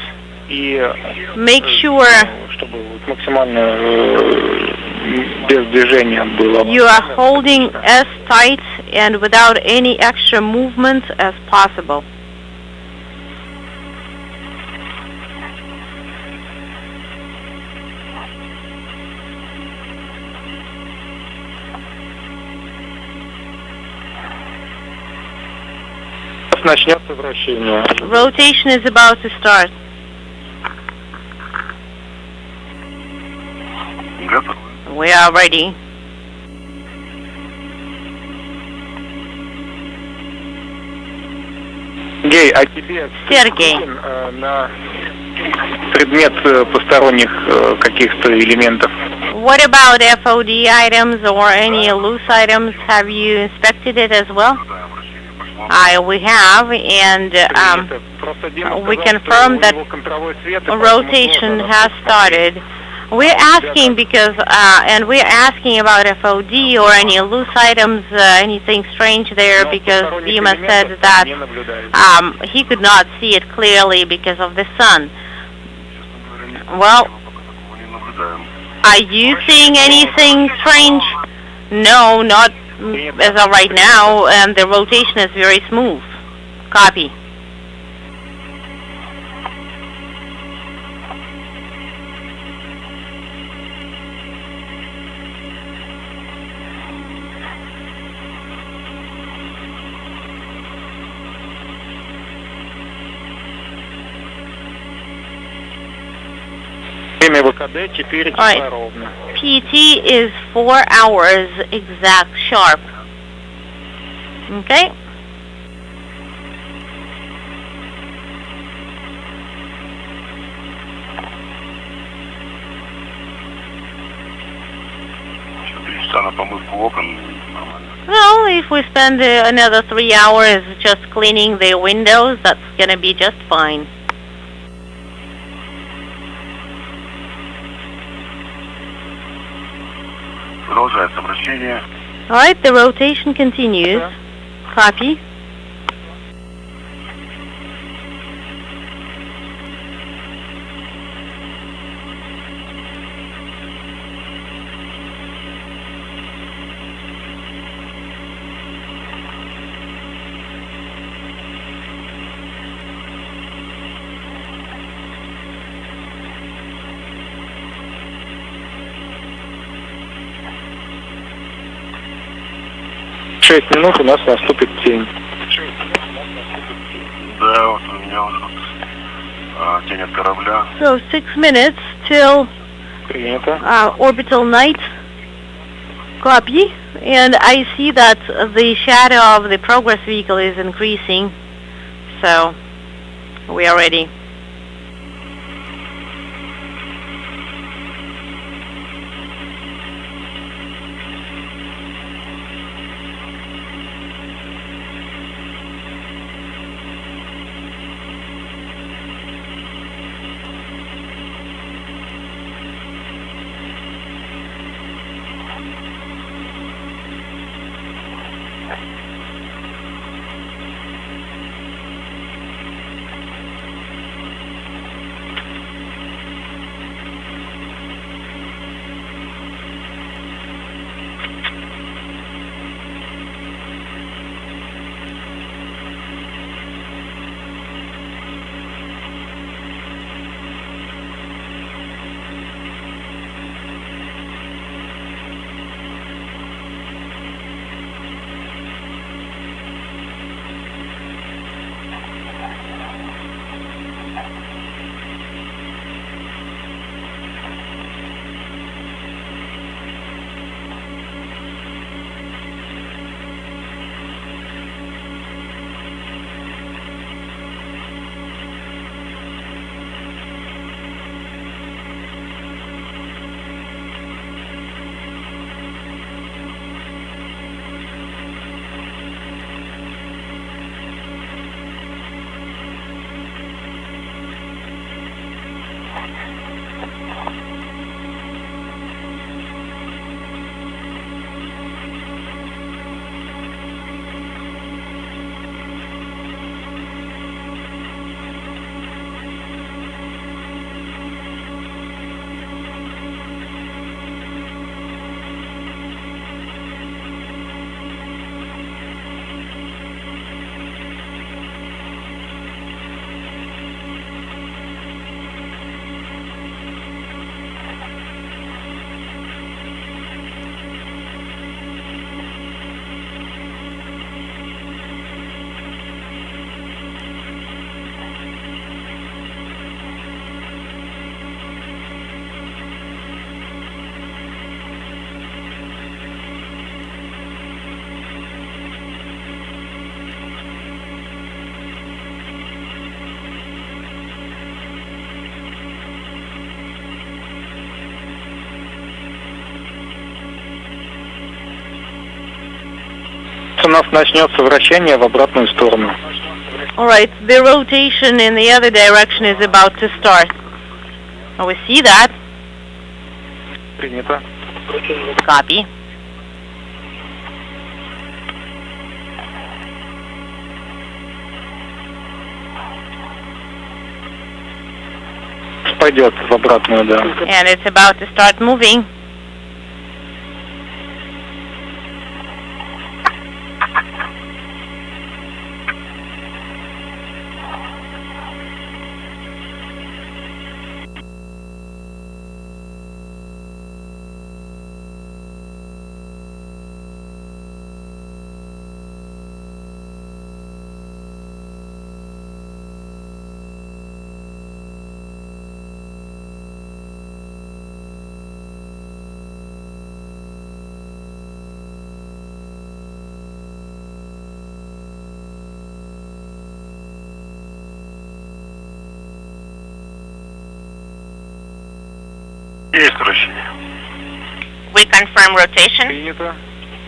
make sure you are holding as tight and without any extra movement as possible. Rotation is about to start. We are ready. Сергей, на предмет посторонних каких-то элементов. What about FOD items or any loose items? Have you inspected it as well? We have, and we confirm that rotation has started. We're asking because, and we're asking about FOD or any loose items, anything strange there, because Dima said that he could not see it clearly because of the sun. Well, are you seeing anything strange? No, not as of right now, and the rotation is very smooth. Copy. Right. PT is 4 hours exact sharp. Okay? помывку окон. Well, if we spend another 3 hours just cleaning the windows, that's gonna be just fine. Продолжается вращение. Alright, the rotation continues. Copy. Шесть минут у нас наступит тень. Да, вот у меня уже тень от корабля. So 6 minutes till Принято. orbital night. Copy. And I see that the shadow of the progress vehicle is increasing. So we are ready. У нас начнется вращение в обратную сторону. Alright, the rotation in the other direction is about to start. We see that. Принято. Copy. Пойдет в обратную, да. And it's about to start moving. Есть вращение. We confirm rotation. Принято.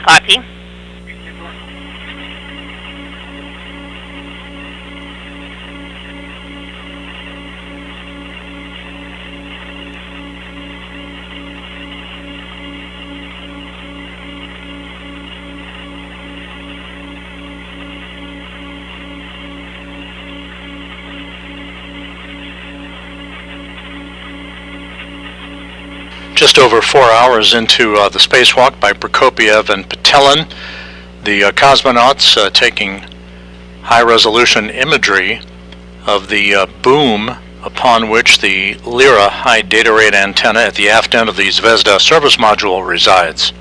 Copy. Just over 4 hours into the spacewalk by Prokopiev and Petelin, the cosmonauts taking high-resolution imagery of the boom upon which the Lyra high data rate antenna at the aft end of the Zvezda service module resides.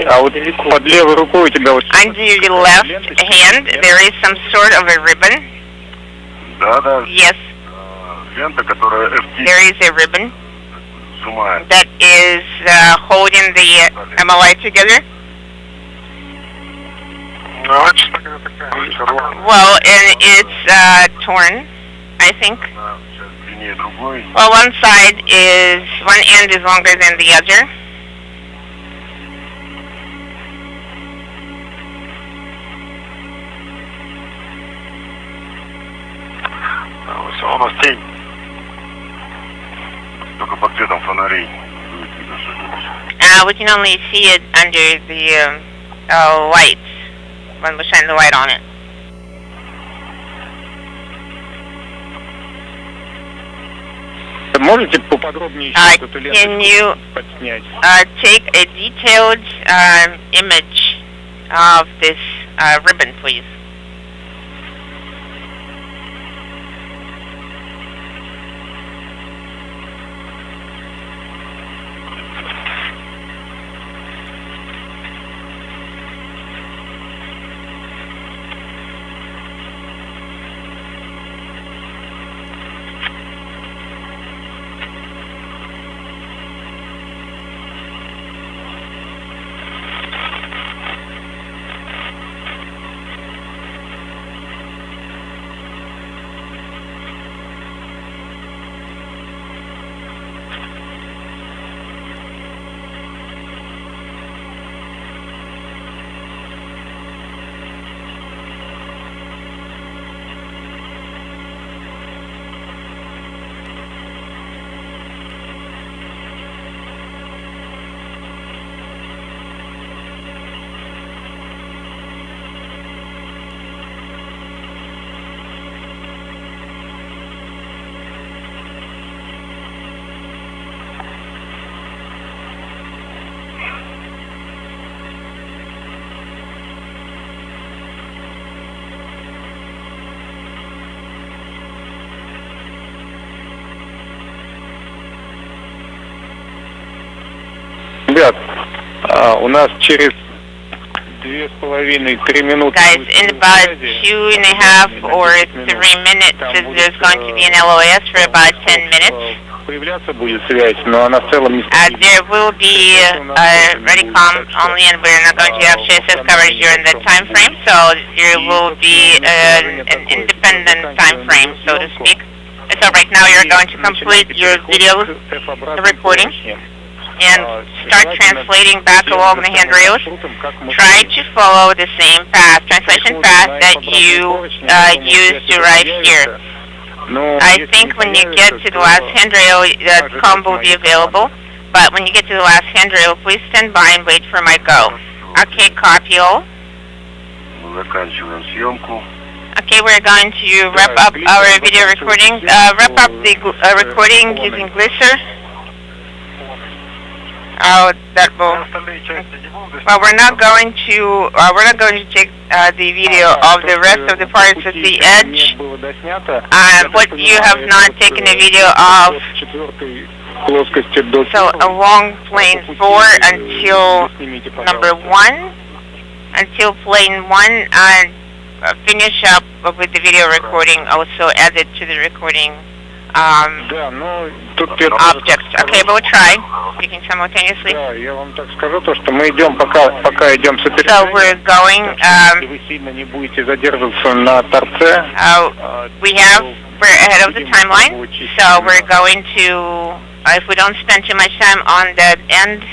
А вот под левой рукой у тебя вот... Under your left hand, there is some sort of a ribbon. Да. Yes, Лента, которая FT there is a ribbon сжимает. that is holding the MLI together. Ну, честно говоря, такая шарлотка. Well, and it's torn, I think. Сейчас длиннее другой. Well, one end is longer than the other. Все, у нас тень. Только под цветом фонарей. We can only see it under the lights when we shine the light on it. Можете поподробнее еще эту ленту Can you подснять? take a detailed image of this ribbon, please? Ребят, у нас через 2,5-3 минуты... Guys, in about 2.5 or 3 minutes, there's going to be an LOS for about 10 minutes. Появляться будет связь, но она в целом не There will be Redicom only, and we're not going to have CSS coverage during that time frame, so there will be an independent time frame, so to speak. So right now you're going to complete your video recording and start translating back along the handrails. Try to follow the same path, translation path that you used to arrive here. I think when you get to the last handrail, the combo will be available. But when you get to the last handrail, please stand by and wait for my go. Okay, copy all. Okay, we're going to wrap up our video recording. Wrap up the recording using Glisser. That will. Well, we're not going to take the video of the rest of the parts at the edge. But you have not taken a video of along plane 4 until number 1, until plane 1, and finish up with the video recording. Also add it to the recording. Objects. Okay, but we'll try. Speaking simultaneously. So we're going. We're ahead of the timeline. So we're going to. If we don't spend too much time on that end,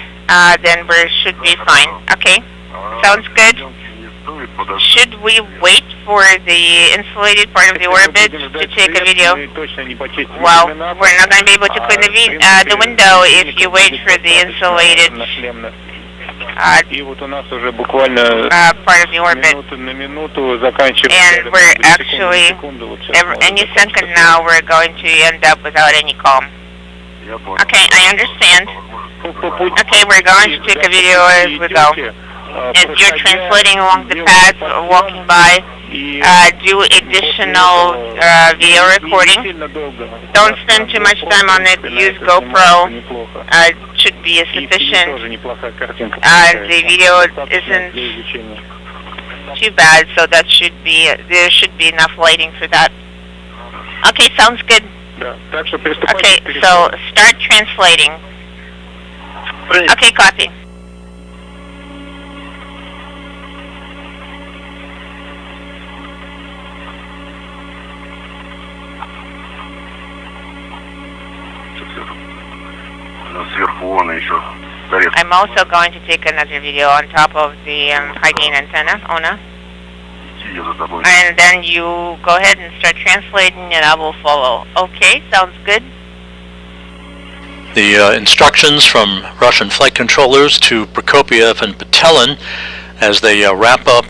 then we should be fine. Okay. Sounds good. Should we wait for the insulated part of the orbit to take a video? Well, we're not going to be able to clean the window if you wait for the insulated part of the orbit. And we're actually, any second now, we're going to end up without any calm. Okay, I understand. Okay, we're going to take a video as we go. And you're translating along the path, walking by, do additional video recording. Don't spend too much time on it. Use GoPro. It should be sufficient. The video isn't too bad, so that there should be enough lighting for that. Okay, sounds good. Okay, so start translating. Okay, copy. I'm also going to take another video on top of the high gain antenna, Ona. And then you go ahead and start translating and I will follow. Okay, sounds good. The instructions from Russian flight controllers to Prokopiev and Petelin as they wrap up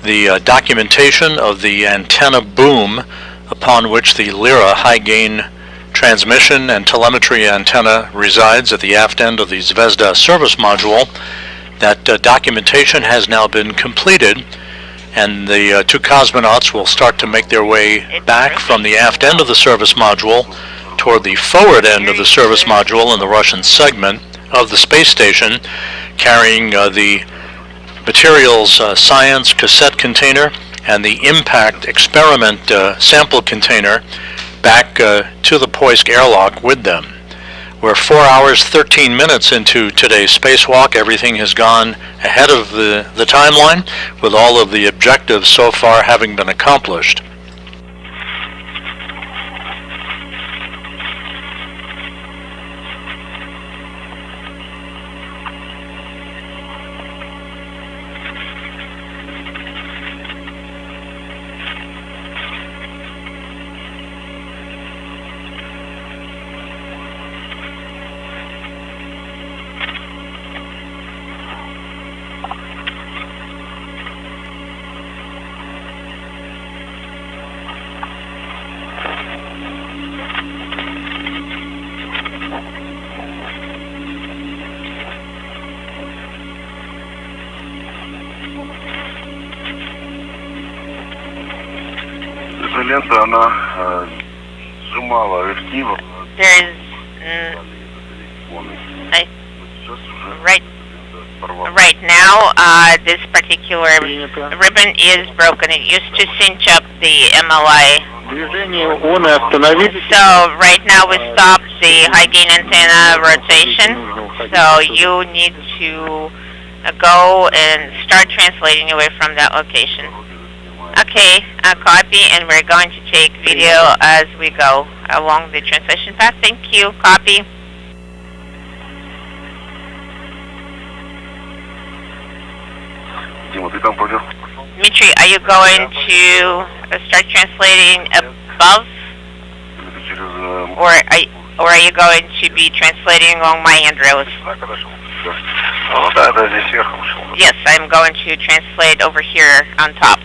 the documentation of the antenna boom upon which the Lyra high gain transmission and telemetry antenna resides at the aft end of the Zvezda service module. That documentation has now been completed, and the two cosmonauts will start to make their way back from the aft end of the service module toward the forward end of the service module in the Russian segment of the space station, carrying the materials science cassette container and the impact experiment sample container back to the Poisk airlock with them. We're 4 hours, 13 minutes into today's spacewalk. Everything has gone ahead of the timeline, with all of the objectives so far having been accomplished. Right now, this particular ribbon is broken. It used to cinch up the MLI. So right now we stopped the high gain antenna rotation. So you need to go and start translating away from that location. Okay, copy, and we're going to take video as we go along the translation path. Thank you, copy. Dmitry, are you going to start translating above? Or are you going to be translating along my handrails? Yes, I'm going to translate over here on top.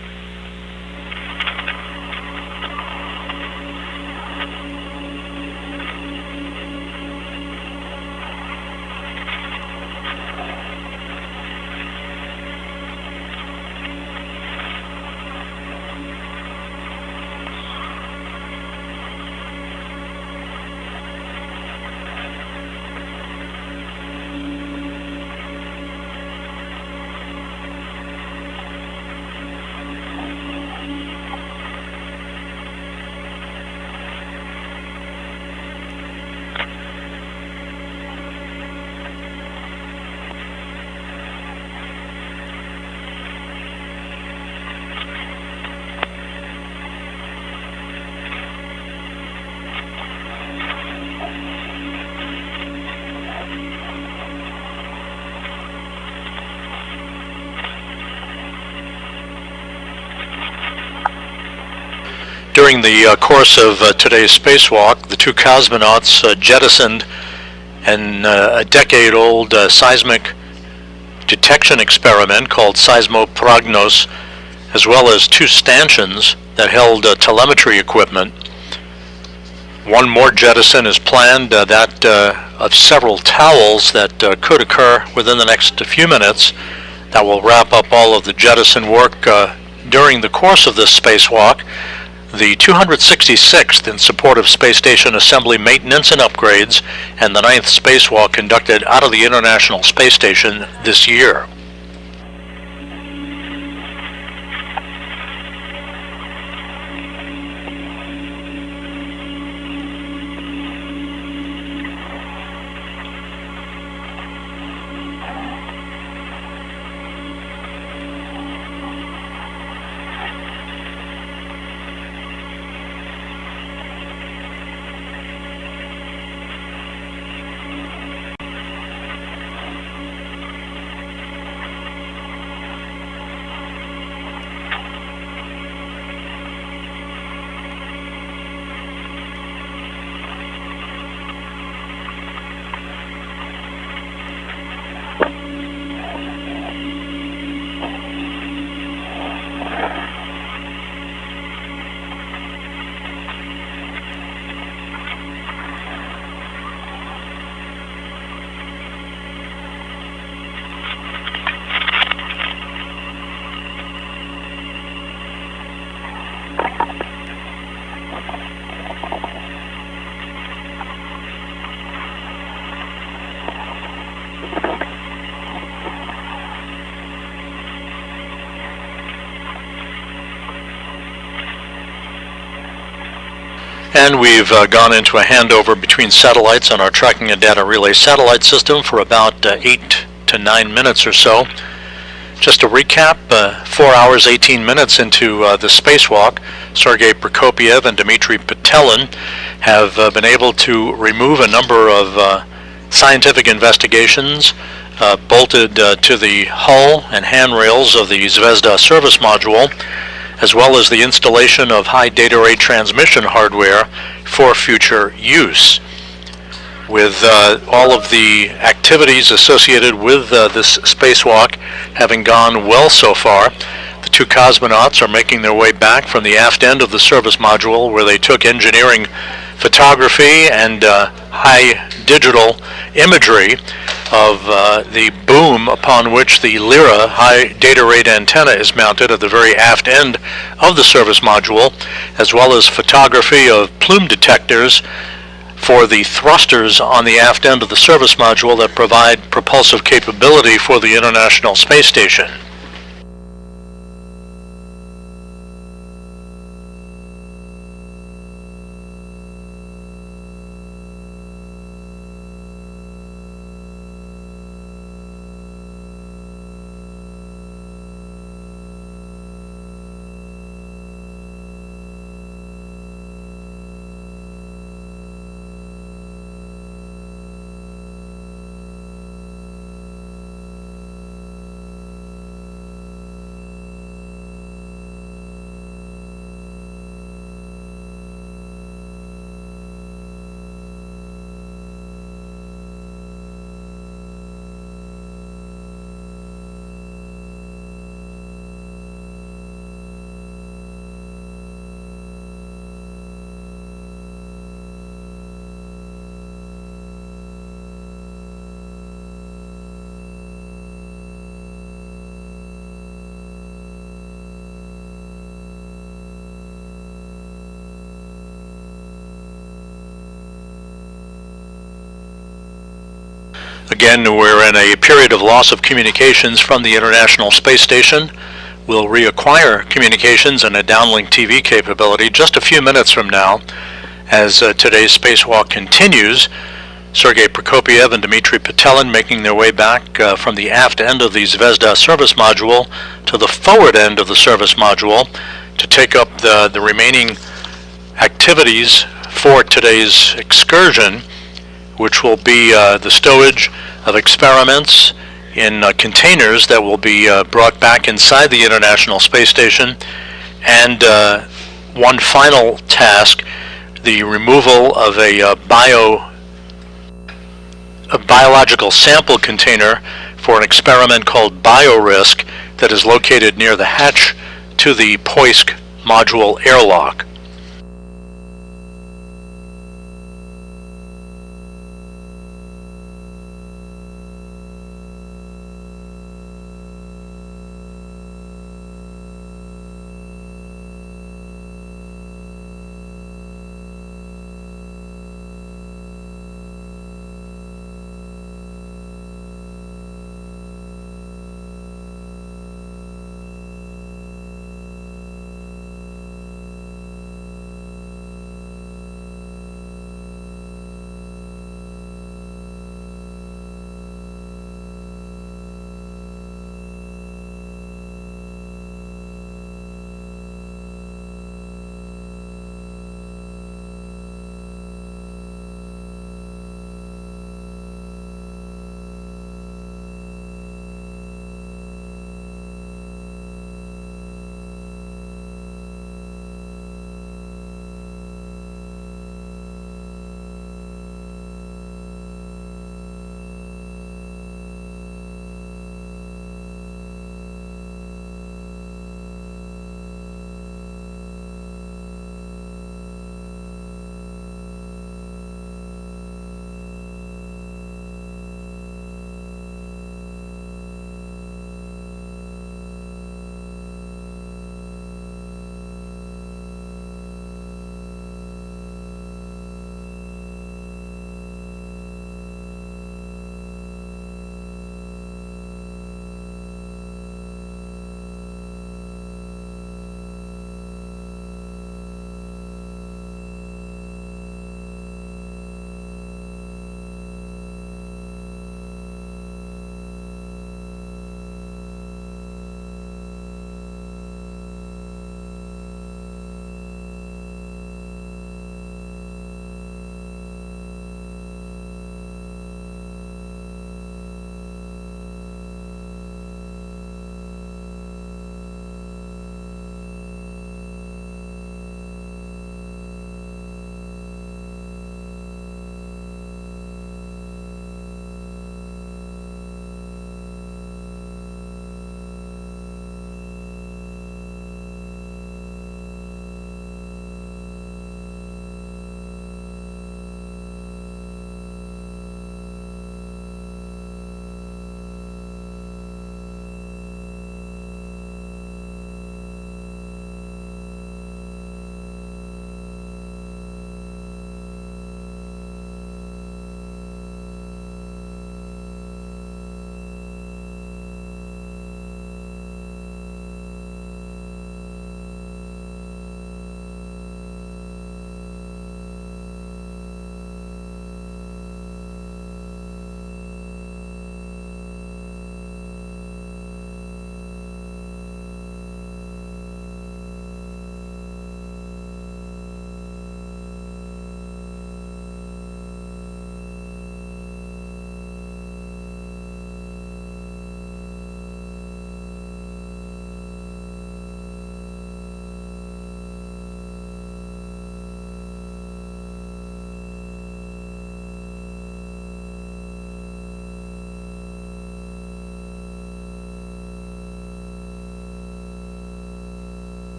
During the course of today's spacewalk, the two cosmonauts jettisoned a decade-old seismic detection experiment called Seismoprognos, as well as two stanchions that held telemetry equipment. One more jettison is planned, that of several towels that could occur within the next few minutes. That will wrap up all of the jettison work during the course of this spacewalk. The 266th in support of space station assembly maintenance and upgrades, and the 9th spacewalk conducted out of the International Space Station this year. And we've gone into a handover between satellites on our tracking and data relay satellite system for about 8 to 9 minutes or so. Just to recap, 4 hours, 18 minutes into the spacewalk, Sergei Prokopyev and Dmitry Petelin have been able to remove a number of scientific investigations bolted to the hull and handrails of the Zvezda service module, as well as the installation of high data rate transmission hardware for future use. With all of the activities associated with this spacewalk having gone well so far, the two cosmonauts are making their way back from the aft end of the service module, where they took engineering, photography, and high digital imagery of the boom upon which the Lyra high data rate antenna is mounted at the very aft end of the service module, as well as photography of plume detectors for the thrusters on the aft end of the service module that provide propulsive capability for the International Space Station. Again, we're in a period of loss of communications from the International Space Station. We'll reacquire communications and a downlink TV capability just a few minutes from now. As today's spacewalk continues, Sergei Prokopyev and Dmitry Petelin making their way back from the aft end of the Zvezda service module to the forward end of the service module to take up the remaining activities for today's excursion, which will be the stowage of experiments in containers that will be brought back inside the International Space Station, and one final task, the removal of a biological sample container for an experiment called BioRisk that is located near the hatch to the Poisk module airlock.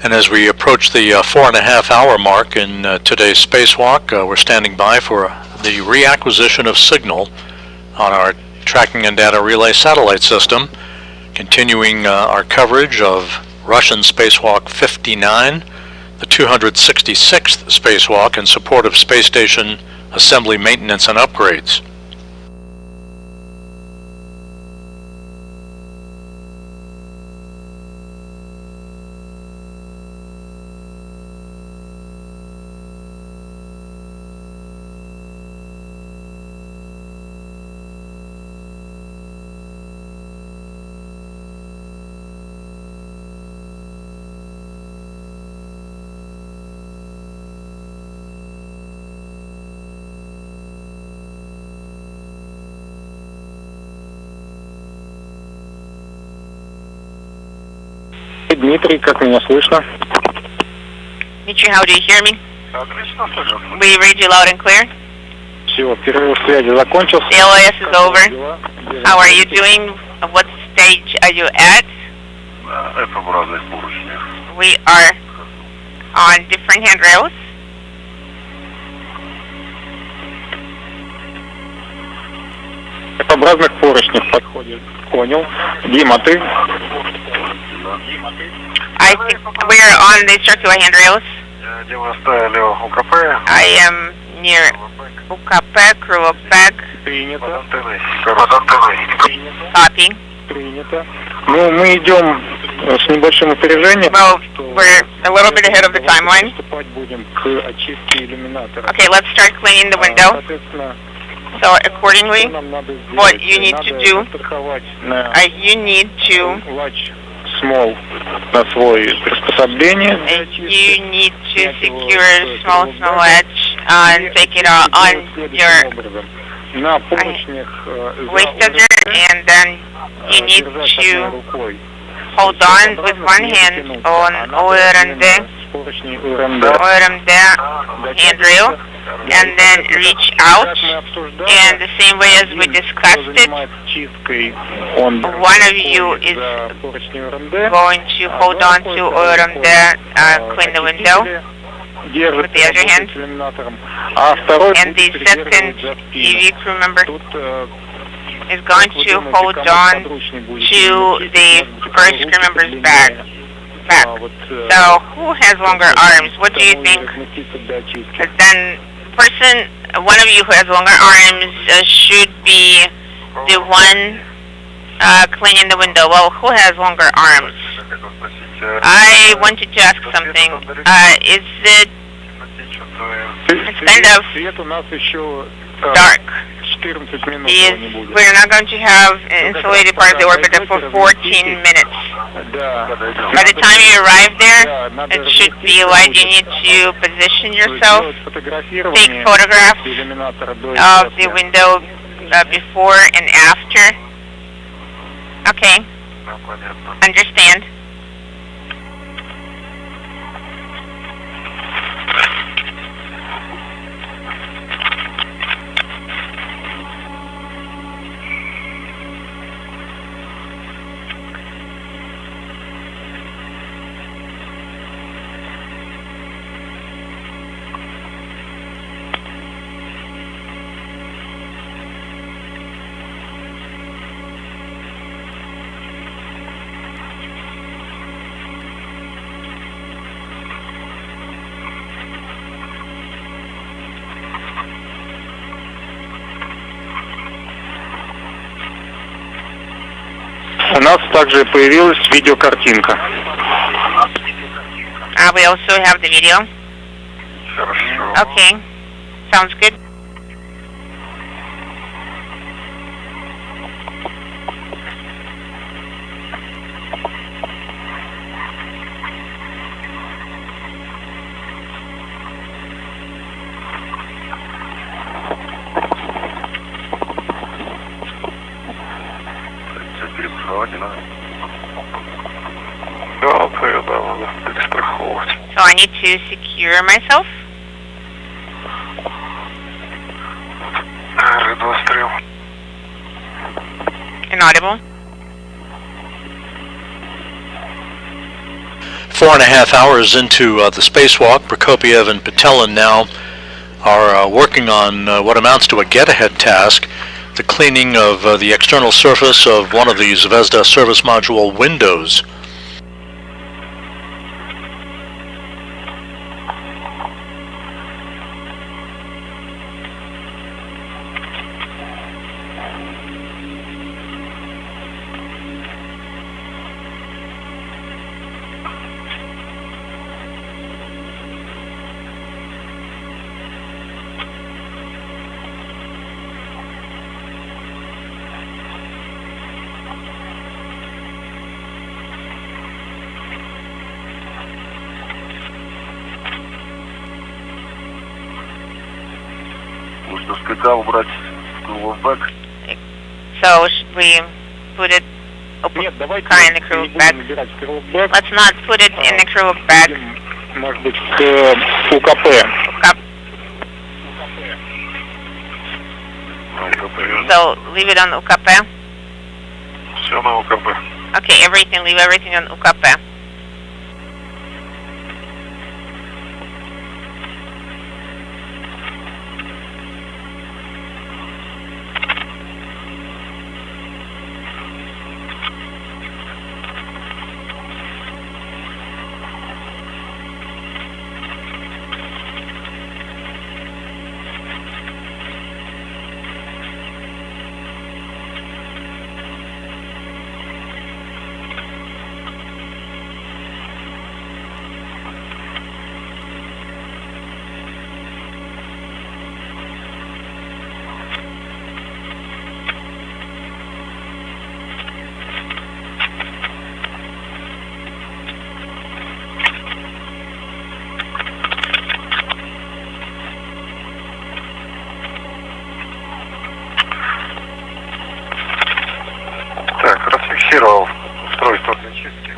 And as we approach the 4.5-hour mark in today's spacewalk, we're standing by for the reacquisition of signal on our tracking and data relay satellite system, continuing our coverage of Russian spacewalk 59, the 266th spacewalk in support of space station assembly maintenance and upgrades. Дмитрий, как меня слышно? Dmitry, how do you hear me? Отлично слышно. We read you loud and clear. Все, перерыв связи закончился. The LOS is over. How are you doing? What stage are you at? F-образных поручней. We are on different handrails. В образных поручнях подходит. Понял. Дима, ты? I think we're on the circular handrails. Где вы оставили УКП? I am near УКП, Кровопек. Принято. Под антенной. Copy. Принято. Ну, мы идем с небольшим опережением. Well, we're a little bit ahead of the timeline. Приступать будем к очистке иллюминатора. Okay, let's start cleaning the window. Соответственно, So accordingly, нам надо сделать? what you need to do, застраховать на you need to latch small на свой приспособление. you need to secure small edge and take it on your на поручнях waist edger, and then you need to hold on with one hand on ORMD handrail, and then reach out, and the same way as we discussed it, one of you is going to hold on to ORMD, clean the window with the other hand, and the second EV crew member is going to hold on to the first crew member's back. So, who has longer arms? What do you think? Then, one of you who has longer arms should be the one cleaning the window. Well, who has longer arms? I wanted to ask something. Is it? It's kind of dark. We're not going to have an insulated part of the orbiter for 14 minutes. By the time you arrive there, it should be light. You need to position yourself, take photographs of the window before and after. Okay, understand. У нас также появилась видеокартинка. We also have the video. Okay, sounds good. So I need to secure myself. Inaudible. 4.5 hours into the spacewalk, Prokopiev and Petelin now are working on what amounts to a get-ahead task, the cleaning of the external surface of one of the Zvezda service module windows. So should we put it car in the crew bag. Let's not put it in the crew bag. Может быть, к УКП. So leave it on UKP. Все на УКП. Okay, leave everything on UKP.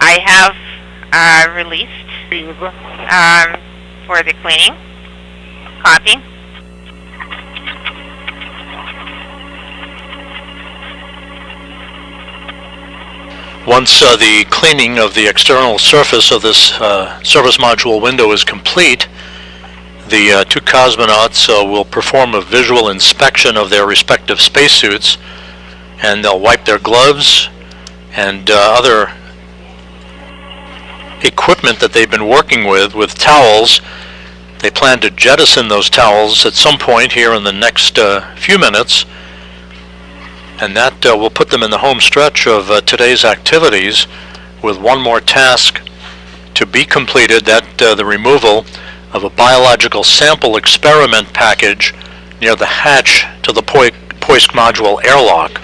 I have released for the cleaning. Copy. Once the cleaning of the external surface of this service module window is complete, the two cosmonauts will perform a visual inspection of their respective spacesuits, and they'll wipe their gloves and other equipment that they've been working with towels. They plan to jettison those towels at some point here in the next few minutes, and that will put them in the home stretch of today's activities, with one more task to be completed, that the removal of a biological sample experiment package near the hatch to the Poisk module airlock.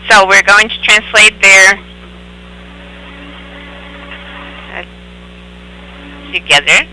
So we're going to translate there together.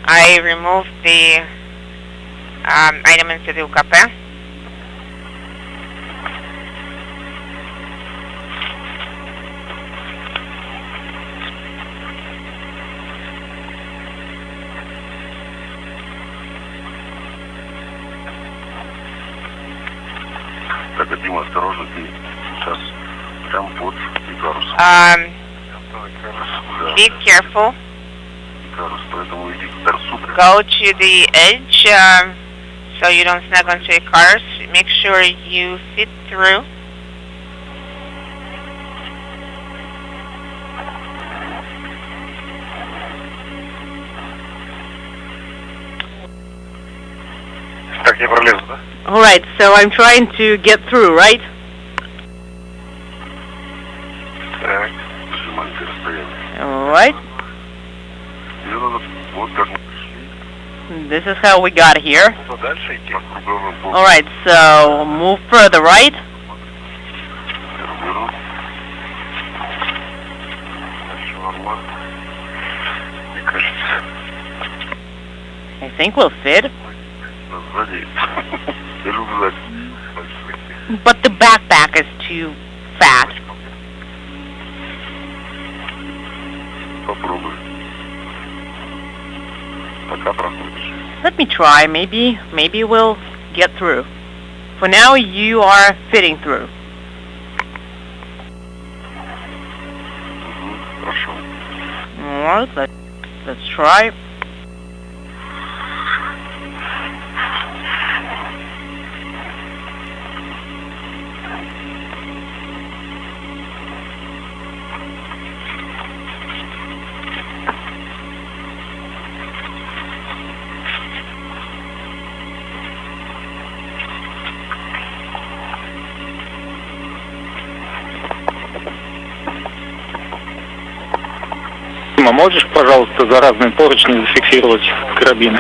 I removed the item into the UKP. Так, Дима, осторожно, ты сейчас прям под парусом. Be careful. Go to the edge so you don't snag onto your cars. Make sure you fit through. All right, so I'm trying to get through, right? All right. This is how we got here. All right, so move further, right? I think we'll fit. But the backpack is too fat. Let me try. Maybe we'll get through. For now, you are fitting through. All right, let's try. Можешь, пожалуйста, за разные поручни зафиксировать карабины?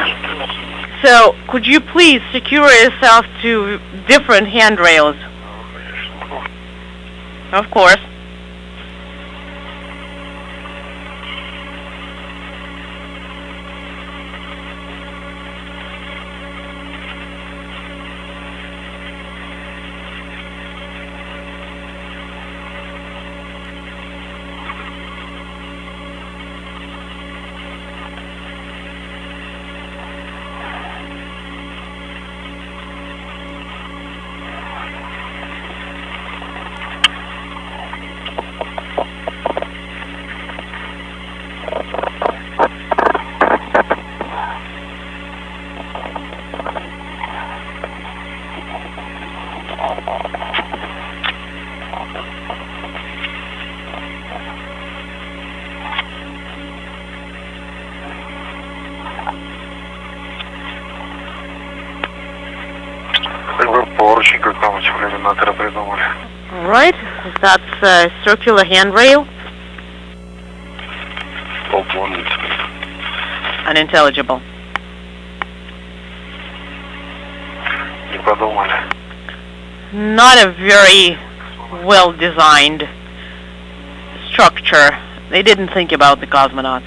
So, could you please secure yourself to different handrails? Of course. Alright, that's a circular handrail. Unintelligible. Not a very well-designed structure. They didn't think about the cosmonauts.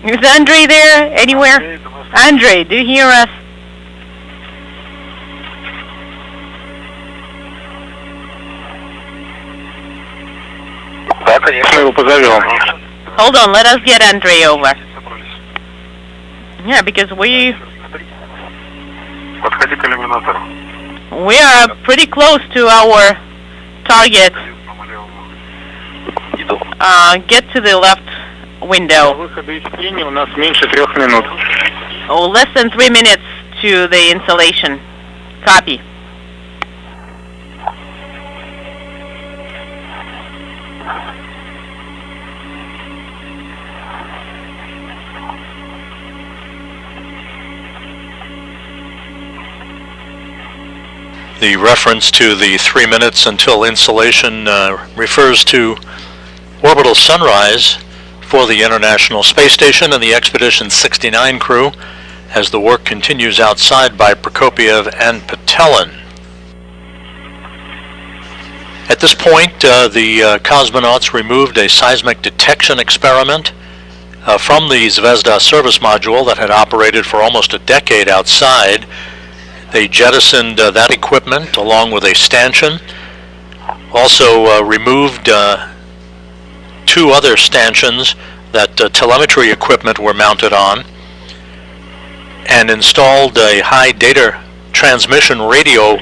Is Andre there? Anywhere? Andre, do you hear us? Hold on, let us get Andre over. Yeah, because we are pretty close to our target. Get to the left window. Oh, less than 3 minutes to the installation. Copy. The reference to the 3 minutes until installation refers to orbital sunrise for the International Space Station and the Expedition 69 crew as the work continues outside by Prokopiev and Patelin. At this point, the cosmonauts removed a seismic detection experiment from the Zvezda service module that had operated for almost a decade outside. They jettisoned that equipment along with a stanchion. Also removed 2 other stanchions that telemetry equipment were mounted on, and installed a high data transmission radio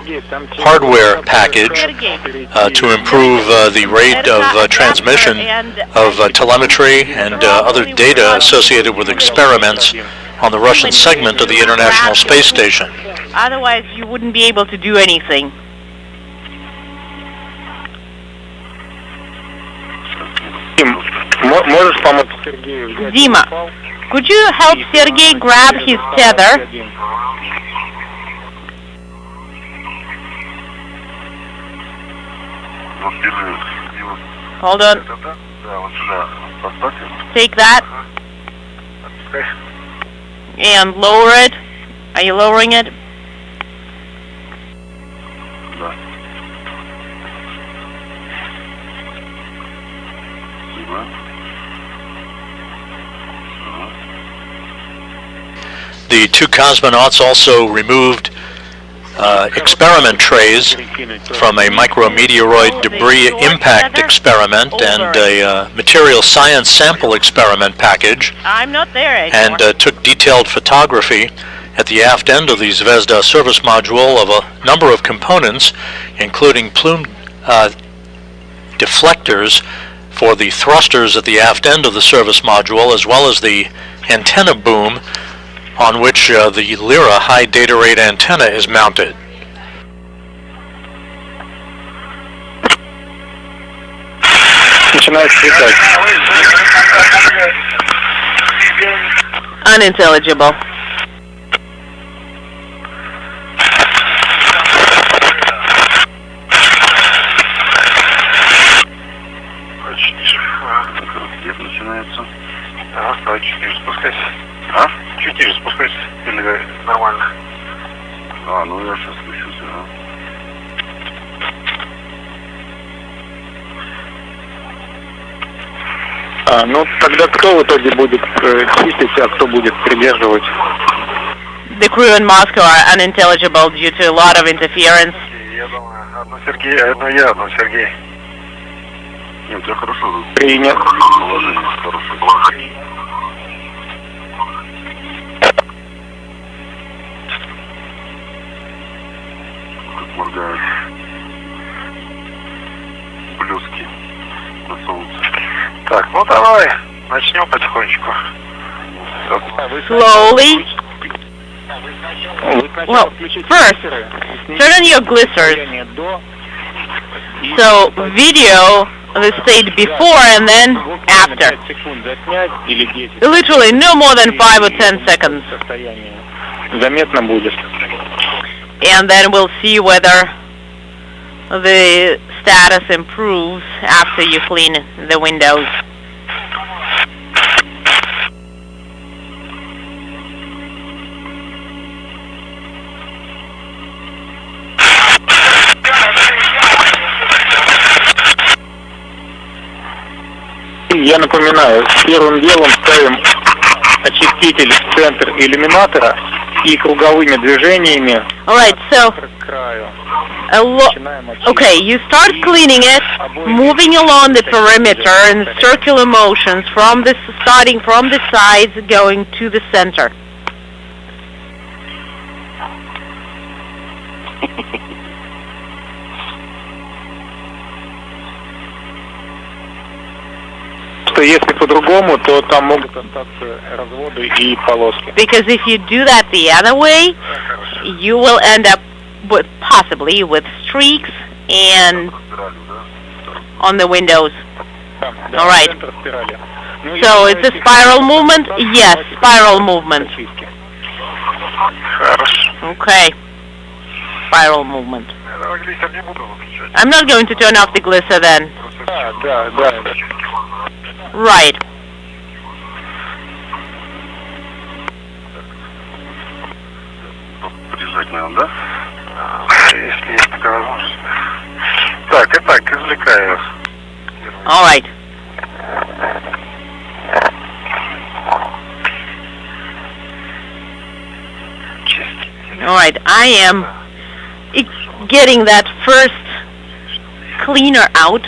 hardware package to improve the rate of transmission of telemetry and other data associated with experiments on the Russian segment of the International Space Station. Otherwise, you wouldn't be able to do anything. Dima, could you help Sergey grab his tether? Hold on. Take that. And lower it. Are you lowering it? The two cosmonauts also removed experiment trays from a micrometeoroid debris impact experiment and a material science sample experiment package. I'm not there anymore. And took detailed photography at the aft end of the Zvezda service module of a number of components, including plume deflectors for the thrusters at the aft end of the service module, as well as the antenna boom on which the Lyra high data rate antenna is mounted. Unintelligible. Чуть ниже спускайся, или нормально? Ну я сейчас спущусь, Ну, тогда кто в итоге будет чистить, а кто будет придерживать? The crew in Moscow are unintelligible due to a lot of interference. Я думаю, одно Сергей, одно я, одно Сергей. Нет, я хорошо. Принят. Хорошее положение. Как моргают блюзки на солнце. Так, ну давай, начнем потихонечку. Slowly. Well, first, turn on your glissers. So, video the state before and then after. Literally no more than 5 or 10 seconds. Заметно будет. And then we'll see whether the status improves after you clean the windows. Я напоминаю, первым делом ставим очиститель в центр иллюминатора и круговыми движениями. Alright, so okay, you start cleaning it, moving along the perimeter in circular motions starting from the sides, going to the center. Если по-другому, то там могут остаться разводы и полоски. Because if you do that the other way, you will end up with possibly with streaks and on the windows. All right. So it's a spiral movement? Yes, spiral movement. Okay. Spiral movement. I'm not going to turn off the glisser then. Right. Прижать, наверное, да? Если есть такая возможность. Так, итак, извлекаю. All right. All right, I am getting that first cleaner out.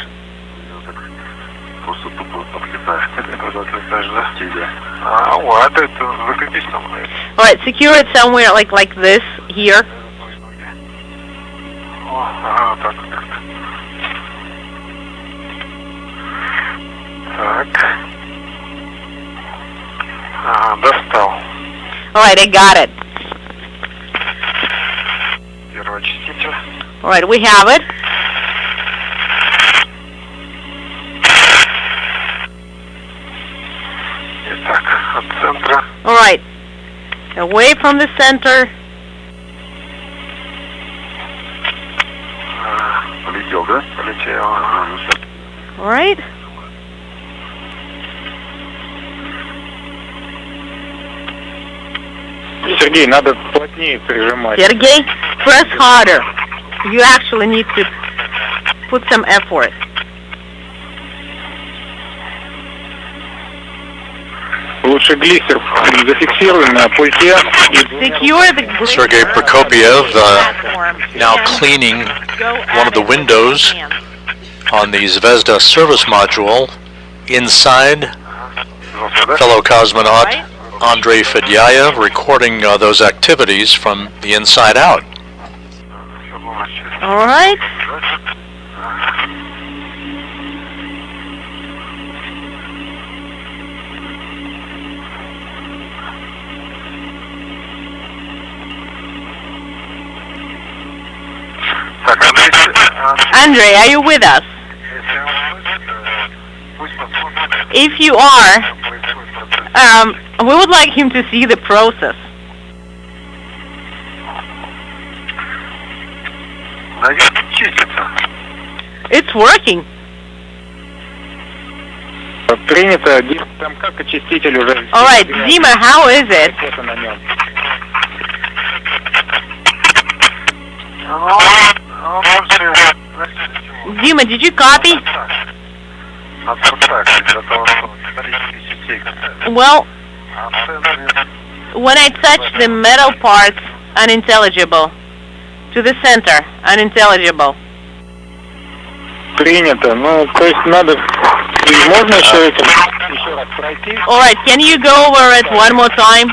Просто тупо отлетаешь. Когда отлетаешь, да? А, вот, это закрепись там. All right, secure it somewhere like this, here. Ага, так. Так. Ага, достал. All right, I got it. Первый очиститель. All right, we have it. Итак, от центра. All right, away from the center. Полетел, да? Полетел. All right. Сергей, надо плотнее прижимать. Sergey, press harder. You actually need to put some effort. Лучше глиссер зафиксируем на пульте. Secure the Sergei Prokopiev now cleaning one of the windows on the Zvezda service module inside. Fellow cosmonaut Andrei Fedyayev recording those activities from the inside out. All right. Andrei, are you with us? If you are, we would like him to see the process. It's working. Принято. Там как очиститель уже. All right, Dima, how is it? Dima, did you copy? Well, when I touch the metal parts, unintelligible. To the center, unintelligible. Принято. Ну, то есть надо... Можно еще раз пройти? All right, can you go over it one more time?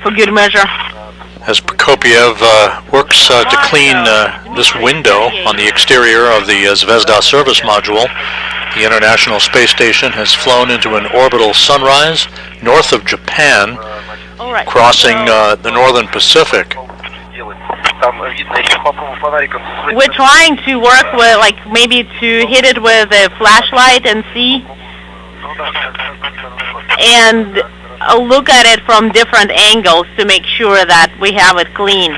For good measure. As Prokopiev works to clean this window on the exterior of the Zvezda service module, the International Space Station has flown into an orbital sunrise north of Japan, crossing the northern Pacific. We're trying to work with, like, maybe to hit it with a flashlight and see, and look at it from different angles to make sure that we have it clean.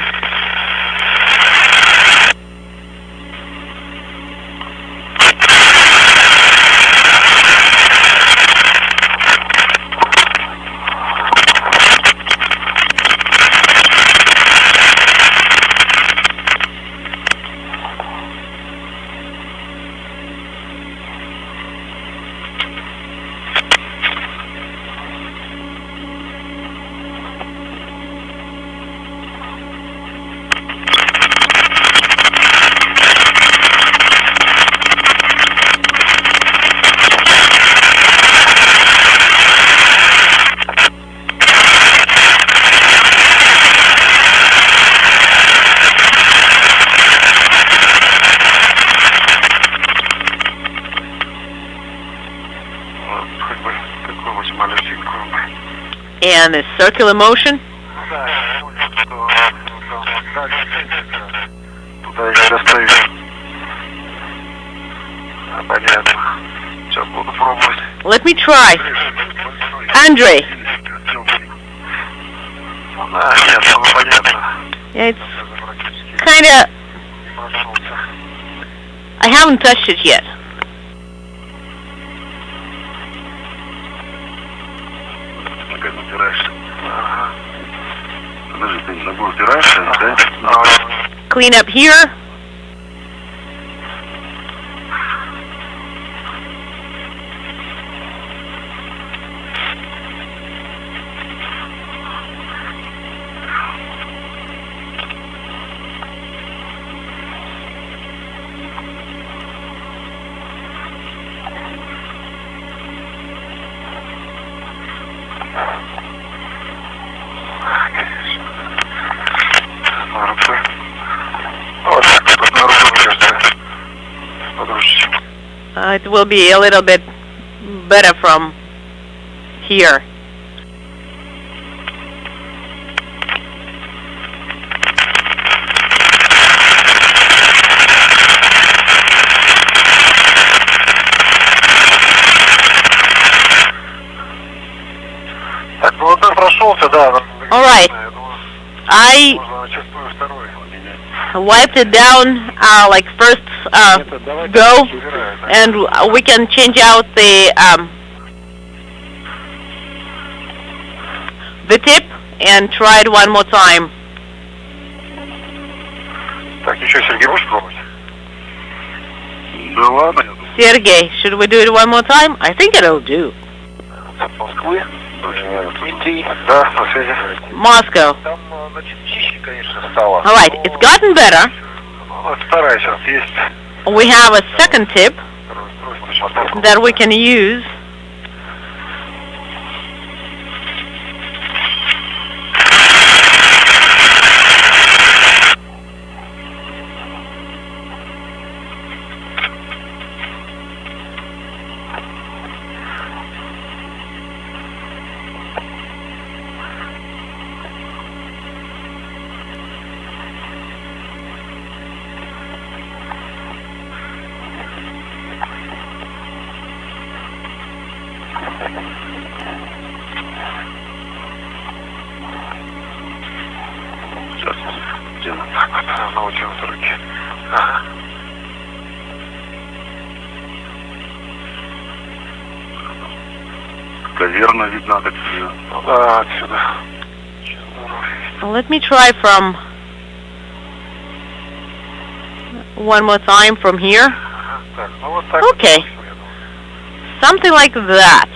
And the circular motion. Let me try. Andrei. Yeah, it's kind of... I haven't touched it yet. Clean up here. It will be a little bit better from here. All right. I wiped it down like first go, and we can change out the tip and try it one more time. Sergey, should we do it one more time? I think it'll do. Moscow. All right, it's gotten better. We have a second tip that we can use. Let me try from one more time from here. Okay. Something like that.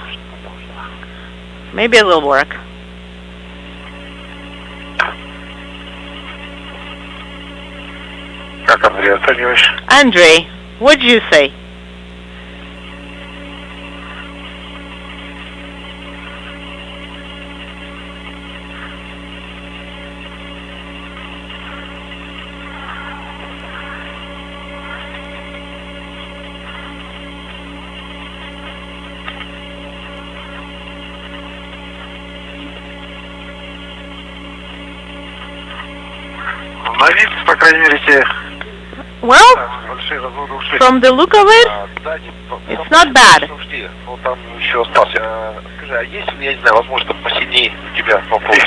Maybe it'll work. Andrei, what'd you say? Well, from the look of it, it's not bad.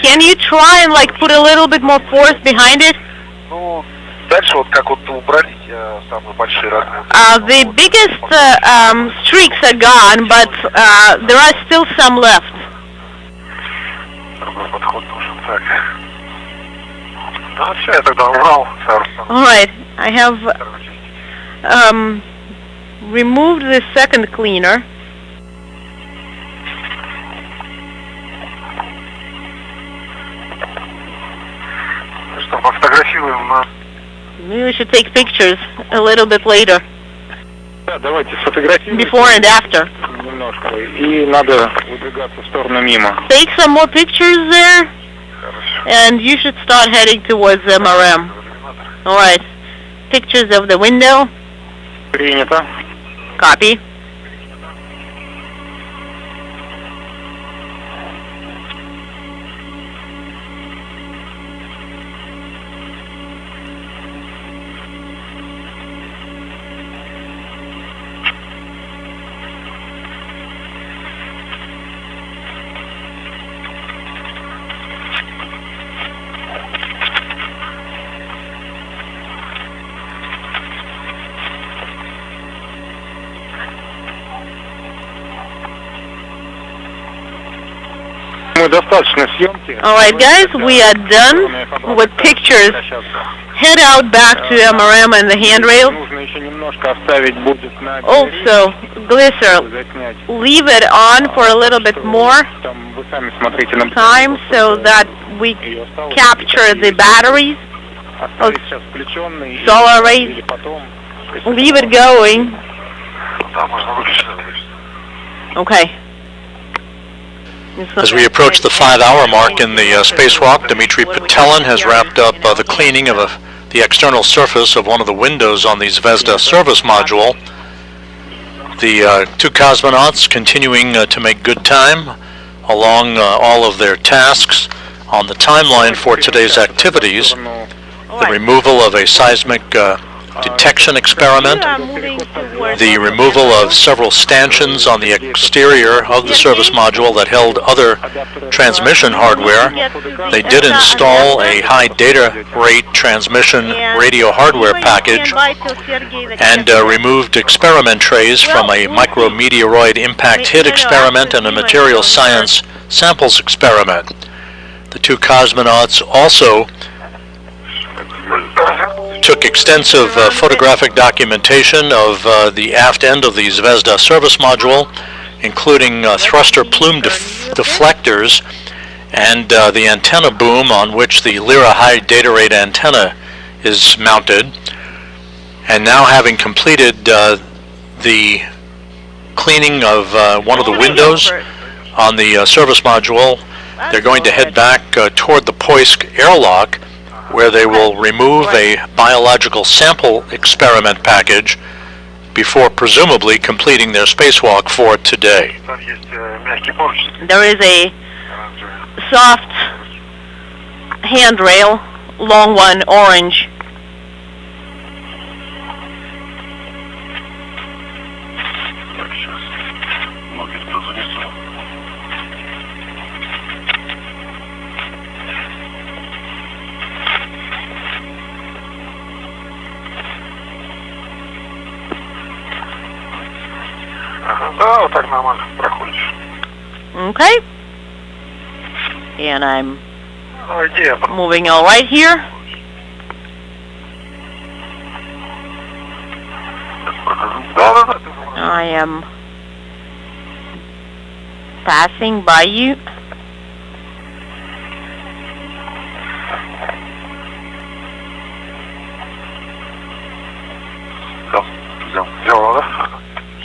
Can you try and like put a little bit more force behind it? The biggest streaks are gone, but there are still some left. All right, I have removed the second cleaner. Maybe we should take pictures a little bit later. Before and after. Take some more pictures there. And you should start heading towards MRM. All right. Pictures of the window. Copy. Alright guys, we are done with pictures. Head out back to MRM and the handrail. Also, Glycer, leave it on for a little bit more time so that we capture the batteries of solar rays. Leave it going. Okay. As we approach the 5-hour mark in the spacewalk, Dmitry Petelin has wrapped up the cleaning of the external surface of one of the windows on the Zvezda service module. The two cosmonauts continuing to make good time along all of their tasks. On the timeline for today's activities, the removal of a seismic detection experiment, the removal of several stanchions on the exterior of the service module that held other transmission hardware. They did install a high data rate transmission radio hardware package and removed experiment trays from a micrometeoroid impact hit experiment and a material science samples experiment. The two cosmonauts also took extensive photographic documentation of the aft end of the Zvezda service module, including thruster plume deflectors and the antenna boom on which the Lyra high data rate antenna is mounted. And now, having completed the cleaning of one of the windows on the service module, they're going to head back toward the Poisk airlock, where they will remove a biological sample experiment package before presumably completing their spacewalk for today. There is a soft handrail, long one, orange. Okay. And I'm moving all right here. I am passing by you.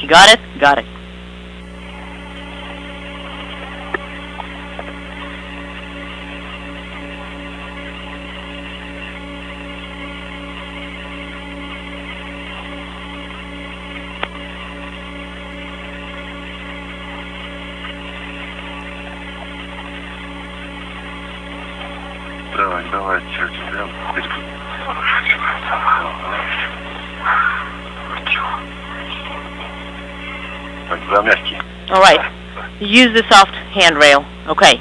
You got it? Got it. All right. Use the soft handrail. Okay.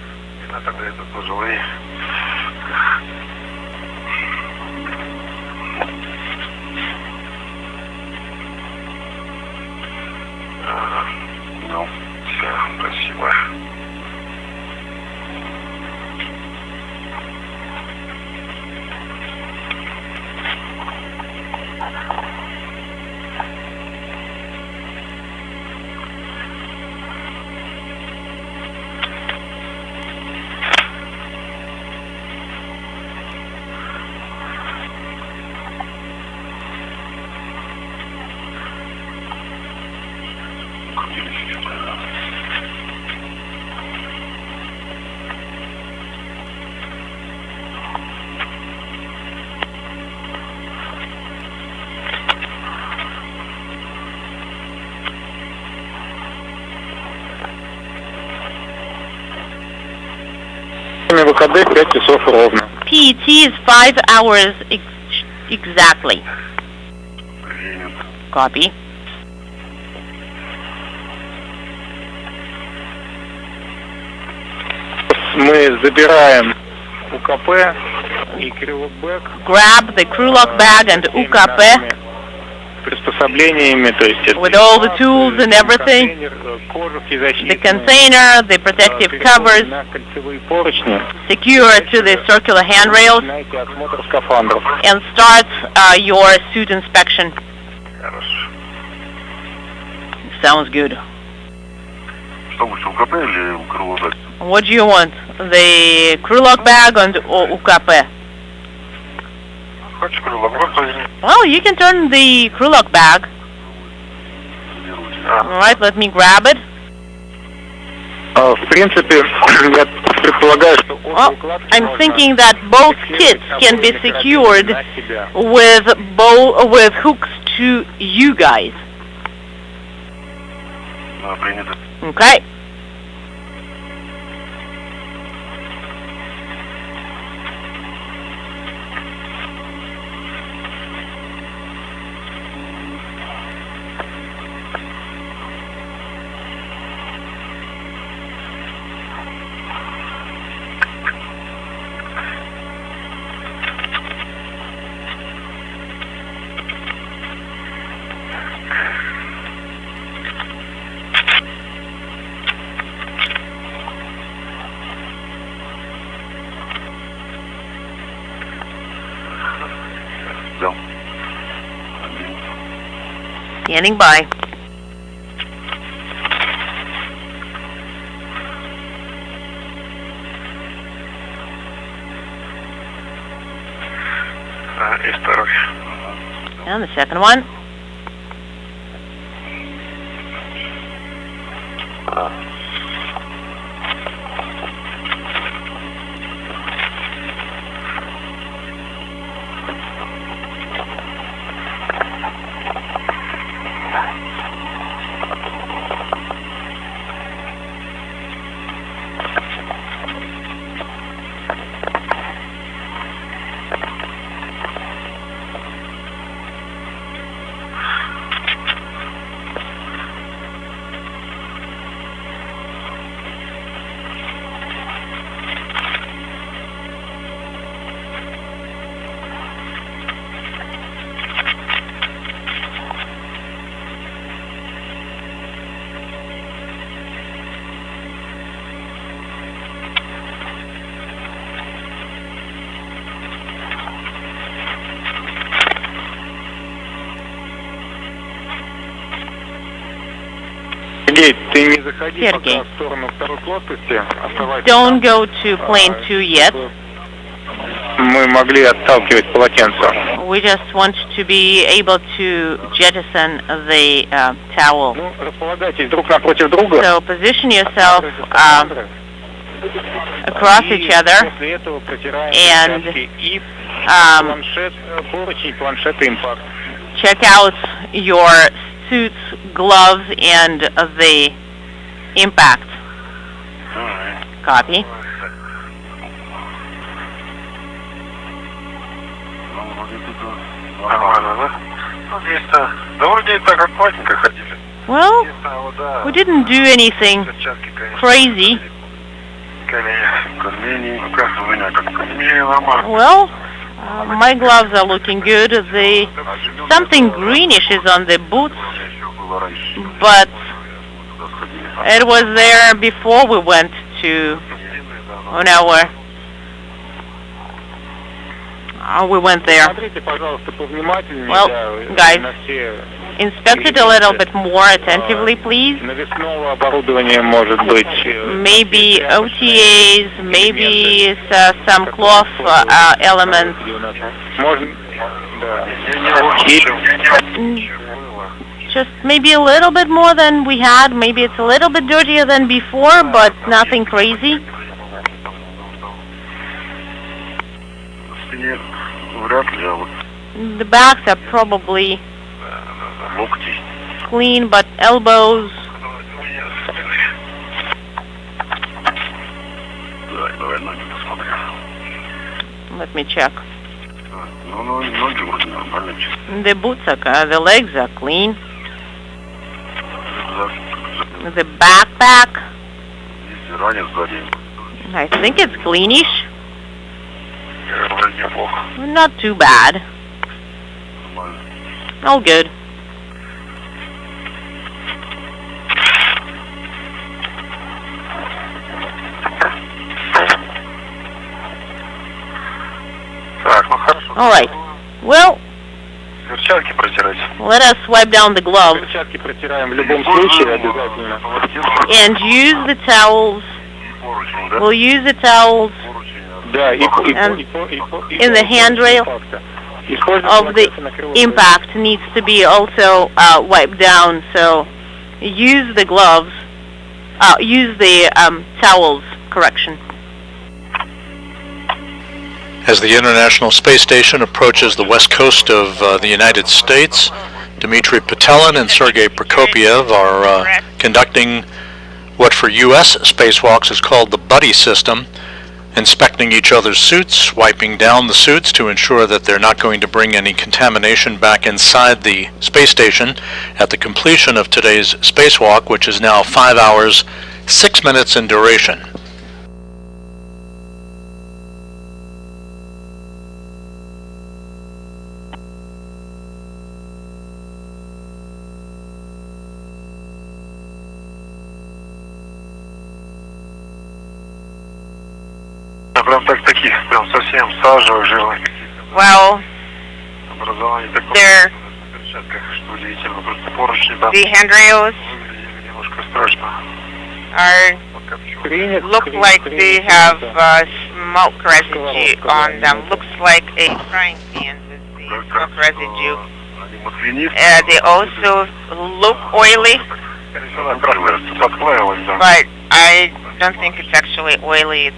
ВКД 5 часов ровно. PET is 5 hours exactly. Copy. Мы забираем УКП и крылобэк. Grab the crew lock bag and UKP Приспособлениями, то есть with all the tools and everything. The container, the protective covers, secure to the circular handrails, and start your suit inspection. Sounds good. What do you want? The crew lock bag and or UKP? Well, you can turn the crew lock bag. Alright, let me grab it. В принципе, я предполагаю, что I'm thinking that both kits can be secured with hooks to you guys. Okay. Standing by. And the second one. Сергей, ты не заходи Сергей. пока в сторону второй плоскости. Оставайся Don't там. go to plane 2 yet. Мы могли отталкивать полотенце. We just want to be able to jettison the towel. Ну, располагайтесь друг напротив друга. So position yourself across each other После этого протираем and перчатки и um, поручень планшета импакт. check out your suits, gloves, and the impact. Copy. Well, we didn't do anything crazy. Well, my gloves are looking good. Something greenish is on the boots, but it was there before we went to we went there. Well, guys, inspect it a little bit more attentively, please. Maybe OTAs, maybe some cloth elements. Just maybe a little bit more than we had. Maybe it's a little bit dirtier than before, but nothing crazy. The backs are probably clean, but elbows. Let me check. The boots are, the legs are clean. The backpack, I think it's cleanish. Not too bad. All good. All right. Well, let us swipe down the gloves and use the towels. We'll use the towels and in the handrail of the impact needs to be also wiped down. So use the gloves. Use the towels. Correction. As the International Space Station approaches the west coast of the United States, Dmitry Petelin and Sergei Prokopiev are conducting what for U.S. spacewalks is called the buddy system, inspecting each other's suits, wiping down the suits to ensure that they're not going to bring any contamination back inside the space station at the completion of today's spacewalk, which is now 5 hours, 6 minutes in duration. Прям таких, прям совсем сажевых живых. Well, Образование такое. they're Что удивительно, просто поручни там. the handrails Выглядели немножко страшно. are look like they have smoke residue on them. Looks like a frying pan with the smoke residue. Они маслянистые. They also look oily, Она как-то подклеилась, да. but I don't think it's actually oily.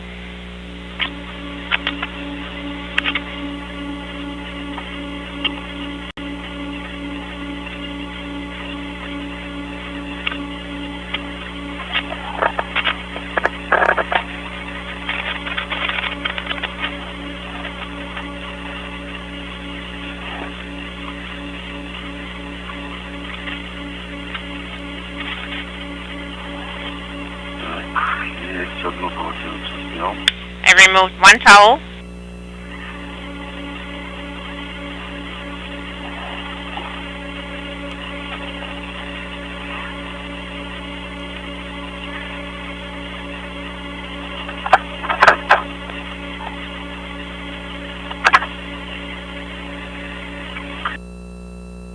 Есть одно полотенце снял. I removed one towel.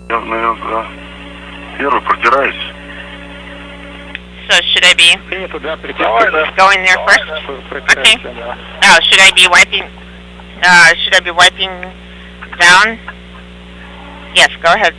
Я, наверное, первый протираюсь. So should I be going there first? Okay. Oh, should I be wiping? Should I be wiping down? Yes, go ahead.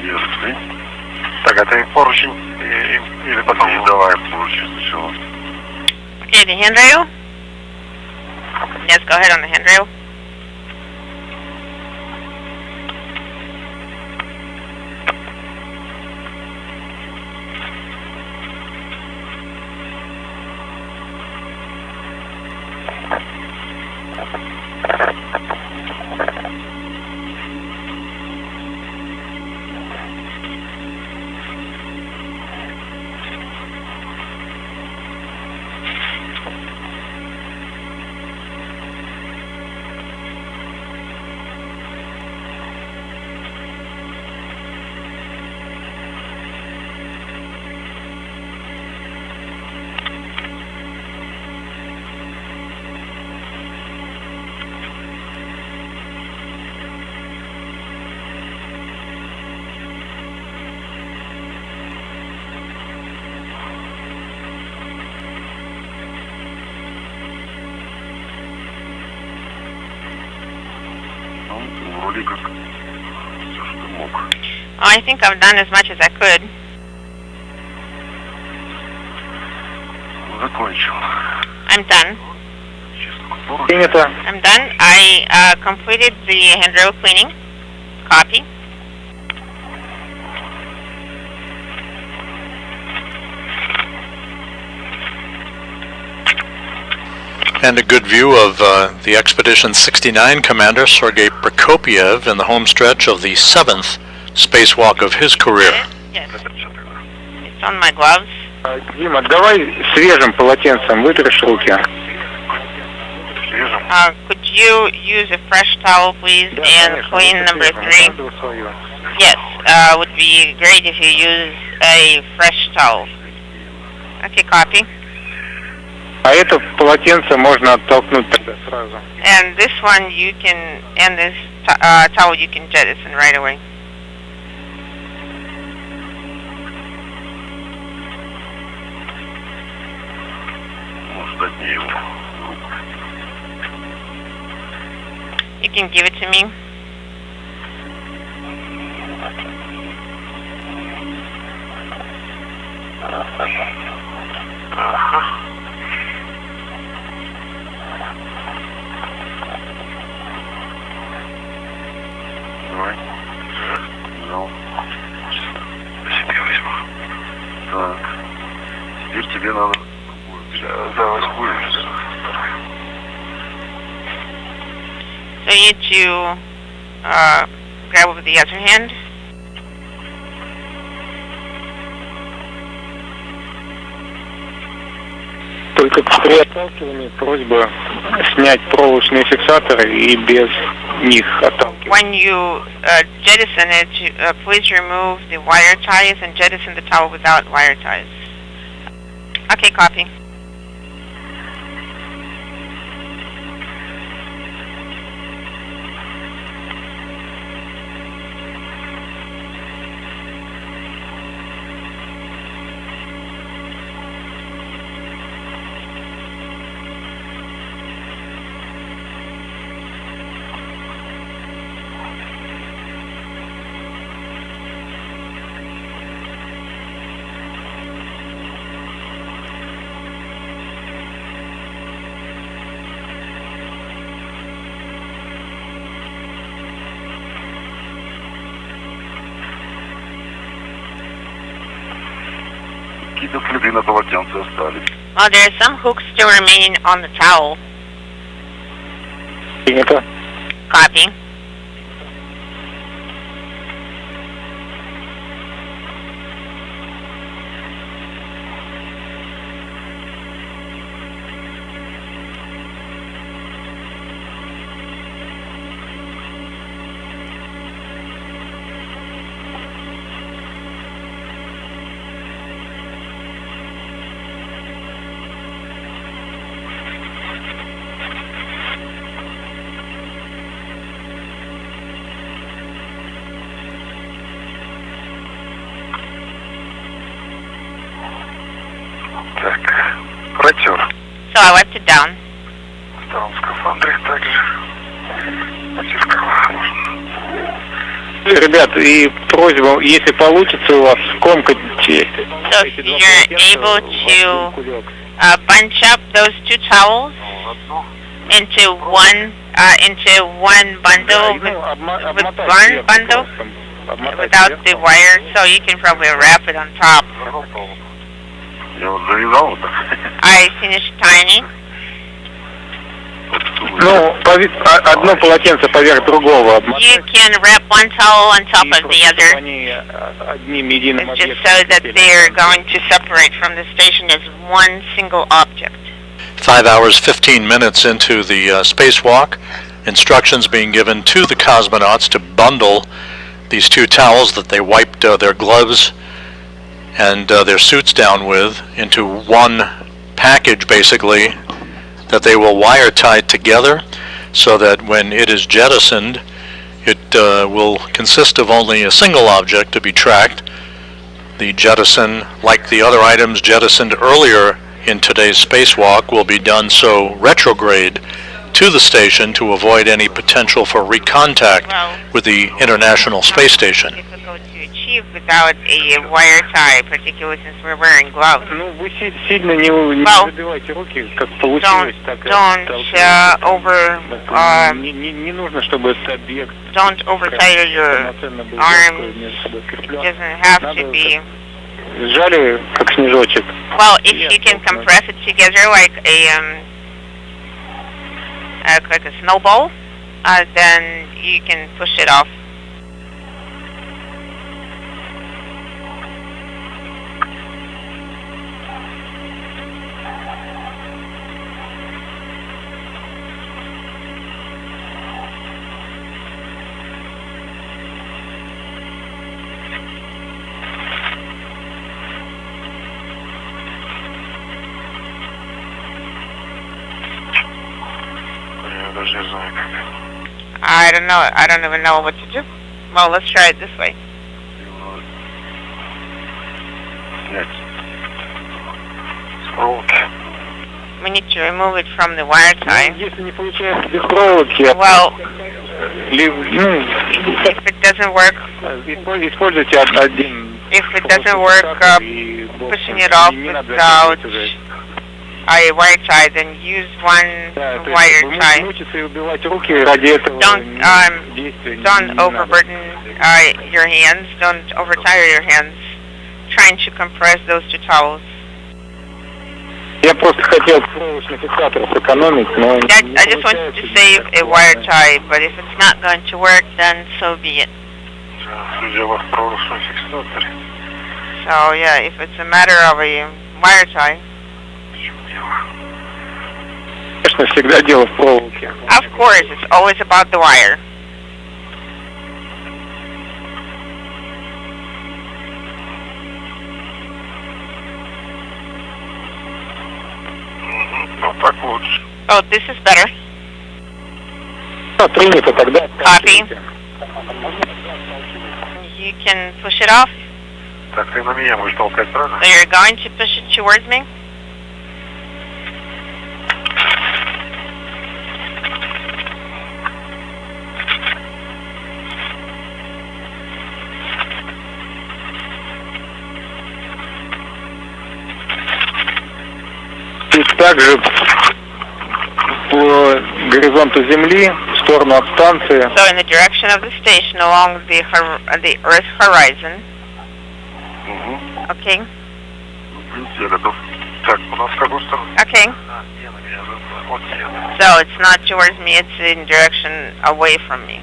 Держи. Так, это и поручень, или потом давай поручень сначала. Okay, the handrail. Yes, go ahead on the handrail. Вроде как все, что мог. I think I've done as much as I could. Закончил. I'm done. Принято. I'm done. I completed the handrail cleaning. Copy. And a good view of the Expedition 69 commander, Sergei Prokopiev, in the home stretch of the 7th spacewalk of his career. Yes. It's on my gloves. Дима, давай свежим полотенцем вытришь руки. Could you use a fresh towel, please, and clean number 3? Yes, would be great if you use a fresh towel. Okay, copy. А это полотенце можно оттолкнуть тогда сразу. And this one you can, and this towel you can jettison right away. You can give it to me. Давай. Взял. Себе возьму. Так. Теперь тебе надо будет. So you need to grab with the other hand. Только при отталкивании просьба снять проволочные фиксаторы и без них отталкивать. When you jettison it, please remove the wire ties and jettison the towel without wire ties. Okay, copy. Какие-то следы на полотенце остались. Well, there are some hooks still remaining on the towel. Принято. Copy. Так, протер. So I wiped it down. В втором скафандре также. Натискала. Ребят, и просьба, если получится у вас, скомкать So if you're able to bunch up those two towels into one bundle with one bundle without the wire, so you can probably wrap it on top. Я вот завязал это. I finished tying. Ну, одно полотенце поверх другого. You can wrap one towel on top of the other. Они одним единым It's just so that they're going to separate from the station as one single object. 5 hours, 15 minutes into the spacewalk, instructions being given to the cosmonauts to bundle these two towels that they wiped their gloves and their suits down with into one package, basically, that they will wire tie together so that when it is jettisoned, it will consist of only a single object to be tracked. The jettison, like the other items jettisoned earlier in today's spacewalk, will be done so retrograde to the station to avoid any potential for recontact with the International Space Station. Difficult to achieve without a wire tie, particularly since we're wearing gloves. Ну, вы сильно не забивайте руки, как получилось, так и не нужно, чтобы этот объект don't overtire your arms. It doesn't have to be. Сжали, как снежочек. Well, if you can compress it together like a snowball, then you can push it off. I don't know. I don't even know what to do. Well, let's try it this way. We need to remove it from the wire tie. Well, if it doesn't work, pushing it off without a wire tie, then use one wire tie. Don't overburden your hands. Don't overtire your hands trying to compress those two towels. Я просто хотел проволочный фиксатор сэкономить, но... I just wanted to save a wire tie, but if it's not going to work, then so be it. So yeah, if it's a matter of a wire tie... Конечно, всегда дело в проволоке. Of course, it's always about the wire. Oh, this is better. Copy. You can push it off. So you're going to push it towards me? Также по горизонту Земли, в сторону от станции. So in the direction of the station along the Earth horizon. Okay. Okay. So it's not towards me, it's in direction away from me.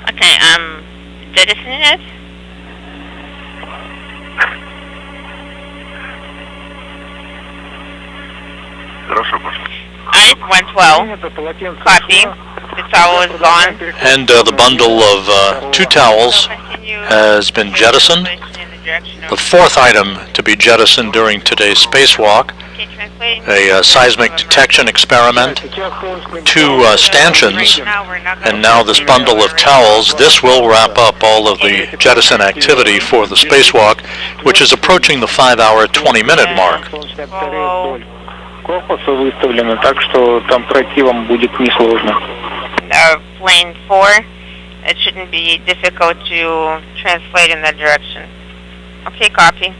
Okay, jettisoning it. It went well. Copy. The towel is gone. And the bundle of 2 towels has been jettisoned. The 4th item to be jettisoned during today's spacewalk, a seismic detection experiment, 2 stanchions, and now this bundle of towels. This will wrap up all of the jettison activity for the spacewalk, which is approaching the 5-hour, 20-minute mark. Plane 4, it shouldn't be difficult to translate in that direction. Okay, copy.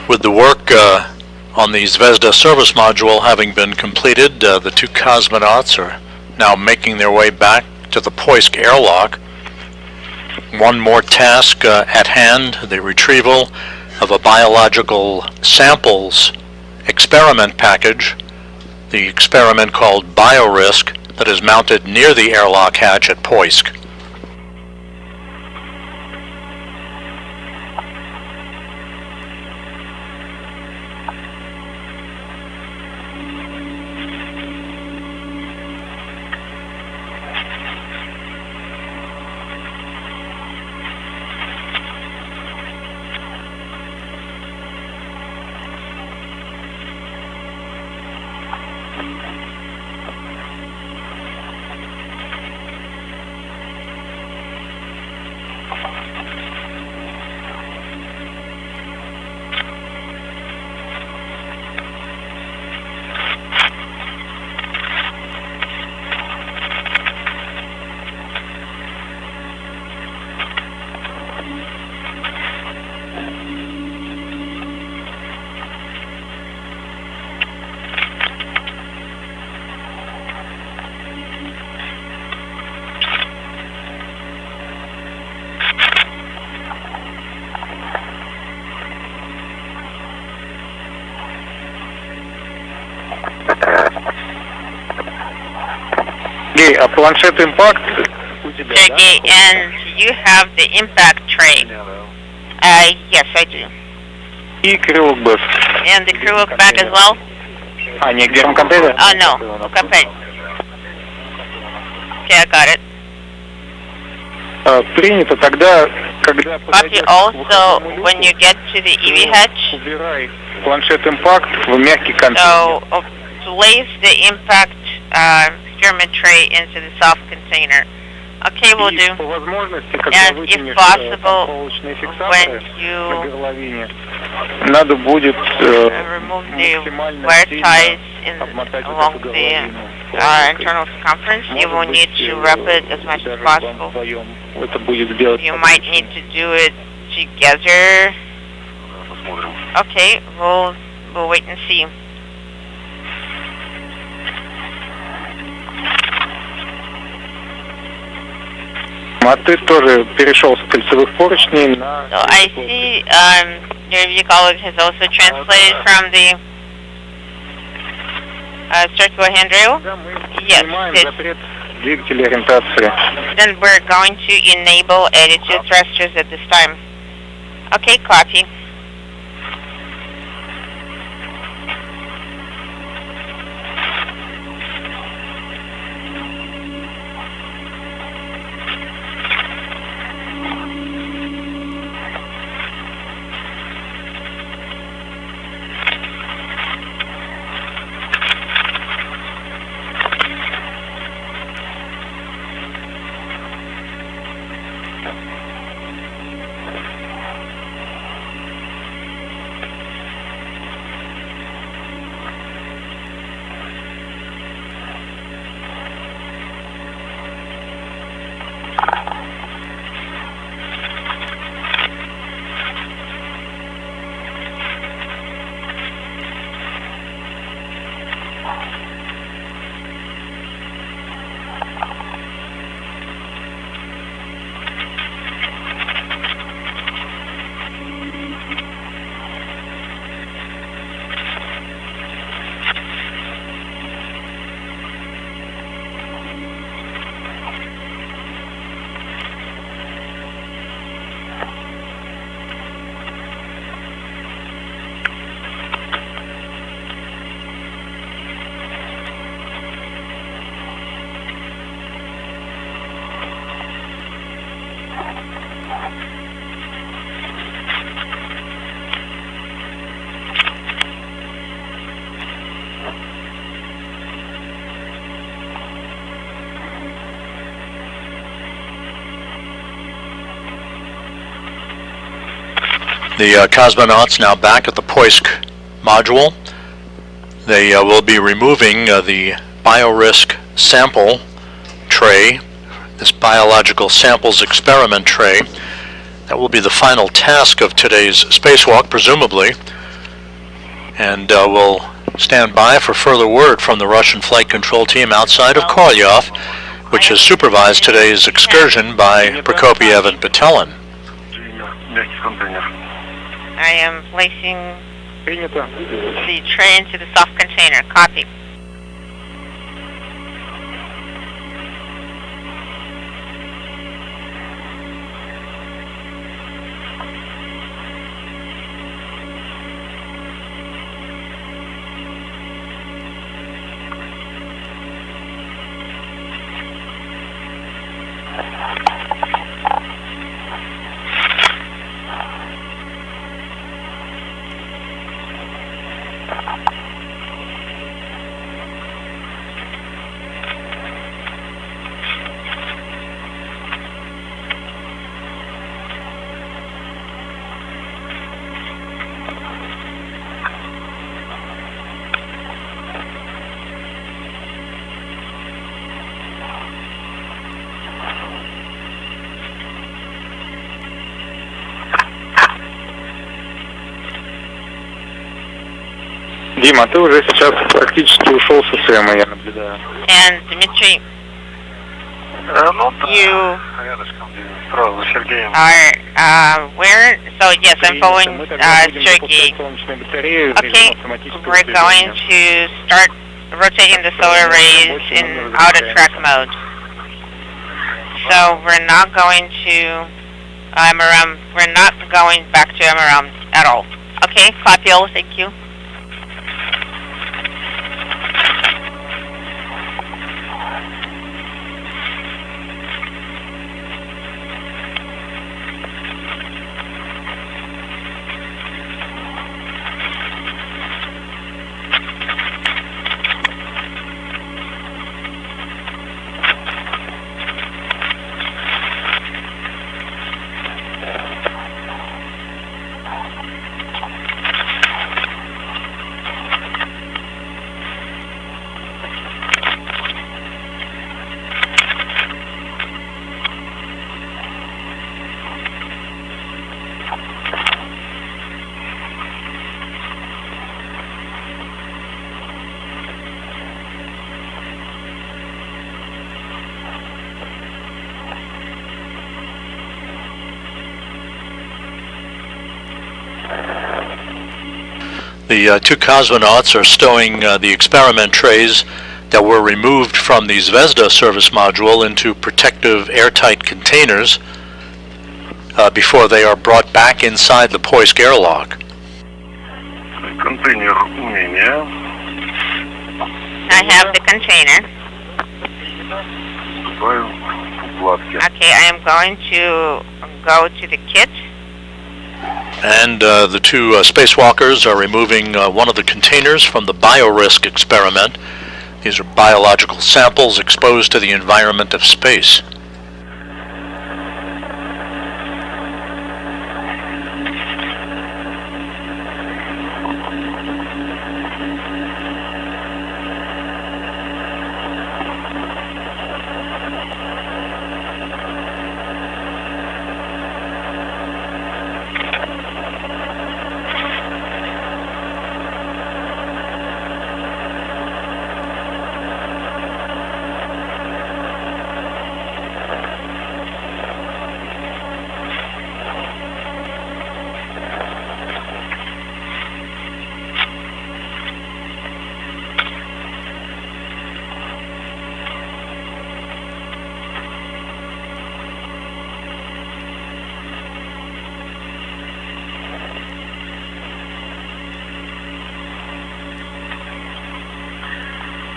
With the work on the Zvezda service module having been completed, the two cosmonauts are now making their way back to the Poisk airlock. One more task at hand, the retrieval of a biological samples experiment package, the experiment called BioRisk, that is mounted near the airlock hatch at Poisk. А планшет импакт? Sergey, and you have the impact tray. Yes, I do. И крылок БЭФ. And the crew look back as well? А, не где компьютер? Oh, no. Okay, I got it. Принято. Тогда, когда... Copy also, when you get to the EV hatch, убирай планшет импакт в мягкий контейнер. so place the impact experiment tray into the soft container. Okay, will do. And if possible, when you надо будет remove the wire ties along the internal circumference, you will need to wrap it as much as possible. You might need to do it together. Okay, we'll wait and see. А ты тоже перешел с кольцевых поручней на... So I see your vehicle has also translated from the circular handrail. Yes, двигателя ориентации. then we're going to enable attitude thrusters at this time. Okay, copy. The cosmonauts now back at the Poisk module. They will be removing the BioRisk sample tray, this biological samples experiment tray. That will be the final task of today's spacewalk, presumably. And we'll stand by for further word from the Russian flight control team outside of Kolyov, which has supervised today's excursion by Prokopiev and Patelin. I am placing the tray into the soft container. Copy. Дима, ты уже сейчас практически ушел с СМ, я наблюдаю. And Dmitry, you are where? So yes, I'm following Sergey. Okay, we're going to start rotating the solar rays in outer track mode. So we're not going to Amaram. We're not going back to Amaram at all. Okay, copy all. Thank you. The two cosmonauts are stowing the experiment trays that were removed from the Zvezda service module into protective airtight containers before they are brought back inside the Poisk airlock. I have the container. Okay, I am going to go to the kit. And the two spacewalkers are removing one of the containers from the biorisk experiment. These are biological samples exposed to the environment of space.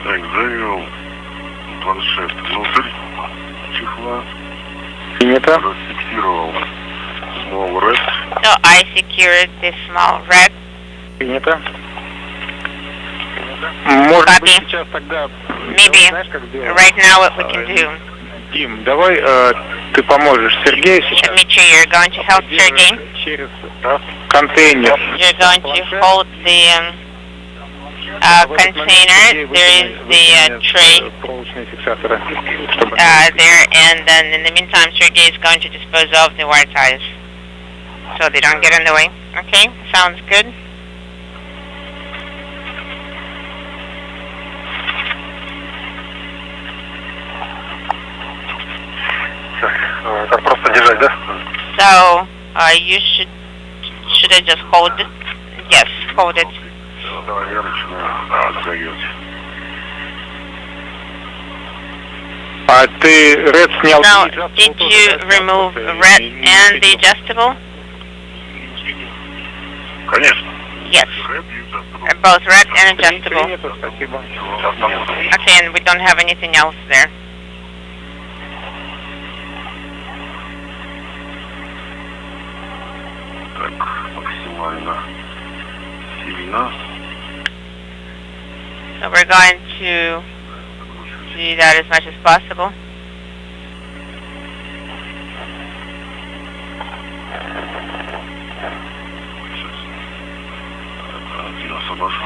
Так, завел планшет внутрь чехла. Принято. Зафиксировал small red. So I secured the small red. Принято. Может Copy. быть, сейчас тогда... Maybe Знаешь, как сделаем? right now what we can do. Dим, давай ты поможешь Сергею сейчас. Dmitry, you're going to help Sergey. Через контейнер. You're going to hold the container. There is the tray Проволочные фиксаторы. there, and then in the meantime, Sergey is going to dispose of the wire ties so they don't get in the way. Okay, sounds good. Подержать, да? So, you should I just hold it? Yes, hold it. Давай, я начинаю оттягивать. А ты red снял? Now, did you remove red and the adjustable? Конечно. Yes. Both red and adjustable. Okay, and we don't have anything else there. Так, максимально сильно. So we're going to do that as much as possible. Один освобожу.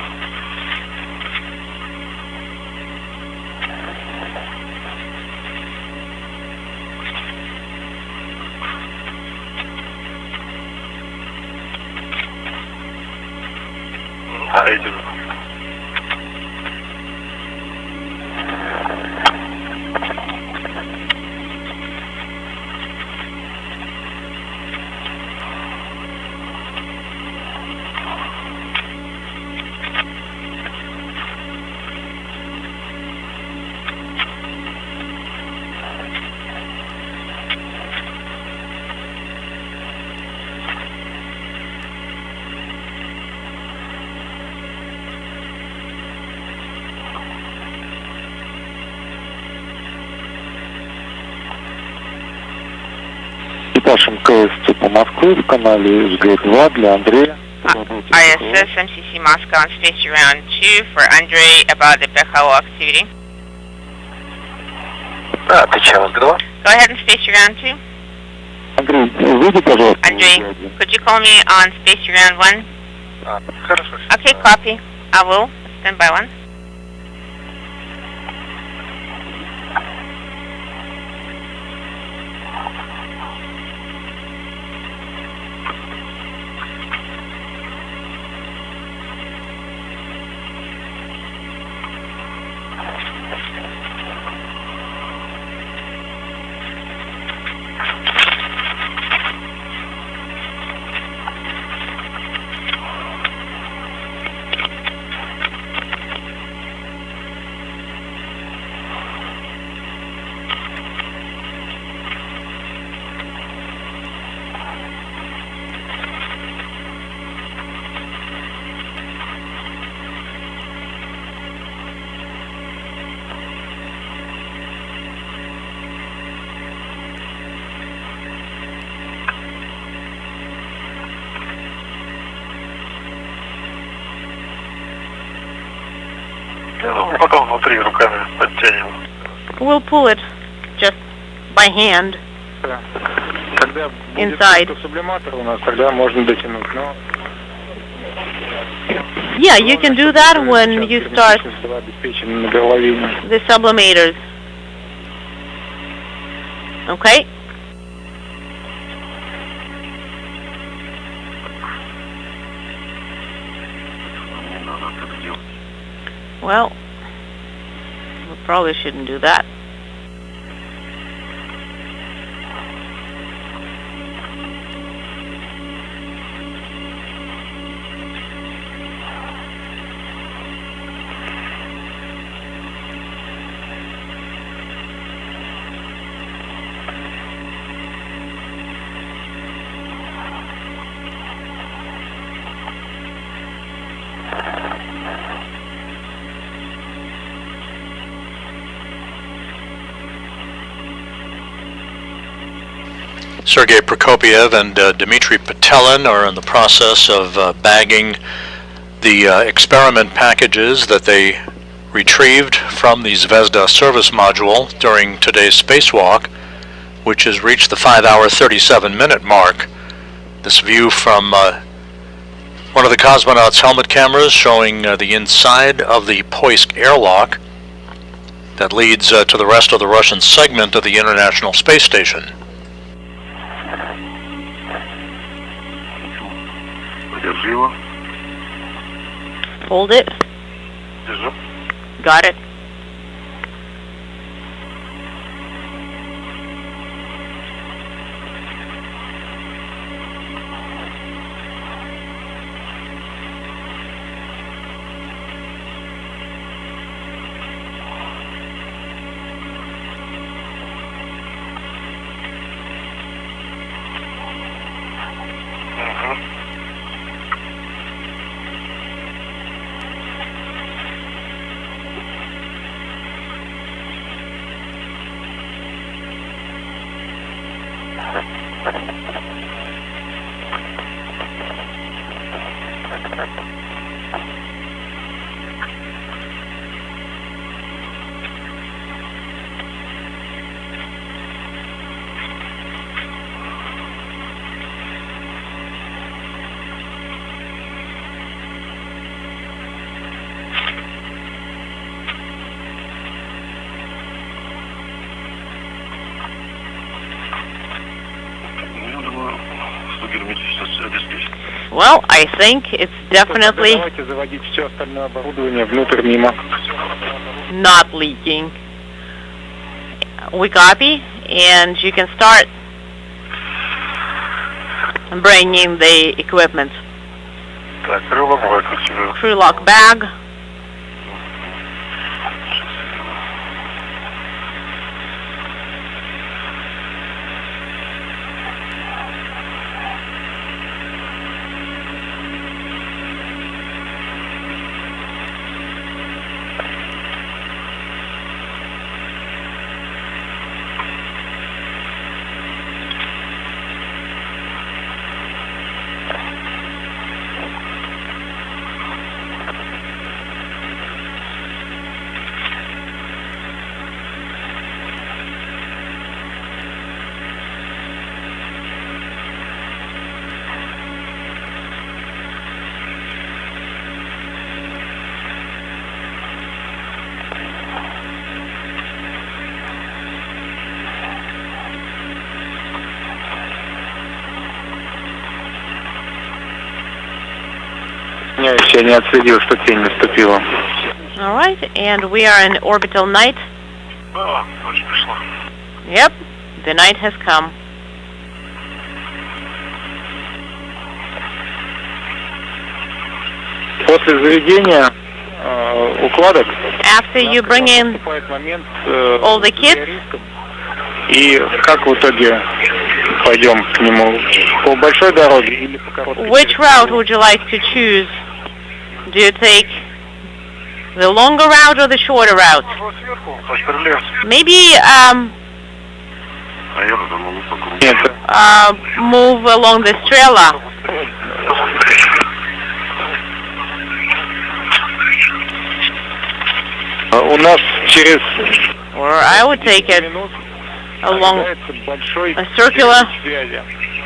А эти? Экипаж МКС по Москве в канале СГ-2 для Андрея. ISS MCC Moscow on station round 2 for Andre about the PHO activity. Отвечаю, СГ-2. Go ahead and station round 2. Андрей, выйди, пожалуйста. Andre, could you call me on station round 1? Хорошо. Okay, copy. I will. Stand by 1. Потом внутри руками подтянем. We'll pull it just by hand. Когда Inside. будет сублиматор у нас, тогда можно дотянуть. Но Yeah, you can do that when you start обеспечен на горловине. the sublimators. Okay? Well, we probably shouldn't do that. Sergei Prokopiev and Dmitry Patelin are in the process of bagging the experiment packages that they retrieved from the Zvezda service module during today's spacewalk, which has reached the 5-hour 37-minute mark. This view from one of the cosmonauts' helmet cameras showing the inside of the Poisk airlock that leads to the rest of the Russian segment of the International Space Station. Держи его. Hold it. Держу. Got it. Well, I think it's definitely Давайте заводить все остальное оборудование внутрь мимо. not leaking. We copy, and you can start bringing the equipment. Так, крыло выключено. Crew lock bag. Я не отследил, что тень наступила. All right, and we are in orbital night. Ночь пришла. Yep, the night has come. После заведения укладок After you bring in наступает момент all the kits, и как в итоге пойдем к нему? По большой дороге или по короткой? which route would you like to choose? Do you take the longer route or the shorter route? Maybe Нет. move along the Strela. У нас через Or I would take it минут along ожидается большой a circular связи.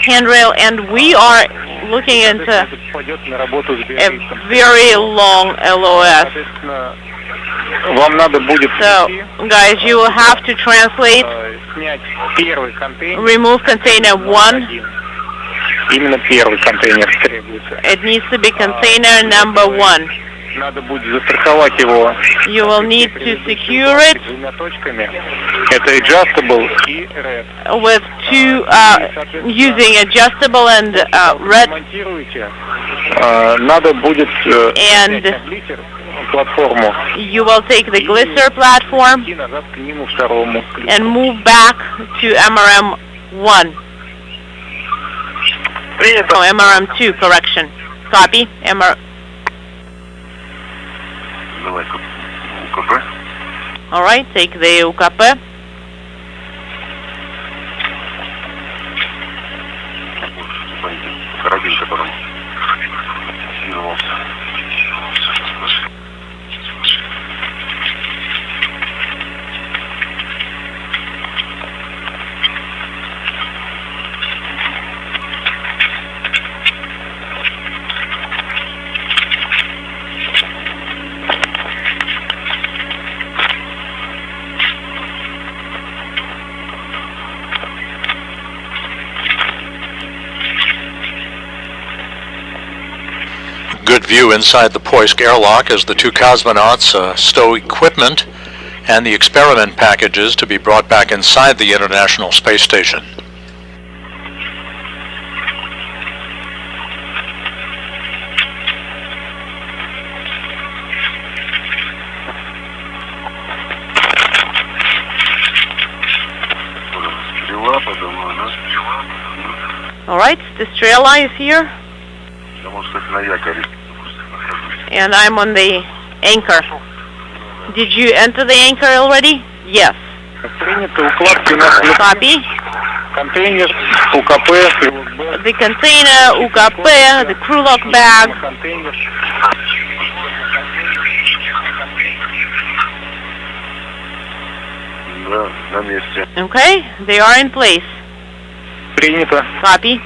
handrail, and we are looking into Пойдет на работу с a биоритмом. very long LOS. Соответственно, вам надо будет So, guys, you will have to translate, снять первый контейнер. remove container 1. Именно первый контейнер требуется. It needs to be container number 1. Надо будет застраховать его. You will need to secure it Двумя точками. Это adjustable и red. with two, using adjustable and red, Монтируете. Надо будет And- снять облитер, платформу you will take the glisser platform и назад к нему второму. and move back to MRM 1. No, MRM 2, correction. Copy, Давай, УКП. Alright, take the UKP. Карабин, которым фиксировался. Good view inside the Poisk airlock as the two cosmonauts stow equipment and the experiment packages to be brought back inside the International Space Station. Стрела, подумаю, да? Alright, the Strela is here, Я, может, кстати, на якоре. and I'm on the anchor. Did you enter the anchor already? Yes. Принято, укладки у нас Copy. Контейнер, УКП, the container, UKP, the crew lock bag. контейнер. Да, на месте. Okay, they are in place. Принято. Copy.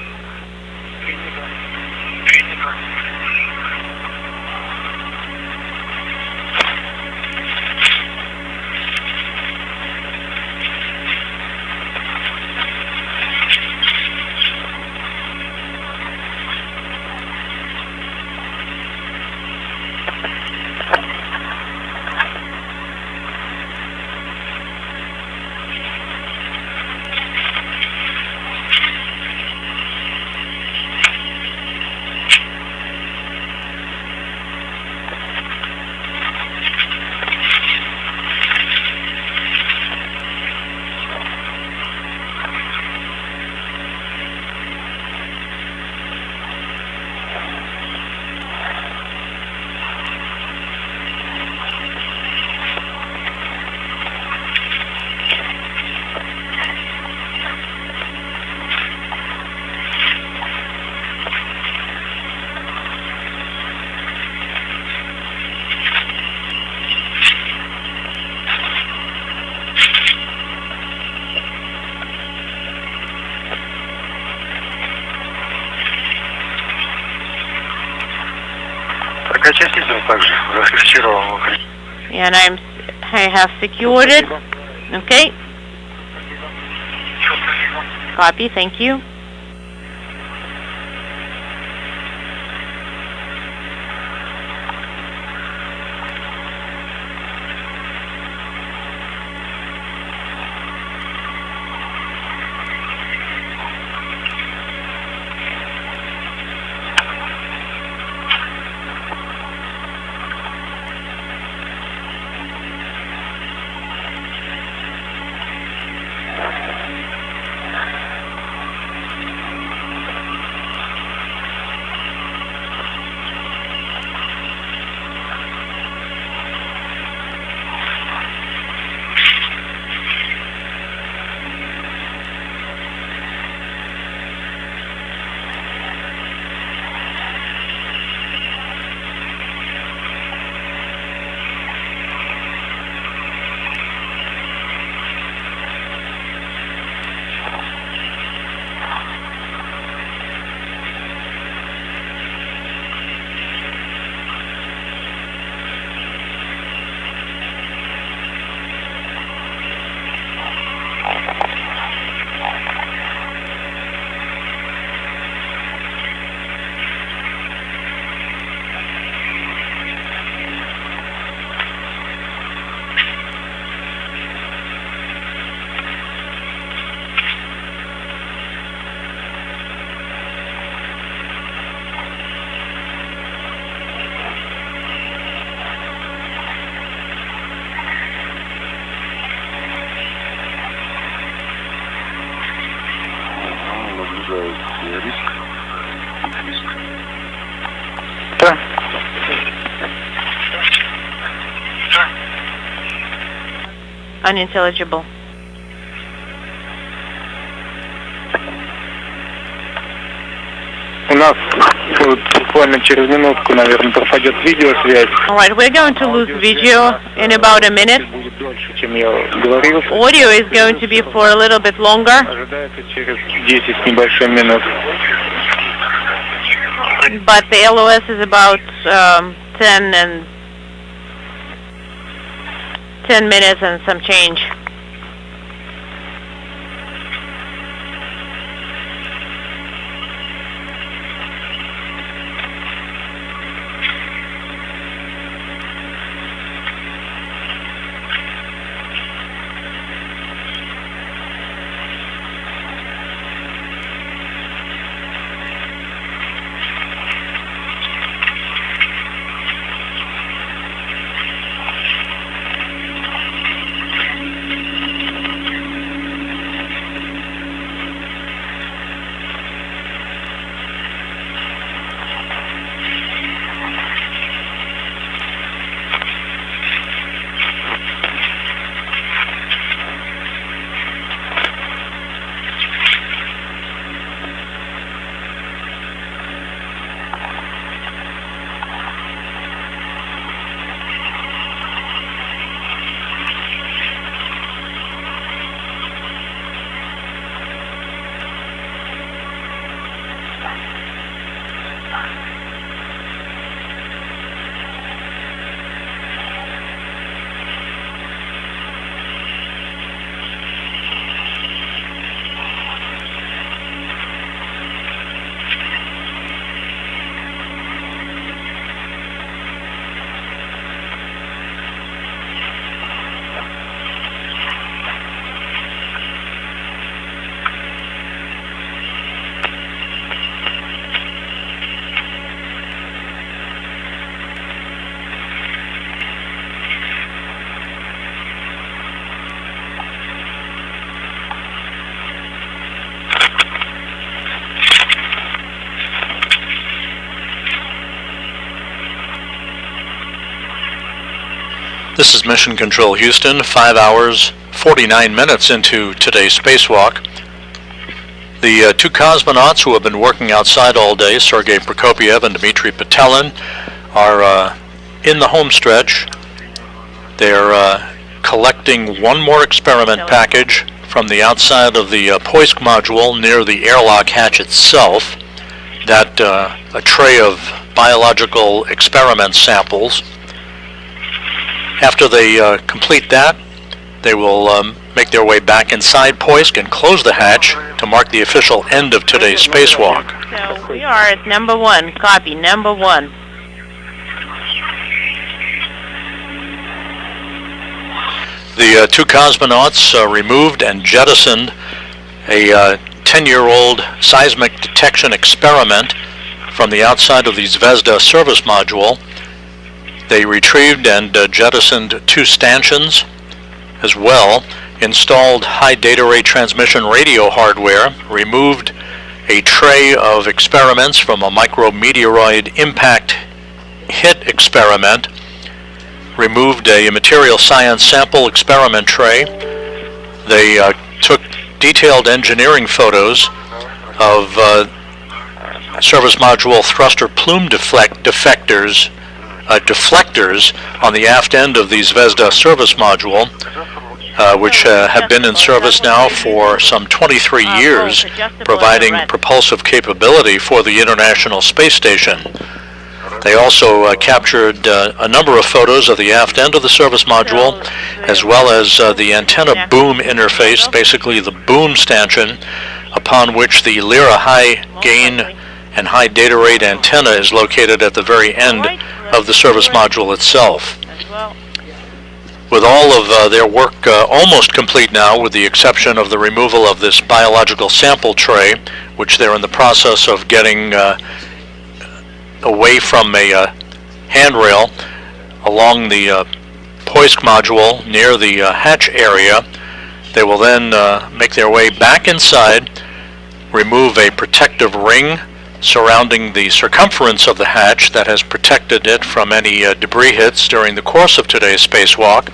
Окончательно также зафиксировал. And I have secured it. Okay. Copy, thank you. Да. Unintelligible. У нас вот буквально через минутку, наверное, пропадет видеосвязь. Alright, we're going to lose video in about a minute. Будет дольше, чем я говорил. Audio is going to be for a little bit longer. Ожидается через 10 с небольшим минут. But the LOS is about 10 minutes and some change. is Mission Control Houston, 5 hours, 49 minutes into today's spacewalk. The two cosmonauts who have been working outside all day, Sergei Prokopyev and Dmitry Petelin, are in the home stretch. They're collecting one more experiment package from the outside of the Poisk module near the airlock hatch itself. That a tray of biological experiment samples. After they complete that, they will make their way back inside Poisk and close the hatch to mark the official end of today's spacewalk. So we are at number 1. Copy, number 1. The two cosmonauts removed and jettisoned a 10-year-old seismic detection experiment from the outside of the Zvezda service module. They retrieved and jettisoned 2 stanchions as well, installed high data rate transmission radio hardware, removed a tray of experiments from a micrometeoroid impact hit experiment, removed a material science sample experiment tray. They took detailed engineering photos of service module thruster plume deflectors on the aft end of the Zvezda service module, which have been in service now for some 23 years, providing propulsive capability for the International Space Station. They also captured a number of photos of the aft end of the service module, as well as the antenna boom interface, basically the boom stanchion, upon which the Lyra high gain and high data rate antenna is located at the very end of the service module itself. With all of their work almost complete now, with the exception of the removal of this biological sample tray, which they're in the process of getting away from a handrail along the Poisk module near the hatch area. They will then make their way back inside, remove a protective ring surrounding the circumference of the hatch that has protected it from any debris hits during the course of today's spacewalk,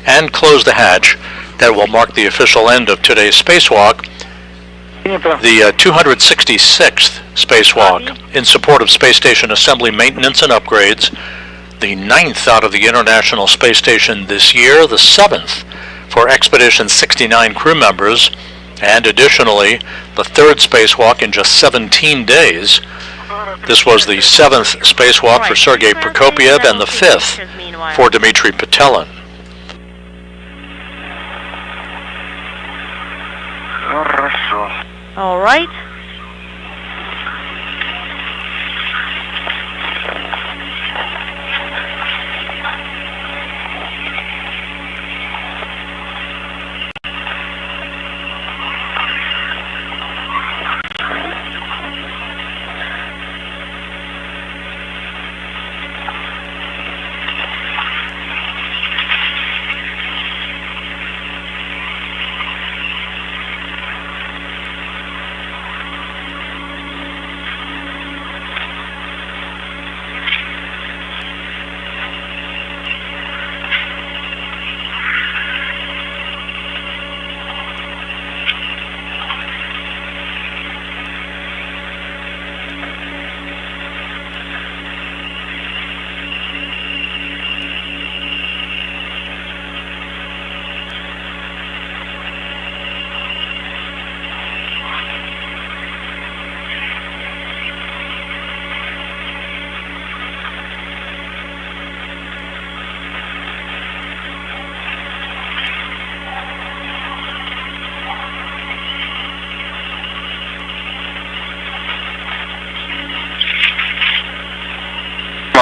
and close the hatch. That will mark the official end of today's spacewalk, the 266th spacewalk in support of space station assembly maintenance and upgrades, the 9th out of the International Space Station this year, the 7th for Expedition 69 crew members, and additionally the 3rd spacewalk in just 17 days. This was the 7th spacewalk for Sergei Prokopyev and the 5th for Dmitry Petelin. All right.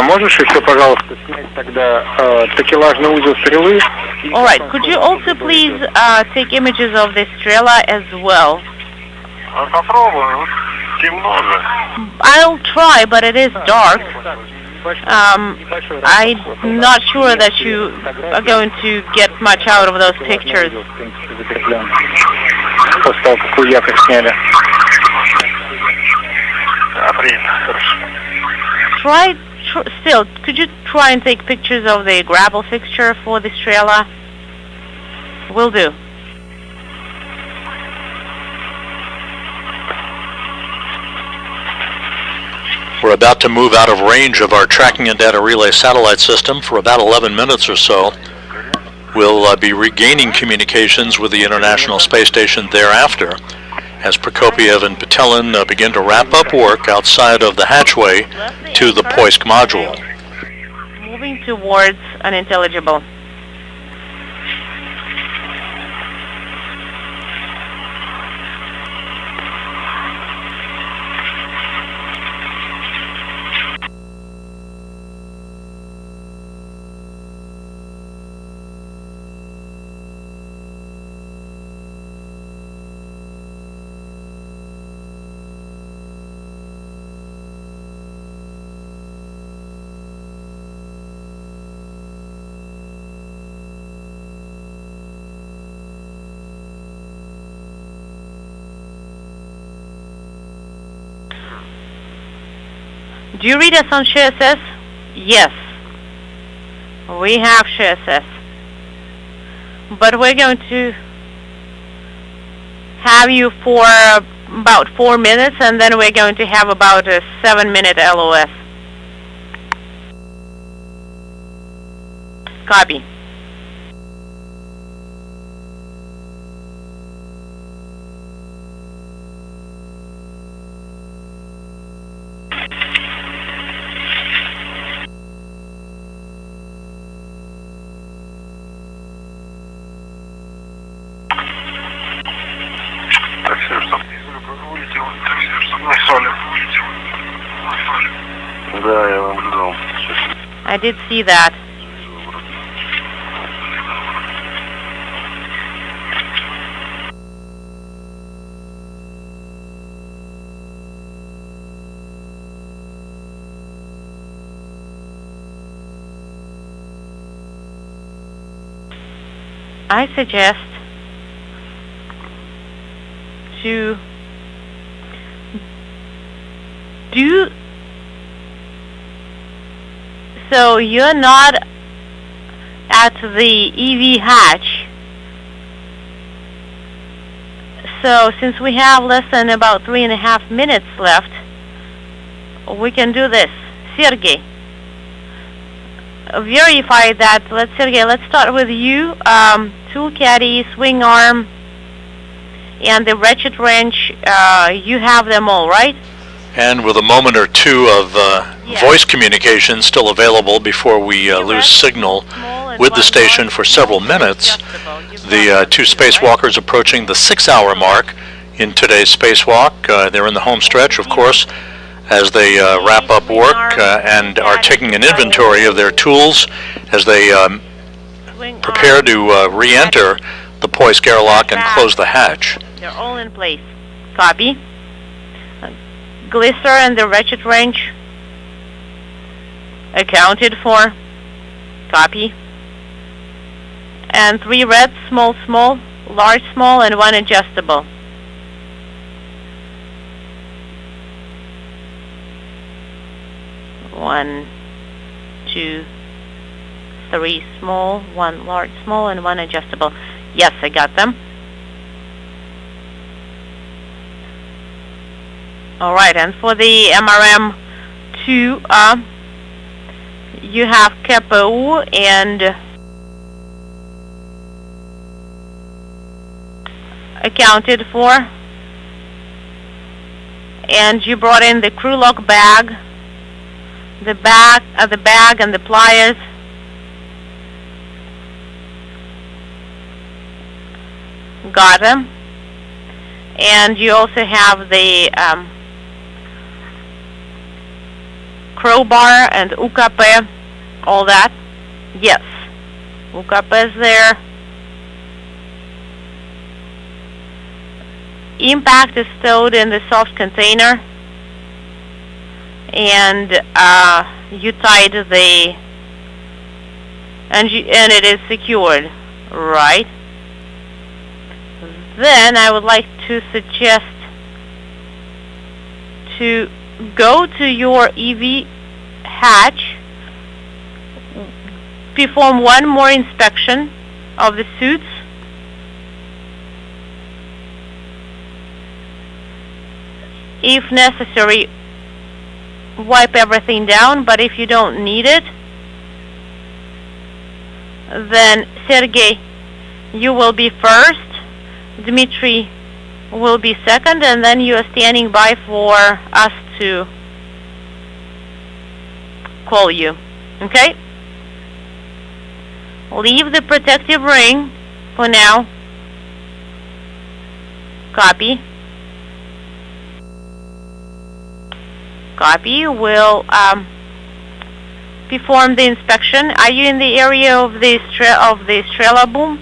Можешь еще, пожалуйста, снять тогда такелажный узел стрелы? All right. Could you also please take images of this trailer as well? Попробуем. Темно же. I'll try, but it is dark. I'm not sure that you are going to get much out of those pictures. После того, как вы якорь сняли. Да, принято. Хорошо. could you try and take pictures of the grapple fixture for this trailer? Will do. We're about to move out of range of our tracking and data relay satellite system for about 11 minutes or so. We'll be regaining communications with the International Space Station thereafter as Prokopiev and Petelin begin to wrap up work outside of the hatchway to the Poisk module. Moving towards unintelligible. Do you read us on ShareSS? Yes. We have ShareSS. But we're going to have you for about 4 minutes, and then we're going to have about a 7-minute LOS. Copy. I did see that. I suggest to do so you're not at the EV hatch. So since we have less than about 3.5 minutes left, we can do this. Sergey, verify that. Sergey, let's start with you. Tool caddy, swing arm, and the ratchet wrench, you have them all, right? And with a moment or two of voice communication still available before we lose signal with the station for several minutes, the two spacewalkers approaching the 6-hour mark in today's spacewalk. They're in the home stretch, of course, as they wrap up work and are taking an inventory of their tools as they prepare to re-enter the Poisk airlock and close the hatch. They're all in place. Copy. Glisser and the ratchet wrench accounted for. Copy. And 3 reds, small, small, large, small, and 1 adjustable. One, 2, 3 small, 1 large, small, and 1 adjustable. Yes, I got them. All right, and for the MRM2, you have KPU and accounted for, and you brought in the crew lock bag, the bag and the pliers. Got them. And you also have the crowbar and UKP, all that. Yes, UKP is there. Impact is stowed in the soft container, and you tied the and it is secured, right? Then I would like to suggest to go to your EV hatch perform one more inspection of the suits. If necessary, wipe everything down, but if you don't need it, then Sergey, you will be first, Dmitry will be second, and then you are standing by for us to call you. Okay? Leave the protective ring for now. Copy. Copy. We'll perform the inspection. Are you in the area of the Strela boom?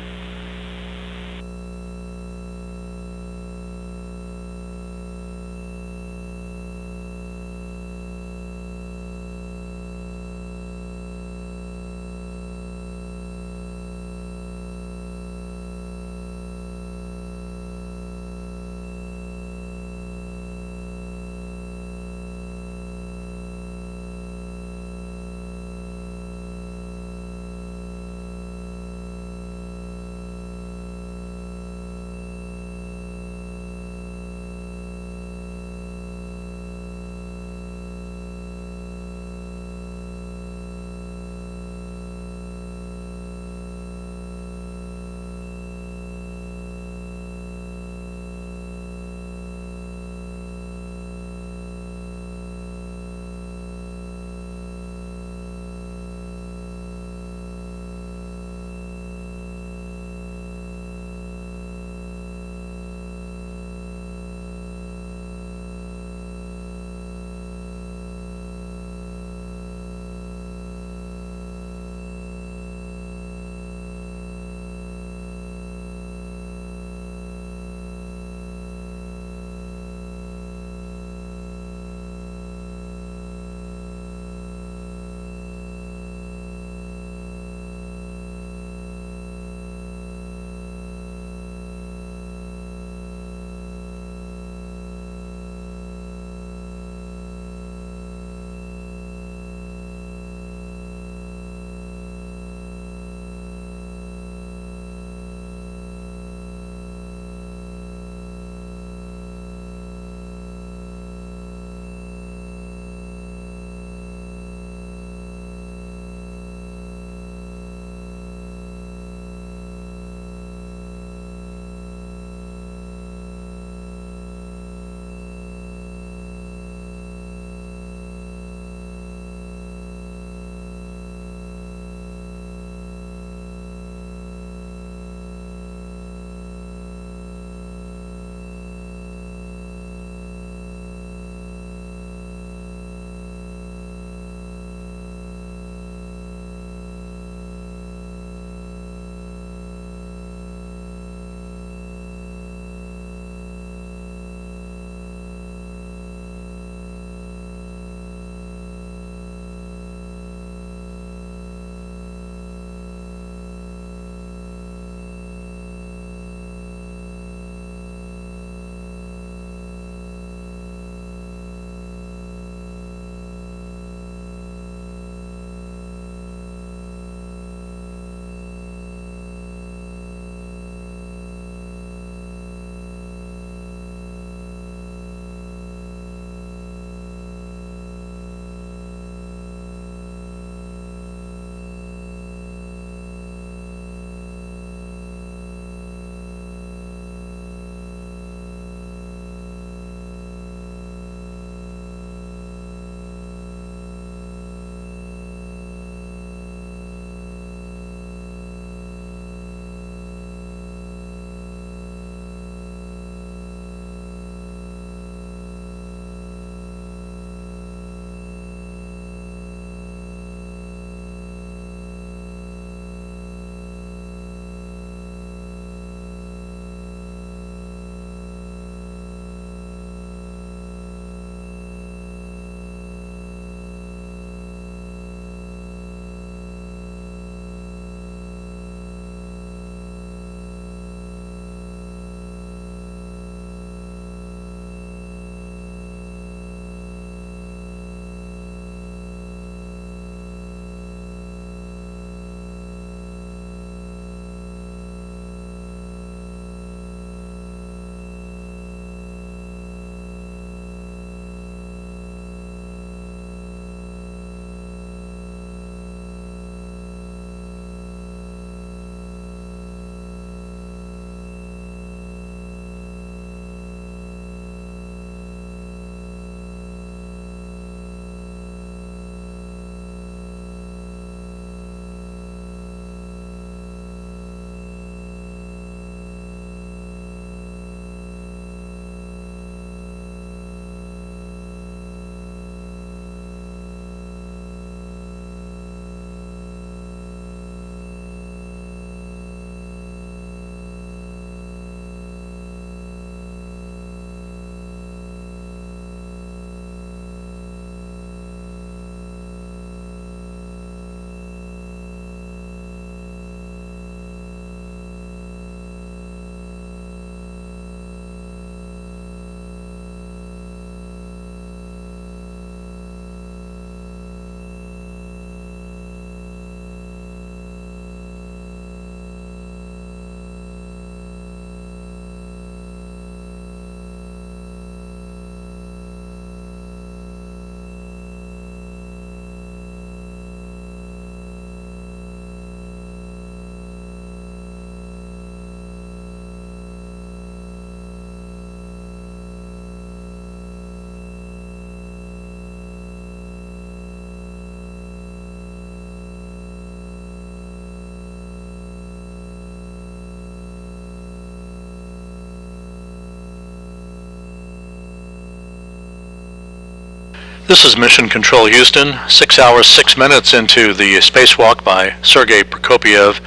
This is Mission Control Houston, 6 hours, 6 minutes into the spacewalk by Sergei Prokopiev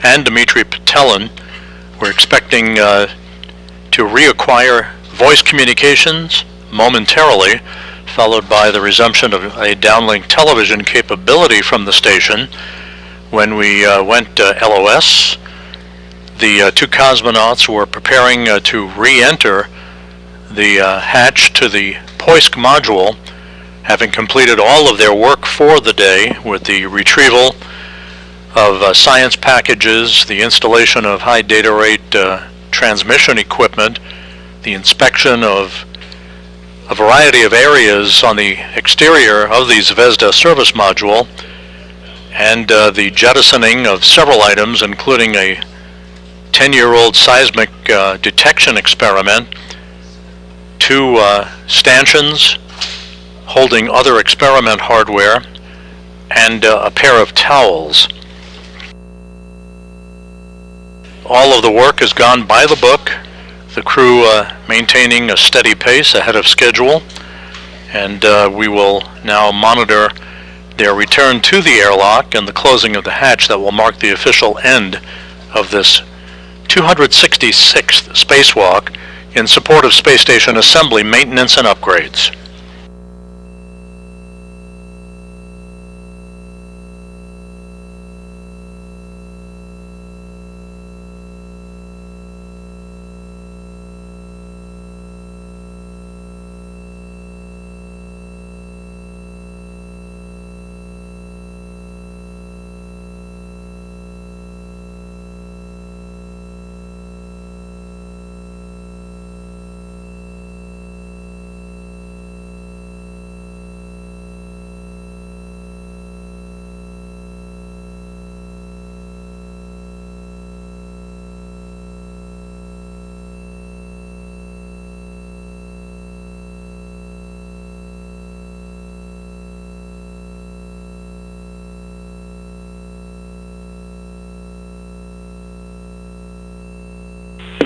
and Dmitry Petelin. We're expecting to reacquire voice communications momentarily, followed by the resumption of a downlink television capability from the station. When we went LOS, the two cosmonauts were preparing to re-enter the hatch to the Poisk module, having completed all of their work for the day with the retrieval of science packages, the installation of high data rate transmission equipment, the inspection of a variety of areas on the exterior of the Zvezda service module, and the jettisoning of several items, including a 10-year-old seismic detection experiment, two stanchions holding other experiment hardware, and a pair of towels. All of the work has gone by the book, the crew maintaining a steady pace ahead of schedule, and we will now monitor their return to the airlock and the closing of the hatch that will mark the official end of this 266th spacewalk in support of space station assembly, maintenance, and upgrades.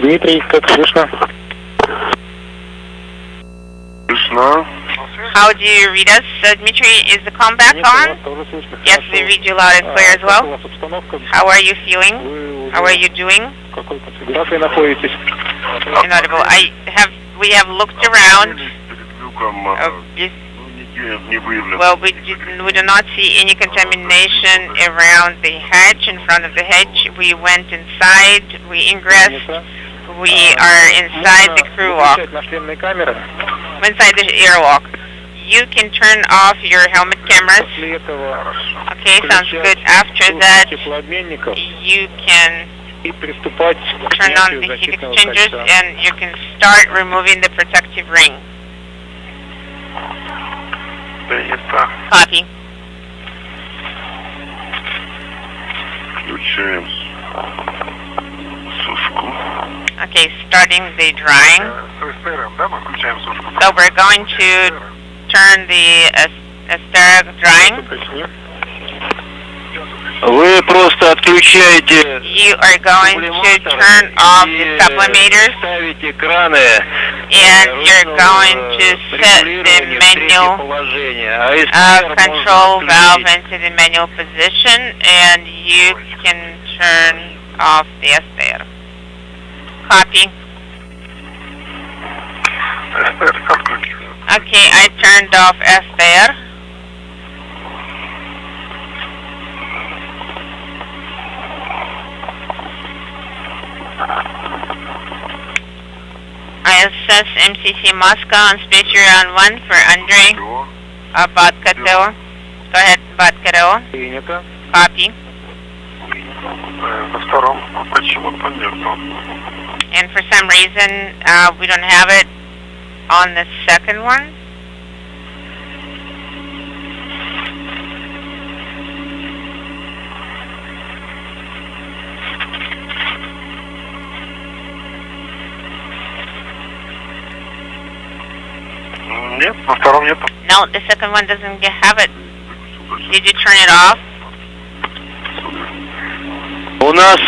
Дмитрий, как слышно? Слышно. How do you read us, Dmitry? Is the comm back on? Yes, we read you loud and clear as well. How are you feeling? How are you doing? Inaudible. We have looked around. Well, we do not see any contamination around the hatch, in front of the hatch. We went inside, we ingressed. We are inside the crew walk. Inside the airwalk. You can turn off your helmet cameras. Okay, sounds good. After that, you can turn on the heat exchangers and you can start removing the protective ring. Copy. Okay, starting the drying. So we're going to turn the Astera drying. Вы просто отключаете. You are going to turn off the sublimators, and you're going to set the manual control valve into the manual position, and you can turn off the Astera. Copy. Okay, I turned off Astera. ISS MCC Moscow on Space Round 1 for Andrei Batkateo. Go ahead, Batkateo. Copy. And for some reason, we don't have it on the second one. No, the second one doesn't have it. Did you turn it off? У нас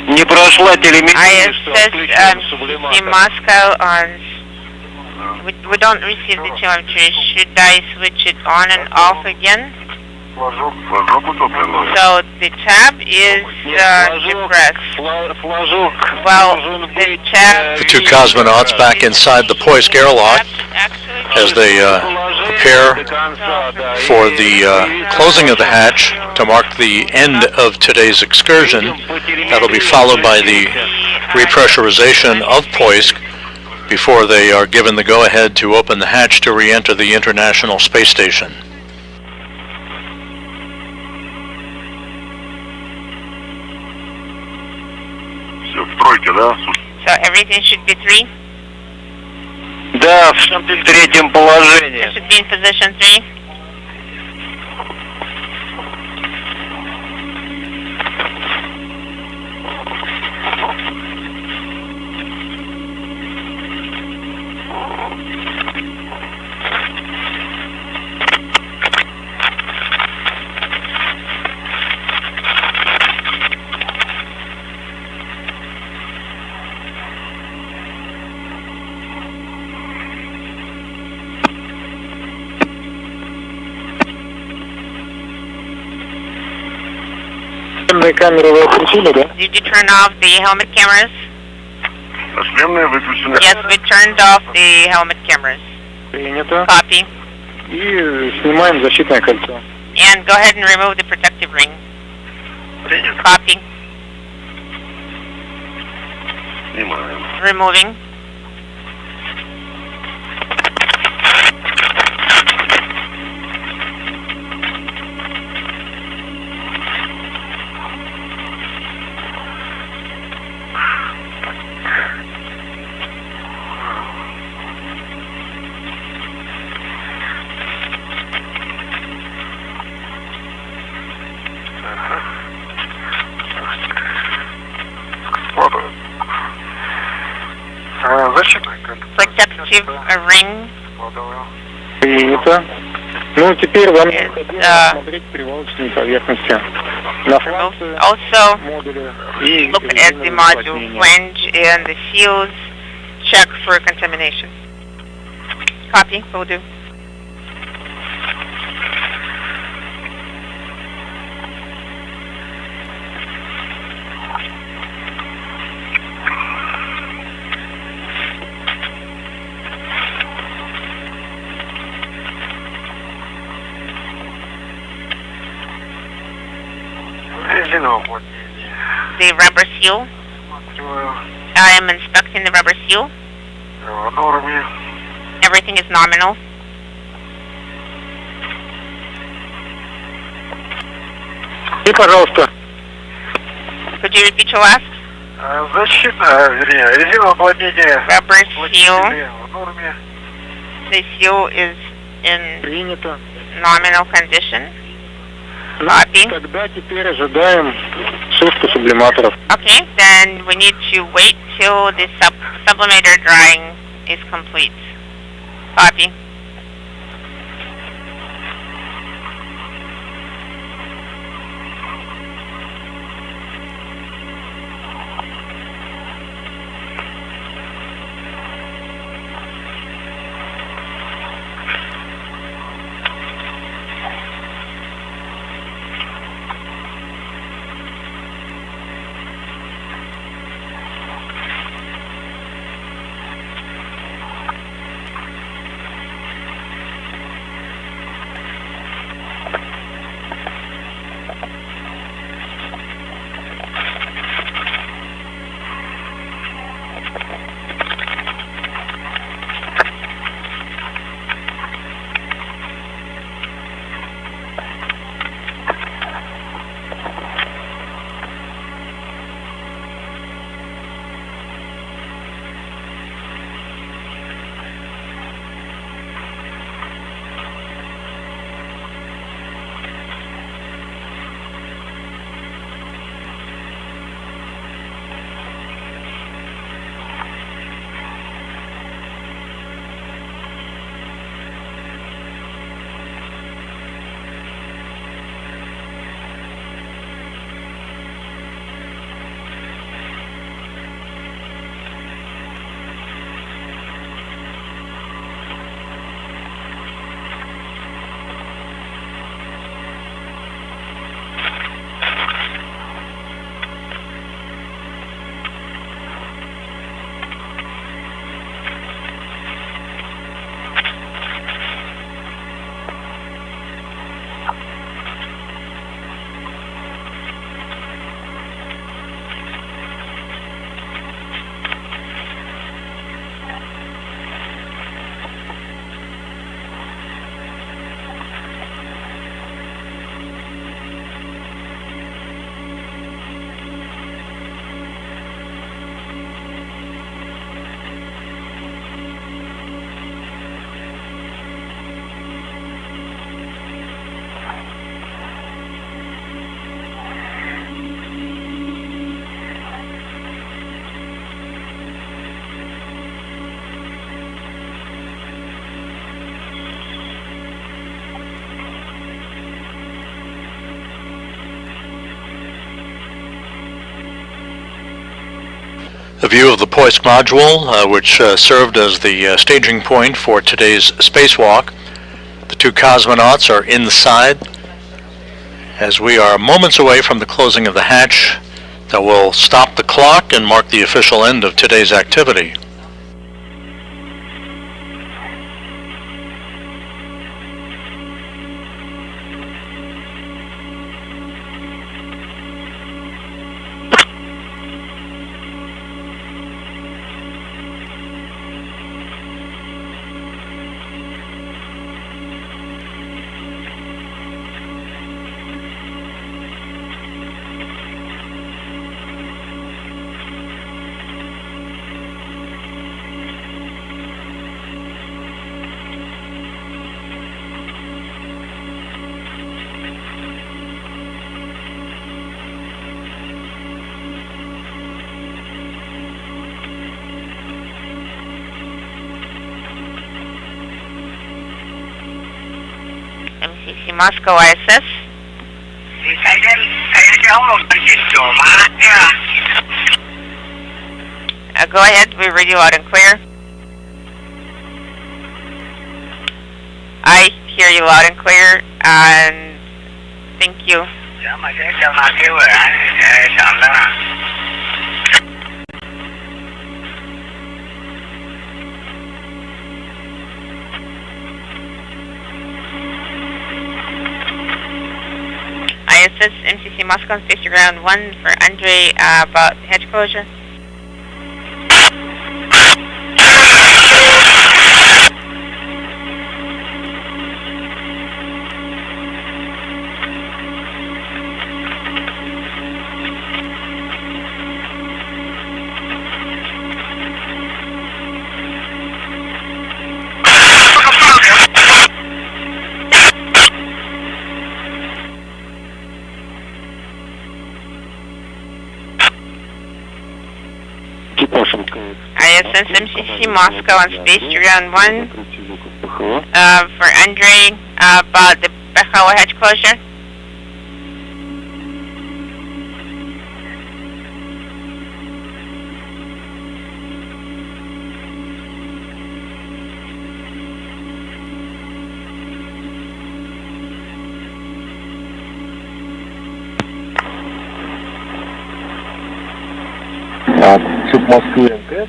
не прошла телеметрия. ISS MCC Moscow on We don't receive the telemetry. Should I switch it on and off again? So the tab is depressed. Well, the tab... The two cosmonauts back inside the Poisk airlock as they prepare for the closing of the hatch to mark the end of today's excursion. That'll be followed by the repressurization of Poisk before they are given the go-ahead to open the hatch to re-enter the International Space Station. So everything should be 3? Да, в третьем положении. It should be in position 3. Камеры вы отключили, да? Did you turn off the helmet cameras? Yes, we turned off the helmet cameras. Принято. Copy. И снимаем защитное кольцо. And go ahead and remove the protective ring. Copy. Removing. Protective ring. Принято. Ну, теперь вам необходимо смотреть привалочные поверхности. На фланце Also, модуля. look at the module flange and the seals. Check for contamination. Copy. Will do. The rubber seal. I am inspecting the rubber seal. Everything is nominal. И, пожалуйста. Could you repeat your last? Rubber seal. The seal is in Принято. nominal condition. Copy. Тогда теперь ожидаем сушку сублиматоров. Okay, then we need to wait till the sublimator drying is complete. Copy. A view of the Poisk module, which served as the staging point for today's spacewalk. The two cosmonauts are inside as we are moments away from the closing of the hatch that will stop the clock and mark the official end of today's activity. MCC Moscow ISS. Go ahead, we read you loud and clear. I hear you loud and clear, and thank you. ISS MCC Moscow, space to ground 1 for Andre, about hedge closure. ISS MCC Moscow on space to ground 1 for Andre, about the Bechowa hedge closure.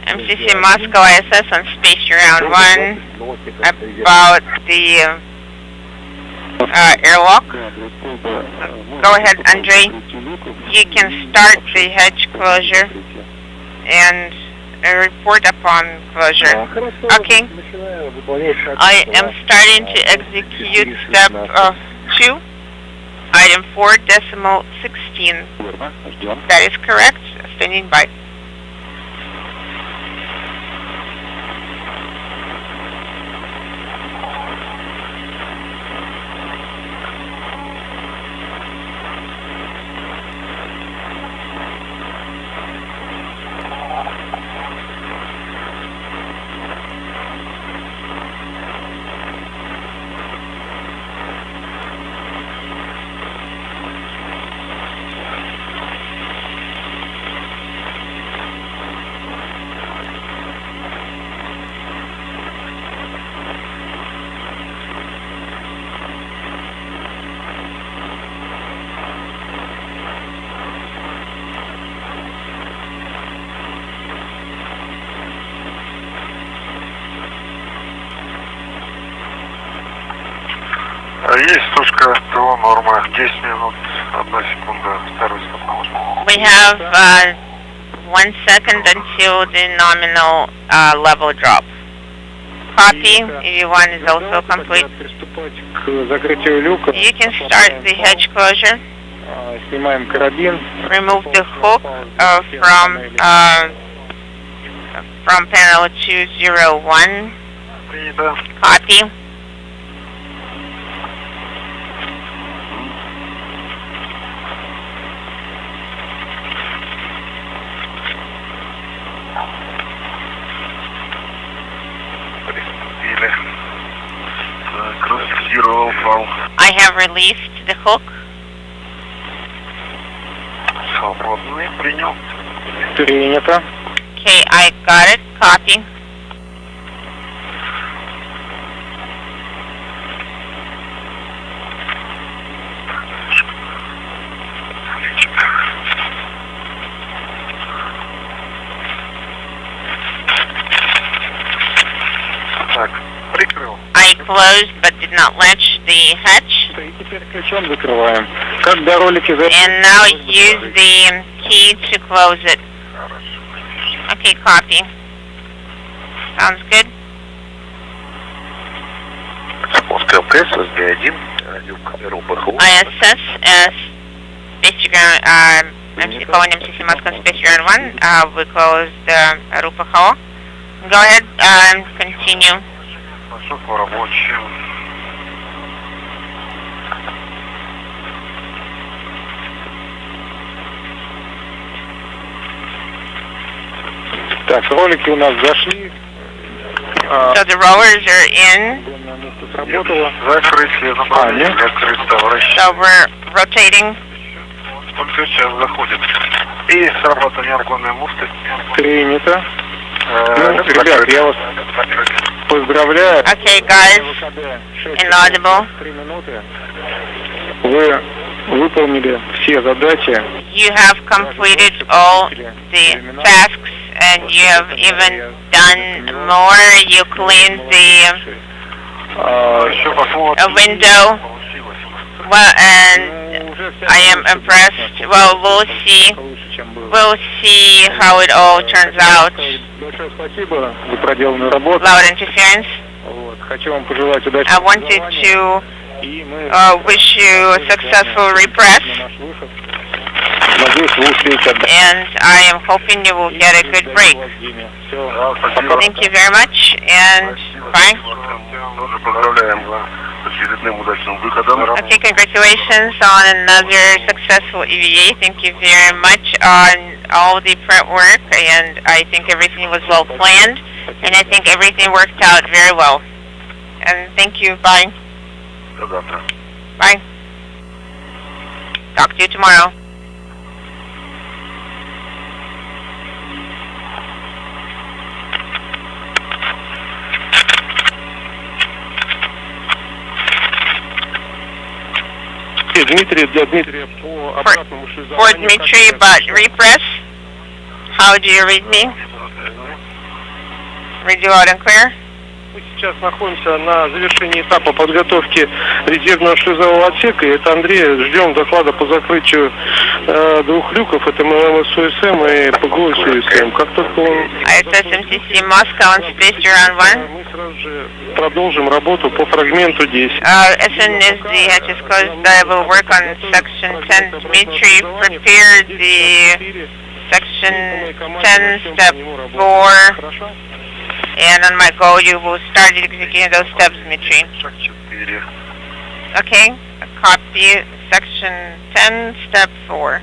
MCC Moscow ISS on space to ground 1 about the airlock. Go ahead, Andre. You can start the hedge closure and report upon closure. Okay. I am starting to execute step 2, item 4.16. That is correct. Standing by. Есть точка ТО, норма 10 минут, 1 секунда, второй стоп. We have 1 second until the nominal level drop. Copy, EV1 is also complete. You can start the hedge closure. Remove the hook from panel 201. Copy. I have released the hook. Свободный, принял. Okay, I got it. Copy. I closed but did not latch the hatch. And now use the key to close it. Okay, copy. Sounds good. ISS as Space Ground, MC calling MC Moscow Space Ground 1. We close the Rupa. Go ahead and continue. Так, ролики у нас зашли. So the rowers are in. So we're rotating. Принято. Ну, ребят, я вас поздравляю. Okay, guys. Inaudible. 3 минуты. Вы выполнили все задачи. You have completed all the tasks and you have even done more. You cleaned the window. Well, and I am impressed. Well, we'll see. We'll see how it all turns out. Loud interference. I wanted to wish you a successful repress. And I am hoping you will get a good break. Thank you very much and bye. Okay, congratulations on another successful EVA. Thank you very much on all the prep work, and I think everything was well planned, and I think everything worked out very well. And thank you. Bye. Bye. Talk to you tomorrow. For Dmitry, but repress. How do you read me? Read you loud and clear? Мы сейчас находимся на завершении этапа подготовки резервного шлюзового отсека. И это Андрей. Ждем доклада по закрытию 2 люков. Это МЛМ СУСМ и ПГО СУСМ. Как только он... ISS MCC Moscow on Space Ground 1. Мы сразу же продолжим работу по фрагменту 10. As soon as the hatch is closed, I will work on section 10. Dmitry, prepare the section 10, step 4. And on my go, you will start executing those steps, Dmitry. Okay, copy section 10, step 4.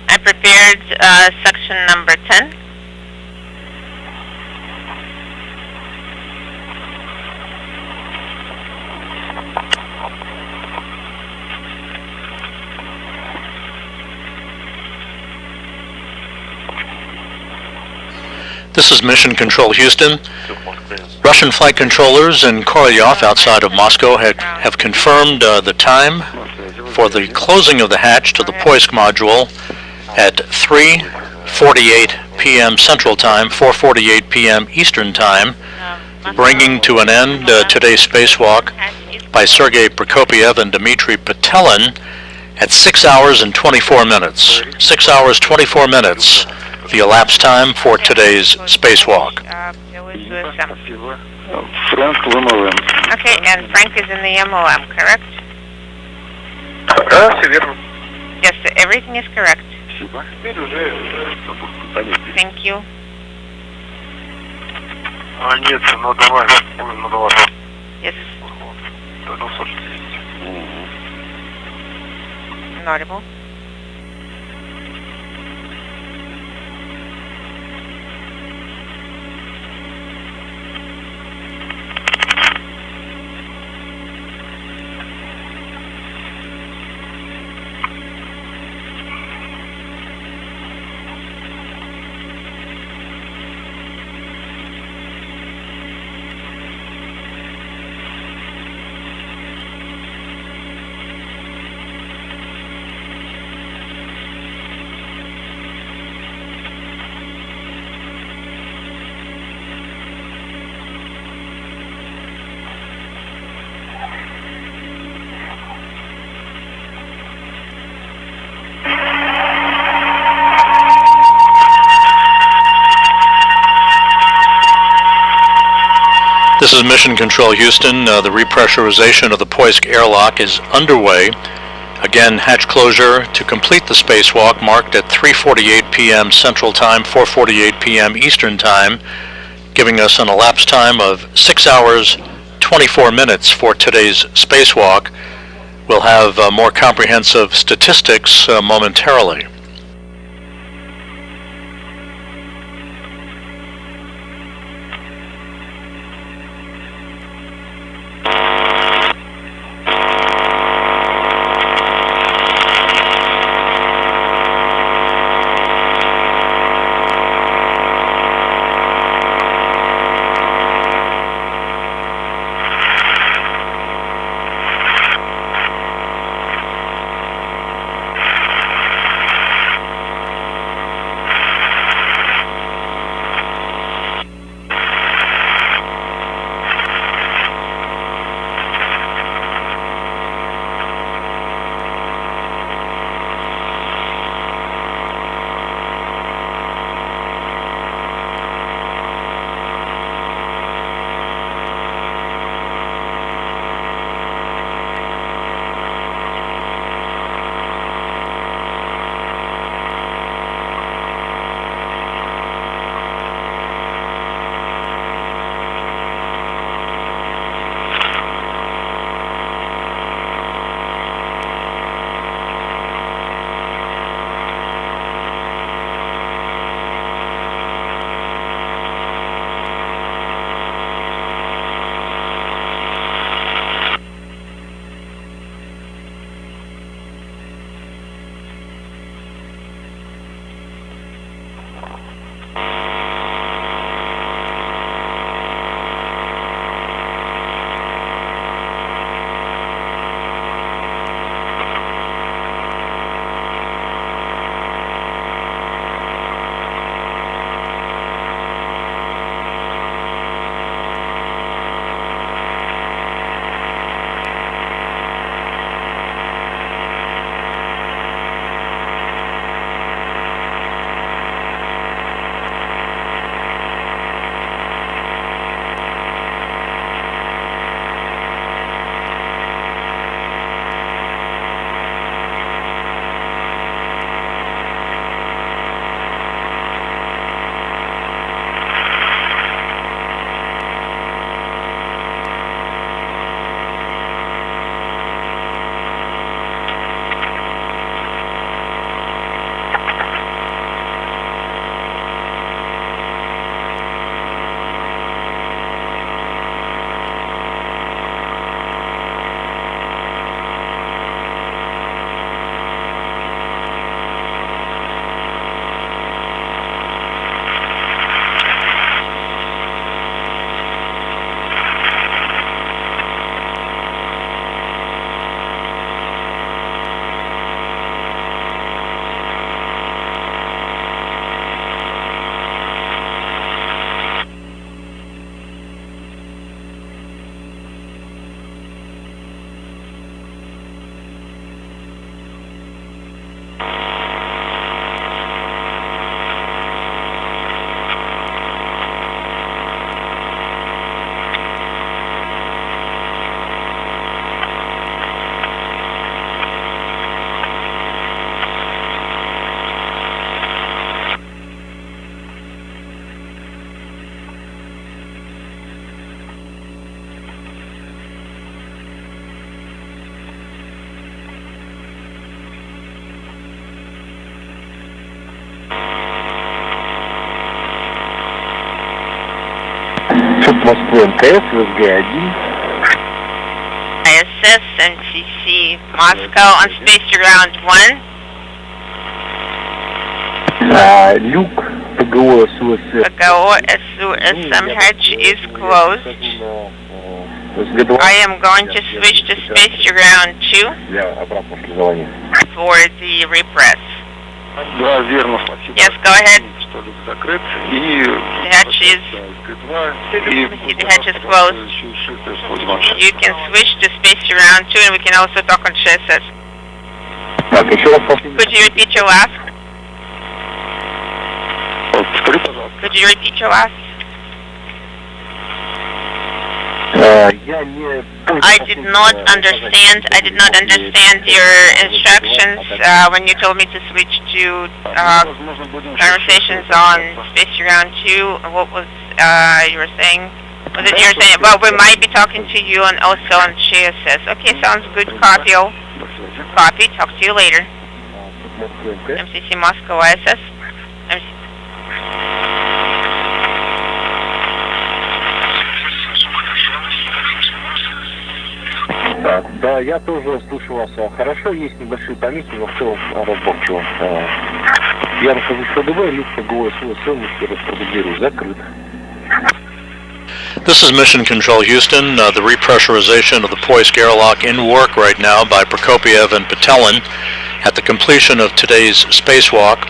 I prepared section number 10. This is Mission Control Houston. Russian flight controllers in Korolyov outside of Moscow have confirmed the time for the closing of the hatch to the Poisk module at 3:48 p.m. Central Time, 4:48 p.m. Eastern Time, bringing to an end today's spacewalk by Sergei Prokopiev and Dmitry Petelin at 6 hours and 24 minutes. 6 hours, 24 minutes, the elapsed time for today's spacewalk. Okay, and Frank is in the MOM, correct? Yes, everything is correct. Thank you. Нет, ну давай, ну давай. Yes. До 260. Audible. This is Mission Control Houston. The repressurization of the Poisk airlock is underway. Again, hatch closure to complete the spacewalk marked at 3:48 p.m. Central Time, 4:48 p.m. Eastern Time, giving us an elapsed time of 6 hours, 24 minutes for today's spacewalk. We'll have more comprehensive statistics momentarily. Москвы МКС, ВСГ-1. ISS MCC Moscow on space ground 1. Люк ПГО СУС. PGO SUSM hatch is closed. I am going to switch to space ground 2 for the repress. Да, верно, спасибо. Yes, go ahead. Что люк закрыт. И The hatch is, the hatch is closed. You can switch to space ground 2 and we can also talk on chassis. Так, еще раз повторите. Could you repeat your last? Повтори, пожалуйста. Could you repeat your last? I did not understand your instructions when you told me to switch to conversations on space ground 2. What was you were saying? Was it you were saying? Well, we might be talking to you and also on GSS. Okay, sounds good. Copy. Copy. Talk to you later. MCC Moscow ISS. Да, я тоже слышу вас хорошо, есть небольшие помехи, но в целом рабочего. Я нахожусь в КДБ, люк ПГО СУС, распределирую, закрыт. This is Mission Control Houston. The repressurization of the Poisk airlock in work right now by Prokopiev and Petelin at the completion of today's spacewalk.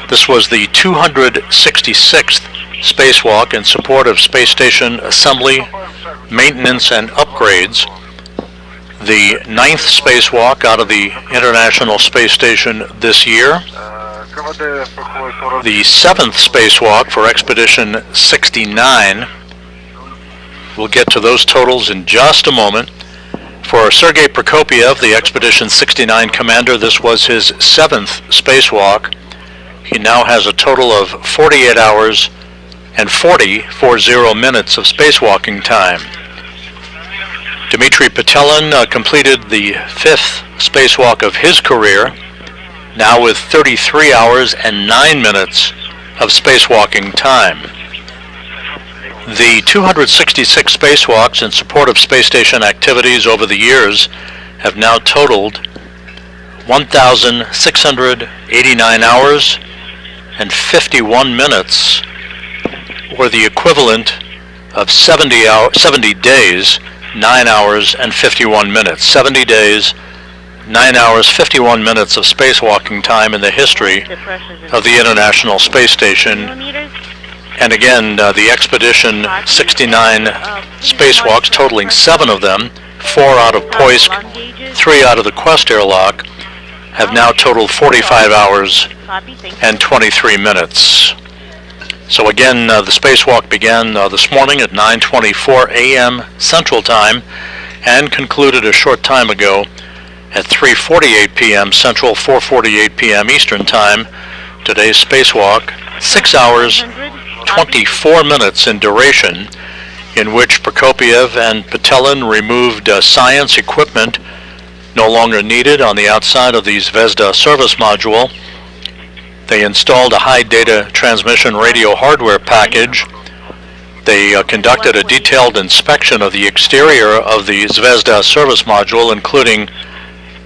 This was the 266th spacewalk in support of space station assembly, maintenance, and upgrades. The 9th spacewalk out of the International Space Station this year. The 7th spacewalk for Expedition 69. We'll get to those totals in just a moment. For Sergei Prokopiev, the Expedition 69 commander, this was his 7th spacewalk. He now has a total of 48 hours and 40 minutes of spacewalking time. Dmitry Petelin completed the 5th spacewalk of his career, now with 33 hours and 9 minutes of spacewalking time. The 266 spacewalks in support of space station activities over the years have now totaled 1,689 hours and 51 minutes, or the equivalent of 70 days, 9 hours and 51 minutes. 70 days, 9 hours, 51 minutes of spacewalking time in the history of the International Space Station. And again, the Expedition 69 spacewalks, totaling 7 of them, 4 out of Poisk, 3 out of the Quest airlock, have now totaled 45 hours and 23 minutes. So again, the spacewalk began this morning at 9:24 a.m. Central Time and concluded a short time ago at 3:48 p.m. Central, 4:48 p.m. Eastern Time. Today's spacewalk, 6 hours, 24 minutes in duration, in which Prokopiev and Petelin removed science equipment no longer needed on the outside of the Zvezda service module. They installed a high data transmission radio hardware package. They conducted a detailed inspection of the exterior of the Zvezda service module, including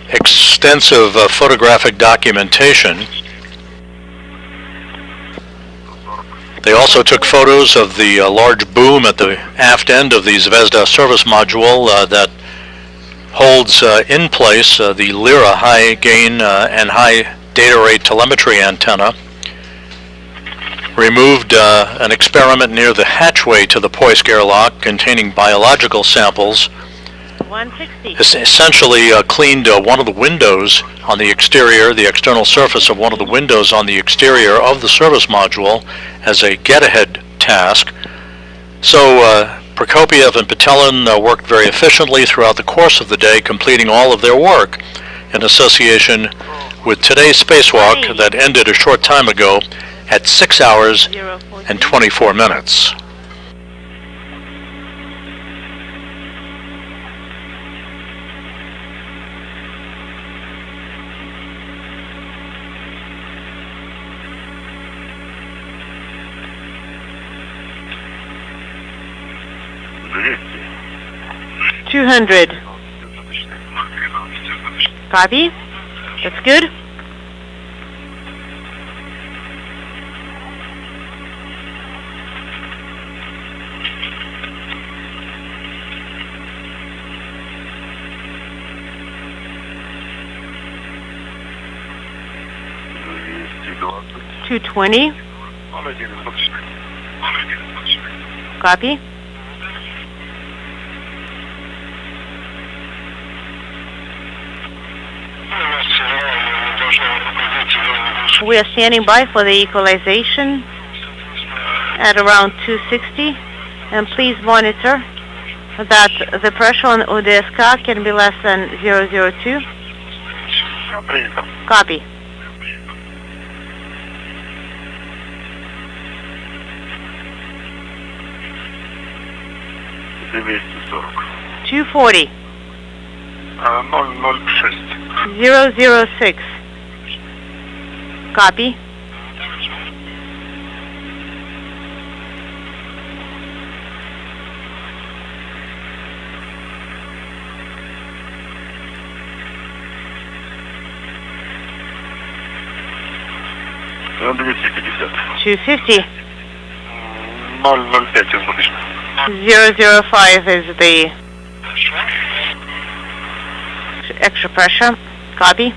extensive photographic documentation. They also took photos of the large boom at the aft end of the Zvezda service module that holds in place the Lyra high gain and high data rate telemetry antenna. Removed an experiment near the hatchway to the Poisk airlock containing biological samples. 160. Essentially cleaned one of the windows on the exterior, the external surface of one of the windows on the exterior of the service module as a get-ahead task. So Prokopiev and Petelin worked very efficiently throughout the course of the day, completing all of their work in association with today's spacewalk that ended a short time ago at 6 hours and 24 minutes. 200. Copy. That's good. $220. Copy. We are standing by for the equalization at around 260, and please monitor that the pressure on UDSK can be less than 002. Copy. $240. 006. Copy. $250. 005 is the extra pressure. Copy.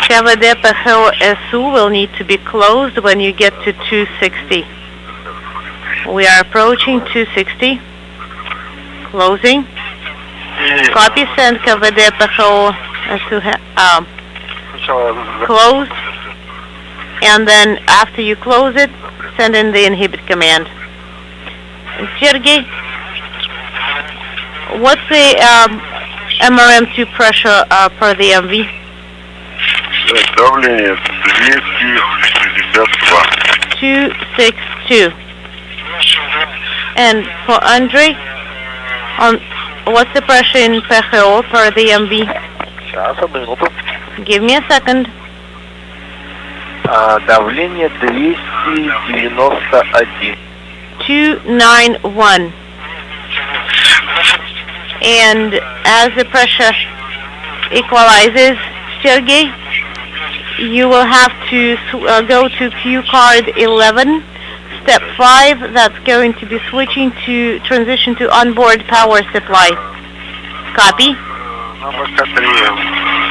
КВД ПХО СУ will need to be closed when you get to 260. We are approaching 260. Closing. Copy, send КВД ПХО СУ close. And then after you close it, send in the inhibit command. Sergey, what's the MRM2 pressure per the MV? Давление 262. 262. And for Andre, what's the pressure in PHO per the MV? Give me a second. Давление 291. 291. And as the pressure equalizes, Sergey, you will have to go to Q card 11, step 5. That's going to be switching to transition to onboard power supply. Copy.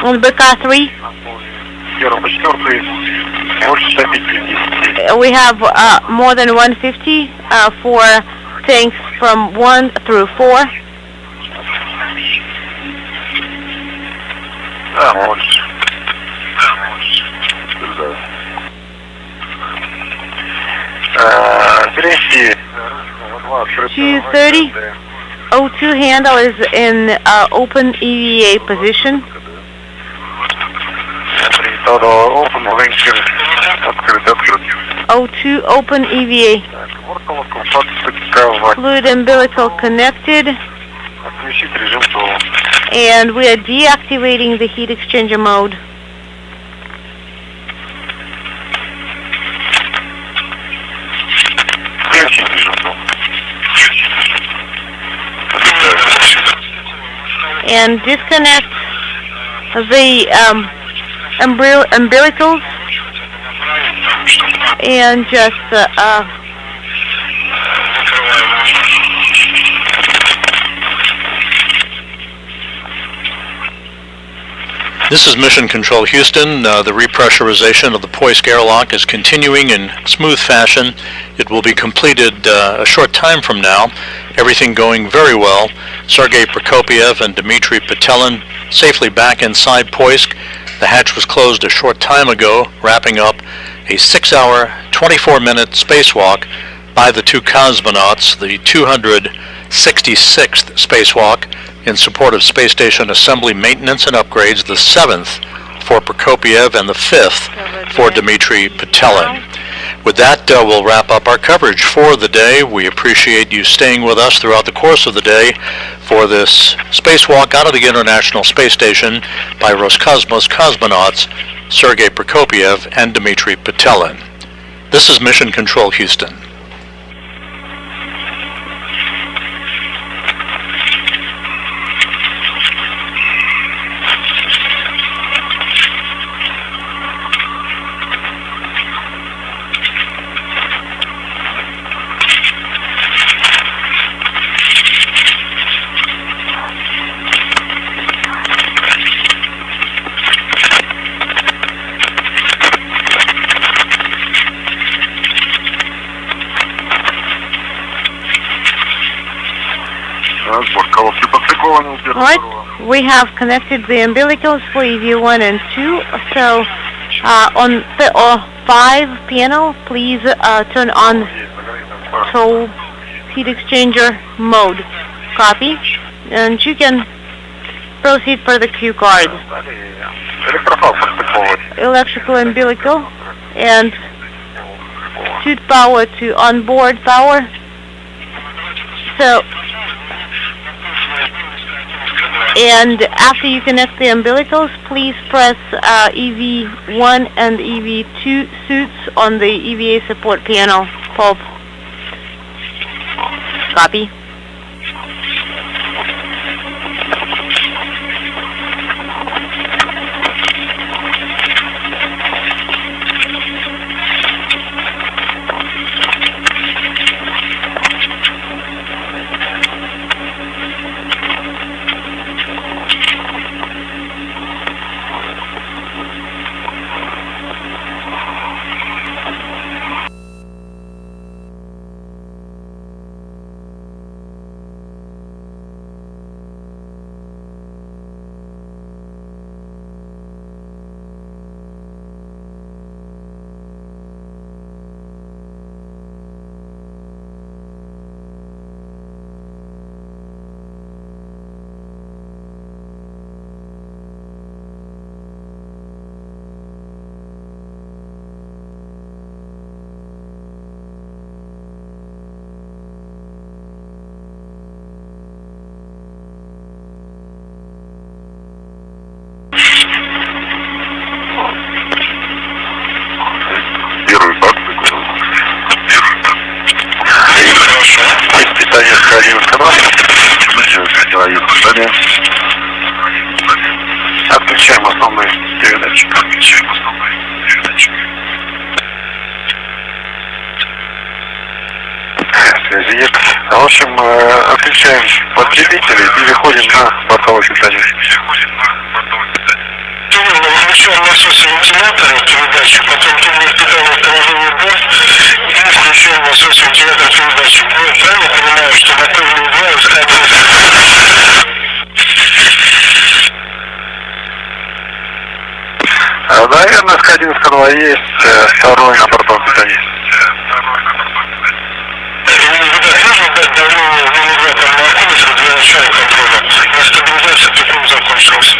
On BK3, we have more than 150 for tanks from 1 through 4. $230. O2 handle is in open EVA position. O2 open EVA. Fluid umbilical connected. And we are deactivating the heat exchanger mode. And disconnect the umbilicals and just This is Mission Control Houston. The repressurization of the Poisk airlock is continuing in smooth fashion. It will be completed a short time from now. Everything going very well. Sergei Prokopiev and Dmitry Petelin safely back inside Poisk. The hatch was closed a short time ago, wrapping up a 6-hour, 24-minute spacewalk by the two cosmonauts, the 266th spacewalk in support of space station assembly maintenance and upgrades, the 7th for Prokopiev and the 5th for Dmitry Petelin. With that, we'll wrap up our coverage for the day. We appreciate you staying with us throughout the course of the day for this spacewalk out of the International Space Station by Roscosmos cosmonauts Sergei Prokopyev and Dmitry Petelin. This is Mission Control Houston. Alright, we have connected the umbilicals for EV1 and 2, so on the 5 panel, please turn on toll heat exchanger mode. Copy, and you can proceed for the cue card. Electrical umbilical and suit power to onboard power. So, and after you connect the umbilicals, please press EV1 and EV2 suits on the EVA support panel. Pulp. Copy. Отключаем основной передатчик. Связи нет. В общем, отключаем потребителей и переходим на бортовое питание. Включаем насосы вентилятора, передатчик, потом туннель питания в положении борт, и включаем насос вентилятора, передатчик. Я правильно понимаю, что на первые два ускакивает? Наверное, СК-1, СК-2 есть, второй на бортовом питании. Стабилизация тупым закончилась.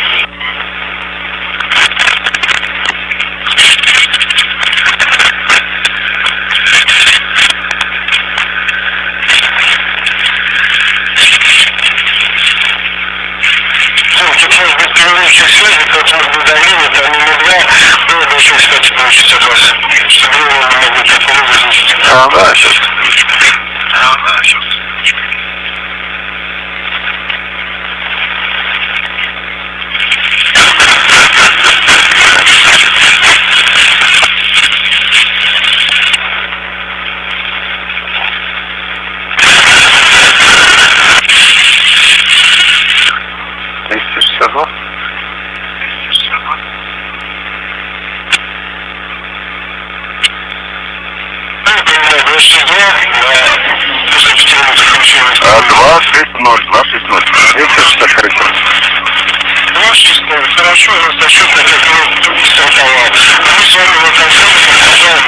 Тут может быть переводчик связи, поэтому давление там иногда было бы очень кстати получить от вас, чтобы вы не могли так выразить. Да, сейчас. Хорошо, расчетно как мы стартовал. Мы с вами на концерте продолжаем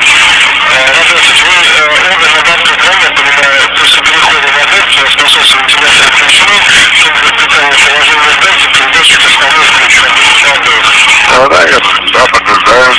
работать. Вы оба на борту программы, понимаю, после перехода на дельту, у нас насосы вентиляции включены, чтобы питание положения дельты, передатчик основной включен. Да, подтверждаем.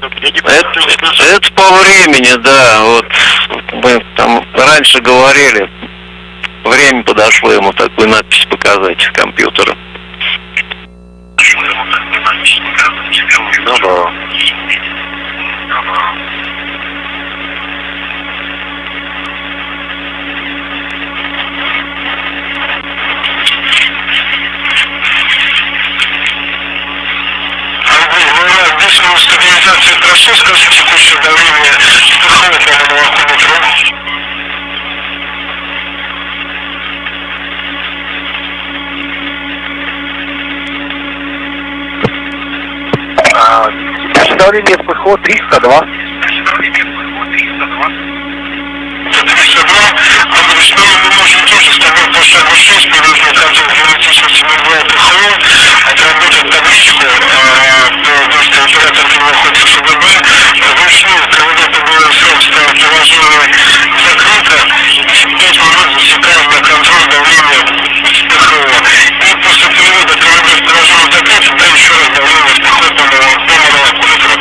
Это по времени, да, вот мы там раньше говорили, время подошло ему такую надпись показать в компьютере. Ну да. Стабилизация хорошо, скажите, текущее давление выходит на молокометру. Давление ПХО 302. 302, он говорит, что мы можем тоже с тобой по шагу 6 привезли контроль генетичности нулевого ПХО, отработать табличку, если оператор не находится в ФГБ, вручную, когда ПГС ставит приложение закрыто, 5 минут засекаем на контроль давления ПХО. И после перевода КВД в приложение закрыто, да еще раз давление в ПХО по молокометру.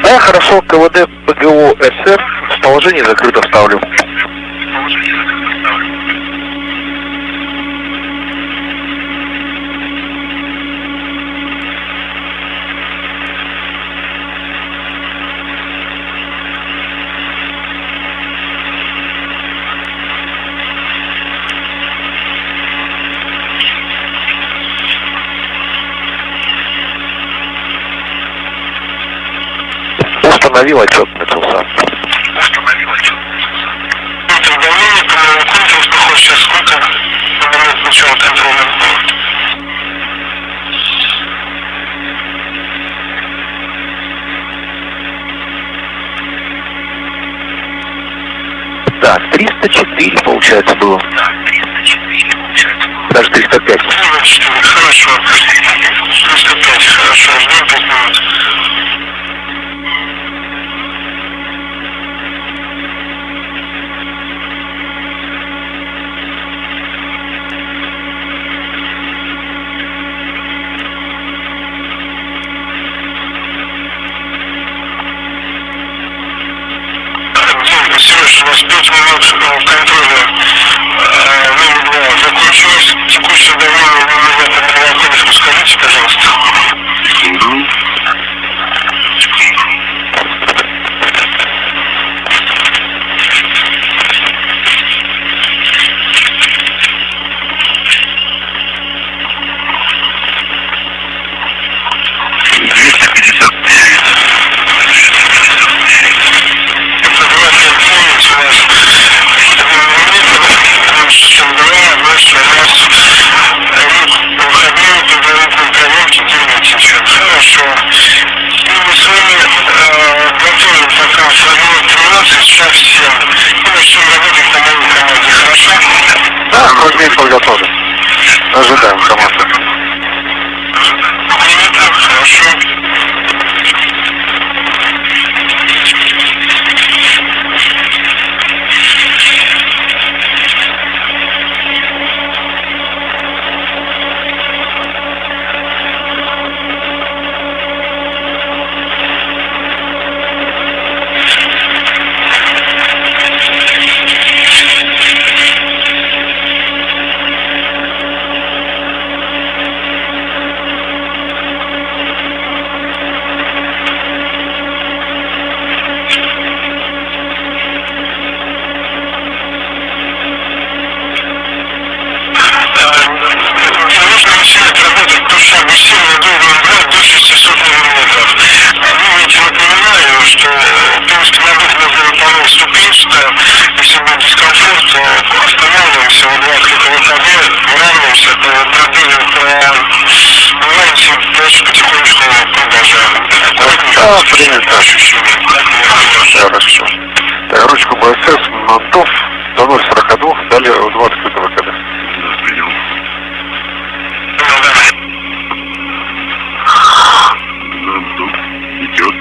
Да, хорошо, КВД ПГО СР в положении закрыто ставлю. Установил отчет, начался. Давление по молокометру в ПХО сейчас сколько на момент начала контроля? Так, 304 получается было. Даже 305. 304, хорошо. 305, хорошо, ждем 5 минут. Сереж, у вас 5 минут контроля номер 2 закончилось. Текущее давление на молокометру скажите, пожалуйста. Хорошо. И мы с вами готовим пока фрагмент 13, шаг 7. И начнем работать на моей команде, хорошо? Да, фрагмент подготовлен. Ожидаем команду. Принято, хорошо. Если будет дискомфорт, то останавливаемся в углах ВКД, выравниваемся, продвинем потихонечку продолжаем. Да, принято. Хорошо. Так, ручку БСС, Мантов, до 0,42, далее в 20 ВКД. Идет.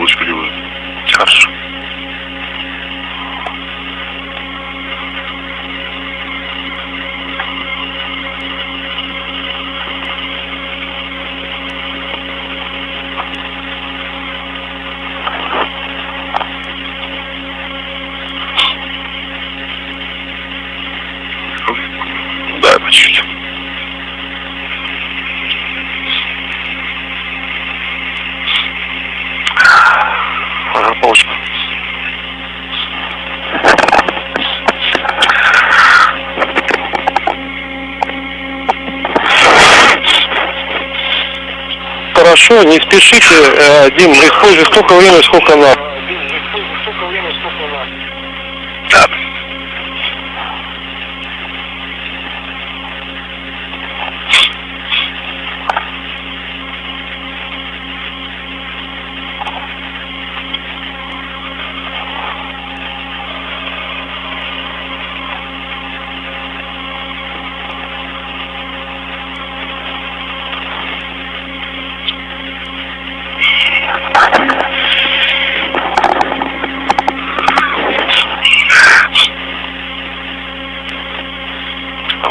полочку делаю. Хорошо. Да, по чуть-чуть. Ага, полочку. Хорошо, не спешите, Дим, используй столько времени, сколько надо. Да.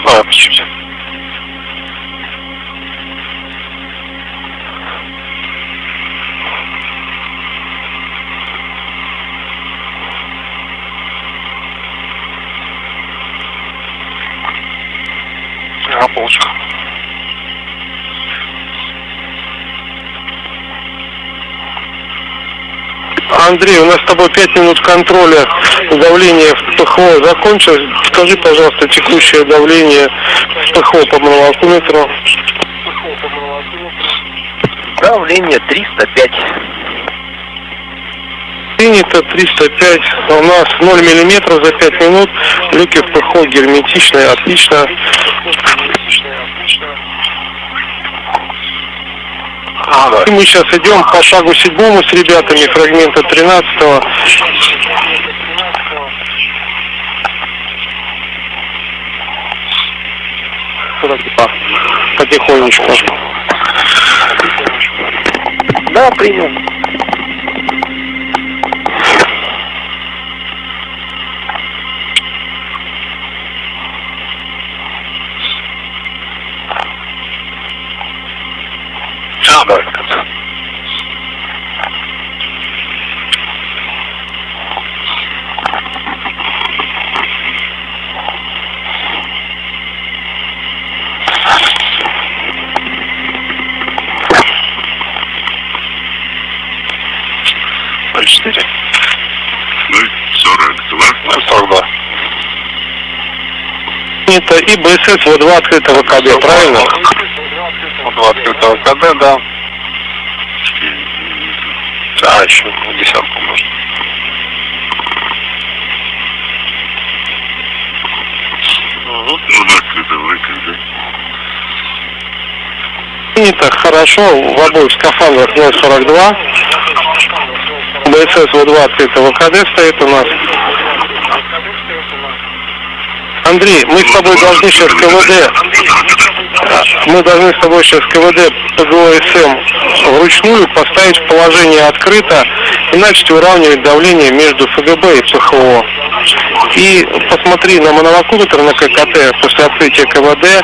Ага, по чуть-чуть. Ага, полочку. Андрей, у нас с тобой 5 минут контроля давления в ПХО закончилось. Скажи, пожалуйста, текущее давление в ПХО по монолокометру. Давление 305. Принято 305. У нас 0 миллиметров за 5 минут. Люки в ПХО герметичные, отлично. И мы сейчас идем по шагу 7 с ребятами фрагмента 13-го. Потихонечку. Да, принял. Да. Ноль 4. 0,42. 42. Это и БСС В2 открытого ВКД, правильно? В2 открытого ВКД, да. Да, еще десятку можно. Ну да, открытого ВКД. Принято, хорошо, в обоих скафандрах 0,42. БСС В2 открытого ВКД стоит у нас. Андрей, мы с тобой должны сейчас КВД, мы должны с тобой сейчас КВД ПГО-СМ вручную поставить в положение открыто и начать выравнивать давление между ФГБ и ПХО. И посмотри на монолокометр на ККТ после открытия КВД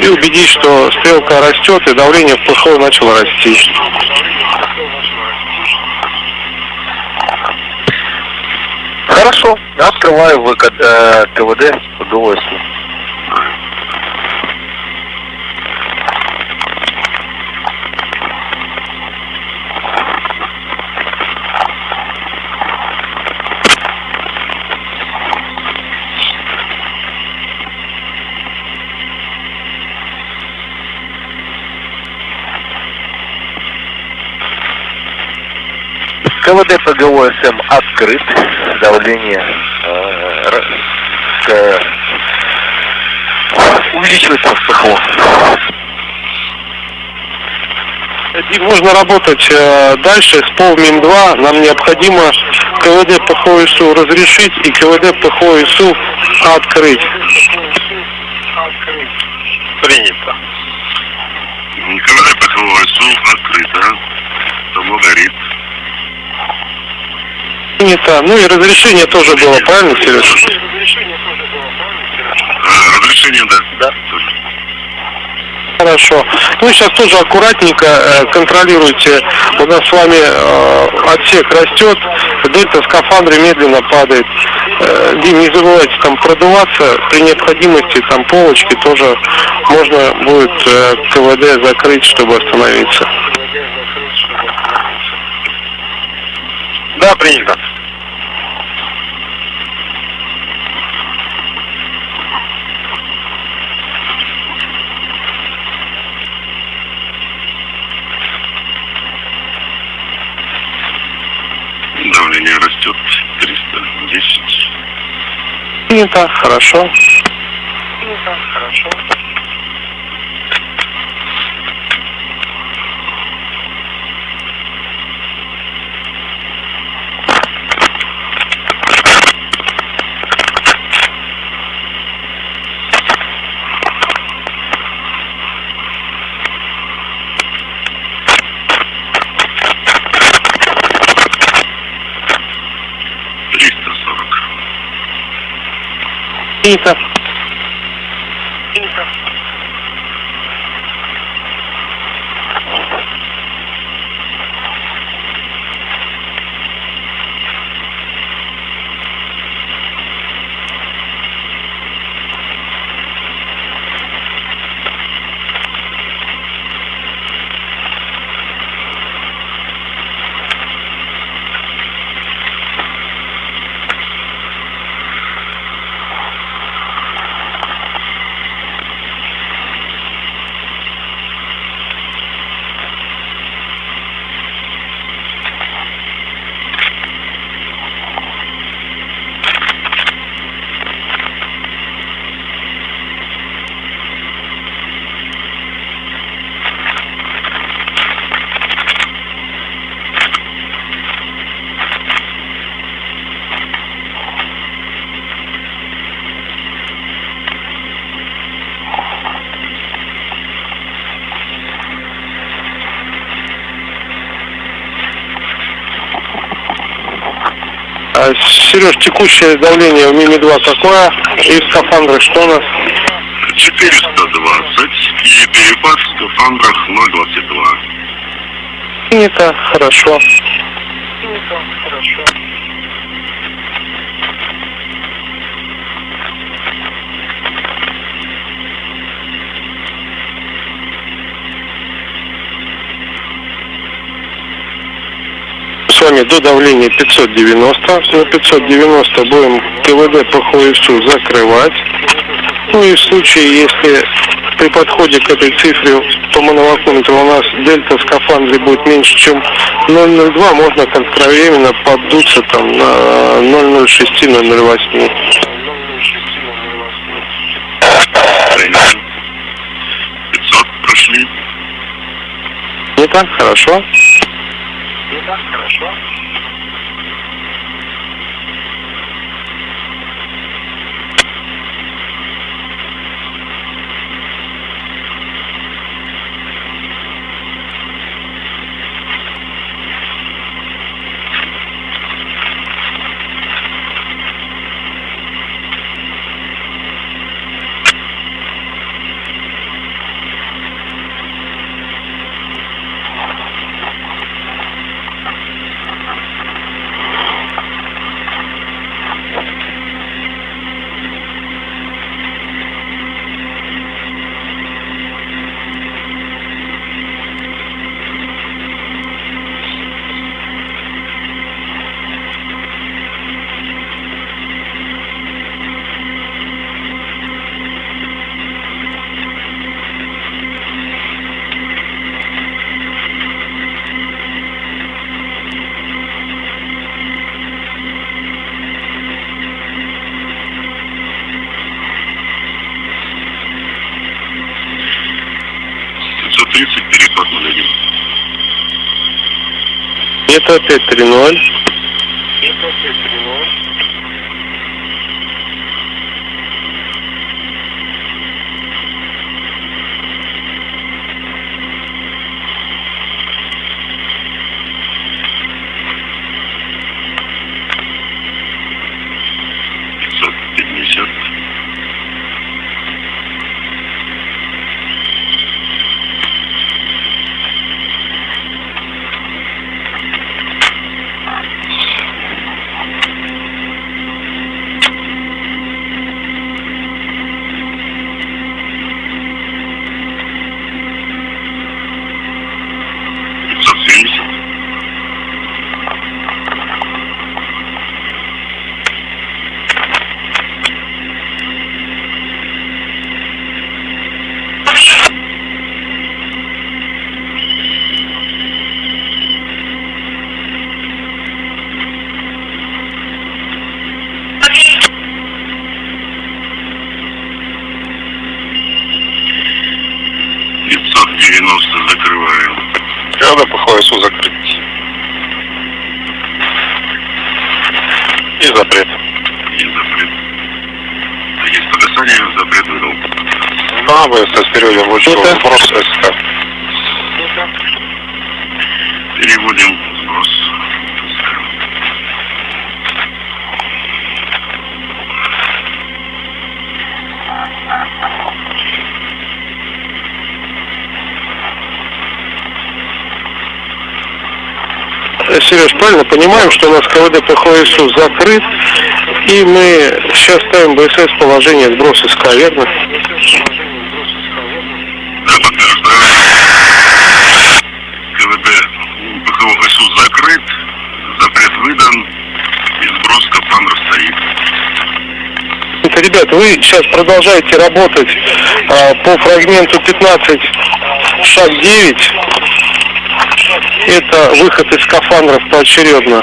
и убедись, что стрелка растет и давление в ПХО начало расти. Хорошо, открываю КВД ПГО. КВД ПГО-СМ открыт, давление увеличивается в ПХО. Можно работать дальше с ПОВ-МИМ-2. Нам необходимо КВД ПХО-ИСУ разрешить и КВД ПХО-ИСУ открыть. Принято. КВД ПХО СУ открыто. Табло горит. Принято. Ну и разрешение тоже было, правильно, Сереж? Разрешение, да. Да. Хорошо. Ну, сейчас тоже аккуратненько контролируйте. У нас с вами отсек растет, дельта скафандра медленно падает. Дим, не забывайте там продуваться. При необходимости там полочки тоже можно будет КВД закрыть, чтобы остановиться. Да, принято. Давление растет 310. Принято, хорошо. Принято, хорошо. Принято. Принято. Сереж, текущее давление в Мими-2 какое? И в скафандрах что у нас? 420 и перепад в скафандрах 0,22. Принято, хорошо. Принято, хорошо. С вами до давления 590. На 590 будем КВД по ХОИСу закрывать. Ну и в случае, если при подходе к этой цифре по мановакуметру у нас дельта в скафандре будет меньше, чем 0,02, можно кратковременно поддуться там на 0,06-0,08. 500 прошли. Не так хорошо. Не так хорошо. Переход 0,1. Это опять 3,0. запрет. Есть запрет. Есть подписание, запрет выдал. Да, вы переводим лучше сброс СК. Переводим сброс. Сереж, правильно понимаем, что у нас КВД ПХСУ закрыт, и мы сейчас ставим БСС в положение сброс СК, верно? Да, подтверждаю. КВД ПХСУ закрыт, запрет выдан, и сброс скафандра стоит. Это, ребят, вы сейчас продолжаете работать по фрагменту 15, шаг 9. Это выход из скафандров поочередно.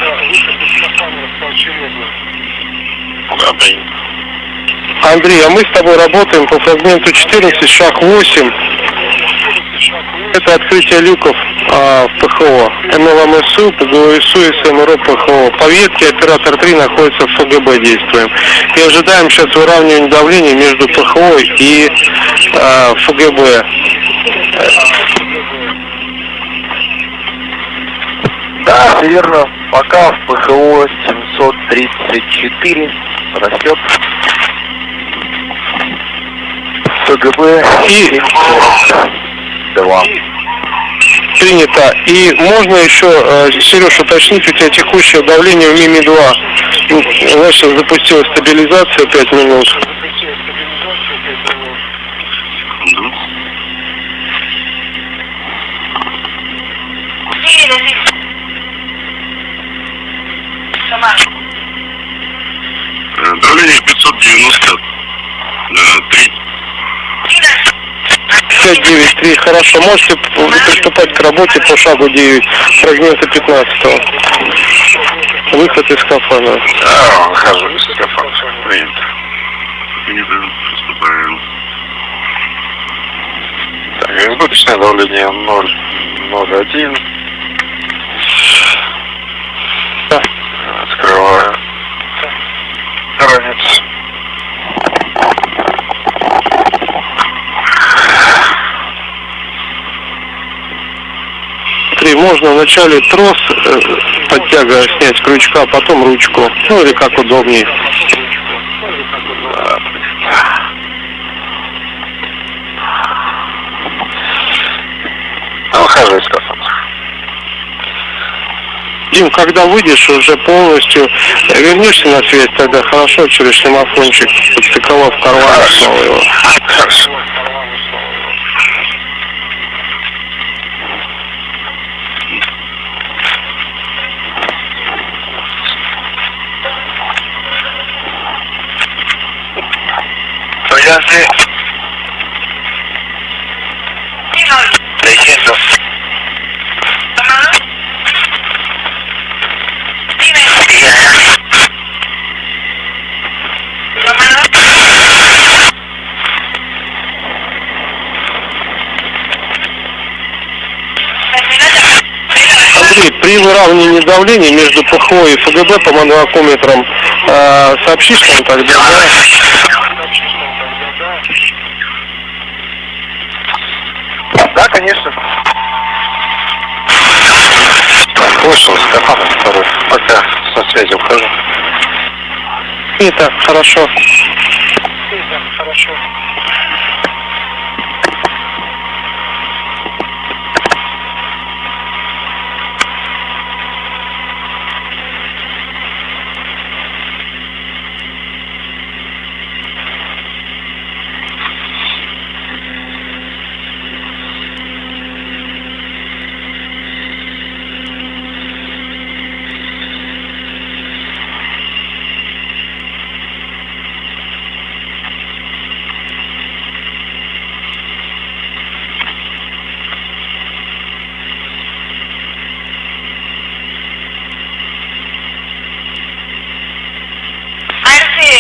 Андрей, а мы с тобой работаем по фрагменту 14, шаг 8. Это открытие люков в ПХО. МЛМСУ, ПГОСУ и СМРО ПХО. По ветке оператор 3 находится в ФГБ, действуем. И ожидаем сейчас выравнивания давления между ПХО и ФГБ. Да, верно. Пока в ПХО 734 растет. ФГБ И 2. Принято. И можно еще, Сереж, уточнить, у тебя текущее давление в МИМИ-2. Значит, запустилась стабилизация 5 минут. Давление 593. 5-9-3, хорошо. Можете приступать к работе по шагу 9, фрагмента 15-го. Выход из скафандра. Да, выхожу из скафандра. Принято. Приступаем. Так, избыточное давление 0,01. Да. Открываю. Ранец. Можно вначале трос подтяга снять с крючка, а потом ручку. Ну или как удобнее. Выхожу из скафандра. Дим, когда выйдешь уже полностью, вернешься на связь, тогда хорошо, через шлемофончик, подстыковав карман снова его. Хорошо. Связи. Легенда. Андрей, при выравнивании давления между ПХО и ФГБ по манвакометрам сообщишь нам тогда, да? Да, конечно. Вышел из скафандра второй. Пока со связи ухожу. Это хорошо.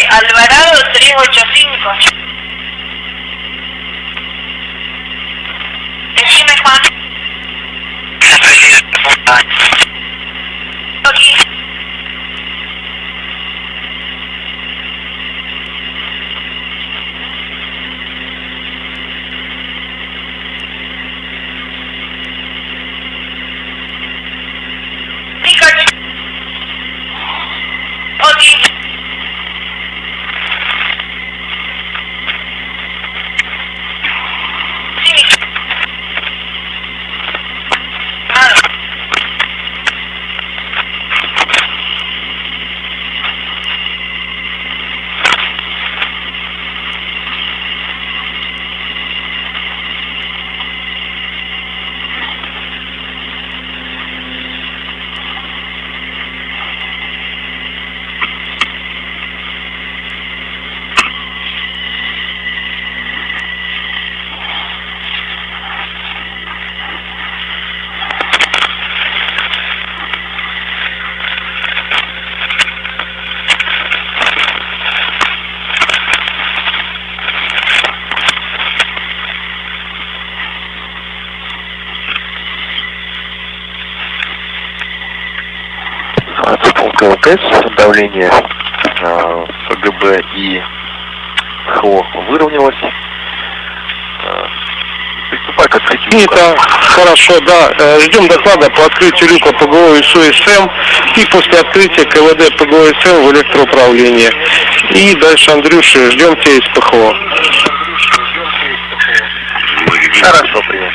Alvarado 385. Decime, Juan. Aquí. МКС, давление ФГБ и ПХО выровнялось. Приступай к открытию. Принято. Хорошо, да. Ждем доклада по открытию люка ПГО ИСУ-СМ и после открытия КВД ПГО СМ в электроуправлении. И дальше, Андрюша, ждем тебя из ПХО. Хорошо, привет.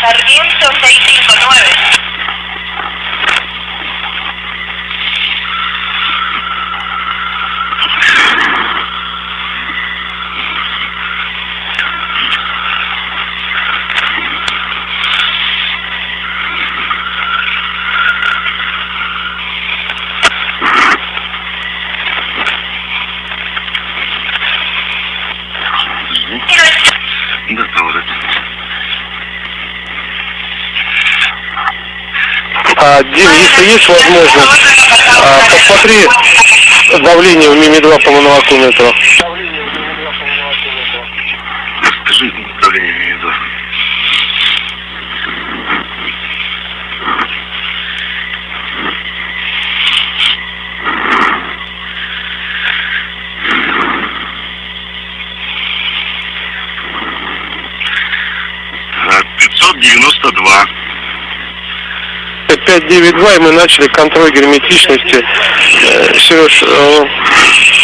Sarmiento 659. Дим, если есть возможность, посмотри давление в МИМИ-2 по мономакрометру. Скажи давление в МИМИ-2. — 592. 592, и мы начали контроль герметичности. Сереж,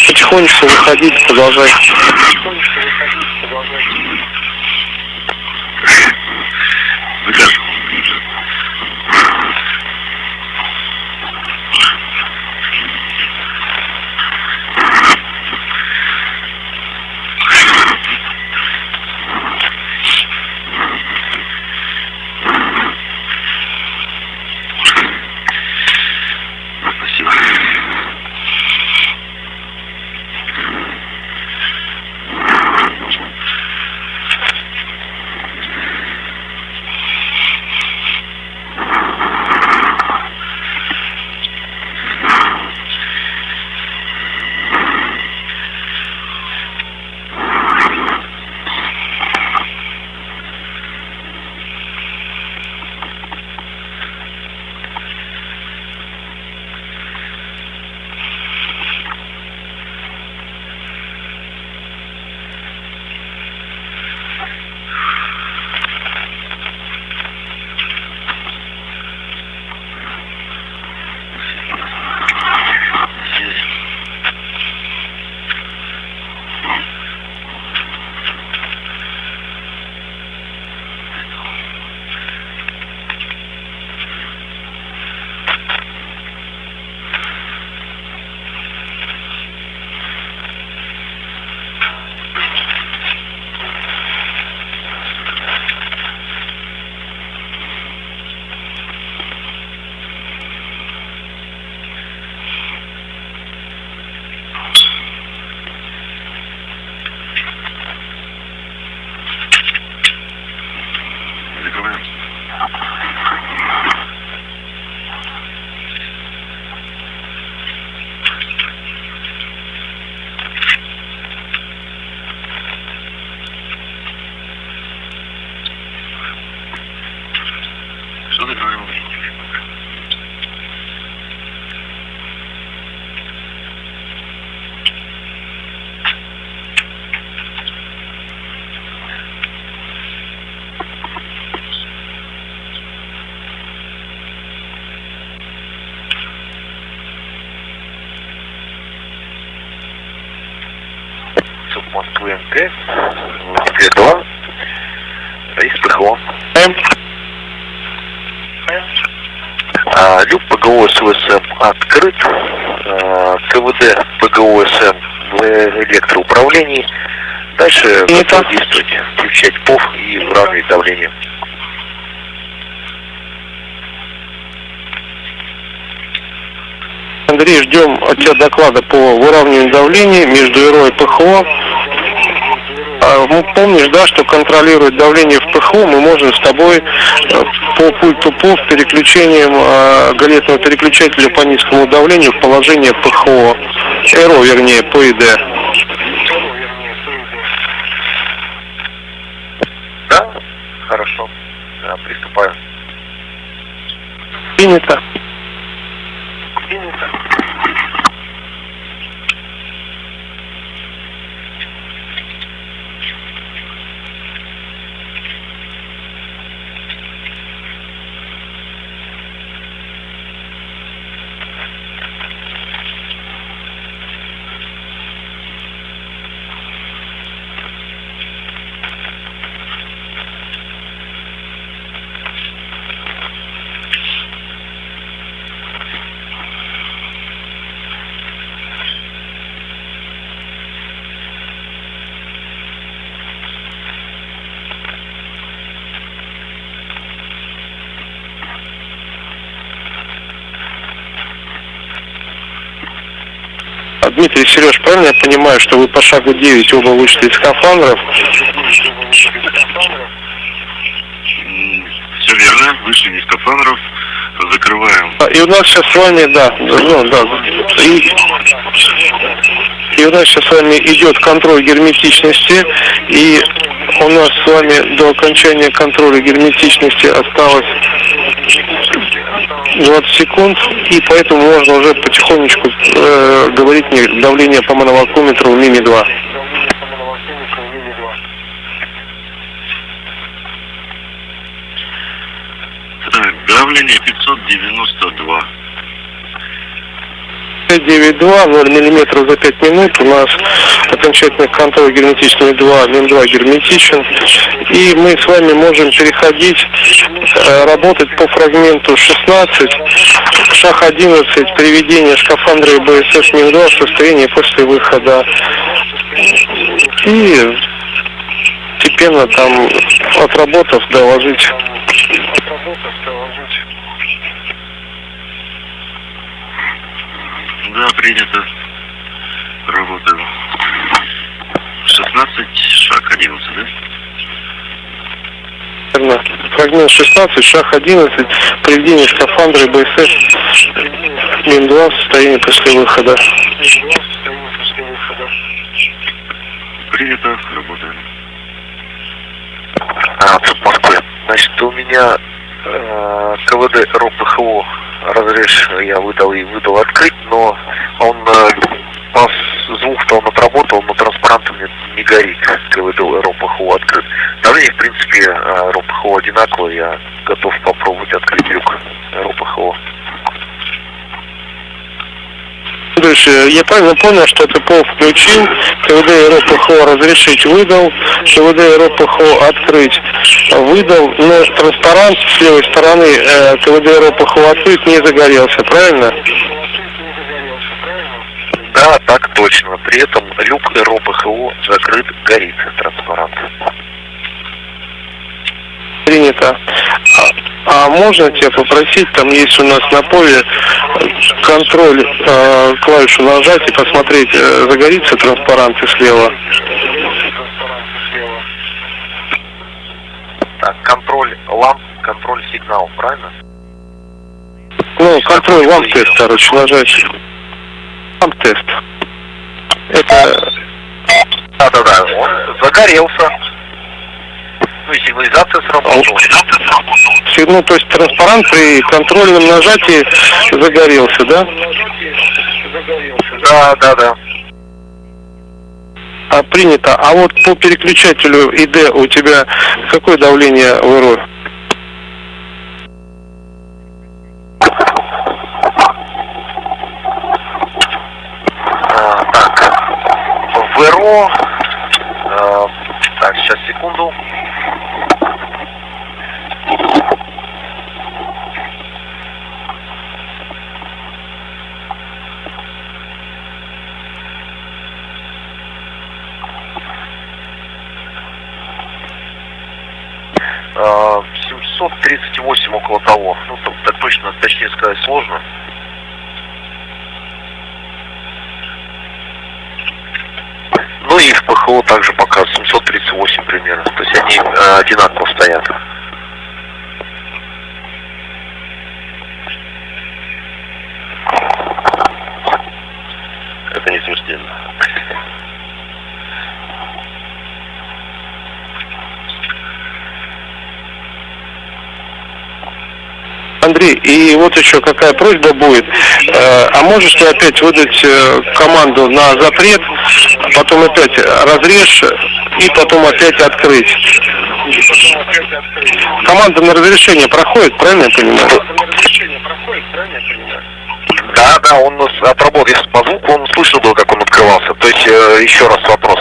потихонечку выходить, продолжай. Москвы МКС, Москве 2, РС ПХО. Люк ПГО СУ-СМ открыт, КВД ПГО СМ в электроуправлении. Дальше готов действовать, включать ПОВ и выравнивать давление. Андрей, ждем от тебя доклада по выравниванию давления между ИРО и ПХО. Помнишь, да, что контролировать давление в ПХО мы можем с тобой по пульту ПОВ переключением галетного переключателя по низкому давлению в положение ПХО. РО, вернее, ПИД. Да? Хорошо. Да, приступаю. Принято. Дмитрий, Сереж, правильно я понимаю, что вы по шагу 9 оба вышли из скафандров? Все верно, вышли из скафандров, закрываем. И у нас сейчас с вами, и у нас сейчас с вами идет контроль герметичности, и у нас с вами до окончания контроля герметичности осталось 20 секунд, и поэтому можно уже потихонечку говорить мне давление по моновакуметру в МИМИ-2. Так, давление 592. 592, 0 мм за 5 минут. У нас окончательный контроль герметичный 2, МИМ-2 герметичен. И мы с вами можем переходить, работать по фрагменту 16, шаг 11, приведение скафандра и БСС МИМ-2 в состоянии после выхода. И постепенно там, отработав, доложить. Да, принято. Работаем. 16, шаг 11, да? Верно. Фрагмент 16, шаг 11, приведение скафандра и БСС МИМ-2 в состоянии после выхода. Принято, работаем. В Москве. Значит, у меня КВД РО-ПХО разрез я выдал открыть, но он по звуку-то он отработал, но транспарантом не горит. КВД РО-ПХО открыт. Давление, в принципе, РО-ПХО одинаковое, я готов попробовать открыть люк РО-ПХО. Дальше, я правильно понял, что ты ПОВ включил, КВД РО-ПХО разрешить выдал, КВД РО-ПХО открыть выдал, но транспарант с левой стороны КВД РО-ПХО открыть не загорелся, правильно? Да, так точно. При этом люк РО-ПХО закрыт, горит транспарант. Принято. А можно тебя попросить, там есть у нас на поле контроль, клавишу нажать и посмотреть, загорится транспарант слева. Так, контроль ламп, контроль сигнал, правильно? Ну, контроль ламп-тест, короче, нажать. Ламп-тест. Это... Да, он загорелся. Ну и сигнализация сработала. Ну, то есть транспарант при контрольном нажатии загорелся, да? Да. Принято. А вот по переключателю ИД у тебя какое давление в РО? Так, в РО... так, сейчас, секунду. А, 738 около того. Ну, там, так точнее сказать сложно. Ну и в ПХО также пока 738 примерно. То есть они одинаково стоят. блин. Андрей, и вот еще какая просьба будет. А можешь ты опять выдать команду на запрет, потом опять разрежь и потом опять открыть? Команда на разрешение проходит, правильно я понимаю? Да, он отработал по звуку, он слышал был, как он открывался. То есть, еще раз вопрос.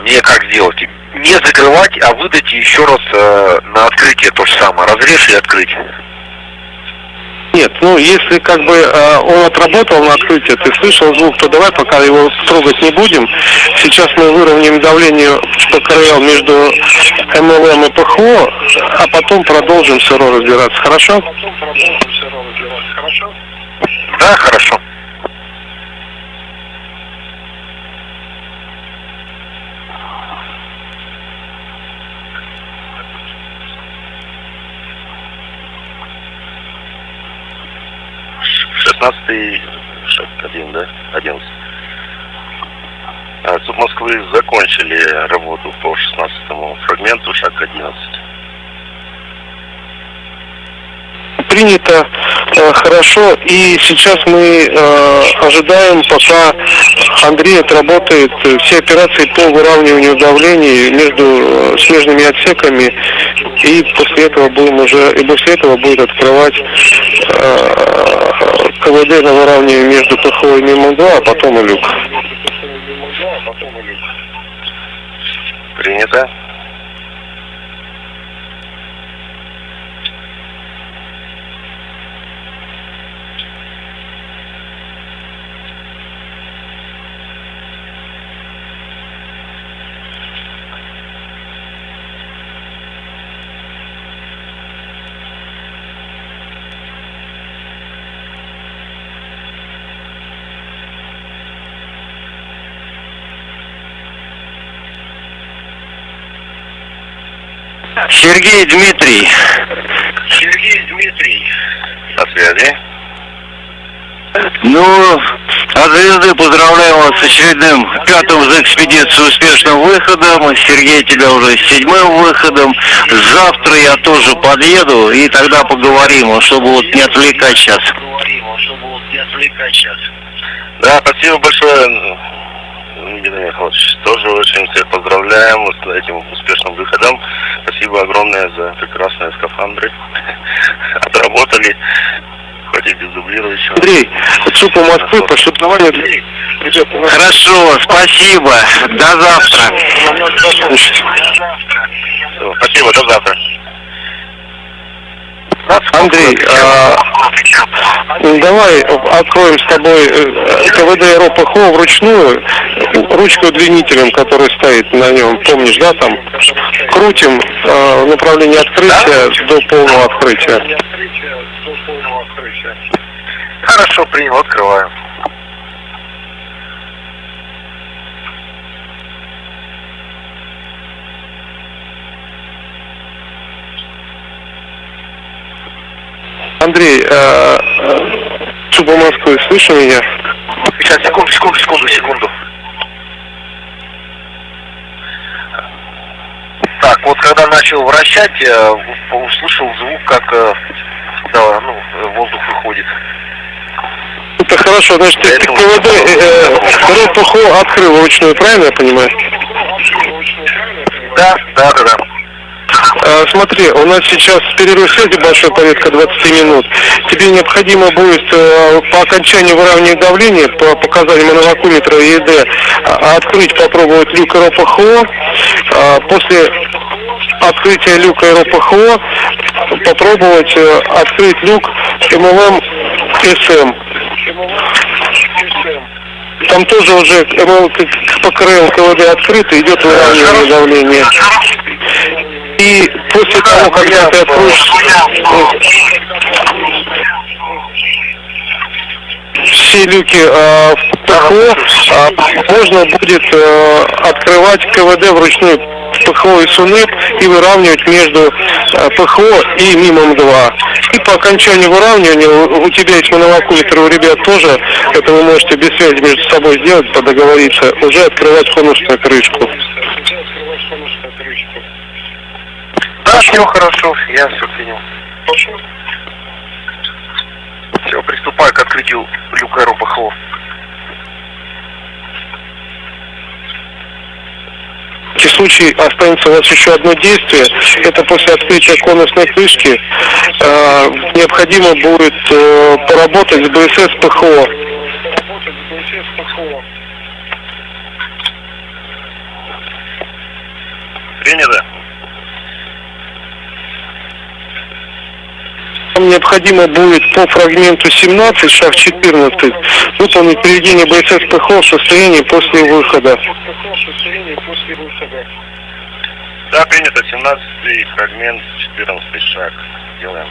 Мне как сделать? Не закрывать, а выдать еще раз на открытие то же самое. Разрежь и открыть. Нет, ну если как бы он отработал на открытие, ты слышал звук, то давай пока его трогать не будем. Сейчас мы выровняем давление в ПКРЛ между МЛМ и ПХО, а потом продолжим все равно разбираться. Хорошо? Да, хорошо. Шаг 1, да? 11. Суд Москвы закончили работу по 16-му фрагменту, шаг 11. Принято, хорошо, и сейчас мы ожидаем, пока Андрей отработает все операции по выравниванию давлений между смежными отсеками, и после этого будет открывать КВД на выравнивание между ПХО и МИМ-2, а потом и люк. Принято. Сергей Дмитрий. На связи. Ну, от звезды поздравляю вас с очередным 5-м за экспедицию успешным выходом. Сергей, тебя уже с 7-м выходом. Завтра я тоже подъеду, и тогда поговорим, чтобы вот не отвлекать сейчас. Да, спасибо большое, Геннадий Михайлович. Тоже очень всех поздравляем с этим успешным выходом. Спасибо огромное за прекрасные скафандры. Отработали, хоть и без дублирующего. Андрей, ЦУП Москвы, пошутование. Хорошо, спасибо. До завтра. Спасибо, до завтра. Андрей, давай откроем с тобой КВД РОПХО вручную, ручку удлинителем, который стоит на нем, помнишь, да, там? Крутим в направлении открытия до полного открытия. Хорошо, принял, открываю. Андрей, ЦУП Москвы, слышишь меня? Сейчас, секунду. Так, вот когда начал вращать, услышал звук, как воздух выходит. Это хорошо, значит, ты КВД РОПХО открыл вручную, правильно я понимаю? Да. Смотри, у нас сейчас перерыв связи большой, порядка 20 минут. Тебе необходимо будет по окончании выравнивания давления, по показаниям вакууметра и ЕД, открыть, попробовать люк РОПХО. После открытия люка РОПХО попробовать открыть люк МЛМ-СМ. Там тоже уже ПКРЛ КВД открыто, идет выравнивание давления. И после того, когда ты откроешь все люки в ПХО, можно будет открывать КВД вручную ПХО и СУНЭП и выравнивать между ПХО и МИМ-2. И по окончанию выравнивания у тебя есть мануакулятор, у ребят тоже. Это вы можете без связи между собой сделать, договориться, уже открывать конусную крышку. Да, все хорошо, я все принял. Все, приступаю к открытию люка РОПХО. В таком случае останется у вас еще одно действие. Это после открытия конусной крышки необходимо будет поработать с БСС ПХО. Принято. Вам необходимо будет по фрагменту 17, шаг 14, выполнить приведение БСС ПХО в состоянии после выхода. Да, принято. 17-й фрагмент, 14-й шаг. Делаем.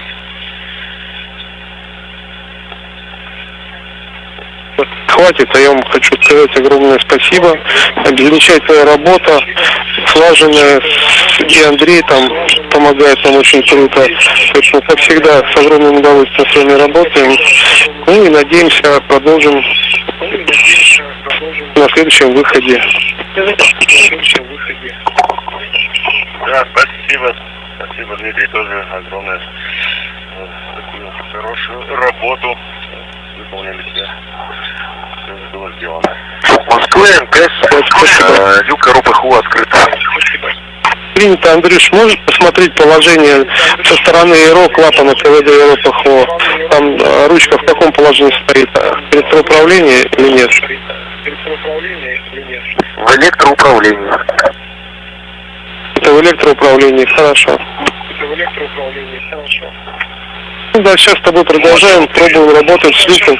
Хватит, а я вам хочу сказать огромное спасибо. Замечательная работа, слаженная, и Андрей там помогает нам очень круто. Поэтому, как всегда, с огромным удовольствием с вами работаем. Ну и надеемся, продолжим на следующем выходе. Да, спасибо. Спасибо, Дмитрий, тоже огромное такую хорошую работу выполнили все. Все было сделано. Москва, МКС, люк РОПХО открыт. Принято, Андрюш, можешь посмотреть положение со стороны ИРО, клапана КВД и РОПХО? Там ручка в каком положении стоит? Электроуправление или нет? В электроуправлении. Это в электроуправлении, хорошо. Ну да, сейчас с тобой продолжаем, пробуем работать с люком.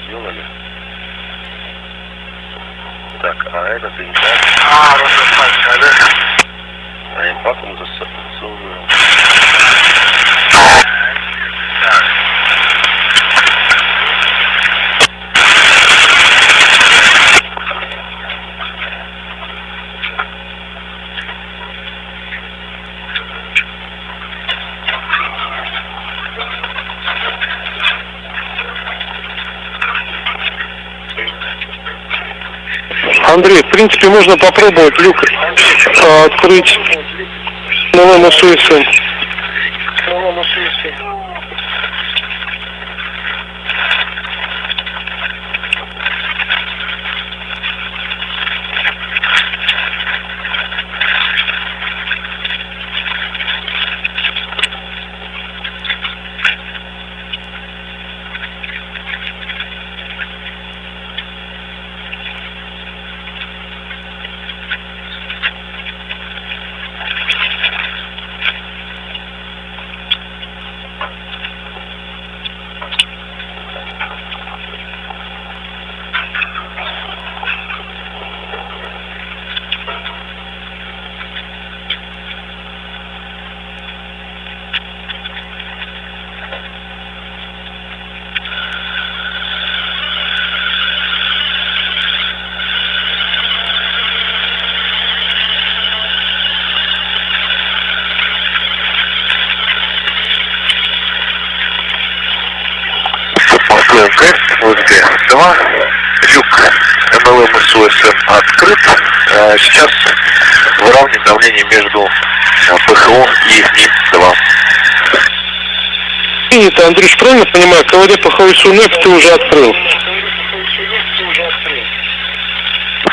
Сделали. Так, а этот импакт. А импакт мы засовываем. Андрей, в принципе, можно попробовать люк открыть новым СУСом. МКС, ВКД-2, люк МЛМ СУСМ открыт. Сейчас выравниваем давление между ПХО и НИМ-2. Принято, Андрюш, правильно понимаю, КВД ПХО и СУНЭП ты уже открыл?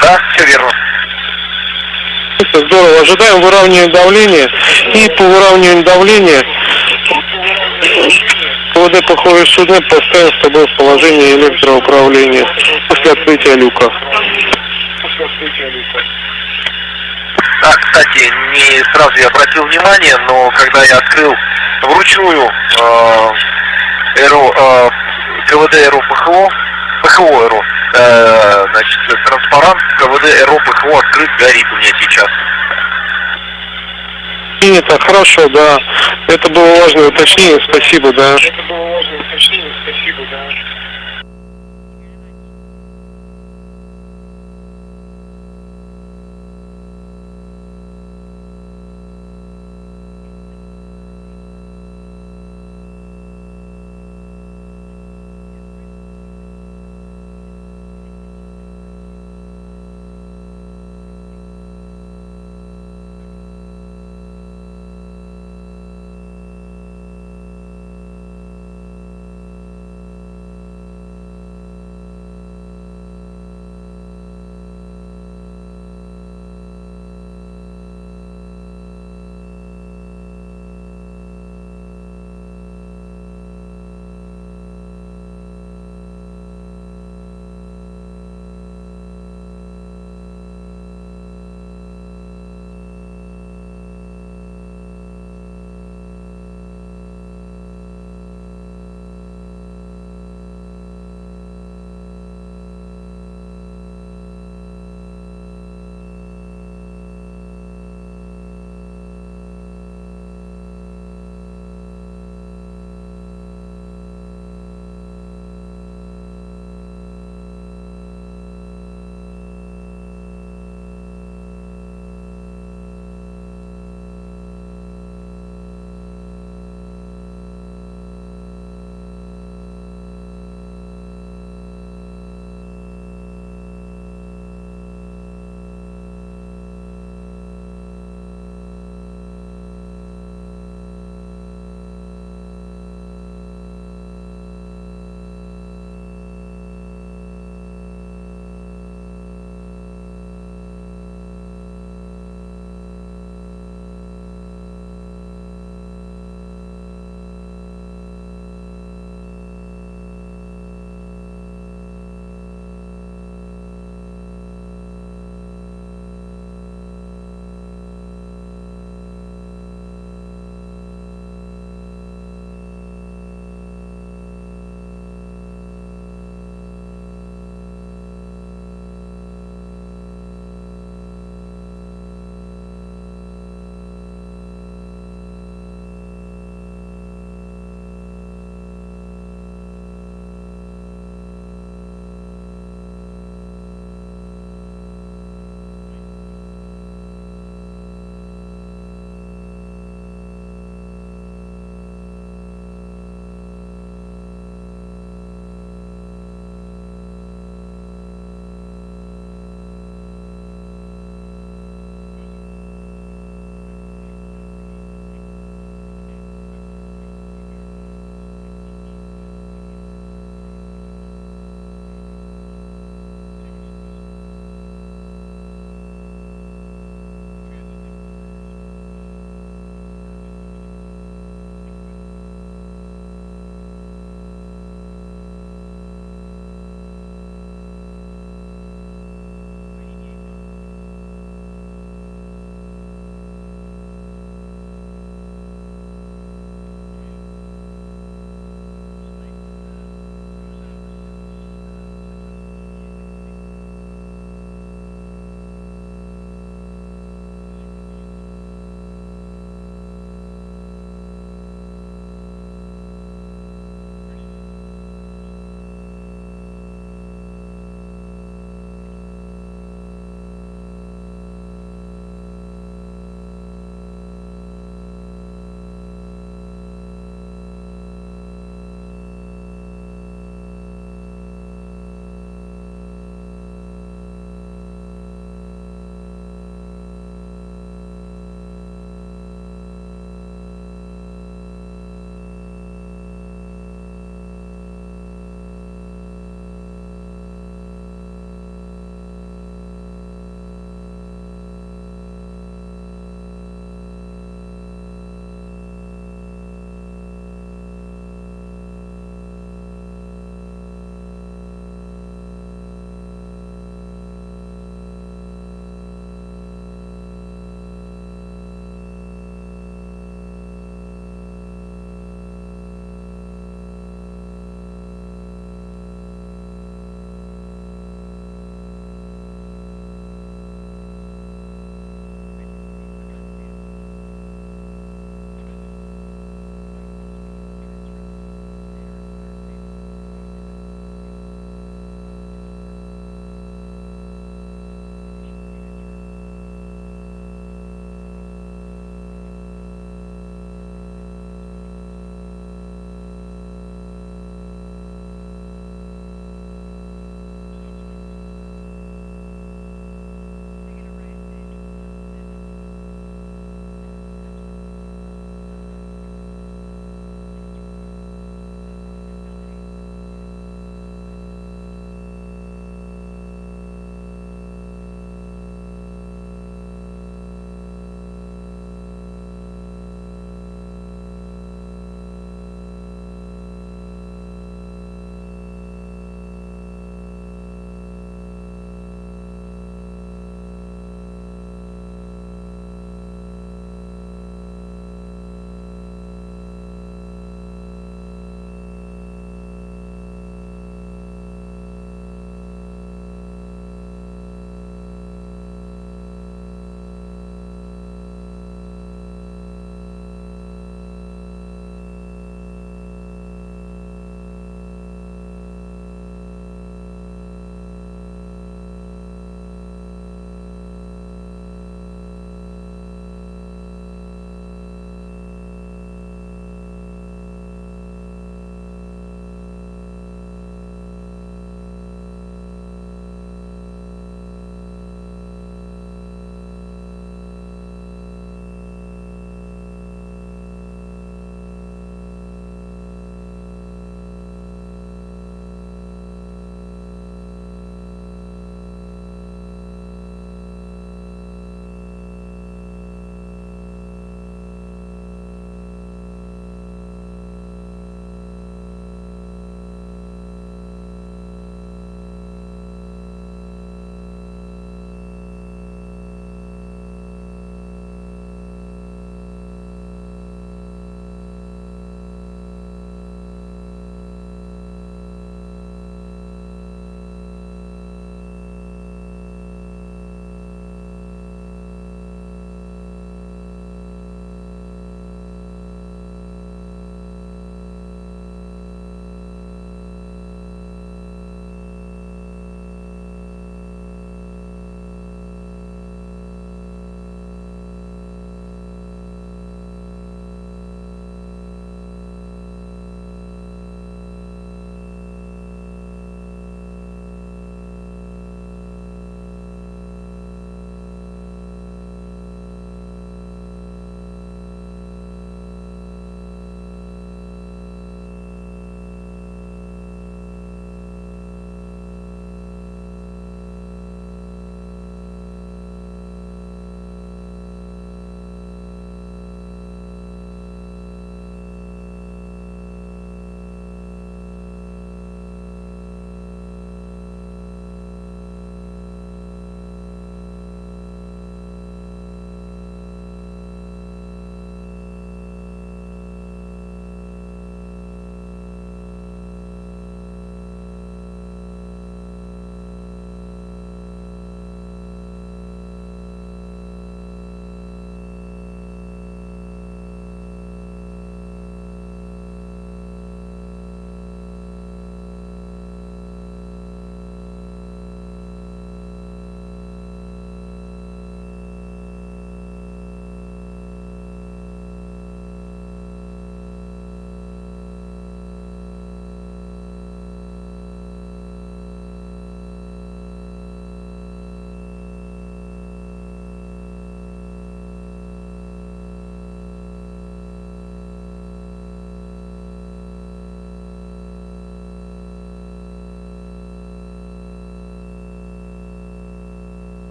Да, все верно. Это здорово. Ожидаем выравнивания давления. И по выравниванию давления КВД ПХО и СУНЭП поставим с тобой в положение электроуправления после открытия люка. Да, кстати, не сразу я обратил внимание, но когда я открыл вручную КВД РО ПХО РО, значит, транспарант КВД РО ПХО открыт, горит у меня сейчас. Принято, хорошо, да. Это было важное уточнение, спасибо, да.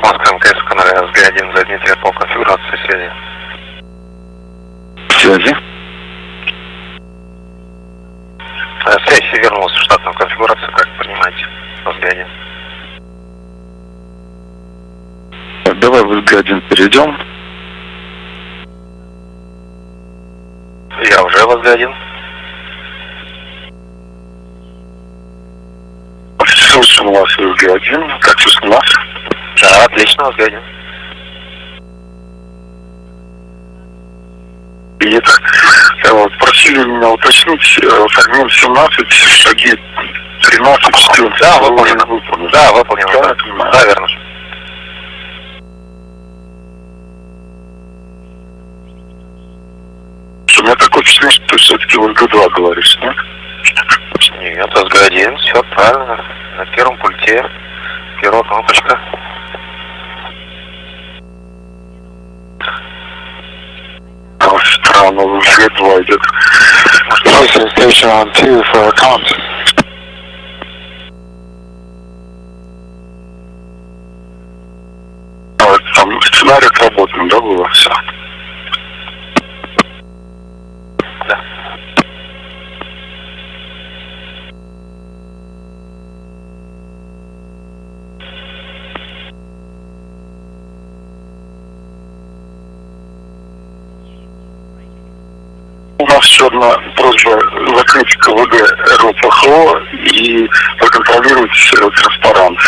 Москва МКС, канале СГ-1 за Дмитрия по конфигурации связи. Связи. Связь вернулась в штатную конфигурацию, как понимаете, СГ-1. Давай в СГ-1 перейдем. Я уже в СГ-1. Слушаем вас в СГ-1. Как слышно нас? Да, отлично, СГ-1. И так, просили меня уточнить фрагмент 17, шаги 13, 14. Да, выполнено. Да, выполнено. Да, верно. У меня такое впечатление, что ты все-таки в СГ-2 говоришь, нет? Нет, СГ-1, все правильно. На первом пульте, первая кнопочка. Странно, в СГ-2 идет. Station 2 for account. Там сценарий отработан, да, было все? Да. У нас еще одна просьба закрыть КВД РОПХО и проконтролировать транспарант.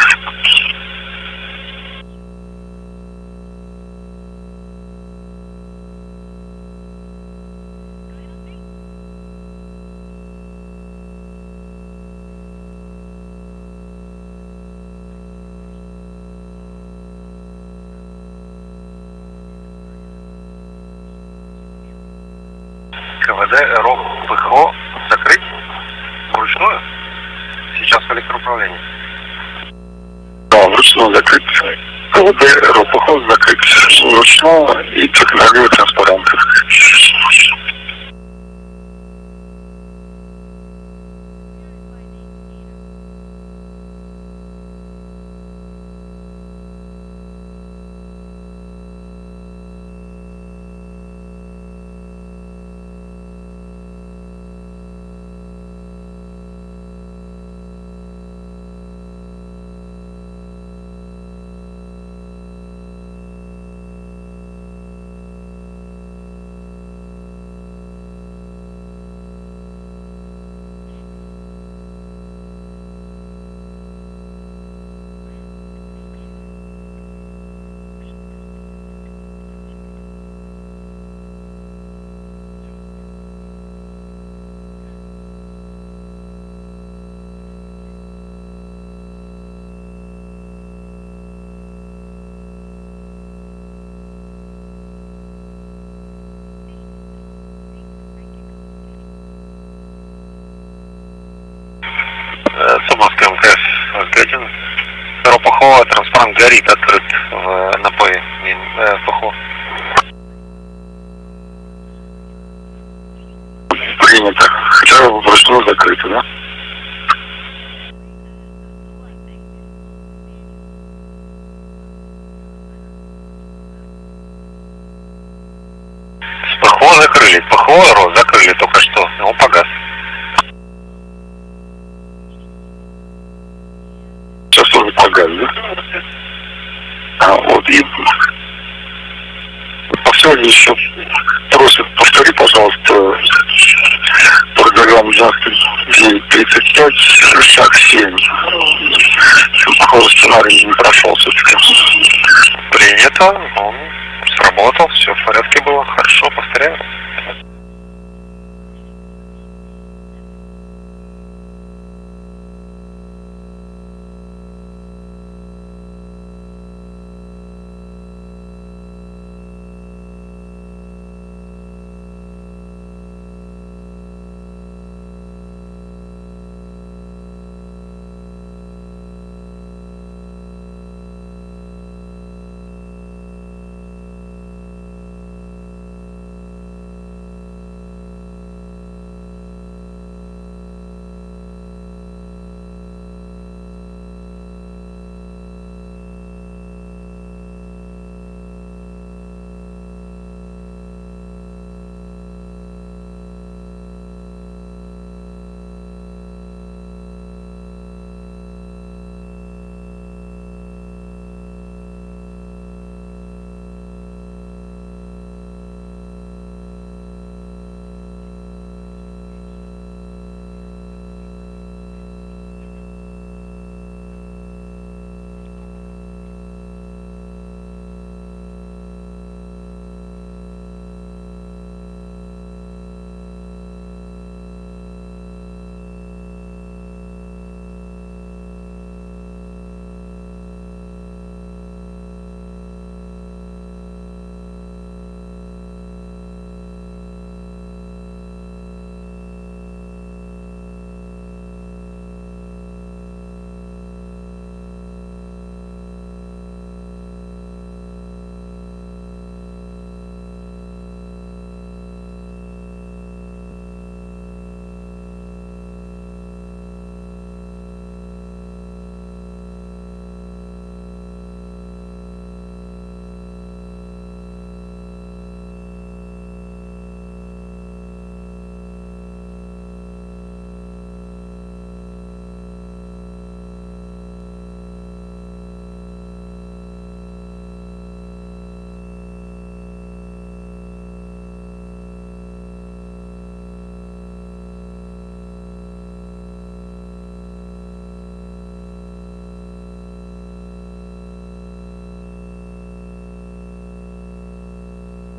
КВД РОПХО закрыть вручную? Сейчас в электроуправлении. Да, вручную закрыть. КВД РОПХО закрыть вручную и проконтролировать транспарант. Москва МКС, СГ-1. РОПХО, транспарант горит, открыт в напое ПХО. Принято. Хотя вручную закрыто, да? ПХО закрыли. ПХО РО закрыли только что. Он погас. Сейчас тоже погас, да? Вот и по сегодня еще просят, повтори, пожалуйста, программу 9.35, шаг 7. Похоже, сценарий не прошел все-таки. Принято, он сработал, все в порядке было. Хорошо, повторяю.